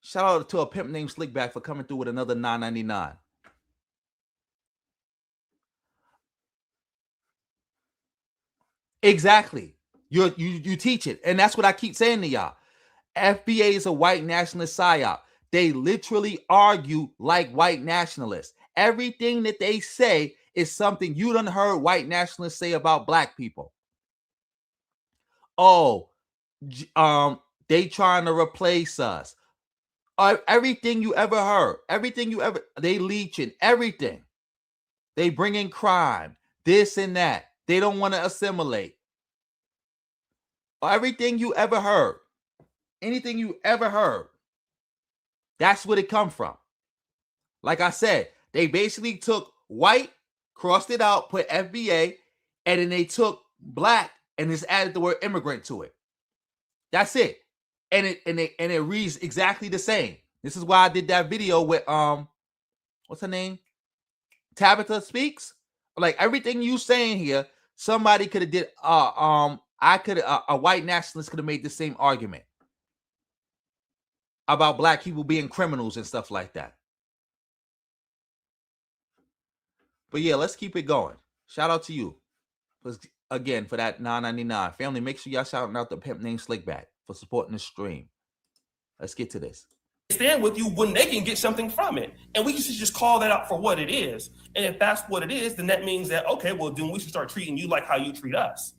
S1: Shout out to a pimp named Slickback for coming through with another $9.99. Exactly. You teach it. And that's what I keep saying to y'all. FBA is a white nationalist psyop. They literally argue like white nationalists. Everything that they say is something you done heard white nationalists say about Black people. Oh, they trying to replace us. Everything you ever heard, they leeching everything. They bring in crime, this and that. They don't want to assimilate. Everything you ever heard, anything you ever heard, that's where it come from. Like I said, they basically took white, crossed it out, put FBA, and then they took Black and just added the word immigrant to it. That's it. And it reads exactly the same. This is why I did that video with what's her name? Tabitha Speaks. Like everything you saying here, somebody could have did a white nationalist could have made the same argument about Black people being criminals and stuff like that. But yeah, let's keep it going. Shout out to you again for that $9.99. Family, make sure y'all shouting out the pimp named Slickback for supporting the stream. Let's get to this.
S9: Stand with you when they can get something from it. And we should just call that out for what it is. And if that's what it is, then that means that, okay, well, then we should start treating you like how you treat us.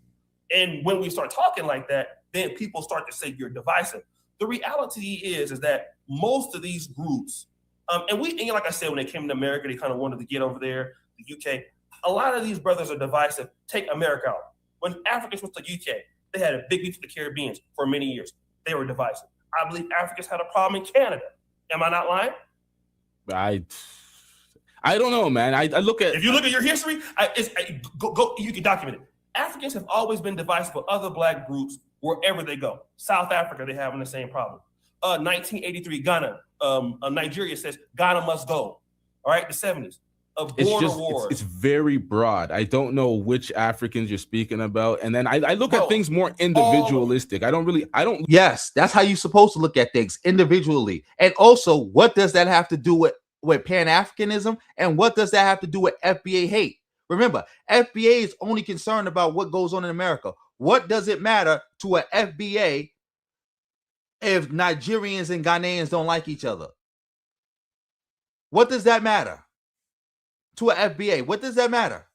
S9: And when we start talking like that, then people start to say you're divisive. The reality is that most of these groups, and like I said, when they came to America, they kind of wanted to get over there, the UK. A lot of these brothers are divisive. Take America out. When Africans went to the UK, they had a big beef with the Caribbeans for many years. They were divisive. I believe Africans had a problem in Canada. Am I not lying?
S7: I don't know, man. I look at,
S9: if you look at your history, go you can document it. Africans have always been divisive with other black groups wherever they go. South Africa, they're having the same problem. 1983, Ghana, Nigeria says Ghana must go. All right, the 70s.
S7: It's very broad. I don't know which Africans you're speaking about. And then I look at things more individualistic.
S1: Yes, that's how you're supposed to look at things individually. And also, what does that have to do with Pan-Africanism? And what does that have to do with FBA hate? Remember, FBA is only concerned about what goes on in America. What does it matter to an FBA if Nigerians and Ghanaians don't like each other? What does that matter to an FBA? What does that matter?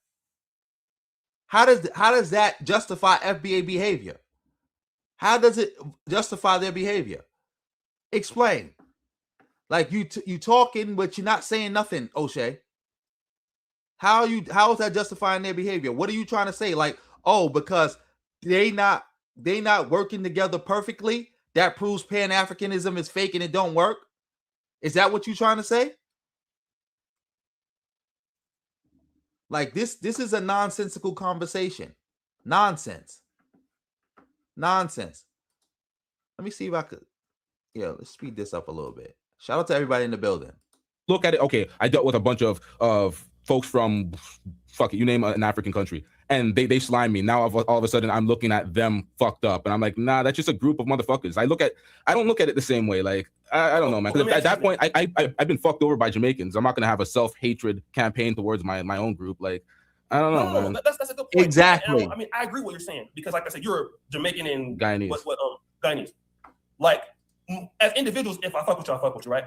S1: How does that justify FBA behavior? How does it justify their behavior? Explain. Like you talking, but you're not saying nothing, Oshay. How is that justifying their behavior? What are you trying to say? Like, oh, because they not working together perfectly, that proves Pan-Africanism is fake and it don't work? Is that what you're trying to say? Like this is a nonsensical conversation. Nonsense. Let me see if I could. Yeah, let's speed this up a little bit. Shout out to everybody in the building.
S7: Look at it. Okay, I dealt with a bunch of folks from fuck it, you name an African country, and they slime me. Now all of a sudden I'm looking at them fucked up, and I'm like, nah, that's just a group of motherfuckers. I don't look at it the same way. Like I don't know, man. Because at that point, I've been fucked over by Jamaicans. I'm not gonna have a self-hatred campaign towards my own group. Like I don't know, man.
S9: That's a good point.
S1: Exactly.
S9: And I mean, I agree with what you're saying because, like I said, you're Jamaican and
S7: Guyanese.
S9: Guyanese. Like as individuals, if I fuck with you, I fuck with you, right?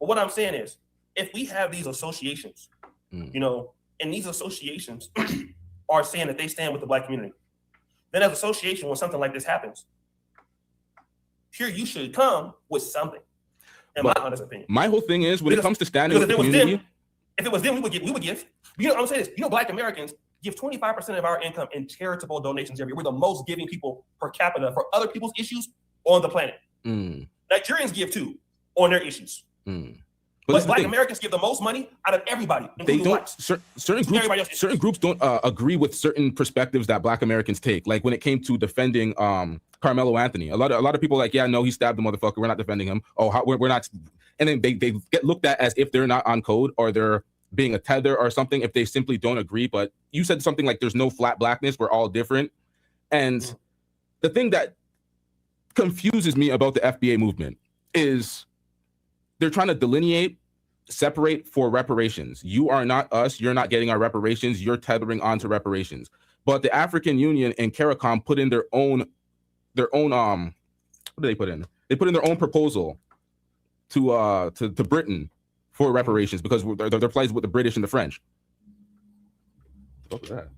S9: But what I'm saying is, if we have these associations, you know, and these associations are saying that they stand with the black community, then as an association, when something like this happens, here you should come with something. In my honest opinion,
S7: my whole thing is when it comes to standing with the community.
S9: If it was them, we would give. You know, I'm saying this. You know, black Americans give 25% of our income in charitable donations every year. We're the most giving people per capita for other people's issues on the planet. Nigerians give too on their issues. But black Americans give the most money out of everybody.
S7: They don't. Certain groups don't agree with certain perspectives that black Americans take. Like when it came to defending Carmelo Anthony, a lot of people are like, yeah, no, he stabbed the motherfucker. We're not defending him. Oh, we're not. And then they get looked at as if they're not on code or they're being a tether or something if they simply don't agree. But you said something like there's no flat blackness. We're all different. And the thing that confuses me about the FBA movement is they're trying to delineate, separate for reparations. You are not us. You're not getting our reparations. You're tethering onto reparations. But the African Union and CARICOM put in their own what did they put in? They put in their own proposal to Britain for reparations because they're plies with the British and the French. What was that?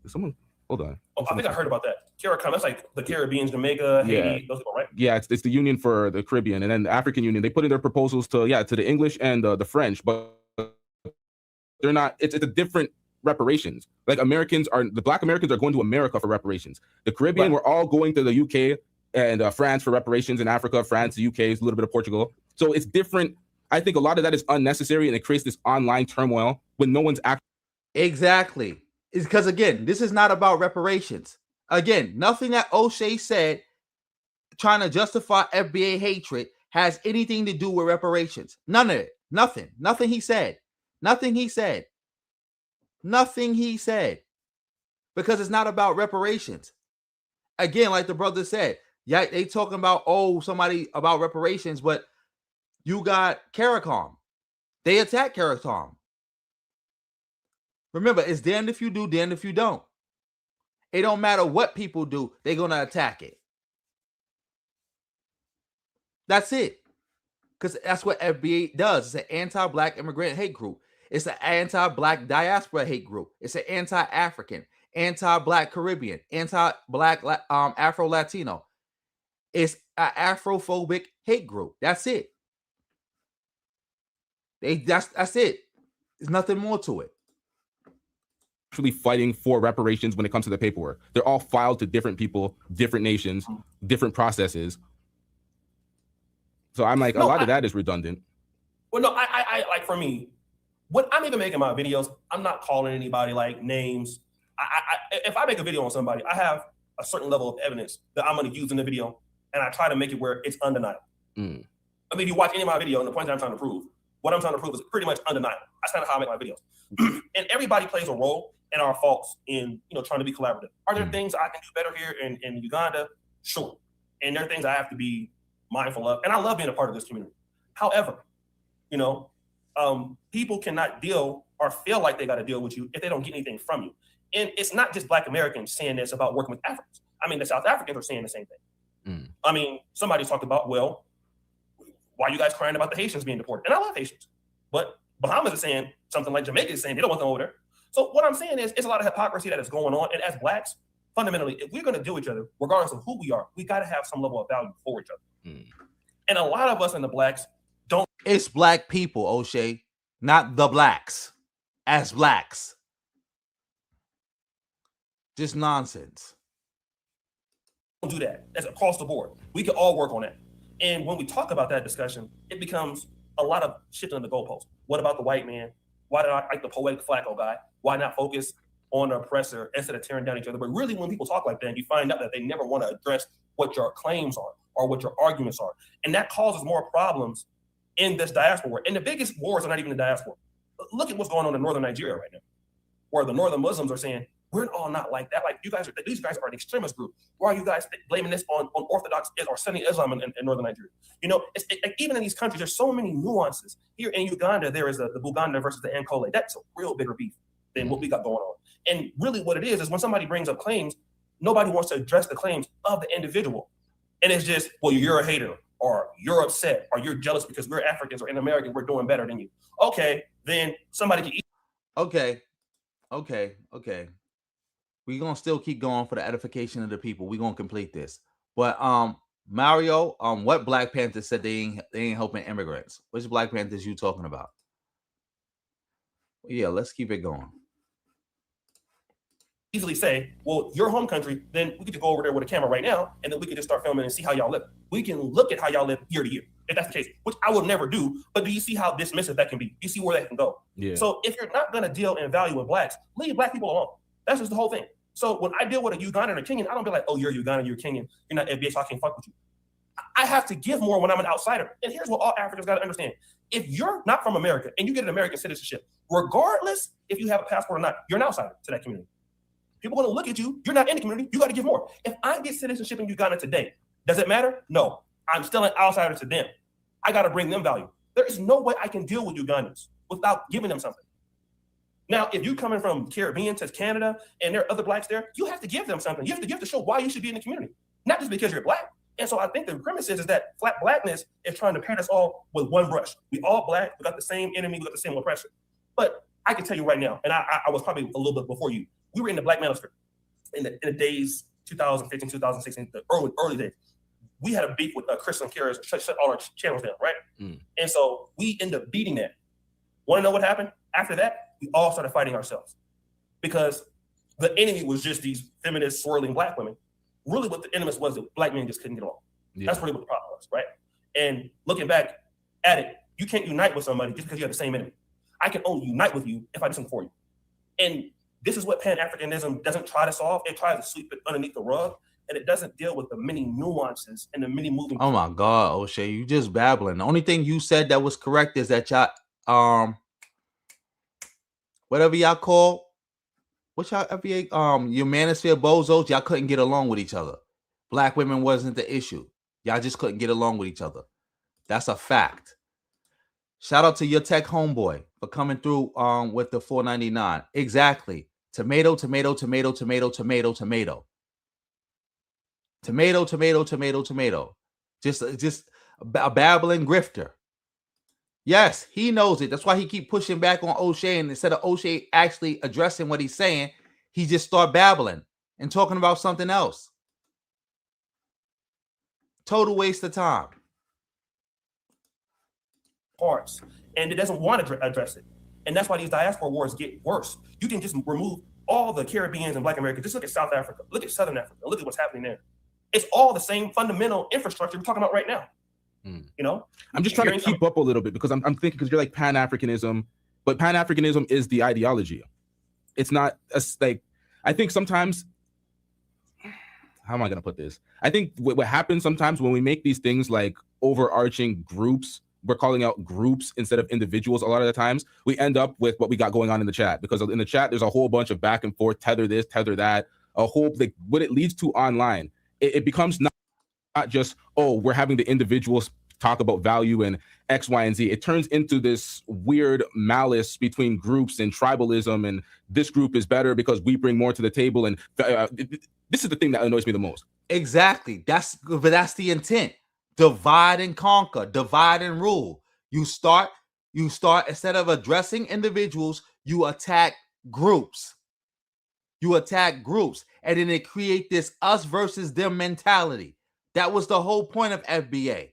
S7: Is someone hold on?
S9: Oh, I think I heard about that. CARICOM, that's like the Caribbean, Jamaica, Haiti, those people, right?
S7: Yeah, it's the Union for the Caribbean, and then the African Union. They put in their proposals to the English and the French, but they're not. It's a different reparations. Like the Black Americans are going to America for reparations. The Caribbean, we're all going to the UK and France for reparations. In Africa, France, the UK, a little bit of Portugal. So it's different. I think a lot of that is unnecessary, and it creates this online turmoil when no one's actually.
S1: Exactly. It's because, again, this is not about reparations. Again, nothing that Oshay said trying to justify FBA hatred has anything to do with reparations. None of it. Nothing. Nothing he said. Because it's not about reparations. Again, like the brother said, yeah, they talking about, somebody about reparations, but you got CARICOM. They attack CARICOM. Remember, it's damned if you do, damned if you don't. It don't matter what people do, they're going to attack it. That's it. Because that's what FBA does. It's an anti-Black immigrant hate group. It's an anti-Black diaspora hate group. It's an anti-African, anti-Black Caribbean, anti-Black Afro-Latino. It's an Afrophobic hate group. That's it. That's it. There's nothing more to it.
S7: Actually fighting for reparations when it comes to the paperwork. They're all filed to different people, different nations, different processes. So I'm like, a lot of that is redundant.
S9: Well, no, I like for me, when I'm even making my videos, I'm not calling anybody like names. if I make a video on somebody, I have a certain level of evidence that I'm going to use in the video, and I try to make it where it's undeniable. I mean, if you watch any of my video and the point that I'm trying to prove, what I'm trying to prove is pretty much undeniable. That's kind of how I make my videos. And everybody plays a role in our faults in, trying to be collaborative. Are there things I can do better here in Uganda? Sure. And there are things I have to be mindful of. And I love being a part of this community. However, people cannot deal or feel like they got to deal with you if they don't get anything from you. And it's not just Black Americans saying this about working with Africans. I mean, the South Africans are saying the same thing. I mean, somebody talked about, well, why are you guys crying about the Haitians being deported? And I love Haitians. But Bahamas is saying something like Jamaica is saying they don't want them over there. So what I'm saying is it's a lot of hypocrisy that is going on. And as Blacks, fundamentally, if we're going to deal with each other, regardless of who we are, we got to have some level of value for each other. And a lot of us in the Blacks don't.
S1: It's Black people, Oshay, not the Blacks. As Blacks. Just nonsense.
S9: Don't do that. That's across the board. We can all work on that. And when we talk about that discussion, it becomes a lot of shifting the goalpost. What about the white man? Why did I like the poetic Flacco guy? Why not focus on the oppressor instead of tearing down each other? But really, when people talk like that, you find out that they never want to address what your claims are or what your arguments are. And that causes more problems in this diaspora war. And the biggest wars are not even the diaspora. Look at what's going on in northern Nigeria right now, where the northern Muslims are saying, we're all not like that. Like these guys are an extremist group. Why are you guys blaming this on Orthodox or Sunni Islam in northern Nigeria? Even in these countries, there's so many nuances. Here in Uganda, there is the Buganda versus the Ankole. That's a real bigger beef than what we got going on. And really what it is when somebody brings up claims, nobody wants to address the claims of the individual. And it's just, well, you're a hater, or you're upset, or you're jealous because we're Africans or in America, we're doing better than you. Okay, then somebody can eat.
S1: Okay. We're gonna still keep going for the edification of the people. We're gonna complete this. But Mario, what Black Panthers said they ain't helping immigrants? Which Black Panthers you talking about? Yeah, let's keep it going.
S9: Easily say, well, your home country, then we could just go over there with a camera right now, and then we could just start filming and see how y'all live. We can look at how y'all live year to year, if that's the case, which I will never do. But do you see how dismissive that can be? You see where that can go? Yeah. So if you're not gonna deal and value with Blacks, leave Black people alone. That's just the whole thing. So when I deal with a Ugandan or a Kenyan, I don't be like, oh, you're Ugandan, you're Kenyan, you're not FBA, so I can't fuck with you. I have to give more when I'm an outsider. And here's what all Africans got to understand. If you're not from America and you get an American citizenship, regardless if you have a passport or not, you're an outsider to that community. People are going to look at you. You're not in the community. You got to give more. If I get citizenship in Uganda today, does it matter? No. I'm still an outsider to them. I got to bring them value. There is no way I can deal with Ugandans without giving them something. Now, if you're coming from Caribbean to Canada and there are other Blacks there, you have to give them something. You have to give to show why you should be in the community, not just because you're Black. And so I think the premise is that flat Blackness is trying to paint us all with one brush. We all Black. We got the same enemy. We got the same oppression. But I can tell you right now, and I was probably a little bit before you, we were in the Black Manosphere in the days 2015, 2016, the early days. We had a beef with Christian carriers, shut all our channels down, right? And so we ended up beating that. Want to know what happened? After that, we all started fighting ourselves because the enemy was just these feminist, swirling Black women. Really what the enemy was that Black men just couldn't get along. Yeah. That's really what the problem was, right? And looking back at it, you can't unite with somebody just because you have the same enemy. I can only unite with you if I do something for you. And this is what Pan-Africanism doesn't try to solve. It tries to sweep it underneath the rug, and it doesn't deal with the many nuances and the many moving.
S1: Oh my God, Oshay, you just babbling. The only thing you said that was correct is that y'all, whatever y'all call, what y'all FBA, your manosphere bozos, y'all couldn't get along with each other. Black women wasn't the issue. Y'all just couldn't get along with each other. That's a fact. Shout out to your tech homeboy for coming through with the $4.99. Exactly. Tomato, tomato, tomato, tomato, tomato, tomato. Tomato, tomato, tomato, tomato. Just a babbling grifter. Yes, he knows it. That's why he keep pushing back on Oshay, and instead of Oshay actually addressing what he's saying, he just start babbling and talking about something else. Total waste of time.
S9: Parts, and it doesn't want to address it. And that's why these diaspora wars get worse. You can just remove all the Caribbeans and Black Americans. Just look at South Africa. Look at Southern Africa. Look at what's happening there. It's all the same fundamental infrastructure we're talking about right now. You know,
S7: I'm just trying to keep up a little bit because I'm thinking because you're like Pan-Africanism, but Pan-Africanism is the ideology. It's not like I think sometimes, how am I going to put this? I think what happens sometimes when we make these things like overarching groups, we're calling out groups instead of individuals. A lot of the times we end up with what we got going on in the chat, because in the chat, there's a whole bunch of back and forth, tether this, tether that, a whole, like, what it leads to online. It becomes not just, oh, we're having the individuals talk about value and X, Y, and Z. It turns into this weird malice between groups and tribalism, and this group is better because we bring more to the table. And this is the thing that annoys me the most.
S1: Exactly. That's the intent. Divide and conquer, divide and rule. You start instead of addressing individuals, you attack groups. You attack groups, and then it create this us versus them mentality. That was the whole point of FBA.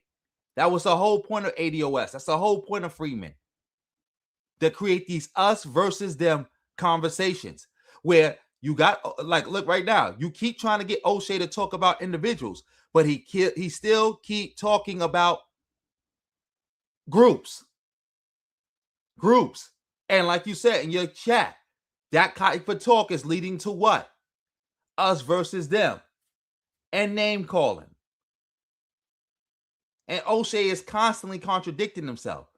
S1: That was the whole point of ADOS. That's the whole point of Freeman. To create these us versus them conversations where you got, like, look right now, you keep trying to get Oshay to talk about individuals, but he still keep talking about groups. And like you said in your chat, that type of talk is leading to what? Us versus them and name calling. And Oshay is constantly contradicting himself.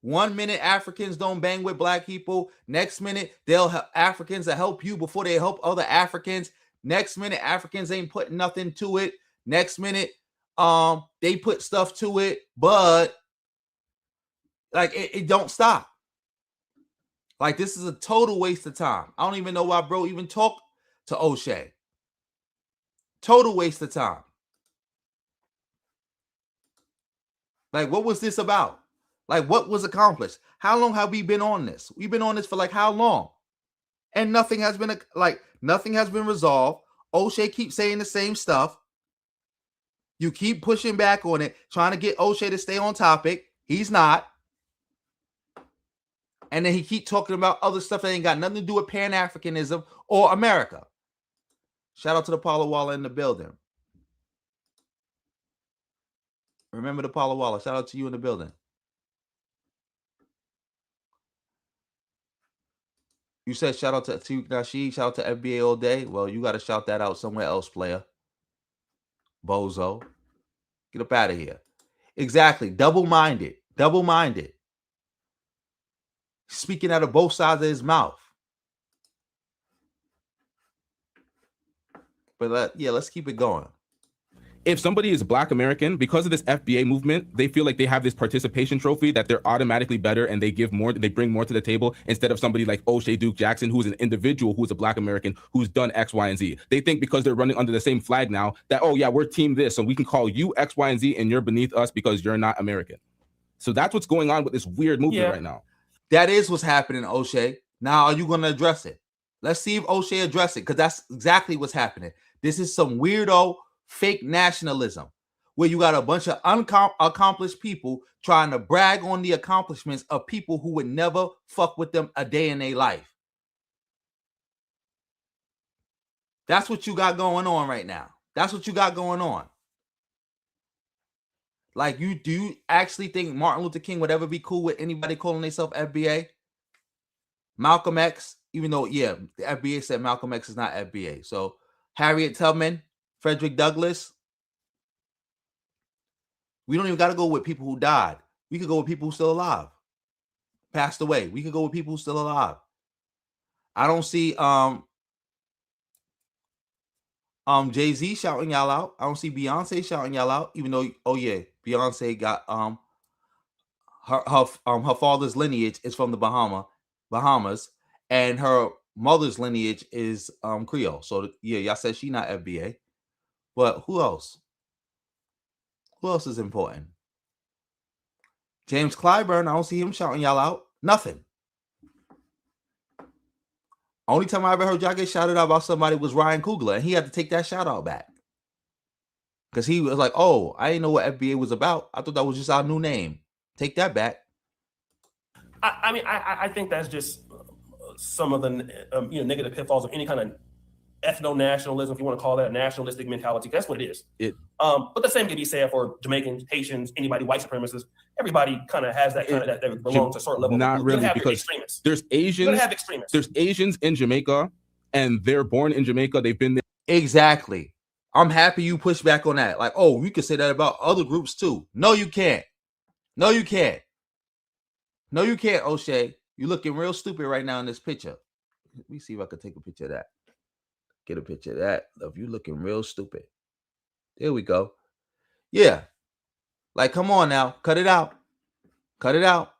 S1: 1 minute Africans don't bang with black people. Next minute they'll have Africans to help you before they help other Africans. Next minute Africans ain't putting nothing to it. Next minute they put stuff to it, but like it don't stop. Like, this is a total waste of time. I don't even know why bro even talked to Oshay. Total waste of time. Like, what was this about? Like, what was accomplished? How long have we been on this? We've been on this for like how long? And nothing has been resolved. Oshay keeps saying the same stuff. You keep pushing back on it, trying to get Oshay to stay on topic. He's not. And then he keep talking about other stuff that ain't got nothing to do with Pan-Africanism or America. Shout out to the Paula Waller in the building. Remember the Paula Waller. Shout out to you in the building. You said shout out to Tariq Nasheed, shout out to FBA all day. Well, you got to shout that out somewhere else, player. Bozo. Get up out of here. Exactly. Double-minded. Double-minded. Speaking out of both sides of his mouth. But let's keep it going.
S7: If somebody is Black American, because of this FBA movement, they feel like they have this participation trophy that they're automatically better and they give more, they bring more to the table instead of somebody like Oshay Duke Jackson, who's an individual who's a Black American who's done X, Y, and Z. They think because they're running under the same flag now that, oh yeah, we're team this, so we can call you X, Y, and Z and you're beneath us because you're not American. So that's what's going on with this weird movement right now.
S1: That is what's happening, Oshay. Now, are you going to address it? Let's see if Oshay address it, because that's exactly what's happening. This is some weirdo fake nationalism where you got a bunch of accomplished people trying to brag on the accomplishments of people who would never fuck with them a day in their life. That's what you got going on right now. That's what you got going on. Like, do you actually think Martin Luther King would ever be cool with anybody calling themselves FBA? Malcolm X, even though, the FBA said Malcolm X is not FBA. So Harriet Tubman, Frederick Douglass. We don't even got to go with people who died. We could go with people who still alive, passed away. We could go with people who still alive. I don't see Jay-Z shouting y'all out. I don't see Beyonce shouting y'all out, even though, Beyonce got her father's lineage is from the Bahamas, and her mother's lineage is Creole. So y'all said she not FBA. But who else? Who else is important? James Clyburn, I don't see him shouting y'all out. Nothing. Only time I ever heard y'all get shouted out about somebody was Ryan Coogler, and he had to take that shout out back. Because he was like, oh, I didn't know what FBA was about. I thought that was just our new name. Take that back.
S9: I think that's just some of the negative pitfalls of any kind of ethno-nationalism, if you want to call that nationalistic mentality. That's what it is. But the same can be said for Jamaicans, Haitians, anybody white supremacists. Everybody kind of has that kind of that belongs to a certain level.
S7: Not really, because there's Asians.
S9: You're gonna have extremists.
S7: There's Asians in Jamaica and they're born in Jamaica. They've been there.
S1: Exactly. I'm happy you push back on that. Like, oh, you can say that about other groups too. No, you can't. No, you can't. No, you can't, Oshay. You're looking real stupid right now in this picture. Let me see if I can take a picture of that. Get a picture of that. Of you looking real stupid. There we go. Yeah. Like, come on now. Cut it out. Cut it out.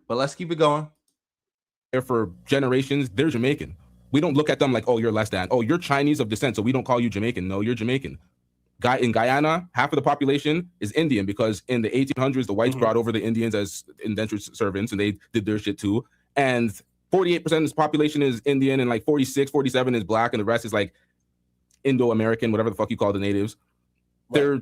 S1: But let's keep it going.
S7: For generations, they're Jamaican. We don't look at them like, oh, you're less than. Oh, you're Chinese of descent, so we don't call you Jamaican. No, you're Jamaican. In Guyana, half of the population is Indian because in the 1800s, the whites brought over the Indians as indentured servants, and they did their shit too. And 48% of this population is Indian, and like 47 is black, and the rest is like Indo-American, whatever the fuck you call the natives. Right.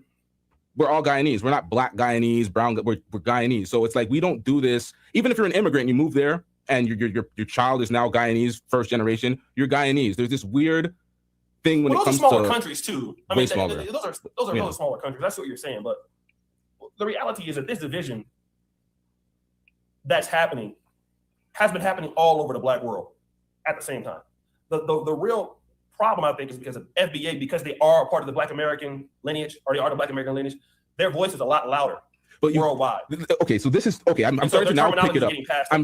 S7: We're all Guyanese. We're not black Guyanese, brown. We're Guyanese. So it's like we don't do this. Even if you're an immigrant and you move there and your child is now Guyanese, first generation, you're Guyanese. There's this weird thing when it comes to
S9: smaller countries too. I mean,
S7: smaller.
S9: those are really smaller countries. That's what you're saying. But the reality is that this division that's happening has been happening all over the black world at the same time. The real problem, I think, is because of FBA, because they are a part of the Black American lineage, or they are the Black American lineage. Their voice is a lot louder. But worldwide.
S7: Okay, so this is okay. I'm starting to now pick it up.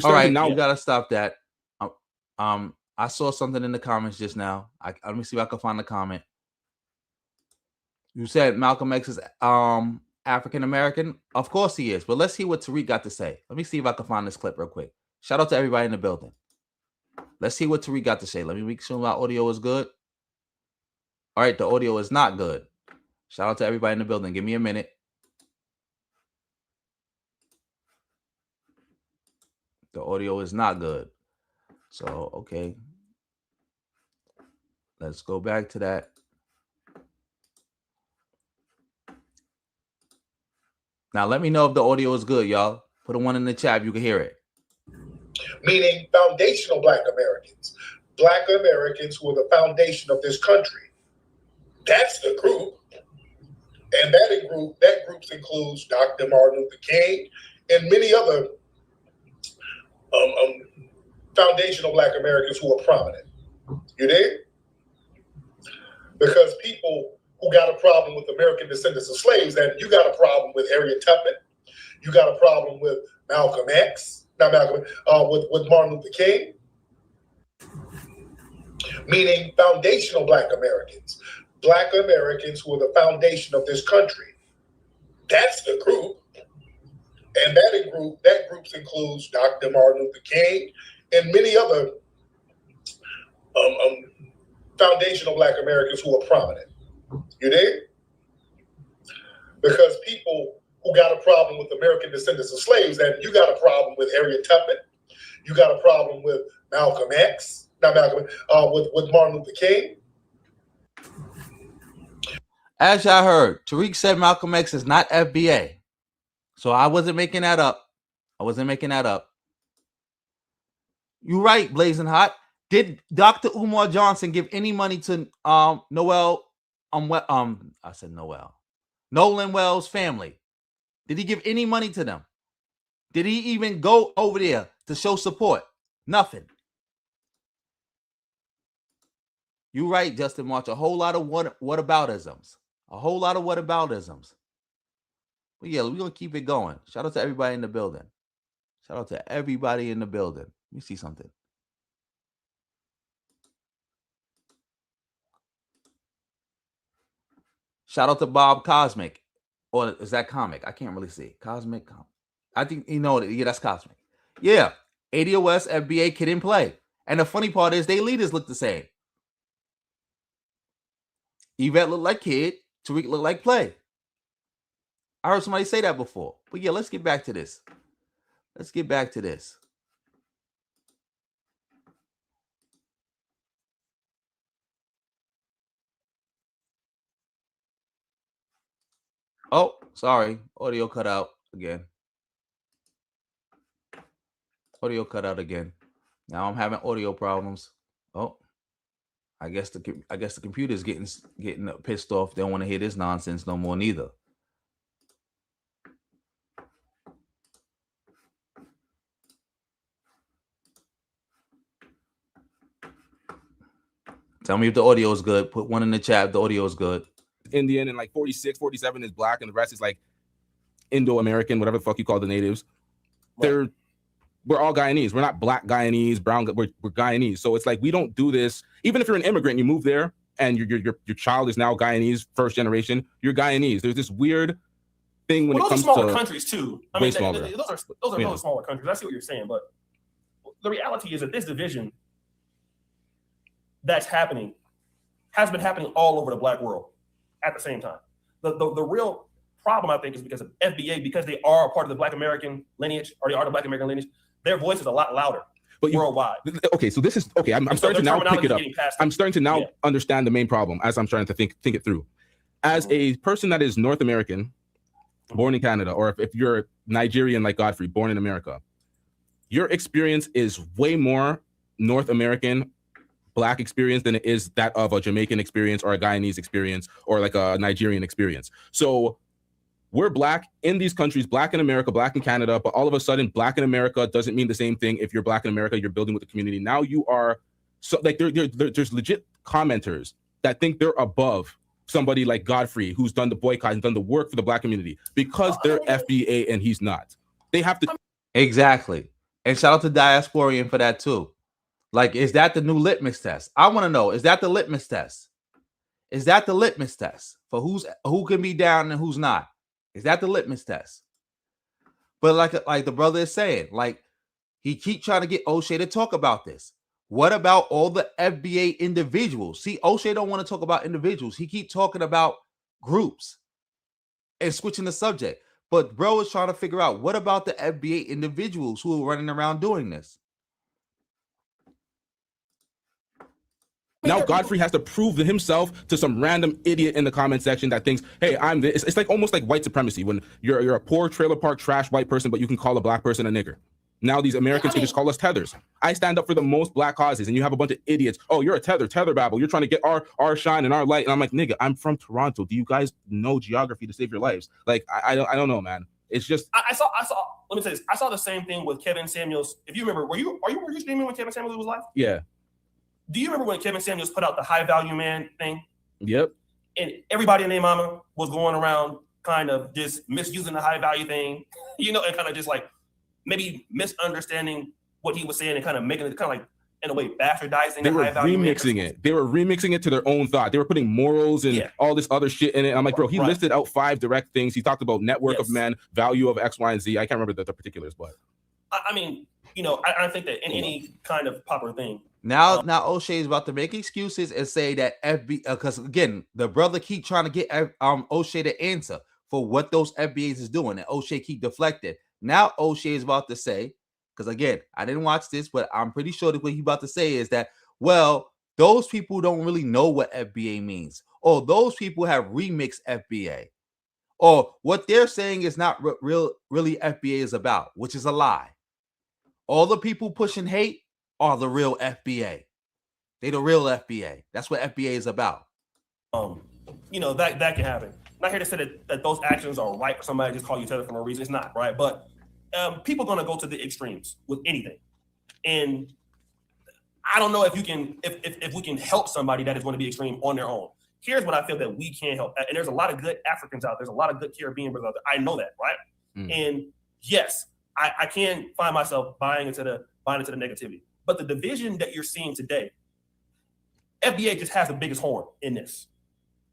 S1: All right, now you gotta stop that. I saw something in the comments just now. Let me see if I can find the comment. You said Malcolm X is African American. Of course he is. But let's see what Tariq got to say. Let me see if I can find this clip real quick. Shout out to everybody in the building. Let's see what Tariq got to say. Let me make sure my audio is good. All right, the audio is not good. Shout out to everybody in the building. Give me a minute. The audio is not good. So, okay. Let's go back to that. Now, let me know if the audio is good, y'all. Put a 1 in the chat if you can hear it.
S15: Meaning foundational Black Americans. Black Americans who are the foundation of this country. That's the group. And that group includes Dr. Martin Luther King and many other foundational Black Americans who are prominent. You dig? Because people who got a problem with American descendants of slaves, then you got a problem with Harriet Tubman, you got a problem with Malcolm X, not Malcolm, with Martin Luther King. Meaning foundational Black Americans. Black Americans who are the foundation of this country. That's the group. And that group includes Dr. Martin Luther King and many other foundational Black Americans who are prominent. You dig? Because people who got a problem with American descendants of slaves, then you got a problem with Harriet Tubman, you got a problem with Malcolm X, not Malcolm, with Martin Luther King.
S1: As y'all heard, Tariq said Malcolm X is not FBA. So I wasn't making that up. You're right, Blazing Hot. Did Dr. Umar Johnson give any money to Nolan Wells' family? Did he give any money to them? Did he even go over there to show support? Nothing. You're right, Justin March. A whole lot of whataboutisms. But yeah, we're going to keep it going. Shout out to everybody in the building. Let me see something. Shout out to Bob Cosmic. Or is that Comic? I can't really see. Cosmic. I think, yeah, that's Cosmic. Yeah. ADOS, FBA, Kid and Play. And the funny part is they leaders look the same. Yvette looked like Kid. Tariq looked like Play. I heard somebody say that before. But yeah, let's get back to this. Oh, sorry. Audio cut out again. Now I'm having audio problems. Oh, I guess the computer's getting pissed off. They don't want to hear this nonsense no more neither. Tell me if the audio is good. Put one in the chat if the audio is good.
S7: Indian, and like 46, 47 is black, and the rest is like Indo-American, whatever the fuck you call the natives. We're all Guyanese. We're not black Guyanese, brown. We're Guyanese. So it's like we don't do this. Even if you're an immigrant, and you move there, and your child is now Guyanese, first generation. You're Guyanese. There's this weird thing when it comes to
S9: smaller countries too. I mean,
S7: smaller.
S9: those are really smaller countries. I see what you're saying, but the reality is that this division that's happening has been happening all over the black world at the same time. The real problem, I think, is because of FBA, because they are a part of the Black American lineage, or they are the Black American lineage. Their voice is a lot louder worldwide.
S7: Okay, so this is okay. I'm starting to now pick it up. I'm starting to now understand the main problem as I'm trying to think it through. As a person that is North American, born in Canada, or if you're Nigerian like Godfrey, born in America, your experience is way more North American black experience than it is that of a Jamaican experience or a Guyanese experience or like a Nigerian experience. So we're black in these countries, black in America, black in Canada, but all of a sudden black in America doesn't mean the same thing. If you're black in America, you're building with the community. Now you are, so like there's legit commenters that think they're above somebody like Godfrey, who's done the boycott and done the work for the black community because they're FBA and he's not. They have to.
S1: Exactly. And shout out to Diasporian for that too. Like, is that the new litmus test? I want to know, is that the litmus test? Is that the litmus test for who can be down and who's not? Is that the litmus test? But like the brother is saying, like he keep trying to get Oshay to talk about this. What about all the FBA individuals? See, Oshay don't want to talk about individuals. He keep talking about groups and switching the subject. But bro is trying to figure out, what about the FBA individuals who are running around doing this?
S7: Now Godfrey has to prove to himself to some random idiot in the comment section that thinks, hey, I'm this. It's like almost like white supremacy when you're a poor trailer park trash white person, but you can call a black person a nigger. Now these Americans can just call us tethers. I stand up for the most black causes, and you have a bunch of idiots. Oh, you're a tether babble. You're trying to get our shine and our light. And I'm like, nigga, I'm from Toronto. Do you guys know geography to save your lives? Like, I don't know, man. It's just
S9: I saw. Let me say this. I saw the same thing with Kevin Samuels. If you remember, were you streaming when Kevin Samuels was live?
S7: Yeah.
S9: Do you remember when Kevin Samuels put out the high value man thing?
S7: Yep.
S9: And everybody in their mama was going around kind of just misusing the high value thing, and kind of just like maybe misunderstanding what he was saying and kind of making it kind of like, in a way, bastardizing.
S7: They were remixing it. They were remixing it to their own thought. They were putting morals and all this other shit in it. I'm like, bro, he listed out 5 direct things. He talked about network of men, value of X, Y, and Z. I can't remember the particulars, but
S9: I mean, I think that in any kind of popular thing.
S1: Now Oshay is about to make excuses and say that FB, because again, the brother keep trying to get Oshay to answer for what those FBAs is doing, and Oshay keep deflecting. Now Oshay is about to say, because again, I didn't watch this, but I'm pretty sure that what he's about to say is that, well, those people don't really know what FBA means, or those people have remixed FBA, or what they're saying is not really FBA is about, which is a lie. All the people pushing hate are the real FBA. They the real FBA. That's what FBA is about.
S9: That can happen. Not here to say that those actions are right for somebody to just call you tether for no reason. It's not, right? But people are going to go to the extremes with anything. And I don't know if you can, if we can help somebody that is going to be extreme on their own. Here's what I feel that we can help. And there's a lot of good Africans out there. There's a lot of good Caribbean brothers out there. I know that, right? And yes, I can find myself buying into the negativity. But the division that you're seeing today, FBA just has the biggest horn in this.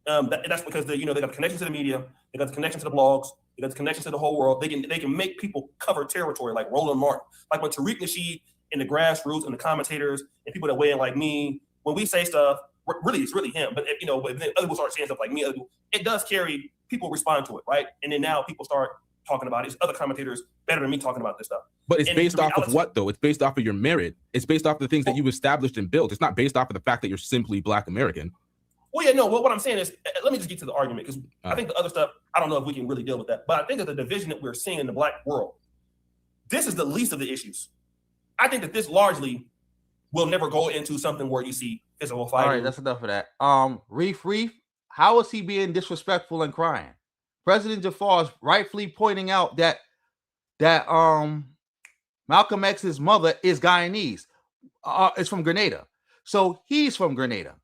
S9: That's because they got the connection to the media, they got the connection to the blogs, they got the connection to the whole world. They can make people cover territory like Roland Martin, like when Tariq Nasheed and the grassroots and the commentators and people that weigh in like me, when we say stuff, really it's really him. But when other people start saying stuff like me, it does carry, people respond to it, right? And then now people start talking about it. It's other commentators better than me talking about this stuff.
S7: But it's based off of what, though? It's based off of your merit. It's based off of the things that you've established and built. It's not based off of the fact that you're simply Black American.
S9: Well, yeah, no. What I'm saying is, let me just get to the argument, because I think the other stuff, I don't know if we can really deal with that. But I think that the division that we're seeing in the Black world, this is the least of the issues. I think that this largely will never go into something where you see physical fighting.
S1: All right, that's enough of that. Reef, how is he being disrespectful and crying? President Jafar is rightfully pointing out that Malcolm X's mother is Guyanese. Is from Grenada. So he's from Grenada.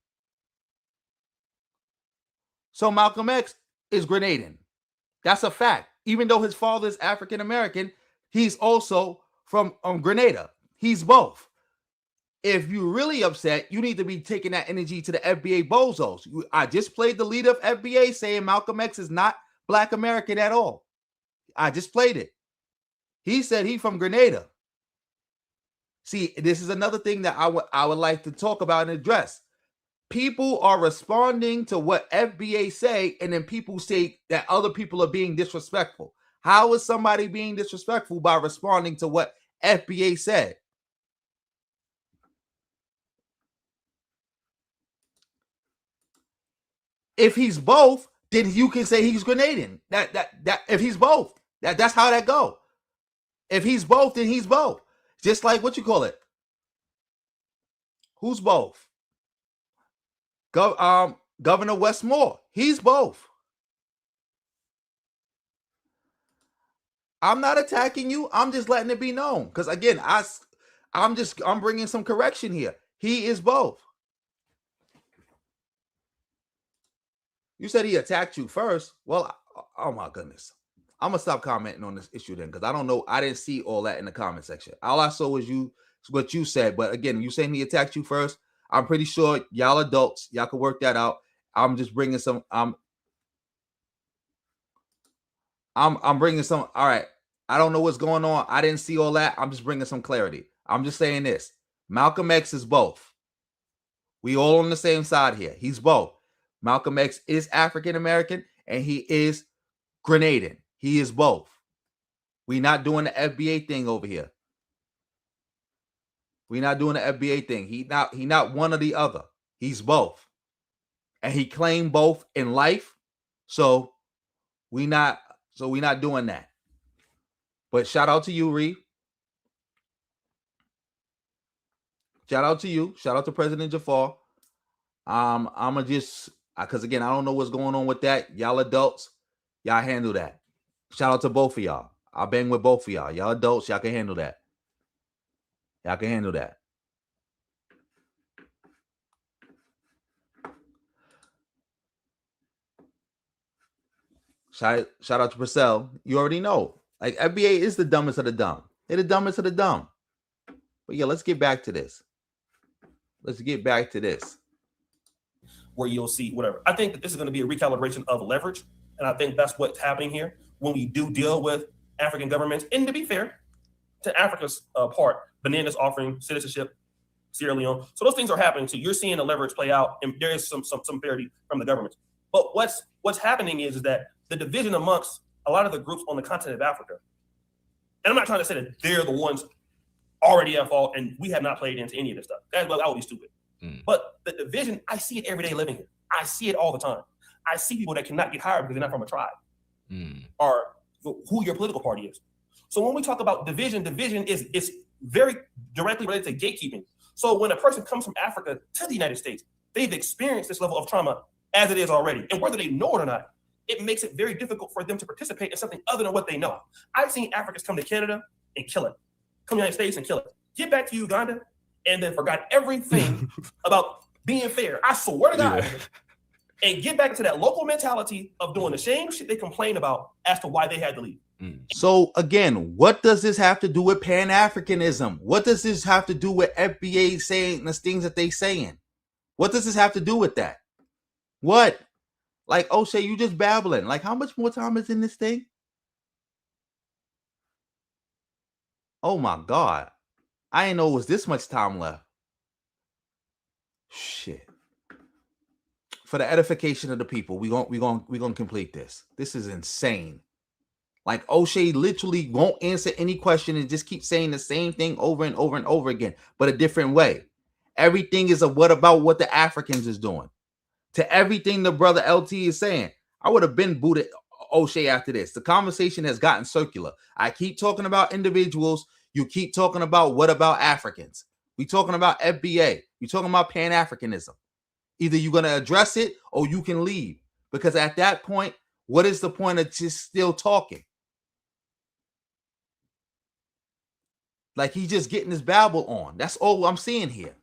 S1: So Malcolm X is Grenadian. That's a fact. Even though his father is African American, he's also from Grenada. He's both. If you're really upset, you need to be taking that energy to the FBA bozos. I just played the leader of FBA saying Malcolm X is not Black American at all. I just played it. He said he's from Grenada. See, this is another thing that I would like to talk about and address. People are responding to what FBA say, and then people say that other people are being disrespectful. How is somebody being disrespectful by responding to what FBA said? If he's both, then you can say he's Grenadian. That if he's both, that's how that go. If he's both, then he's both. Just like what you call it. Who's both? Governor Westmore. He's both. I'm not attacking you. I'm just letting it be known. Because again, I'm bringing some correction here. He is both. You said he attacked you first. Well, oh my goodness. I'm gonna stop commenting on this issue then, because I don't know. I didn't see all that in the comment section. All I saw was what you said. But again, you saying he attacked you first. I'm pretty sure y'all adults, y'all can work that out. I'm just bringing some. I'm bringing some. All right. I don't know what's going on. I didn't see all that. I'm just bringing some clarity. I'm just saying this. Malcolm X is both. We all on the same side here. He's both. Malcolm X is African American and he is Grenadian. He is both. We're not doing the FBA thing over here. We're not doing the FBA thing. He not one or the other. He's both. And he claimed both in life. So we're not doing that. But shout out to you, Reed. Shout out to you. Shout out to President Jafar. I'ma just, because again, I don't know what's going on with that. Y'all adults, y'all handle that. Shout out to both of y'all. I'll bang with both of y'all. Y'all adults, y'all can handle that. Y'all can handle that. Shout out to Purcell. You already know. Like, FBA is the dumbest of the dumb. They're the dumbest of the dumb. But yeah, let's get back to this.
S9: Where you'll see whatever. I think that this is going to be a recalibration of leverage. And I think that's what's happening here when we do deal with African governments. And to be fair, to Africa's part, Benin is offering citizenship, Sierra Leone. So those things are happening too. You're seeing the leverage play out, and there is some parity from the government. But what's happening is that the division amongst a lot of the groups on the continent of Africa, and I'm not trying to say that they're the ones already at fault and we have not played into any of this stuff. That would be stupid. But the division, I see it every day living here. I see it all the time. I see people that cannot get hired because they're not from a tribe or who your political party is. So when we talk about division is very directly related to gatekeeping. So when a person comes from Africa to the United States, they've experienced this level of trauma as it is already. And whether they know it or not, it makes it very difficult for them to participate in something other than what they know. I've seen Africans come to Canada and kill it. Come to the United States and kill it. Get back to Uganda and then forgot everything about being fair. I swear to God. Yeah. And get back into that local mentality of doing the same shit they complain about as to why they had to leave.
S1: So again, what does this have to do with Pan-Africanism? What does this have to do with FBA saying the things that they saying? What does this have to do with that? What? Like, Oshay, you just babbling. Like, how much more time is in this thing? Oh my God. I didn't know it was this much time left. Shit. For the edification of the people, we're gonna complete this. This is insane. Like, Oshay literally won't answer any question and just keep saying the same thing over and over and over again, but a different way. Everything is a what about what the Africans is doing. To everything the brother LT is saying, I would have been booted Oshay after this. The conversation has gotten circular. I keep talking about individuals. You keep talking about what about Africans. We talking about FBA. We talking about Pan-Africanism. Either you're going to address it or you can leave. Because at that point, what is the point of just still talking? Like, he's just getting his babble on. That's all I'm seeing here.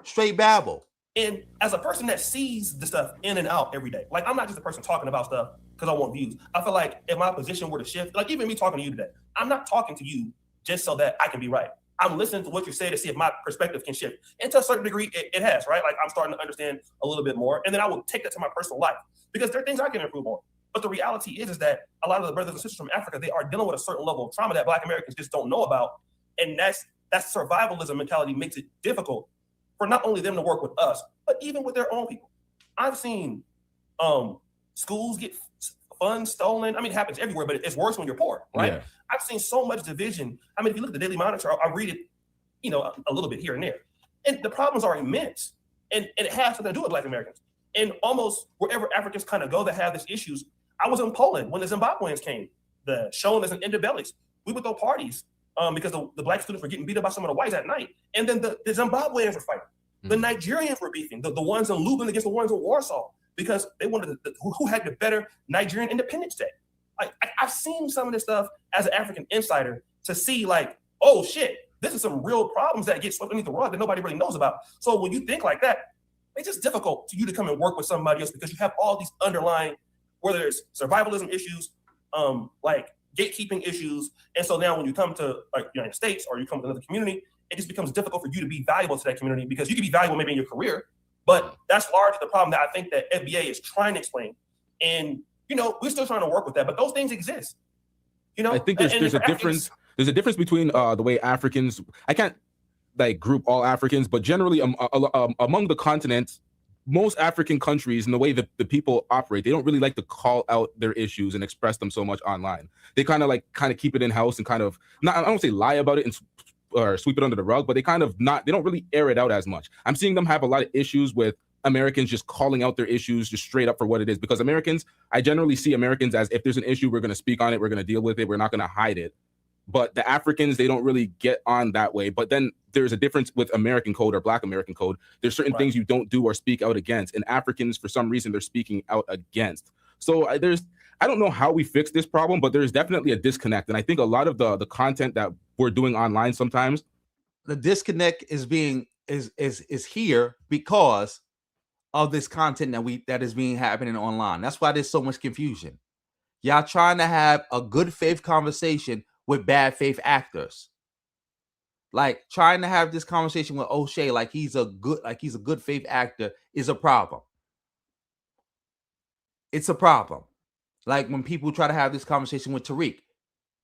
S1: Straight babble.
S9: And as a person that sees the stuff in and out every day, like I'm not just a person talking about stuff because I want views. I feel like if my position were to shift, like even me talking to you today, I'm not talking to you just so that I can be right. I'm listening to what you say to see if my perspective can shift. And to a certain degree, it has, right? Like I'm starting to understand a little bit more. And then I will take that to my personal life because there are things I can improve on. But the reality is that a lot of the brothers and sisters from Africa, they are dealing with a certain level of trauma that Black Americans just don't know about. And that survivalism mentality makes it difficult for not only them to work with us, but even with their own people. I've seen schools get funds stolen. I mean, it happens everywhere, but it's worse when you're poor, right? Yeah. I've seen so much division. I mean, if you look at the Daily Monitor, I read it, a little bit here and there. And the problems are immense. And it has something to do with Black Americans. And almost wherever Africans kind of go that have these issues, I was in Poland when the Zimbabweans came, showing us in Indabellis. We would throw parties because the Black students were getting beat up by some of the whites at night. And then the Zimbabweans were fighting. The Nigerians were beefing, the ones in Lublin against the ones in Warsaw, because they wanted who had the better Nigerian Independence Day. I've seen some of this stuff as an African insider to see like, oh shit, this is some real problems that get swept underneath the rug that nobody really knows about. So when you think like that, it's just difficult for you to come and work with somebody else because you have all these underlying, whether it's survivalism issues, like gatekeeping issues. And so now when you come to like the United States or you come to another community, it just becomes difficult for you to be valuable to that community because you can be valuable maybe in your career, but that's largely the problem that I think that FBA is trying to explain. And, we're still trying to work with that, but those things exist. I
S7: think there's a difference. There's a difference between the way Africans, I can't like group all Africans, but generally among the continents, most African countries and the way that the people operate, they don't really like to call out their issues and express them so much online. They kind of keep it in house and kind of not, I don't say lie about it or sweep it under the rug, but they don't really air it out as much. I'm seeing them have a lot of issues with Americans just calling out their issues just straight up for what it is, because I generally see Americans as if there's an issue, we're going to speak on it, we're going to deal with it, we're not going to hide it. But the Africans, they don't really get on that way. But then there's a difference with American code or Black American code. There's certain things you don't do or speak out against, and Africans, for some reason, they're speaking out against. So I don't know how we fix this problem, but there's definitely a disconnect. And I think a lot of the content that we're doing online sometimes,
S1: the disconnect is here because of this content that is being happening online. That's why there's so much confusion. Y'all trying to have a good faith conversation with bad faith actors. Like trying to have this conversation with Oshay like he's a good faith actor is a problem. It's a problem. Like when people try to have this conversation with Tariq,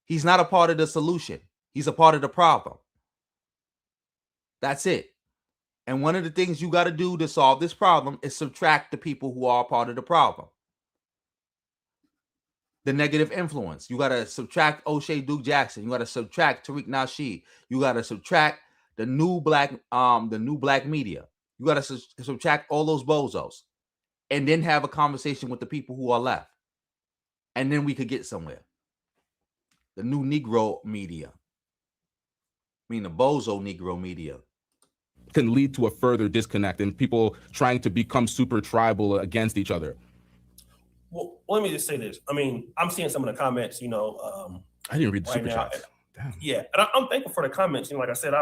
S1: he's not a part of the solution. He's a part of the problem. That's it. And one of the things you got to do to solve this problem is subtract the people who are part of the problem. The negative influence. You got to subtract Oshay Duke Jackson. You got to subtract Tariq Nasheed. You got to subtract the new black media. You got to subtract all those bozos and then have a conversation with the people who are left. And then we could get somewhere. The new Negro media. I mean, the bozo Negro media.
S7: Can lead to a further disconnect and people trying to become super tribal against each other.
S9: Well, let me just say this. I mean, I'm seeing some of the comments,
S7: I didn't read the super chats.
S9: Yeah, and I'm thankful for the comments. Like I said,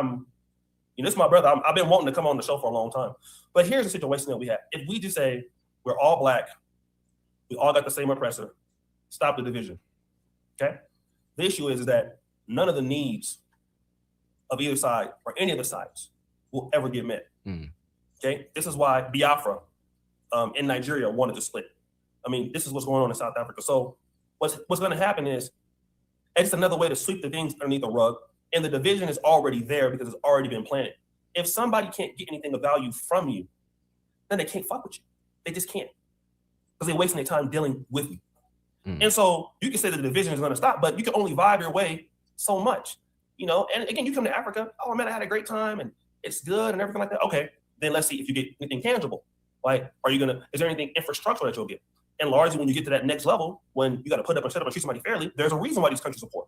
S9: this is my brother. I've been wanting to come on the show for a long time. But here's the situation that we have. If we just say we're all Black, we all got the same oppressor, stop the division. Okay? The issue is that none of the needs of either side or any of the sides will ever get met. Okay? This is why Biafra in Nigeria wanted to split. I mean, this is what's going on in South Africa. So what's going to happen is it's another way to sweep the things underneath the rug, and the division is already there because it's already been planted. If somebody can't get anything of value from you, then they can't fuck with you. They just can't, because they're wasting their time dealing with you. And so you can say that the division is going to stop, but you can only vibe your way so much, And again, you come to Africa, oh man, I had a great time and it's good and everything like that. Okay, then let's see if you get anything tangible. Like, is there anything infrastructural that you'll get? And largely, when you get to that next level, when you got to put up and set up and treat somebody fairly, there's a reason why these countries are poor.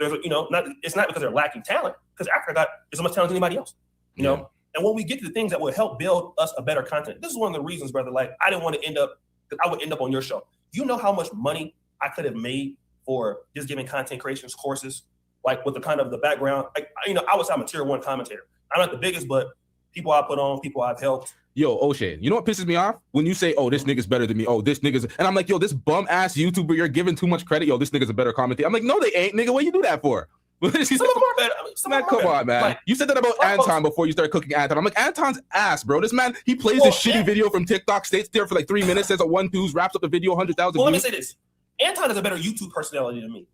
S9: It's not because they're lacking talent, because Africa got as much talent as anybody else. You know. And when we get to the things that will help build us a better continent, this is one of the reasons, brother. Like, I didn't want to end up, because I would end up on your show. You know how much money I could have made for just giving content creation courses, like with the kind of the background. Like, I would say I'm a tier 1 commentator. I'm not the biggest, but people I put on, people I've helped,
S7: Yo, Oshay, you know what pisses me off? When you say, oh, this nigga's better than me. Oh, this nigga's... And I'm like, yo, this bum-ass YouTuber, you're giving too much credit. Yo, this nigga's a better commentator. I'm like, no, they ain't, nigga. What you do that for?
S9: Some of them are better.
S7: Man, come on, man. Like, you said that about Anton before you started cooking Anton. I'm like, Anton's ass, bro. This man, he plays this shitty video from TikTok, stays there for like 3 minutes, says a 1-2s, wraps up the video, 100,000
S9: Well, let me say this. Anton is a better YouTube personality than me.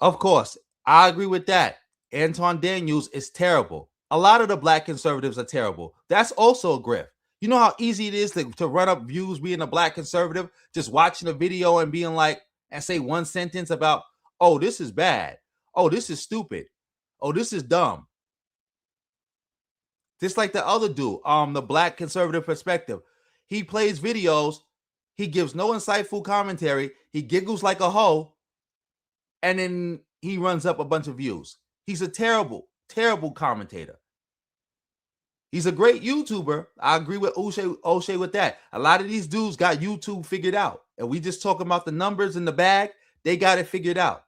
S1: Of course, I agree with that. Anton Daniels is terrible. A lot of the black conservatives are terrible. That's also a grift. You know how easy it is to run up views being a black conservative, just watching a video and being like, and say one sentence about, oh, this is bad. Oh, this is stupid. Oh, this is dumb. Just like the other dude, the black conservative perspective. He plays videos. He gives no insightful commentary. He giggles like a hoe. And then he runs up a bunch of views. He's a terrible, terrible commentator. He's a great YouTuber. I agree with Oshay with that. A lot of these dudes got YouTube figured out. And we just talking about the numbers in the bag. They got it figured out.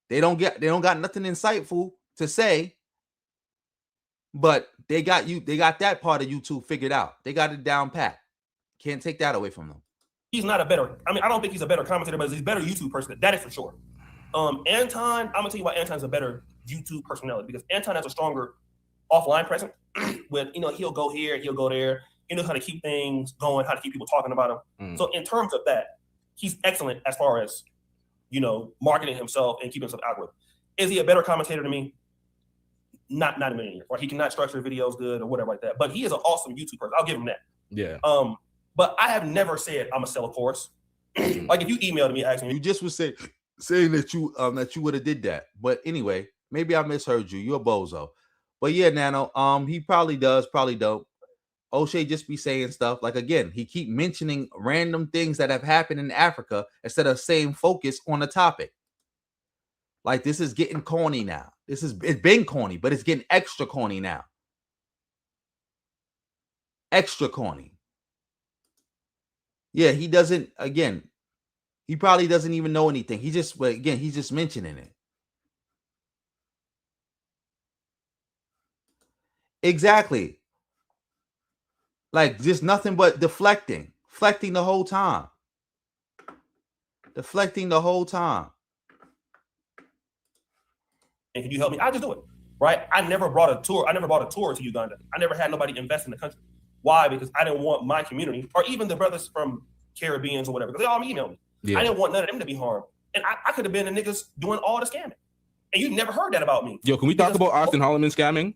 S1: They don't got nothing insightful to say, but they got that part of YouTube figured out. They got it down pat. Can't take that away from them.
S9: He's not a better, I mean, I don't think he's a better commentator, but he's a better YouTube person. That is for sure. Anton, I'm gonna tell you why Anton's a better YouTube personality, because Anton has a stronger offline presence with, you know, he'll go here, he'll go there. He knows how to keep things going, how to keep people talking about him. So in terms of that, he's excellent as far as, you know, marketing himself and keeping himself out with. Is he a better commentator than me? Not a million years. Or he cannot structure videos good or whatever like that. But he is an awesome YouTube person. I'll give him that.
S7: Yeah.
S9: But I have never said I'm a sell a course. Like if you emailed me asking me,
S1: you just was saying that you would have did that. But anyway, maybe I misheard you. You're a bozo. But yeah, Nano, he probably does, probably don't. Oshay just be saying stuff like, again, he keep mentioning random things that have happened in Africa instead of saying focus on the topic. Like, this is getting corny now. It's been corny, but it's getting extra corny now. Extra corny. Yeah, he doesn't, again, he probably doesn't even know anything. He's just mentioning it. Exactly. Like, just nothing but deflecting the whole time. Deflecting the whole time.
S9: and can you help me? I just do it. Right? I never brought a tour to Uganda. I never had nobody invest in the country. Why? Because I didn't want my community or even the brothers from Caribbeans or whatever, because they all email me. Yeah. I didn't want none of them to be harmed. And I could have been the niggas doing all the scamming. And you never heard that about me.
S7: Yo, can we talk about Austin Holloman scamming?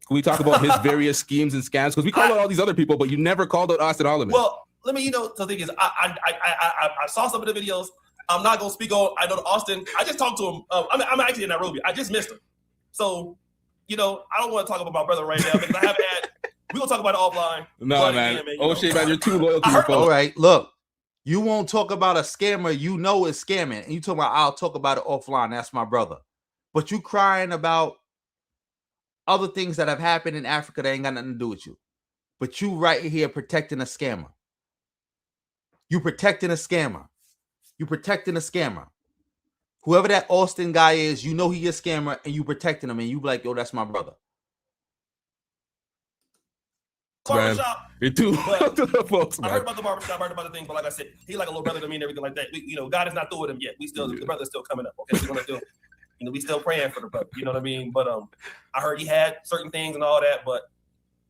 S7: Can we talk about his various schemes and scams? Because we call out all these other people, but you never called out Austin Holloman.
S9: Well, let me, the thing is, I saw some of the videos. I'm not going to speak on, I know Austin. I just talked to him. I'm actually in Nairobi. I just missed him. So, I don't want to talk about my brother right now because I haven't had, we're going to talk about it offline.
S7: No, man. Oshay, man, you're too loyal to your folks.
S1: All right, look. You won't talk about a scammer you know is scamming. And you talk about, I'll talk about it offline. That's my brother. But you crying about other things that have happened in Africa that ain't got nothing to do with you. But you right here protecting a scammer. You protecting a scammer. You protecting a scammer. Whoever that Austin guy is, you know he a scammer and you protecting him and you be like, yo, that's my brother.
S7: Man, you're too to the folks,
S9: I heard about the barbershop, I heard about the thing, but like I said, he like a little brother to me and everything like that. God is not through with him yet. The brother's still coming up. Okay, we're gonna do, we still praying for the brother. You know what I mean? But I heard he had certain things and all that. But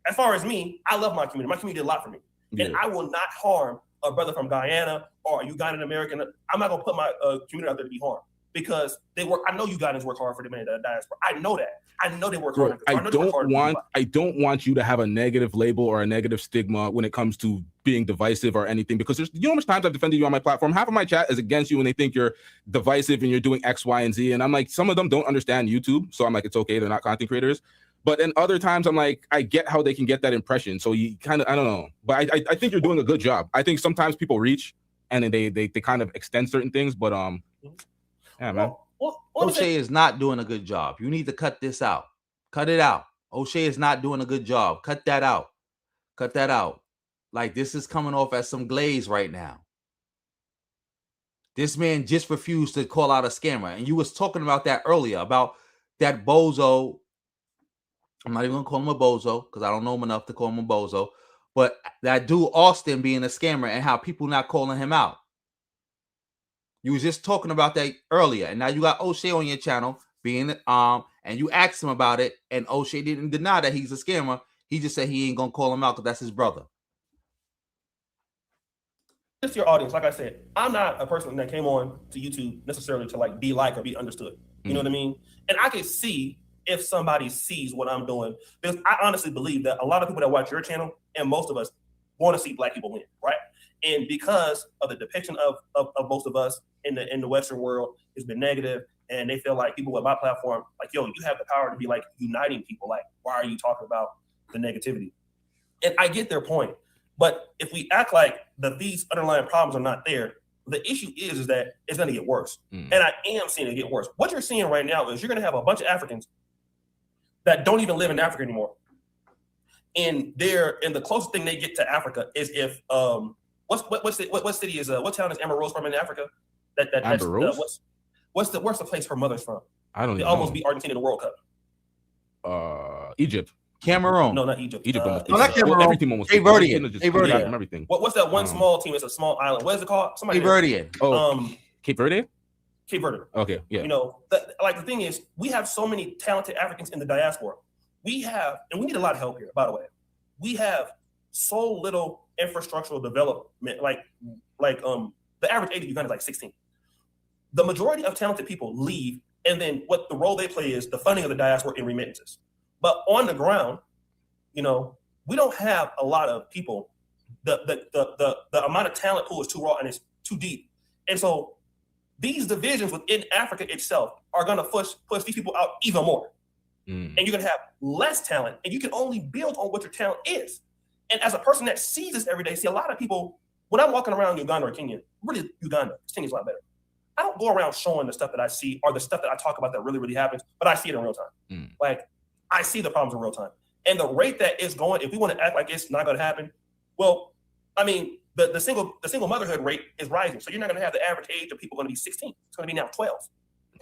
S9: as far as me, I love my community. My community did a lot for me, and I will not harm a brother from Guyana or a Ugandan American. I'm not gonna put my community out there to be harmed because they work. I know Ugandans work hard for the man that diaspora. I know that. I know they work hard.
S7: I don't want you to have a negative label or a negative stigma when it comes to being divisive or anything, because there's, how much times I've defended you on my platform. Half of my chat is against you when they think you're divisive and you're doing X, Y, and Z. And I'm like, some of them don't understand YouTube. So I'm like, it's okay. They're not content creators. But then other times I'm like, I get how they can get that impression. So you kind of, I don't know. But I think you're doing a good job. I think sometimes people reach and then they kind of extend certain things. But yeah, man.
S1: Oshay is not doing a good job. You need to cut this out. Cut it out. Oshay is not doing a good job. Cut that out. Cut that out. Like, this is coming off as some glaze right now. This man just refused to call out a scammer. And you was talking about that earlier, about that bozo I'm not even gonna call him a bozo because I don't know him enough to call him a bozo. But that dude Austin being a scammer and how people not calling him out. You was just talking about that earlier, and now you got Oshay on your channel being and you asked him about it, and Oshay didn't deny that he's a scammer. He just said he ain't gonna call him out because that's his brother.
S9: Just your audience, like I said, I'm not a person that came on to YouTube necessarily to like be liked or be understood. You know what I mean? And I can see if somebody sees what I'm doing, because I honestly believe that a lot of people that watch your channel and most of us want to see Black people win, right? And because of the depiction of most of us in the Western world has been negative, and they feel like people with my platform, like, yo, you have the power to be like uniting people. Like, why are you talking about the negativity? And I get their point. But if we act like these underlying problems are not there, the issue is that it's going to get worse. And I am seeing it get worse. What you're seeing right now is you're going to have a bunch of Africans that don't even live in Africa anymore. And the closest thing they get to Africa is if what city is what town is Amber Rose from in Africa?
S7: Amber Rose?
S9: Where's the place her mother's from?
S7: I don't know.
S9: They almost beat Argentina in the World Cup.
S7: Egypt.
S1: Cameroon.
S9: No, not Egypt.
S1: No, not Cameroon.
S7: Every team almost
S1: Cape Verdean.
S7: Cape Verdean. From everything.
S9: What's that one small team? It's a small island. What is it called?
S1: Cape Verdean.
S7: Oh, Cape Verde?
S9: Cape Verde.
S7: Okay, yeah.
S9: You know, the thing is, we have so many talented Africans in the diaspora. We have, and we need a lot of help here, by the way. We have so little infrastructural development. Like the average age of Uganda is like 16. The majority of talented people leave, and then what the role they play is the funding of the diaspora in remittances. But on the ground, you know, we don't have a lot of people. The amount of talent pool is too raw and it's too deep. And so these divisions within Africa itself are going to push these people out even more. And you're going to have less talent, and you can only build on what your talent is. And as a person that sees this every day, see a lot of people, when I'm walking around Uganda or Kenya, really Uganda, Kenya's a lot better. I don't go around showing the stuff that I see or the stuff that I talk about that really, really happens, but I see it in real time. Like, I see the problems in real time. And the rate that it's going, if we want to act like it's not going to happen, well, I mean, the single motherhood rate is rising. So you're not going to have the average age of people going to be 16. It's going to be now 12,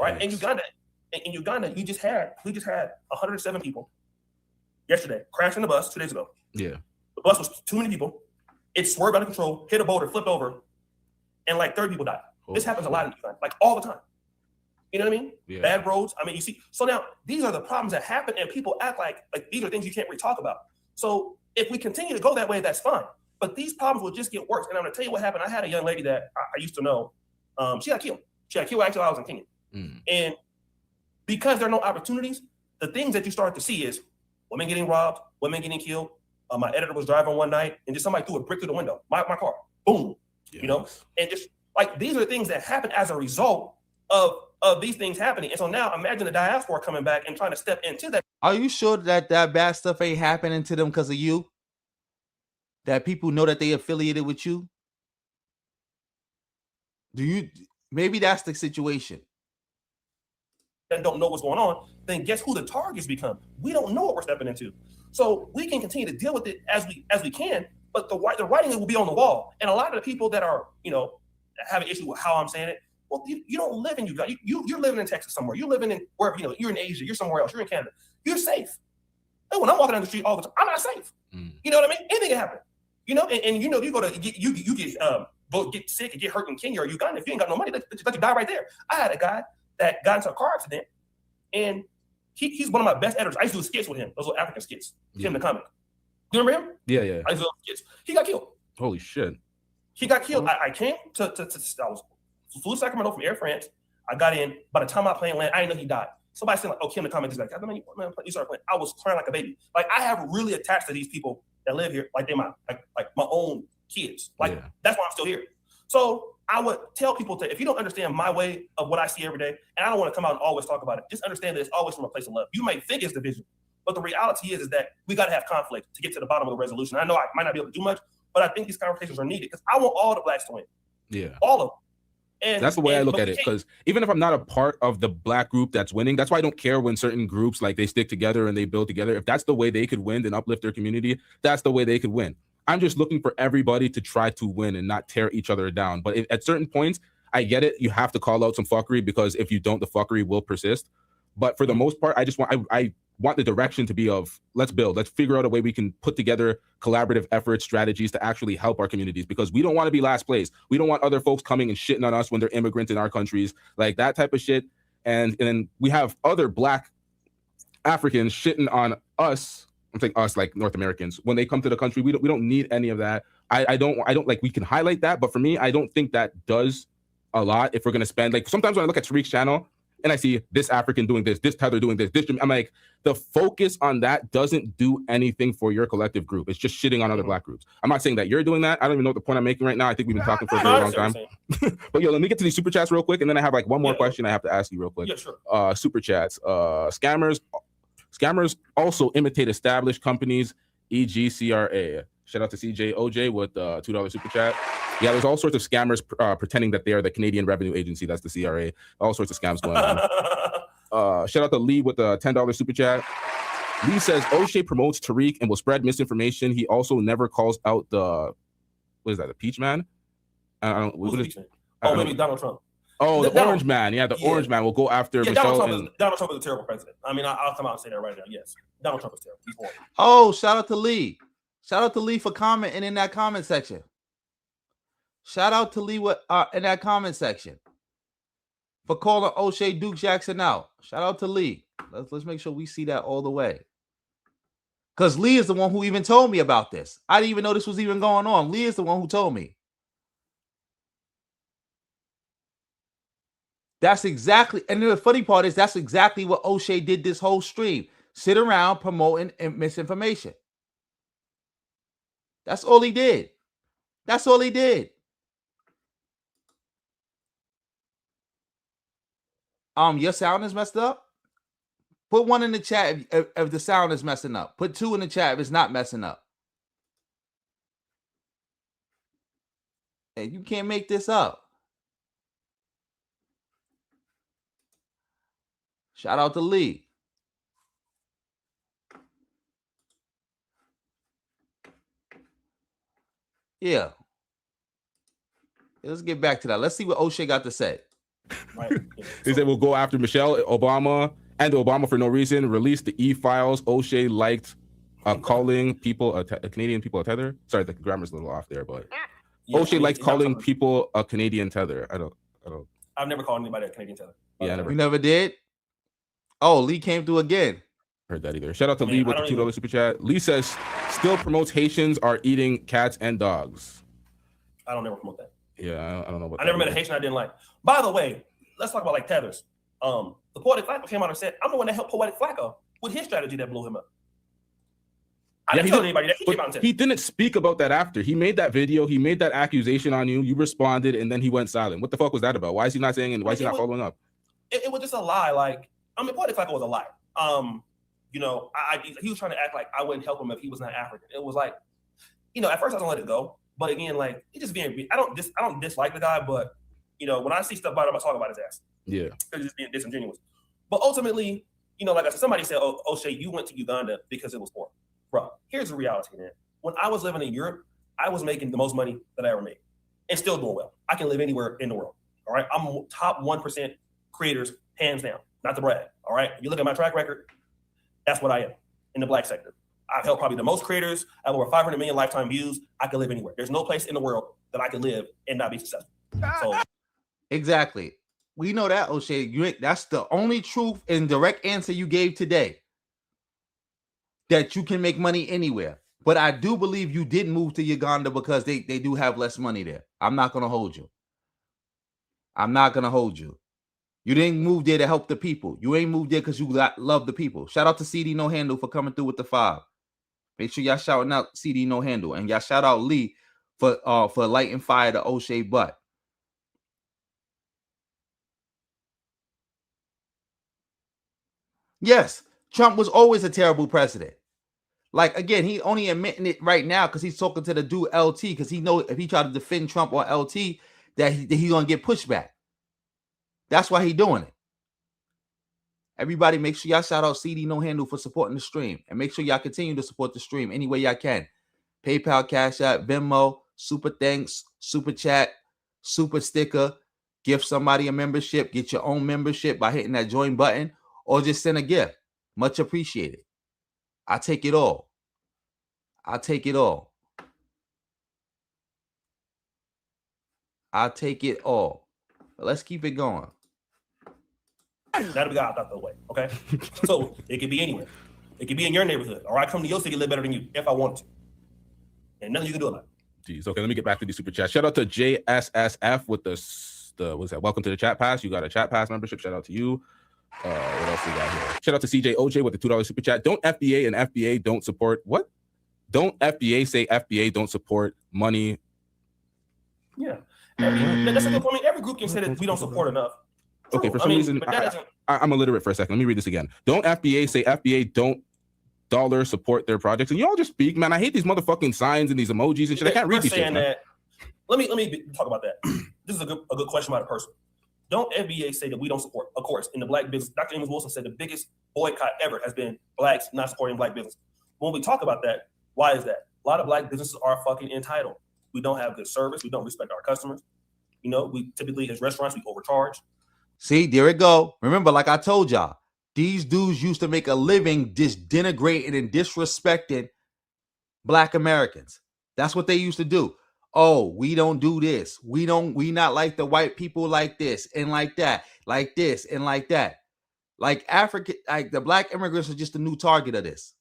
S9: right? In Uganda, we just had 107 people yesterday crashing the bus 2 days ago.
S7: Yeah.
S9: The bus was too many people. It swerved out of control, hit a boulder, flipped over, and like 30 people died. This happens a lot in Uganda, like all the time. You know what I mean?
S7: Yeah.
S9: Bad roads. I mean, you see. So now these are the problems that happen, and people act like these are things you can't really talk about. So if we continue to go that way, that's fine. But these problems will just get worse. And I'm going to tell you what happened. I had a young lady that I used to know. She got killed. She got killed actually while I was in Kenya. And because there are no opportunities, the things that you start to see is women getting robbed, women getting killed. My editor was driving one night, and just somebody threw a brick through the window. My car. Boom. Yes. You know? And just like these are the things that happen as a result of these things happening. And so now imagine the diaspora coming back and trying to step into that.
S1: Are you sure that bad stuff ain't happening to them because of you? That people know that they affiliated with you? Maybe that's the situation.
S9: And don't know what's going on, then guess who the targets become? We don't know what we're stepping into. So we can continue to deal with it as we can, but the writing will be on the wall. And a lot of the people that are, you know, have an issue with how I'm saying it, well, you don't live in Uganda. You're living in Texas somewhere. You're living in wherever, you know, you're in Asia, you're somewhere else, you're in Canada. You're safe. And when I'm walking down the street all the time, I'm not safe. You know what I mean? Anything can happen. You know, and you know, you go to get sick and get hurt in Kenya or Uganda. If you ain't got no money, let you die right there. I had a guy that got into a car accident, and he's one of my best editors. I used to do skits with him, those little African skits. Him the comic. You remember him?
S7: Yeah.
S9: I used to do skits. He got killed.
S7: Holy shit.
S9: He got killed. I came to I was flew to Sacramento from Air France. I got in. By the time my plane landed, I didn't know he died. Somebody said like, "Oh, Kim the comic is like, man, you started playing." I was crying like a baby. Like I have really attached to these people that live here, like they're my own kids. Like that's why I'm still here. So I would tell people to, if you don't understand my way of what I see every day, and I don't want to come out and always talk about it, just understand that it's always from a place of love. You may think it's division, but the reality is that we got to have conflict to get to the bottom of the resolution. I know I might not be able to do much, but I think these conversations are needed because I want all the blacks to win.
S7: Yeah.
S9: All of them. And
S7: that's the way I look at it, because even if I'm not a part of the black group that's winning, that's why I don't care when certain groups like they stick together and they build together. If that's the way they could win and uplift their community, that's the way they could win. I'm just looking for everybody to try to win and not tear each other down. But at certain points, I get it. You have to call out some fuckery because if you don't, the fuckery will persist. But for the most part, I want the direction to be of let's build, let's figure out a way we can put together collaborative efforts, strategies to actually help our communities, because we don't want to be last place. We don't want other folks coming and shitting on us when they're immigrants in our countries, like that type of shit. And then we have other Black Africans shitting on us. I'm saying us, like North Americans, when they come to the country. We don't need any of that. I don't like, we can highlight that, but for me, I don't think that does a lot if we're gonna spend, like, sometimes when I look at Tariq's channel and I see this African doing this tether doing this, I'm like, the focus on that doesn't do anything for your collective group. It's just shitting on other Black groups. I'm not saying that you're doing that. I don't even know what the point I'm making right now. I think we've been talking for a very long time. But yo, let me get to these super chats real quick, and then I have like one more question I have to ask you real quick.
S9: Yeah, sure.
S7: Super chats. Scammers also imitate established companies, e.g. CRA. Shout out to CJ OJ with $2 super chat. Yeah, there's all sorts of scammers pretending that they are the Canadian Revenue Agency. That's the CRA. All sorts of scams going on. Shout out to Lee with the $10 super chat. Lee says Oshay promotes Tariq and will spread misinformation. He also never calls out the, what is that, the Peach Man?
S9: Maybe Donald Trump.
S7: Oh, the Orange Man. Yeah, the Orange Man will go after Michelle.
S9: Donald Trump is a terrible president. I mean, I'll come out and say that right now. Yes, Donald Trump is terrible. He's horrible.
S1: Oh, shout out to Lee. Shout out to Lee for commenting in that comment section. Shout out to Lee in that comment section for calling Oshay Duke Jackson out. Shout out to Lee. Let's make sure we see that all the way. Because Lee is the one who even told me about this. I didn't even know this was even going on. Lee is the one who told me. That's exactly, and the funny part is that's exactly what Oshay did this whole stream. Sit around promoting misinformation. That's all he did. That's all he did. Your sound is messed up. Put 1 in the chat if the sound is messing up. Put 2 in the chat if it's not messing up. And you can't make this up. Shout out to Lee. Yeah. Let's get back to that. Let's see what Oshay got to say.
S9: Right.
S7: He said we'll go after Michelle Obama and Obama for no reason. Release the e-files. Oshay liked calling people Canadian people a tether. Sorry, the grammar's a little off there, but Oshay likes calling people a Canadian tether. I don't.
S9: I've never called anybody a Canadian tether.
S7: Yeah,
S1: You never did? Oh, Lee came through again.
S7: Heard that either. Shout out to Lee with the $2 super chat. Lee says still promotes Haitians are eating cats and dogs.
S9: I don't never promote that.
S7: Yeah, I don't know what.
S9: I never met a Haitian I didn't like. By the way, let's talk about like tethers. The Poetic Flacco came out and said, "I'm the one that helped Poetic Flacco with his strategy that blew him up." I didn't tell anybody that. He came out and said,
S7: he didn't speak about that after. He made that video. He made that accusation on you. You responded, and then he went silent. What the fuck was that about? Why is he not saying? And why is he not following up?
S9: It was just a lie. Like, I mean, Poetic Flacco was a liar. You know, he was trying to act like I wouldn't help him if he was not African. It was like, you know, at first I was gonna let it go, but again, like he just being. I don't dislike the guy, but you know, when I see stuff about him, I talk about his ass.
S7: Yeah,
S9: because he's being disingenuous. But ultimately, you know, like I said, somebody said, "Oh, Oshay, you went to Uganda because it was poor." Bro, here's the reality, man. When I was living in Europe, I was making the most money that I ever made, and still doing well. I can live anywhere in the world. All right, I'm top 1% creators, hands down. Not to brag. All right, if you look at my track record, that's what I am in the Black sector. I've helped probably the most creators. I have over 500 million lifetime views. I can live anywhere. There's no place in the world that I can live and not be successful. So
S1: exactly. We know that, Oshay. That's the only truth and direct answer you gave today. That you can make money anywhere. But I do believe you did move to Uganda because they do have less money there. I'm not going to hold you. I'm not going to hold you. You didn't move there to help the people. You ain't moved there because you love the people. Shout out to CD No Handle for coming through with the 5. Make sure y'all shouting out CD No Handle. And y'all shout out Lee for lighting fire to Oshay butt. Yes, Trump was always a terrible president. Like, again, he only admitting it right now because he's talking to the dude LT because he know if he try to defend Trump or LT that he gonna get pushback. That's why he doing it. Everybody, make sure y'all shout out CD No Handle for supporting the stream. And make sure y'all continue to support the stream any way y'all can. PayPal, Cash App, Venmo, Super Thanks, Super Chat, Super Sticker. Give somebody a membership. Get your own membership by hitting that join button. Or just send a gift. Much appreciated. I take it all. I take it all. I take it all. But let's keep it going.
S9: That'll be got out the way, okay? So it could be anywhere. It could be in your neighborhood, or I come to your city, live better than you if I want to, and nothing you can do about it.
S7: Jeez. Okay, let me get back to the super chat. Shout out to JSSF with the what's that? Welcome to the chat pass. You got a chat pass membership. Shout out to you. What else we got here? Shout out to CJ with the $2 super chat. Don't FBA and FBA don't support what? Don't FBA say FBA don't support money.
S9: Yeah, that's a good point. I mean, every group can say that we don't support enough. True.
S7: Okay, for some reason, I'm illiterate for a second. Let me read this again. Don't FBA say FBA don't dollar support their projects, and y'all just speak, man. I hate these motherfucking signs and these emojis and shit. I can't read these shit, man.
S9: Let me talk about that. This is a good question by the person. Don't FBA say that we don't support? Of course, in the black business, Dr. Amos Wilson said the biggest boycott ever has been blacks not supporting black business. When we talk about that, why is that? A lot of black businesses are fucking entitled. We don't have good service. We don't respect our customers. You know, we typically, as restaurants, we overcharge.
S1: See, there it go. Remember, like I told y'all, these dudes used to make a living just denigrating and disrespecting black Americans. That's what they used to do. Oh, we don't do this. We not like the white people like this and like that, like this and like that. Like African, like the black immigrants are just a new target of this.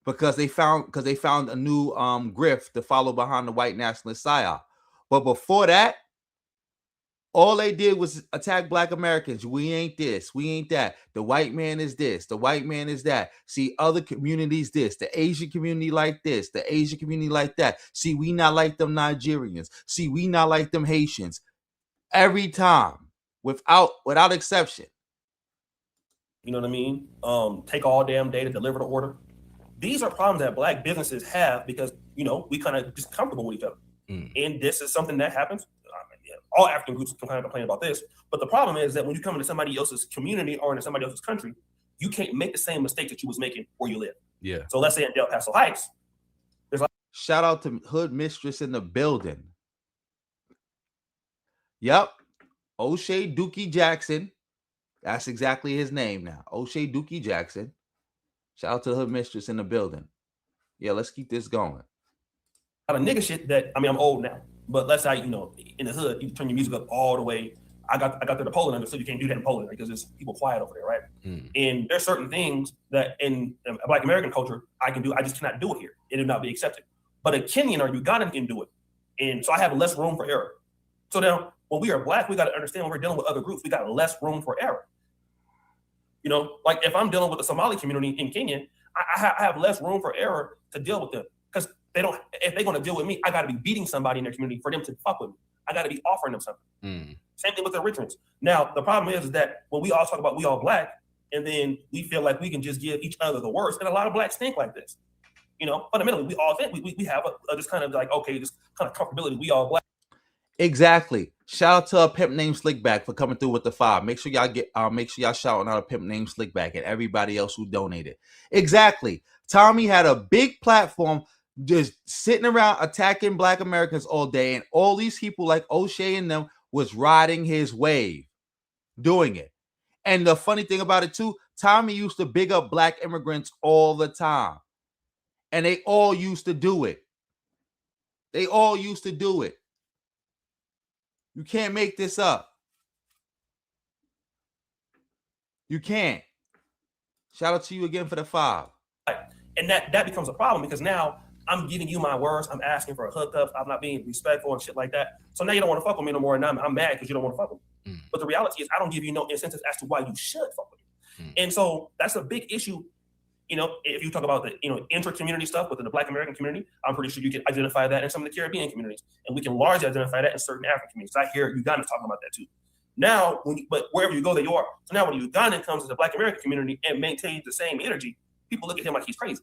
S1: Because they found a new grift to follow behind the white nationalist psyop. But before that, all they did was attack black Americans. We ain't this. We ain't that. The white man is this. The white man is that. See, other communities this. The Asian community like this. The Asian community like that. See, we not like them Nigerians. See, we not like them Haitians. Every time, without exception.
S9: You know what I mean? Take all damn day to deliver the order. These are problems that black businesses have because, you know, we kind of just comfortable with each other. And this is something that happens. All African groups can kind of complain about this, but the problem is that when you come into somebody else's community or into somebody else's country, you can't make the same mistake that you was making where you live.
S7: Yeah.
S9: So let's say in Del Paso Heights, there's like
S1: shout out to Hood Mistress in the building. Yep, Oshay Dookie Jackson. That's exactly his name now. Oshay Dookie Jackson. Shout out to the Hood Mistress in the building. Yeah, let's keep this going.
S9: A nigga shit that, I mean, I'm old now, but let's say, you know, in the hood, you turn your music up all the way. I got to the Poland, so you can't do that in Poland because there's people quiet over there, right? And there's certain things that in Black American culture I can do, I just cannot do it here. It would not be accepted. But a Kenyan or Ugandan can do it. And so I have less room for error. So now when we are black, we got to understand when we're dealing with other groups, we got less room for error. You know, like if I'm dealing with the Somali community in Kenya, I have less room for error to deal with them because if they're going to deal with me, I got to be beating somebody in their community for them to fuck with me. I got to be offering them something. Same thing with the Richmonds. Now, the problem is that when we all talk about we all black, and then we feel like we can just give each other the worst, and a lot of blacks think like this. You know, fundamentally, we all think we have a this kind of like, okay, this kind of comfortability, we all black.
S1: Exactly. Shout out to a pimp named Slickback for coming through with the 5. Make sure y'all shouting out a pimp named Slickback and everybody else who donated. Exactly. Tommy had a big platform just sitting around attacking black Americans all day, and all these people like Oshay and them was riding his wave, doing it. And the funny thing about it too, Tommy used to big up black immigrants all the time, and they all used to do it. They all used to do it. You can't make this up. You can't. Shout out to you again for the 5.
S9: And that becomes a problem because now I'm giving you my words. I'm asking for a hookup. I'm not being respectful and shit like that. So now you don't want to fuck with me no more. And I'm mad because you don't want to fuck with me. But the reality is I don't give you no incentives as to why you should fuck with me. And so that's a big issue. You know, if you talk about the, you know, inter-community stuff within the Black American community, I'm pretty sure you can identify that in some of the Caribbean communities. And we can largely identify that in certain African communities. I hear Ugandans talking about that too. Now, but wherever you go, there you are. So now when a Ugandan comes to the Black American community and maintains the same energy, people look at him like he's crazy.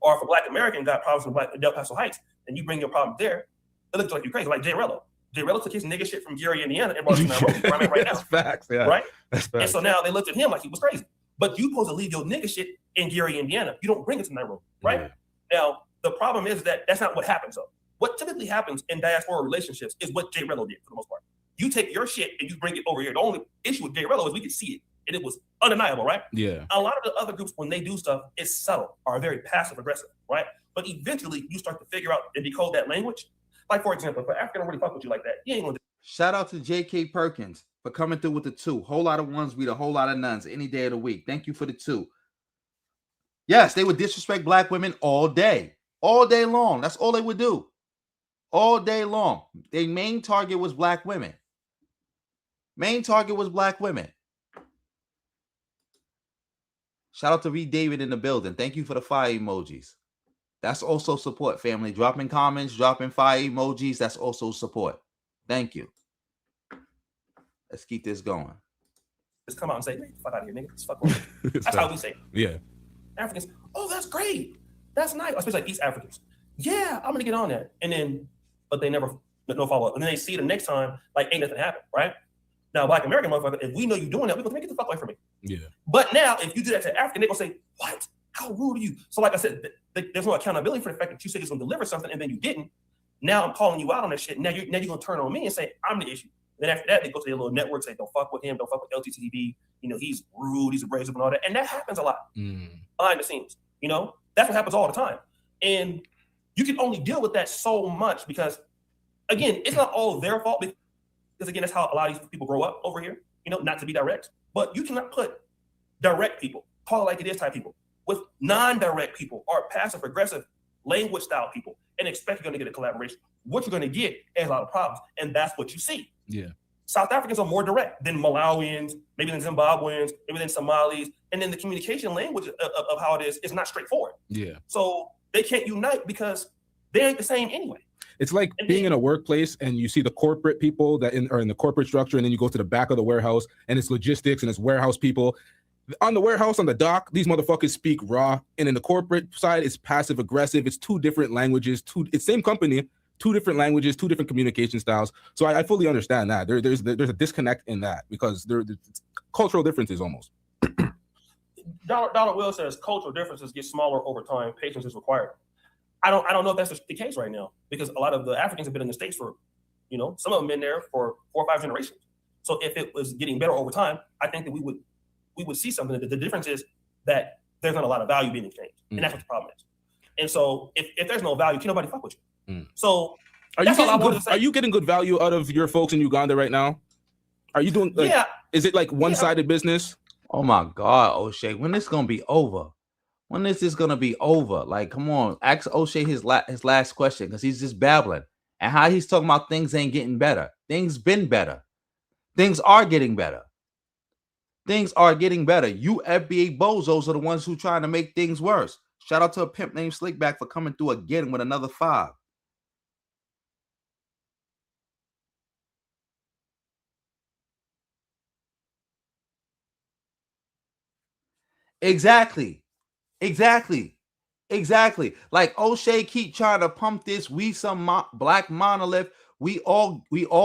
S9: Or if a Black American got problems in Del Paso Heights, and you bring your problem there, it looks like you're crazy. Like Jay Rello. Jay Rello took his nigga shit from Gary, Indiana, and brought it to Nairobi, where I'm at right now.
S7: That's facts, yeah.
S9: Right?
S7: That's facts.
S9: And so now they looked at him like he was crazy. But you supposed to leave your nigga shit in Gary, Indiana. You don't bring it to Nairobi, right? Now, the problem is that that's not what happens, though. What typically happens in diaspora relationships is what Jay Rello did, for the most part. You take your shit and you bring it over here. The only issue with Jay Rello is we can see it. and it was undeniable, right?
S7: Yeah.
S9: A lot of the other groups, when they do stuff, it's subtle or very passive aggressive, right? But eventually, you start to figure out and decode that language. Like, for example, if an African don't really fuck with you like that, you ain't gonna.
S1: Shout out to J.K. Perkins for coming through with the 2. Whole lot of ones read a whole lot of nuns any day of the week. Thank you for the 2. Yes, they would disrespect black women all day long. That's all they would do. All day long. Their main target was black women. Shout out to Reed David in the building. Thank you for the fire emojis. That's also support, family. Dropping comments, dropping fire emojis. That's also support. Thank you. Let's keep this going.
S9: Just come out and say, "Hey, fuck out of here, nigga. It's fuck with me." That's how we say it.
S7: Yeah.
S9: Africans, oh, that's great. That's nice. Especially like East Africans. Yeah, I'm gonna get on that. And then, but they never no follow up. And then they see the next time, like ain't nothing happened, right? Now, Black American motherfucker, if we know you're doing that, we're gonna get the fuck away from me.
S7: Yeah.
S9: But now, if you do that to African, they're gonna say, "What? How rude are you?" So, like I said, there's no accountability for the fact that you said you're gonna deliver something and then you didn't. Now I'm calling you out on that shit. Now you're gonna turn on me and say I'm the issue. Then after that, they go to their little network, say, "Don't fuck with him, don't fuck with LTTV. You know, he's rude, he's abrasive, and all that." And that happens a lot behind the scenes. You know, that's what happens all the time. And you can only deal with that so much because, again, it's not all their fault. Because again, that's how a lot of these people grow up over here. You know, not to be direct, but you cannot put direct people, call it like it is type people, with non-direct people or passive aggressive language style people and expect you're going to get a collaboration. What you're going to get is a lot of problems, and that's what you see.
S7: Yeah.
S9: South Africans are more direct than Malawians, maybe than Zimbabweans, maybe than Somalis, and then the communication language of how it is not straightforward.
S7: Yeah.
S9: So they can't unite because they ain't the same anyway.
S7: It's like being in a workplace and you see the corporate people that are in the corporate structure, and then you go to the back of the warehouse and it's logistics and it's warehouse people. On the warehouse, on the dock, these motherfuckers speak raw, and in the corporate side, it's passive aggressive. It's 2 different languages. It's same company, 2 different languages, 2 different communication styles. So I fully understand that. There's a disconnect in that because there's cultural differences almost.
S9: Donald Will says cultural differences get smaller over time. Patience is required. I don't know if that's the case right now because a lot of the Africans have been in the States for, you know, some of them been there for 4 or 5 generations. So if it was getting better over time, I think that we would see something. The difference is that there's not a lot of value being exchanged, and that's what the problem is. And so if there's no value, can nobody fuck with you? So
S7: Are you getting good value out of your folks in Uganda right now? Are you doing? Like, is it like one-sided business?
S1: Oh my God, Oshay, when this gonna be over? When is this gonna be over? Like, come on, ask Oshay his last question because he's just babbling and how he's talking about things ain't getting better. Things been better. Things are getting better. Things are getting better. You FBA bozos are the ones who trying to make things worse. Shout out to a pimp named Slickback for coming through again with another 5. Exactly. Like Oshay keep trying to pump this. We some black monolith. We all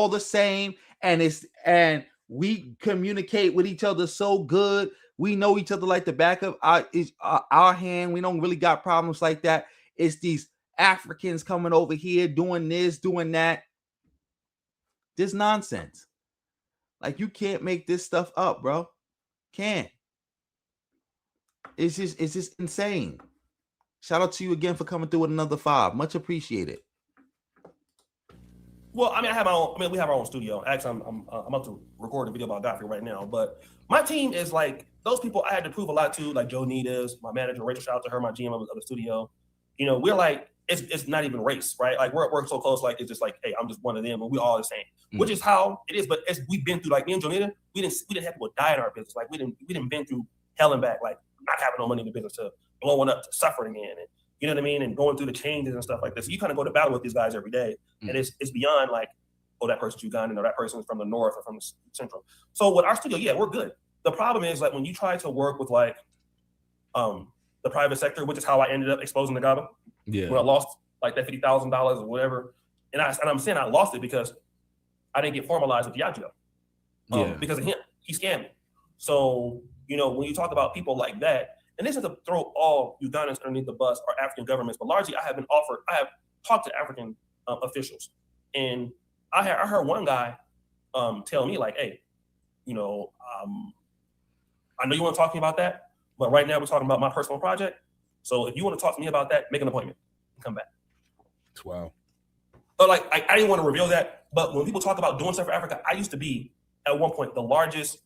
S1: the same, and we communicate with each other so good. We know each other like the back of our hand. We don't really got problems like that. It's these Africans coming over here doing this, doing that. This nonsense. Like, you can't make this stuff up, bro. Can't. It's just insane. Shout out to you again for coming through with another 5. Much appreciated.
S9: Well, I mean, we have our own studio. Actually, I'm about to record a video about Godfrey right now. But my team is like those people I had to prove a lot to, like Joe Nitas, my manager Rachel. Shout out to her, my GM of the studio. You know, we're like it's not even race, right? Like we're so close, like it's just like, hey, I'm just one of them, and we all the same, which is how it is. But as we've been through, like me and Joe Nita, we didn't have people die in our business. Like we didn't been through hell and back, like not having no money in the business to blowing up to suffering in, and you know what I mean, and going through the changes and stuff like this. So you kind of go to battle with these guys every day, and it's beyond like, oh, that person's Ugandan or that person's from the north or from the central. So with our studio, yeah, we're good. The problem is like when you try to work with like the private sector, which is how I ended up exposing the Gaba.
S7: Yeah.
S9: When I lost like that $50,000 or whatever, and I'm saying I lost it because I didn't get formalized with Diageo. Because of him, he scammed me. So you know, when you talk about people like that, and this is to throw all Ugandans underneath the bus or African governments, but largely I have talked to African officials, and I heard one guy tell me like, hey, you know, I know you want to talk to me about that, but right now we're talking about my personal project. So if you want to talk to me about that, make an appointment and come back.
S7: Wow.
S9: But like I didn't want to reveal that, but when people talk about doing stuff for Africa, I used to be at one point the largest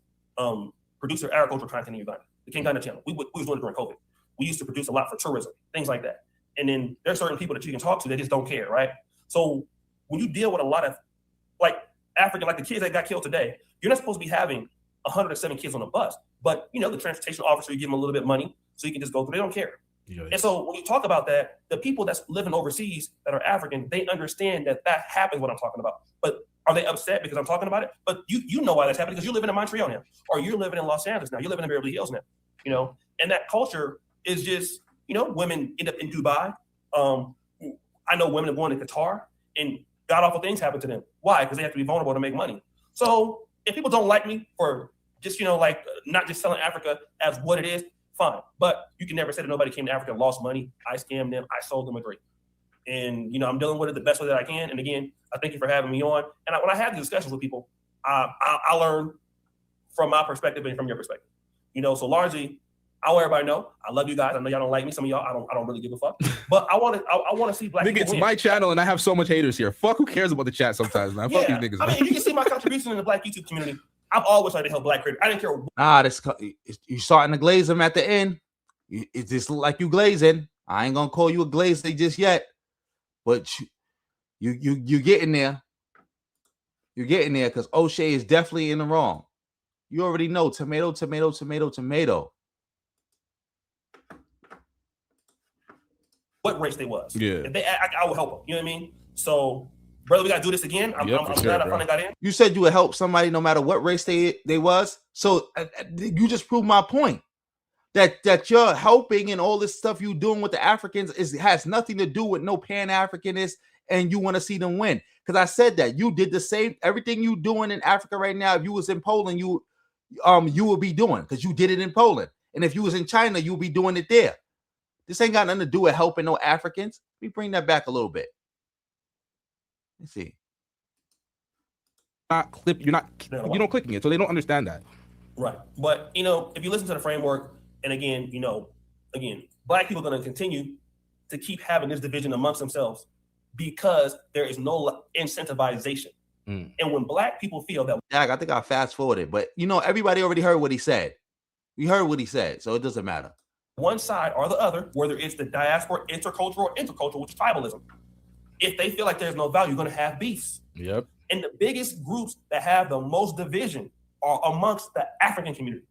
S9: producer of agricultural content in Uganda, the King Ghana channel. We was doing it during COVID. We used to produce a lot for tourism, things like that. And then there's certain people that you can talk to that just don't care, right? So when you deal with a lot of like African, like the kids that got killed today, you're not supposed to be having 107 kids on a bus, but you know, the transportation officer, you give them a little bit of money so you can just go through. They don't care. Yeah. And so when you talk about that, the people that's living overseas that are African, they understand that that happens what I'm talking about. But are they upset because I'm talking about it? But you know why that's happening because you're living in Montreal now, or you're living in Los Angeles now, you're living in Beverly Hills now, you know, and that culture is just, you know, women end up in Dubai. I know women are going to Qatar and god awful things happen to them. Why? Because they have to be vulnerable to make money. So if people don't like me for just, you know, like not just selling Africa as what it is, fine. But you can never say that nobody came to Africa and lost money. I scammed them. I sold them a drink. And, you know, I'm dealing with it the best way that I can. And again, I thank you for having me on. And when I have these discussions with people, I learn from my perspective and from your perspective. You know, so largely, I want everybody to know I love you guys. I know y'all don't like me. Some of y'all, I don't really give a fuck. But I want to see black people
S7: it's
S9: win.
S7: my channel and I have so much haters here. Fuck, who cares about the chat sometimes, man? Fuck these niggas.
S9: I mean, you can see my contribution in the black YouTube community. I've always tried to help black creators. I didn't care.
S1: You starting to glaze them at the end. It just look like you glazing. I ain't gonna call you a glazer just yet, but you getting there. You're getting there because Oshay is definitely in the wrong. You already know tomato, tomato, tomato, tomato.
S9: What race they was.
S7: Yeah.
S9: If they, I would help them. You know what I mean? So, brother, we got to do this again. I'm glad I finally got in.
S1: You said you would help somebody no matter what race they was. So you just proved my point. That you're helping and all this stuff you doing with the Africans has nothing to do with no Pan-Africanist and you want to see them win. Because I said that you did the same, everything you doing in Africa right now. If you was in Poland, you would be doing because you did it in Poland. And if you was in China, you'll be doing it there. This ain't got nothing to do with helping no Africans. Let me bring that back a little bit. Let's see.
S7: You're not clicking it, so they don't understand that.
S9: Right. But you know, if you listen to the framework, and again, black people are going to continue to keep having this division amongst themselves because there is no incentivization. And when black people feel that,
S1: I think I fast forwarded, but everybody already heard what he said. We heard what he said, so it doesn't matter.
S9: One side or the other, whether it's the diaspora, intercultural, or intercultural, which is tribalism, if they feel like there's no value, you're going to have beefs.
S7: Yep.
S9: And the biggest groups that have the most division are amongst the African community.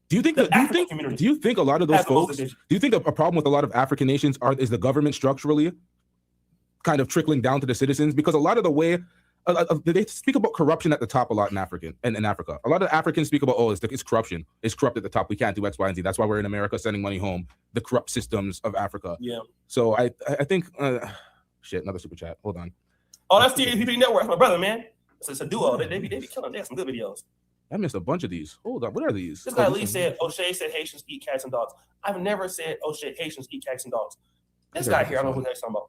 S7: Do you think a lot of those folks? Do you think a problem with a lot of African nations is the government structurally kind of trickling down to the citizens? Because a lot of the way they speak about corruption at the top a lot in Africa. A lot of Africans speak about it's corruption. It's corrupt at the top. We can't do X, Y, and Z. That's why we're in America sending money home. The corrupt systems of Africa.
S9: Yeah.
S7: So I think another super chat. Hold on.
S9: Oh, that's THPP Network. That's my brother, man. It's a duo. They be killing. They have some good videos.
S7: I missed a bunch of these. Hold on. What are these?
S9: This guy Lee said, Oshay said Haitians eat cats and dogs. I've never said Oshay Haitians eat cats and dogs. This guy here, I don't know who he's talking about.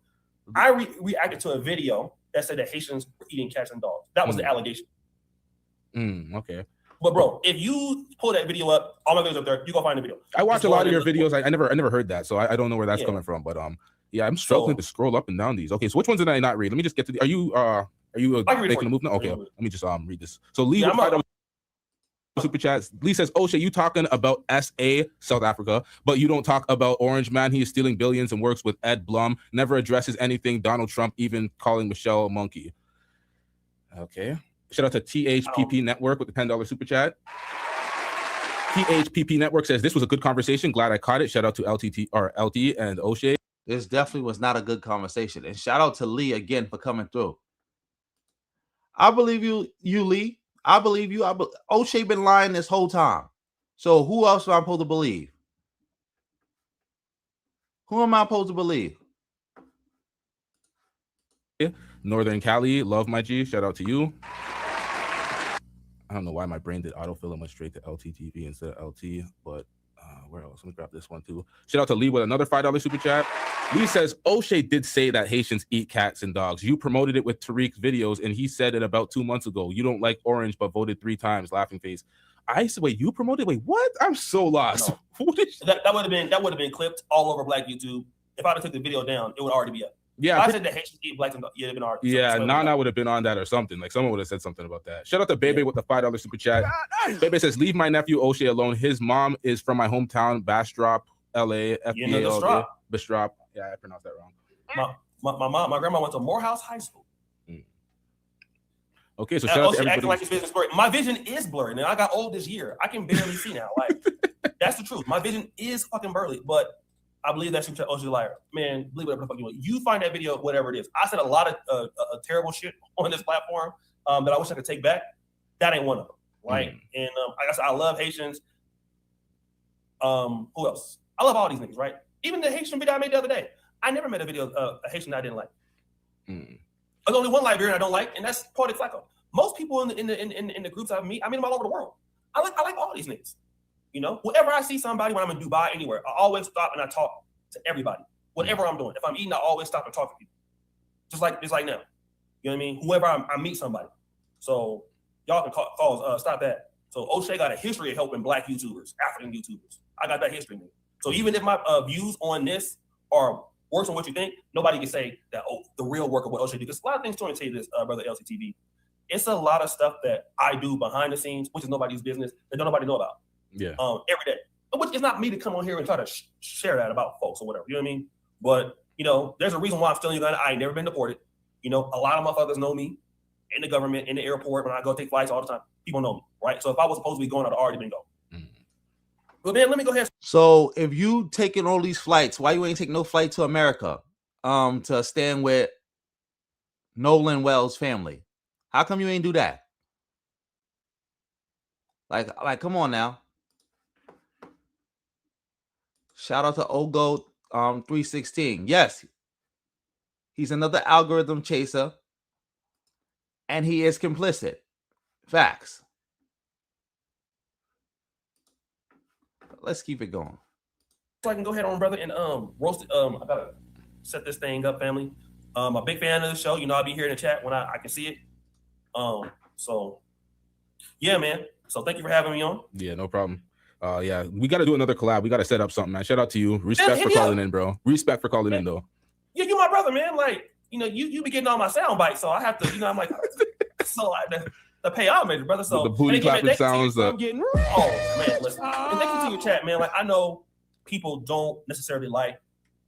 S9: I reacted to a video that said that Haitians were eating cats and dogs. That was the allegation.
S7: Okay.
S9: But bro, if you pull that video up, all my videos up there, you go find the video.
S7: I watch a lot of your videos. I never heard that, so I don't know where that's coming from. But yeah, I'm struggling to scroll up and down these. Okay, so which ones did I not read? Let me just get to the. Are you making a move now? Okay, let me just read this. So Lee. Super chats. Lee says, Oshay, you talking about SA, South Africa, but you don't talk about Orange Man. He is stealing billions and works with Ed Blum. Never addresses anything. Donald Trump, even calling Michelle a monkey. Okay. Shout out to THPP Network with the $10 super chat. THPP Network says, this was a good conversation. Glad I caught it. Shout out to LT and Oshay.
S1: This definitely was not a good conversation. And shout out to Lee again for coming through. I believe you Lee. I believe you. Oshay been lying this whole time. So who else am I supposed to believe? Who am I supposed to believe?
S7: Northern Cali, love my G. Shout out to you. I don't know why my brain did autofill and went straight to LTTV instead of LT, but where else? Let me grab this one too. Shout out to Lee with another $5 super chat. Lee says, Oshay did say that Haitians eat cats and dogs. You promoted it with Tariq's videos, and he said it about 2 months ago. You don't like orange, but voted 3 times, laughing face. I said, wait, you promoted? Wait, what? I'm so lost.
S9: No. that would have been clipped all over Black YouTube. If I'd have took the video down, it would already be up.
S7: Yeah,
S9: if I said that Haitians eat black and dogs, yeah, it'd been already.
S7: Yeah, Nana would have been on that or something. Like someone would have said something about that. Shout out to Bebe with the $5 super chat. Bebe says, leave my nephew Oshay alone. His mom is from my hometown, Bastrop, LA. FBA, Bastrop. Yeah, I pronounced that wrong.
S9: My grandma went to Morehouse High School.
S7: Okay, so shout out to everybody.
S9: Acting like his vision is blurry. My vision is blurry. Now I got old this year. I can barely see now. Like that's the truth. My vision is fucking blurry, but I believe that super chat Oshay liar. Man, believe whatever the fuck you want. You find that video, whatever it is. I said a lot of terrible shit on this platform that I wish I could take back. That ain't one of them. Right? And like I said, I love Haitians. Who else? I love all these niggas, right? Even the Haitian video I made the other day. I never made a video of a Haitian that I didn't like. There's only one Liberian I don't like, and that's Tariq Flacco. Most people in the groups I meet them all over the world. I like all these niggas. You know, whenever I see somebody, when I'm in Dubai, anywhere, I always stop and I talk to everybody. Whatever I'm doing, if I'm eating, I always stop and talk to people. Just like now. You know what I mean? Whoever I meet somebody. So y'all can call stop that. So Oshay got a history of helping Black YouTubers, African YouTubers. I got that history, man. So even if my views on this are worse than what you think, nobody can say that, the real work of what Oshay did. Because a lot of things, trying to tell you this, brother LCTV, it's a lot of stuff that I do behind the scenes, which is nobody's business, that don't nobody know about.
S7: Yeah.
S9: Every day. Which is not me to come on here and try to share that about folks or whatever. You know what I mean? But, you know, there's a reason why I'm still in Uganda. I ain't never been deported. You know, a lot of motherfuckers know me in the government, in the airport, when I go take flights all the time. People know me, right? So if I was supposed to be going, I'd already been going. But man, let me go ahead.
S1: So if you taking all these flights, why you ain't take no flight to America to stand with Nolan Wells' family? How come you ain't do that? Like come on now. Shout out to Ogo 316. Yes, he's another algorithm chaser, and he is complicit. Facts. Let's keep it going.
S9: So I can go ahead on, brother, and roast it. I gotta set this thing up, family. I'm a big fan of the show. You know, I'll be here in the chat when I can see it. So yeah, man. So thank you for having me on.
S7: Yeah, no problem. Yeah, we got to do another collab. We got to set up something, man. Shout out to you. Respect for calling in, bro. Respect for calling in, though.
S9: Yeah, you my brother, man. Like, you know, you be getting all my sound bites, so I have to, you know, I'm like, so I to pay homage, brother. So
S7: the booty clapping sounds.
S9: I'm getting, oh man, listen. And thank you to your chat, man. Like, I know people don't necessarily like,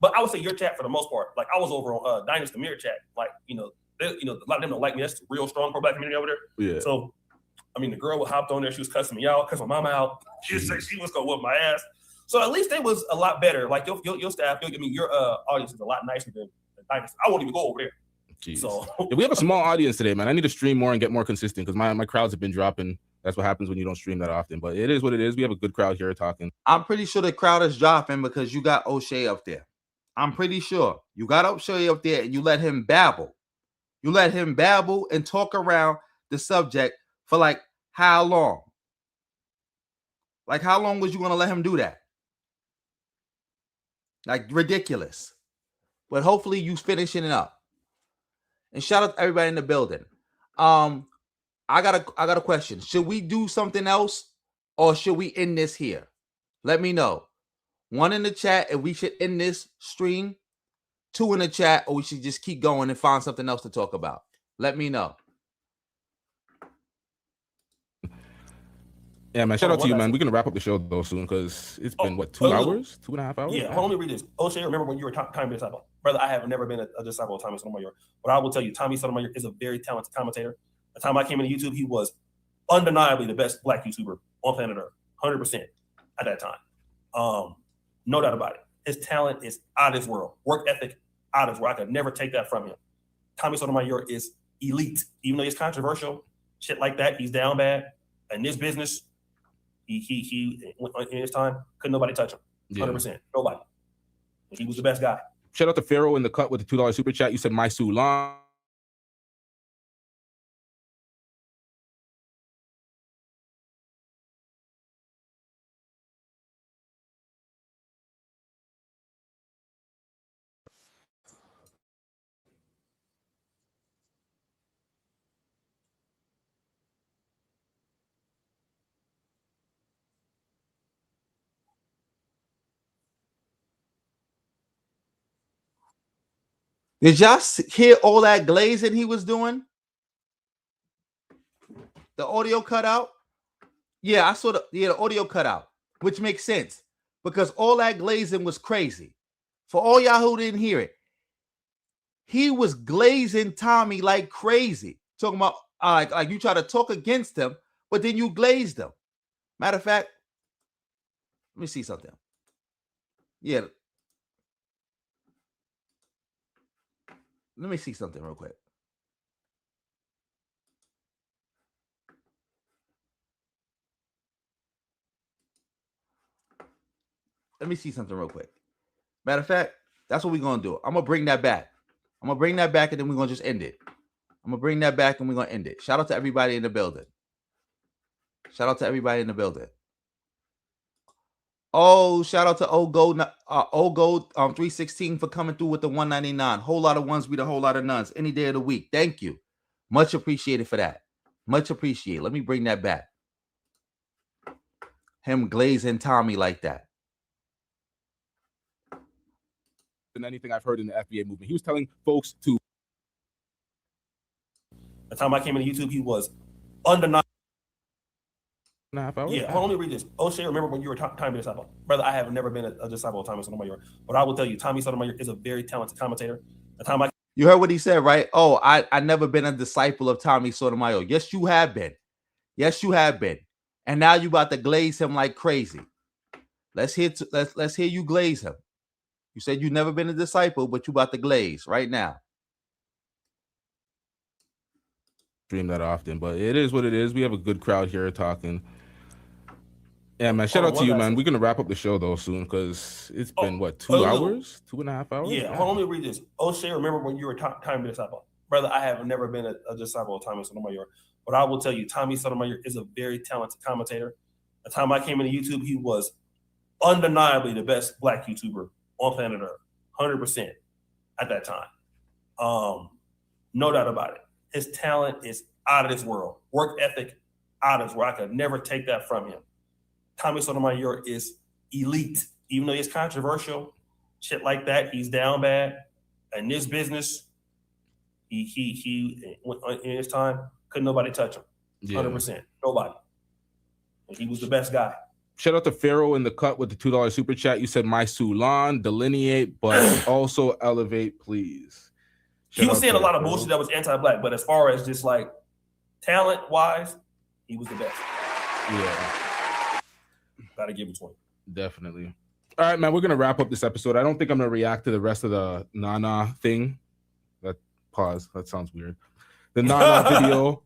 S9: but I would say your chat for the most part. Like, I was over on Dynasty Mirror chat. Like, you know, a lot of them don't like me. That's a real strong pro-Black community over there.
S7: Yeah.
S9: So, I mean, the girl hopped on there. She was cussing me out, cussing my mama out. She said she was gonna whoop my ass. So at least it was a lot better. Like your staff, your audience is a lot nicer than Dynasty. I won't even go over there.
S7: Jeez.
S9: So
S7: yeah, we have a small audience today, man. I need to stream more and get more consistent because my crowds have been dropping. That's what happens when you don't stream that often. But it is what it is. We have a good crowd here talking.
S1: I'm pretty sure the crowd is dropping because you got Oshay up there. I'm pretty sure you got Oshay up there and you let him babble. You let him babble and talk around the subject for like how long? Like how long was you going to let him do that? Like ridiculous. But hopefully you finishing it up. And shout out to everybody in the building. I got a question. Should we do something else or should we end this here? Let me know. 1 in the chat if we should end this stream. 2 in the chat or we should just keep going and find something else to talk about. Let me know.
S7: Yeah, man. Shout out to you, man. We're gonna wrap up the show though soon because it's been 2 hours, 2.5 hours.
S9: Yeah, hold on, let me read this. Oshay, remember when you were Tommy disciple? Brother, I have never been a disciple of Tommy Sotomayor, but I will tell you, Tommy Sotomayor is a very talented commentator. The time I came into YouTube, he was undeniably the best Black YouTuber on planet Earth, 100% at that time. No doubt about it. His talent is out of this world. Work ethic out of this world. I could never take that from him. Tommy Sotomayor is elite, even though he's controversial, shit like that. He's down bad in this business. He in his time, couldn't nobody touch him. 100%. Nobody. He was the best guy.
S7: Shout out to Pharaoh in the cut with the $2 super chat. You said my Sue Long.
S1: Did y'all hear all that glazing he was doing? The audio cut out? Yeah, I saw the audio cut out, which makes sense because all that glazing was crazy. For all y'all who didn't hear it, he was glazing Tommy like crazy. Talking about like you try to talk against him, but then you glazed him. Matter of fact, let me see something. Yeah. Let me see something real quick. Let me see something real quick. Matter of fact, that's what we're going to do. I'm going to bring that back. I'm going to bring that back and then we're going to just end it. I'm going to bring that back and we're going to end it. Shout out to everybody in the building. Shout out to everybody in the building. Oh, shout out to Ogold 316 for coming through with the 199. Whole lot of ones beat a whole lot of nuns any day of the week. Thank you. Much appreciated for that. Much appreciated. Let me bring that back. Him glazing Tommy like that.
S7: Than anything I've heard in the FBA movement. He was telling folks to.
S9: The time I came into YouTube, he was undeniable.
S7: Yeah,
S9: hold on, let me read this. Oshay, remember when you were Tommy Disciple? Brother, I have never been a disciple of Tommy Sotomayor, but I will tell you, Tommy Sotomayor is a very talented commentator. The time
S1: You heard what he said, right? Oh, I never been a disciple of Tommy Sotomayor. Yes, you have been. Yes, you have been. And now you about to glaze him like crazy. Let's hear you glaze him. You said you never been a disciple, but you about to glaze right now.
S7: Stream that often, but it is what it is. We have a good crowd here talking. Yeah, man. Shout out to you, man. We're gonna wrap up the show though soon because it's been what 2 hours, 2.5 hours.
S9: Yeah, hold on, let me read this. Oshay, remember when you were Tommy Disciple? Brother, I have never been a disciple of Tommy Sotomayor, but I will tell you, Tommy Sotomayor is a very talented commentator. The time I came into YouTube, he was undeniably the best Black YouTuber on planet Earth, 100% at that time. No doubt about it. His talent is out of this world. Work ethic, out of this world. I could never take that from him. Tommy Sotomayor is elite, even though he's controversial, shit like that. He's down bad. In this business, he in his time, couldn't nobody touch him. 100%, nobody. And he was the best guy.
S7: Shout out to Pharaoh in the cut with the $2 super chat. You said my Sulan, delineate, but also elevate, please.
S9: He was saying a lot of bullshit that was anti-Black, but as far as just like talent-wise, he was the best.
S7: Yeah.
S9: Gotta give it to him.
S7: Definitely. All right, man, we're gonna wrap up this episode. I don't think I'm gonna react to the rest of the Nana thing. That sounds weird. The Nana video.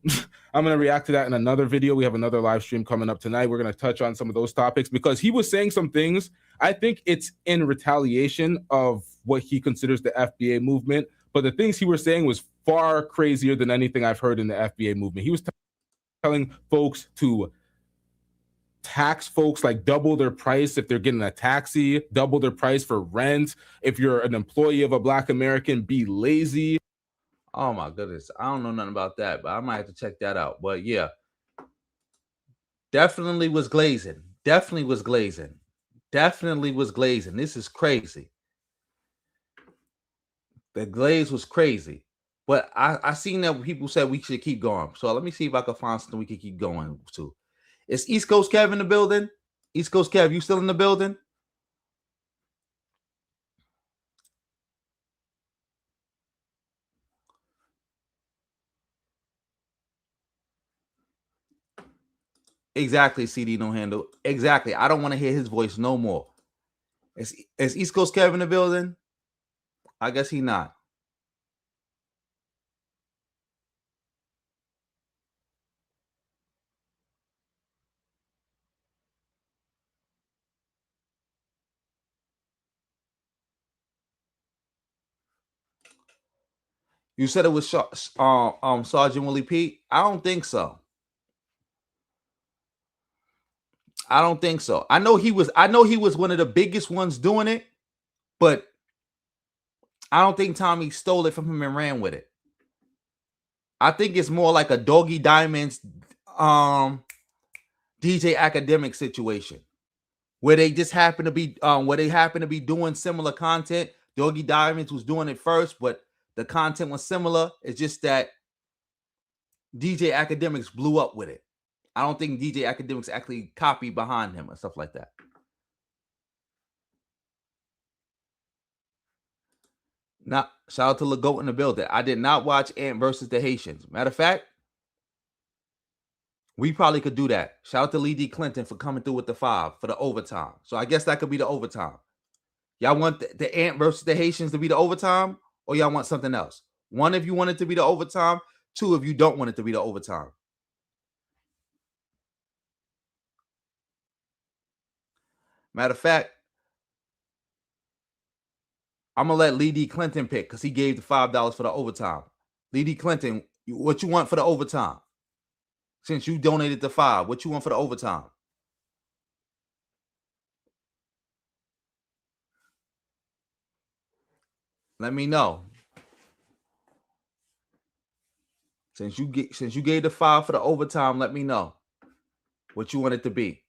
S7: I'm gonna react to that in another video. We have another live stream coming up tonight. We're gonna touch on some of those topics because he was saying some things. I think it's in retaliation of what he considers the FBA movement, but the things he was saying was far crazier than anything I've heard in the FBA movement. He was telling folks to tax folks, like double their price if they're getting a taxi, double their price for rent. If you're an employee of a Black American, be lazy.
S1: Oh my goodness. I don't know nothing about that, but I might have to check that out. But yeah, definitely was glazing. Definitely was glazing. Definitely was glazing. This is crazy. The glaze was crazy. But I seen that people said we should keep going. So let me see if I can find something we can keep going to. Is East Coast Kev in the building? East Coast Kev, you still in the building? Exactly, CD no handle. Exactly. I don't want to hear his voice no more. Is East Coast Kev in the building? I guess he not. You said it was Sergeant Willie Pete? I don't think so. I don't think so. I know he was one of the biggest ones doing it, but I don't think Tommy stole it from him and ran with it. I think it's more like a Doggy Diamonds DJ Academic situation where they just happen to be doing similar content. Doggy Diamonds was doing it first, but The content was similar. It's just that DJ Academics blew up with it. I don't think DJ Academics actually copied behind him and stuff like that. Now, shout out to Legault in the building. I did not watch Ant versus the Haitians. Matter of fact, we probably could do that. Shout out to Lee D. Clinton for coming through with the 5 for the overtime. So I guess that could be the overtime. Y'all want the Ant versus the Haitians to be the overtime, or y'all want something else? 1, if you want it to be the overtime. 2, if you don't want it to be the overtime. Matter of fact, I'm going to let Lee D. Clinton pick because he gave the $5 for the overtime. Lee D. Clinton, what you want for the overtime? Since you donated the 5, what you want for the overtime? Let me know. Since you gave the 5 for the overtime, let me know what you want it to be.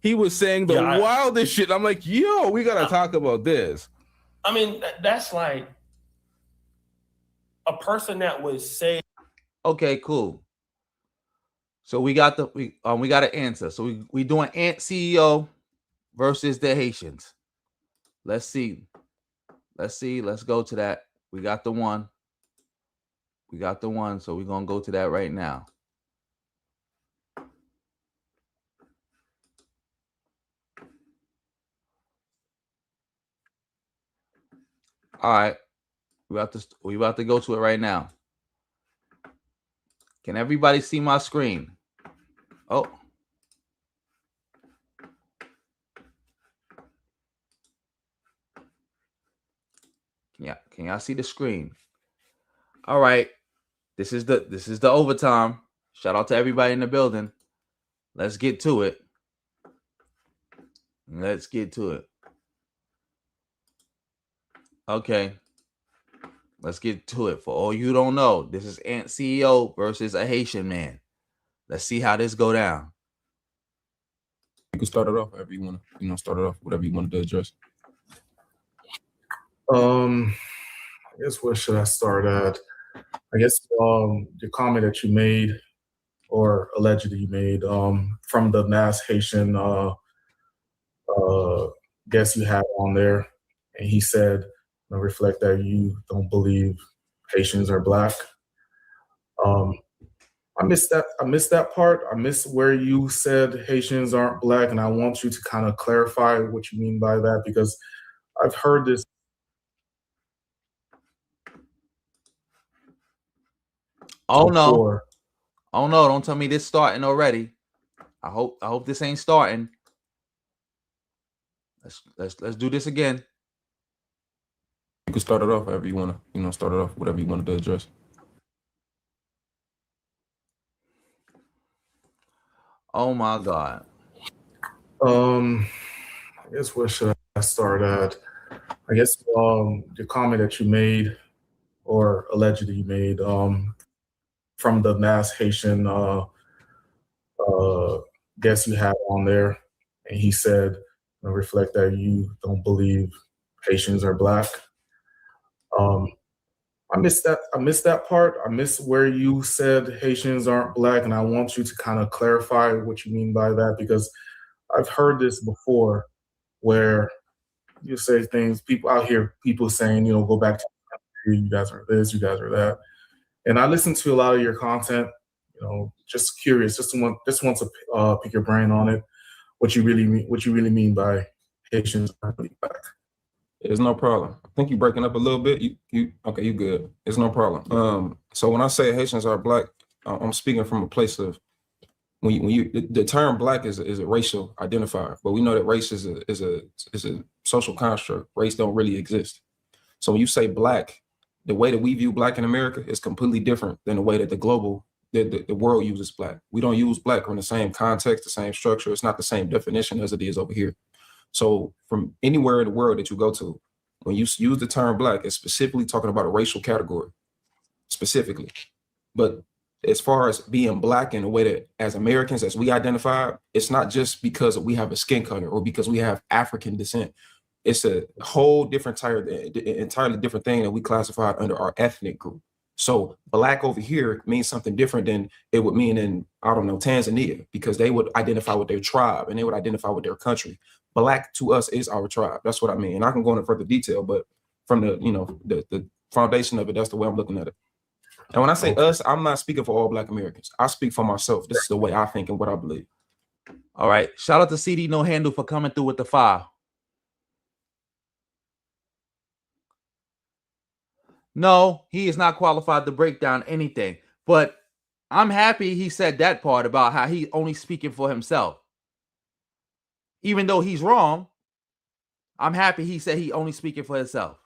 S7: He was saying the wildest shit. I'm like, yo, we gotta talk about this.
S9: I mean, that's like a person that would say.
S1: Okay, cool. So we got we got an answer. So we doing Ant CEO versus the Haitians. Let's see. Let's go to that. We got the one. So we're gonna go to that right now. All right. We about to go to it right now. Can everybody see my screen? Oh. Can y'all see the screen? All right. This is the overtime. Shout out to everybody in the building. Let's get to it. Okay. Let's get to it. For all you don't know, this is Ant CEO versus a Haitian man. Let's see how this go down.
S16: You can start it off however you want to, start it off whatever you wanted to address.
S17: I guess where should I start at? I guess the comment that you made, or allegedly you made, from the mass Haitian guest you had on there, and he said, reflect that you don't believe Haitians are black. I missed that part. I missed where you said Haitians aren't black, and I want you to kind of clarify what you mean by that, because I've heard this.
S1: Oh no! Oh no! Don't tell me this starting already. I hope this ain't starting. Let's do this again.
S16: You can start it off however you want to, start it off whatever you wanted to address.
S1: Oh my God.
S17: I guess where should I start at? I guess the comment that you made, or allegedly you made, from the mass Haitian guest you had on there, and he said, reflect that you don't believe Haitians are black. I missed that part. I missed where you said Haitians aren't black, and I want you to kind of clarify what you mean by that, because I've heard this before, where you say things, people out here, people saying, go back to the country, you guys are this, you guys are that. And I listen to a lot of your content, just curious, just want to pick your brain on it, what you really mean by Haitians aren't really black.
S16: It's no problem. I think you're breaking up a little bit. You good. It's no problem. So when I say Haitians are black, I'm speaking from a place of when you the term black is a racial identifier, but we know that race is a social construct. Race don't really exist. So when you say black, the way that we view black in America is completely different than the way that the world uses black. We don't use black in the same context, the same structure. It's not the same definition as it is over here. So from anywhere in the world that you go to, when you use the term black, it's specifically talking about a racial category, specifically. But as far as being black in the way that as Americans, as we identify, it's not just because we have a skin color or because we have African descent. It's a whole different entirely different thing that we classify under our ethnic group. So black over here means something different than it would mean in, I don't know, Tanzania, because they would identify with their tribe and they would identify with their country. Black to us is our tribe. That's what I mean. And I can go into further detail, but from the, you know, the foundation of it, that's the way I'm looking at it. And when I say us, I'm not speaking for all Black Americans. I speak for myself. This is the way I think and what I believe.
S1: All right. Shout out to CD No Handle for coming through with the file. No, he is not qualified to break down anything. But I'm happy he said that part about how he only speaking for himself. Even though he's wrong, I'm happy he said he only speaking for himself.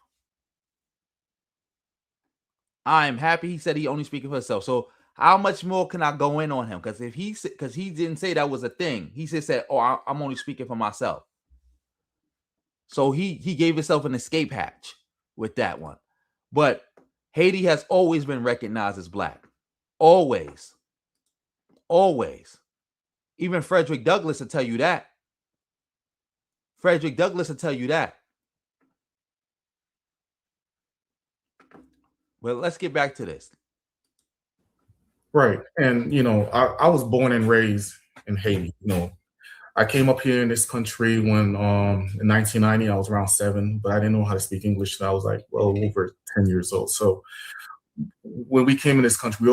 S1: I'm happy he said he only speaking for himself. So how much more can I go in on him? Because if he didn't say that was a thing, he just said, "Oh, I'm only speaking for myself." So he gave himself an escape hatch with that one. But Haiti has always been recognized as black. Always. Always. Even Frederick Douglass will tell you that. Frederick Douglass will tell you that. Well, let's get back to this.
S17: Right. And, you know, I was born and raised in Haiti. You know, I came up here in this country when in 1990, I was around 7, but I didn't know how to speak English. And I was like, well, over 10 years old. So when we came in this country,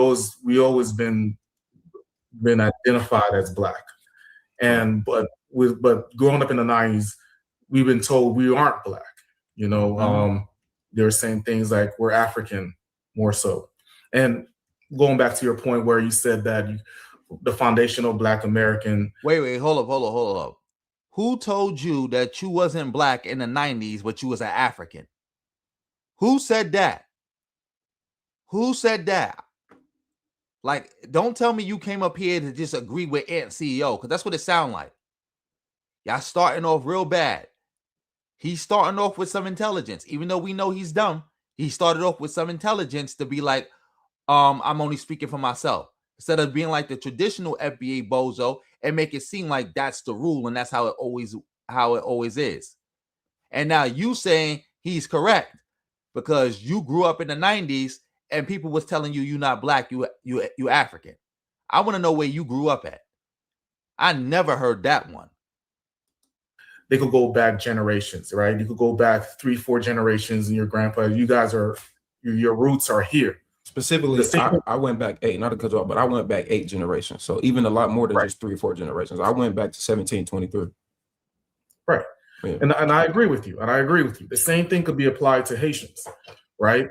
S17: we always been identified as black. And but growing up in the 90s, we've been told we aren't black. You know, they're saying things like we're African more so. And going back to your point where you said that the foundational Black American.
S1: Wait, hold up. Who told you that you wasn't black in the 90s, but you was an African? Who said that? Who said that? Like, don't tell me you came up here to just agree with Ant CEO, because that's what it sounds like. Y'all starting off real bad. He's starting off with some intelligence. Even though we know he's dumb, he started off with some intelligence to be like, I'm only speaking for myself. Instead of being like the traditional FBA bozo and make it seem like that's the rule and that's how it always is. And now you saying he's correct because you grew up in the 90s and people was telling you you're not black, you African. I want to know where you grew up at. I never heard that one.
S17: They could go back generations, right? You could go back 3-4 generations and your grandpa, you guys are, your roots are here.
S16: Specifically, I went back 8, not to cut you off, but I went back 8 generations. So even a lot more than just 3 or 4 generations. I went back to 1723.
S17: Right. Yeah. And I agree with you. The same thing could be applied to Haitians, right?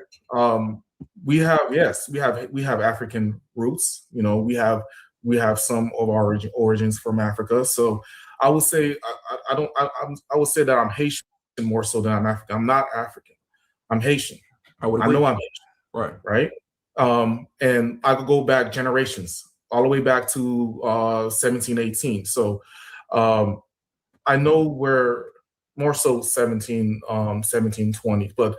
S17: We have African roots. You know, we have some of our origins from Africa. So I would say I would say that I'm Haitian more so than I'm African. I'm not African. I'm Haitian. I know I'm Haitian. Right. And I could go back generations, all the way back to 1718. So I know we're more so 1720, but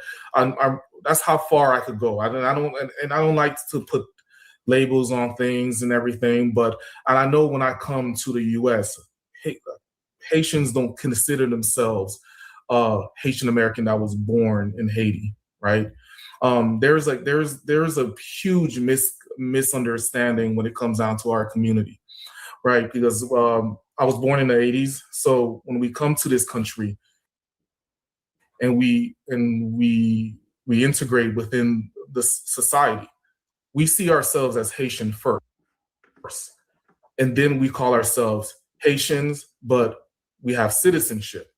S17: that's how far I could go. I don't like to put labels on things and everything, and I know when I come to the U.S., Haitians don't consider themselves Haitian American that was born in Haiti, right? There's a huge misunderstanding when it comes down to our community, right? Because I was born in the 80s, so when we come to this country and we integrate within the society, we see ourselves as Haitian first, and then we call ourselves Haitians, but we have citizenship.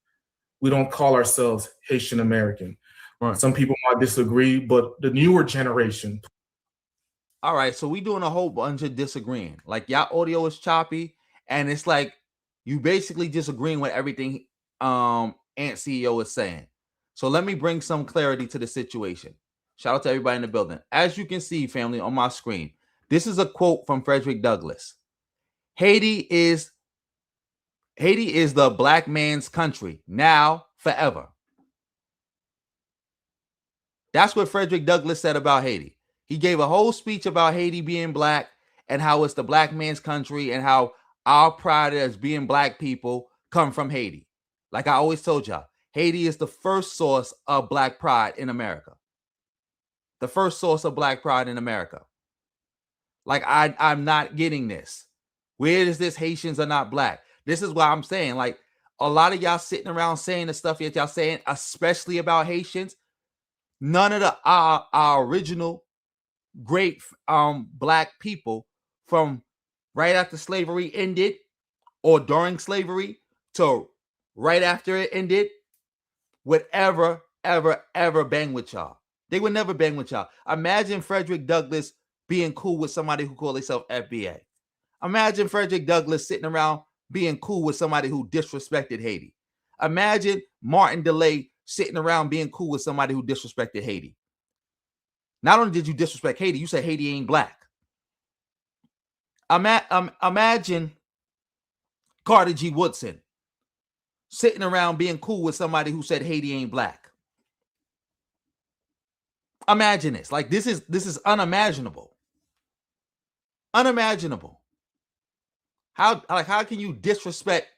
S17: We don't call ourselves Haitian American. Right. Some people might disagree, but the newer generation.
S1: All right, so we doing a whole bunch of disagreeing. Like, y'all audio is choppy, and it's like you basically disagreeing with everything Ant CEO is saying. So let me bring some clarity to the situation. Shout out to everybody in the building. As you can see, family, on my screen, this is a quote from Frederick Douglass. Haiti is the black man's country, now, forever. That's what Frederick Douglass said about Haiti. He gave a whole speech about Haiti being black, and how it's the black man's country and how our pride as being black people come from Haiti. Like I always told y'all, Haiti is the first source of black pride in America. The first source of black pride in America. Like I'm not getting this. Where is this Haitians are not black? This is why I'm saying, like, a lot of y'all sitting around saying the stuff that y'all saying, especially about Haitians, none of the our original great black people from right after slavery ended or during slavery to right after it ended would ever bang with y'all. They would never bang with y'all. Imagine Frederick Douglass being cool with somebody who called themselves FBA. Imagine Frederick Douglass sitting around being cool with somebody who disrespected Haiti. Imagine Martin DeLay sitting around being cool with somebody who disrespected Haiti. Not only did you disrespect Haiti, you said Haiti ain't black. Imagine Carter G. Woodson sitting around being cool with somebody who said Haiti ain't black. Imagine this. Like this is unimaginable. Unimaginable. How can you disrespect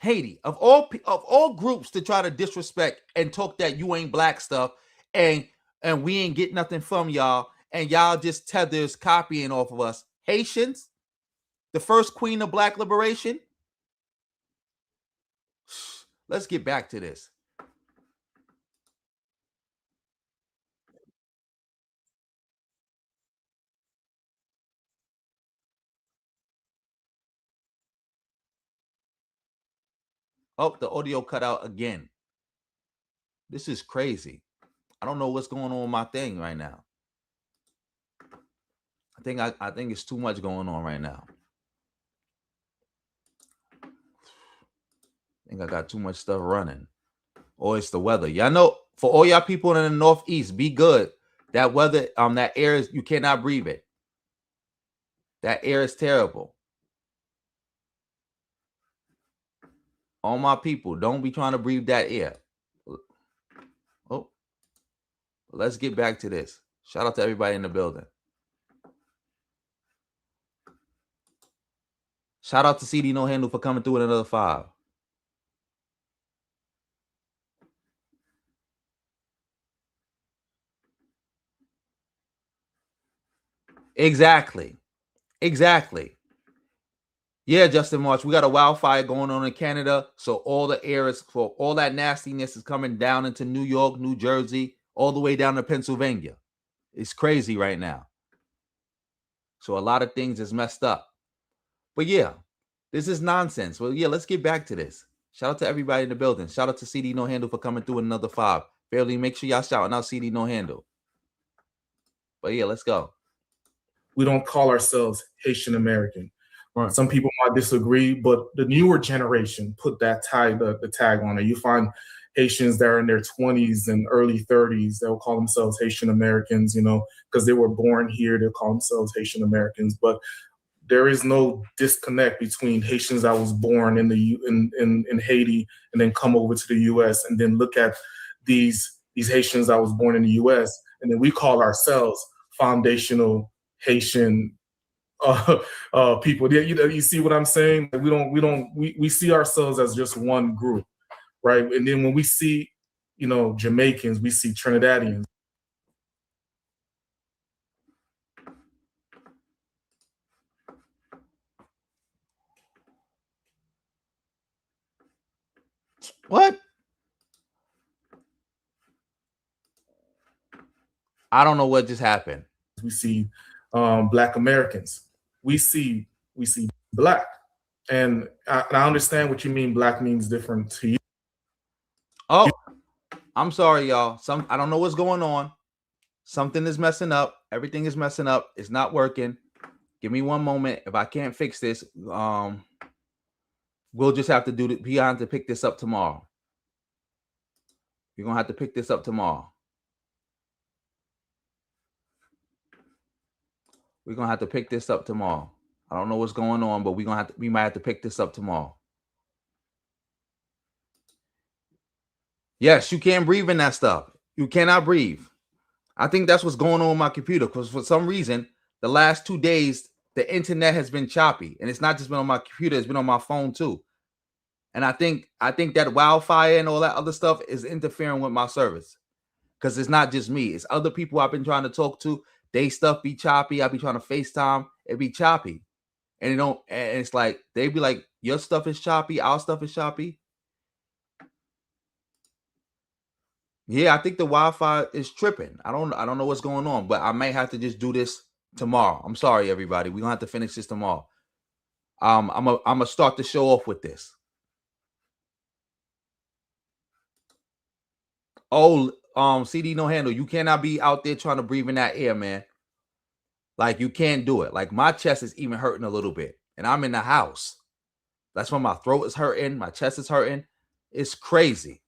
S1: Haiti? Of all groups to try to disrespect and talk that you ain't black stuff and we ain't get nothing from y'all and y'all just tethers copying off of us. Haitians, the first queen of black liberation. Let's get back to this. Oh, the audio cut out again. This is crazy. I don't know what's going on with my thing right now. I think it's too much going on right now. I think I got too much stuff running. Or it's the weather. Y'all know, for all y'all people in the Northeast, be good. That weather, that air is, you cannot breathe it. That air is terrible. All my people, don't be trying to breathe that air. Oh, let's get back to this. Shout out to everybody in the building. Shout out to CD No Handle for coming through with another 5. Exactly. Yeah, Justin March, we got a wildfire going on in Canada. So all the air is, for all that nastiness is coming down into New York, New Jersey, all the way down to Pennsylvania. It's crazy right now. So a lot of things is messed up. But yeah, this is nonsense. Well, yeah, let's get back to this. Shout out to everybody in the building. Shout out to CD No Handle for coming through with another 5. Barely make sure y'all shouting out CD No Handle. But yeah, let's go.
S17: We don't call ourselves Haitian American. Right. Some people might disagree, but the newer generation put that tag, the tag on it. You find Haitians that are in their 20s and early 30s, they'll call themselves Haitian Americans, because they were born here, they'll call themselves Haitian Americans. But there is no disconnect between Haitians that was born in Haiti and then come over to the US and then look at these Haitians that was born in the US, and then we call ourselves foundational Haitian people. You see what I'm saying? We see ourselves as just one group, right? And then when we see, Jamaicans, we see Trinidadians.
S1: What? I don't know what just happened.
S17: We see Black Americans. We see Black. And I understand what you mean. Black means different to you.
S1: Oh, I'm sorry, y'all. I don't know what's going on. Something is messing up. Everything is messing up. It's not working. Give me one moment. If I can't fix this, we'll just have to do it. We have to pick this up tomorrow. We're gonna have to pick this up tomorrow. We're gonna have to pick this up tomorrow. I don't know what's going on, but we might have to pick this up tomorrow. Yes, you can't breathe in that stuff. You cannot breathe. I think that's what's going on with my computer, because for some reason the last 2 days, the internet has been choppy, and it's not just been on my computer, it's been on my phone too. And I think that wildfire and all that other stuff is interfering with my service. Because it's not just me, it's other people I've been trying to talk to. They stuff be choppy. I be trying to FaceTime, it be choppy. And it's like they be like, your stuff is choppy, our stuff is choppy. Yeah, I think the Wi-Fi is tripping. I don't know what's going on, but I might have to just do this tomorrow. I'm sorry, everybody. We're gonna have to finish this tomorrow. I'm gonna start the show off with this. Oh, CD No Handle, you cannot be out there trying to breathe in that air, man. Like, you can't do it. Like, my chest is even hurting a little bit, and I'm in the house. That's why my throat is hurting, my chest is hurting. It's crazy.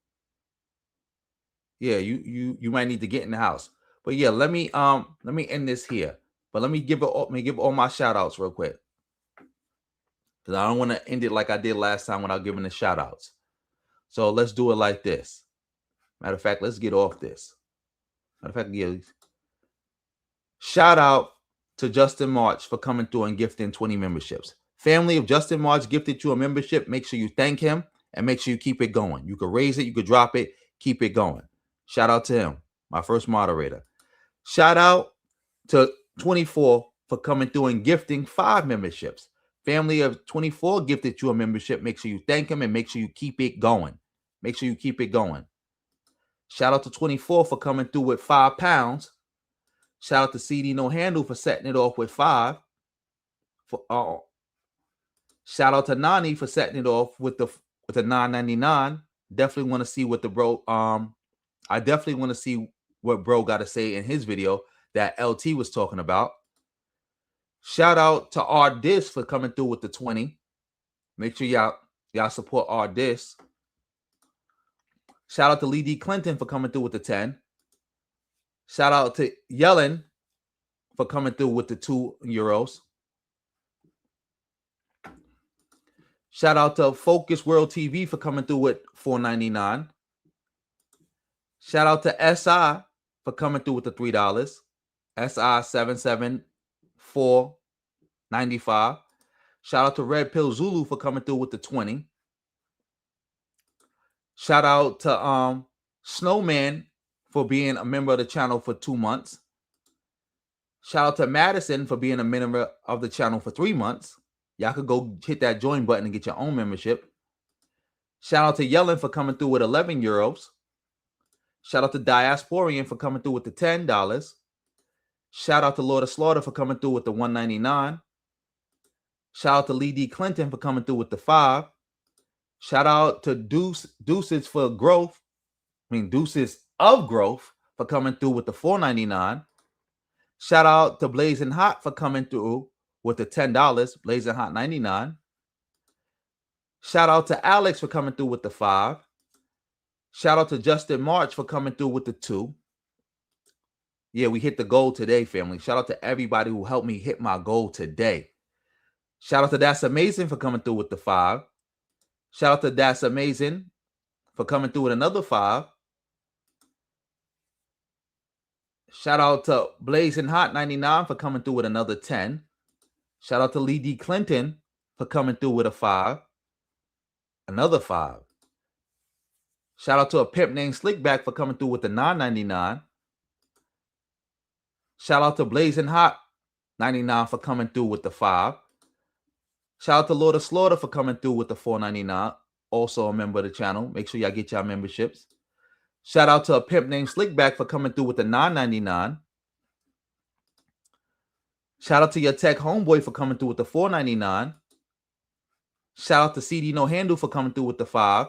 S1: Yeah, you might need to get in the house. But yeah, let me end this here. But let me give all my shout outs real quick. Because I don't want to end it like I did last time without giving the shout outs. So let's do it like this. Matter of fact, let's get off this. Matter of fact, yeah. Shout out to Justin March for coming through and gifting 20 memberships. Family of Justin March gifted you a membership. Make sure you thank him and make sure you keep it going. You could raise it, you could drop it, keep it going. Shout out to him, my first moderator. Shout out to 24 for coming through and gifting 5 memberships. Family of 24 gifted you a membership. Make sure you thank him and make sure you keep it going. Make sure you keep it going. Shout out to 24 for coming through with £5. Shout out to CD No Handle for setting it off with 5. Shout out to Nani for setting it off with the $9.99. Definitely want to see what the bro. I definitely want to see what bro got to say in his video that LT was talking about. Shout out to Ardis for coming through with the 20. Make sure y'all support Ardis. Shout out to Lee D. Clinton for coming through with the 10. Shout out to Yellen for coming through with the €2. Shout out to Focus World TV for coming through with $4.99. Shout out to SI for coming through with the $3. SI 774.95. Shout out to Red Pill Zulu for coming through with the 20. Shout out to Snowman for being a member of the channel for 2 months. Shout out to Madison for being a member of the channel for 3 months. Y'all could go hit that join button and get your own membership. Shout out to Yellen for coming through with €11. Shout out to Diasporian for coming through with the $10. Shout out to Lord of Slaughter for coming through with the $1.99. Shout out to Lee D. Clinton for coming through with the 5. Shout out to Deuces for Growth. Deuces of Growth for coming through with the $4.99. Shout out to Blazing Hot for coming through with the $10. Blazing Hot 99. Shout out to Alex for coming through with the 5. Shout out to Justin March for coming through with the 2. Yeah, we hit the goal today, family. Shout out to everybody who helped me hit my goal today. Shout out to That's Amazing for coming through with the 5. Shout out to That's Amazing for coming through with another 5. Shout out to Blazing Hot 99 for coming through with another 10. Shout out to Lee D. Clinton for coming through with a 5. Another 5. Shout out to a pimp named Slickback for coming through with the $9.99. Shout out to Blazing Hot 99 for coming through with the 5. Shout out to Lord of Slaughter for coming through with the $4.99. Also a member of the channel. Make sure y'all get y'all memberships. Shout out to a pimp named Slickback for coming through with the $9.99. Shout out to your tech homeboy for coming through with the $4.99. Shout out to CD No Handle for coming through with the 5.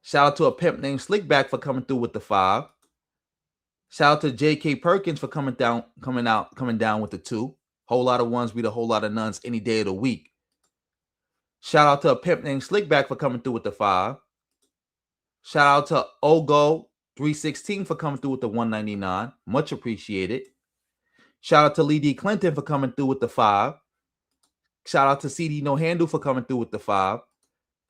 S1: Shout out to a pimp named Slickback for coming through with the 5. Shout out to JK Perkins for coming down with the 2. Whole lot of ones beat a whole lot of nuns any day of the week. Shout out to a pimp named Slickback for coming through with the 5. Shout out to Ogo 316 for coming through with the $1.99. Much appreciated. Shout out to Lee D. Clinton for coming through with the 5. Shout out to CD No Handle for coming through with the 5.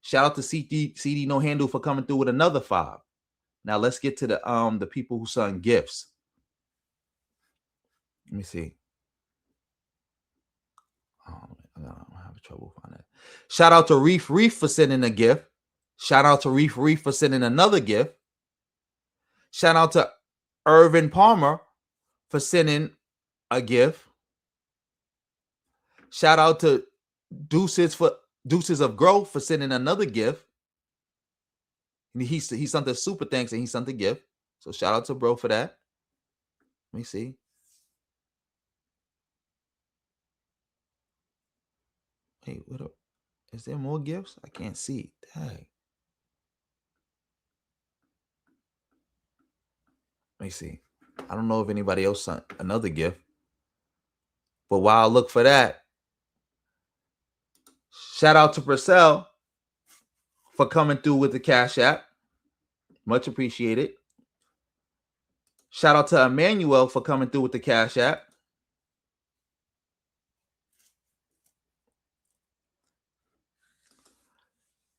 S1: Shout out to CD No Handle for coming through with another 5. Now let's get to the people who sent gifts. Let me see. Oh, I'm having trouble finding it. Shout out to Reef for sending a gift. Shout out to Reef for sending another gift. Shout out to Irvin Palmer for sending a gift. Shout out to Deuces of Growth for sending another gift. He sent a super thanks and he sent a gift. So shout out to bro for that. Let me see. Hey, what up? Is there more gifts? I can't see. Dang. Let me see. I don't know if anybody else sent another gift. But while I look for that, shout out to Purcell for coming through with the Cash App. Much appreciated. Shout out to Emmanuel for coming through with the Cash App.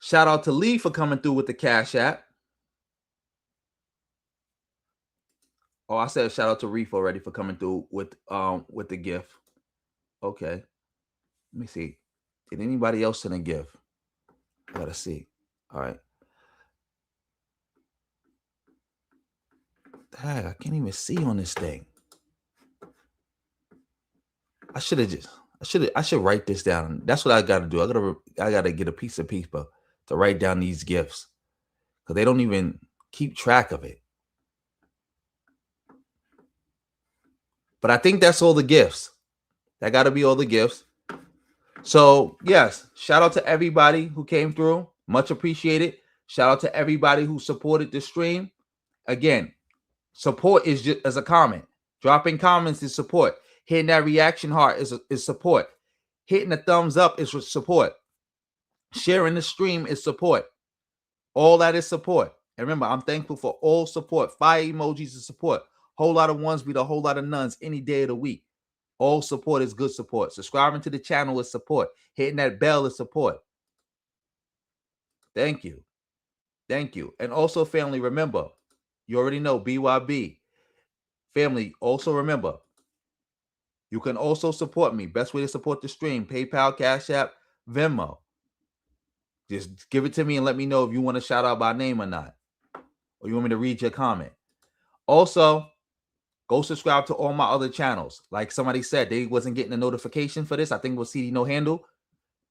S1: Shout out to Lee for coming through with the Cash App. Oh, I said shout out to Reef already for coming through with the gift. Okay. Let me see. Did anybody else send a gift? I gotta see. All right. Dang, I can't even see on this thing. I should write this down. That's what I gotta do. I gotta get a piece of paper to write down these gifts. Because they don't even keep track of it. But I think that's all the gifts. That got to be all the gifts. So, yes, shout out to everybody who came through. Much appreciated. Shout out to everybody who supported the stream. Again, support is just as a comment. Dropping comments is support. Hitting that reaction heart is support. Hitting the thumbs up is support. Sharing the stream is support. All that is support. And remember, I'm thankful for all support. Fire emojis is support. Whole lot of ones beat a whole lot of nuns any day of the week. All support is good support. Subscribing to the channel is support. Hitting that bell is support. Thank you. Thank you. And also, family, remember, you already know BYB. Family, also remember, you can also support me. Best way to support the stream, PayPal, Cash App, Venmo. Just give it to me and let me know if you want to shout out by name or not. Or you want me to read your comment. Also, go subscribe to all my other channels. Like somebody said, they wasn't getting a notification for this. I think it was CD No Handle.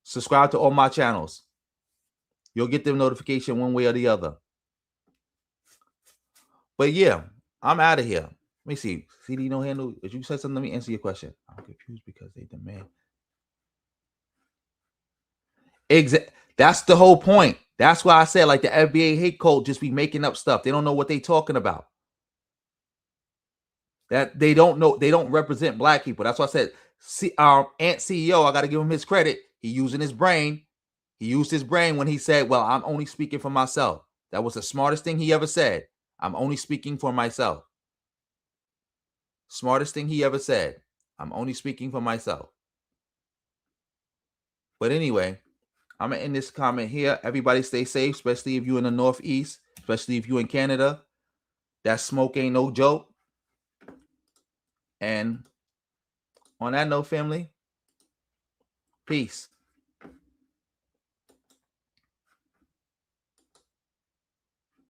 S1: Subscribe to all my channels. You'll get the notification one way or the other. But yeah, I'm out of here. Let me see. CD No Handle, if you said something, let me answer your question. I'm confused because they demand. That's the whole point. That's why I said, like, the FBA hate code just be making up stuff. They don't know what they talking about. That they don't know. They don't represent black people. That's why I said, Ant CEO, I got to give him his credit. He using his brain. He used his brain when he said, well, I'm only speaking for myself. That was the smartest thing he ever said. I'm only speaking for myself. Smartest thing he ever said. I'm only speaking for myself. But anyway, I'm going to end this comment here. Everybody stay safe, especially if you're in the Northeast, especially if you're in Canada. That smoke ain't no joke. And on that note, family, peace.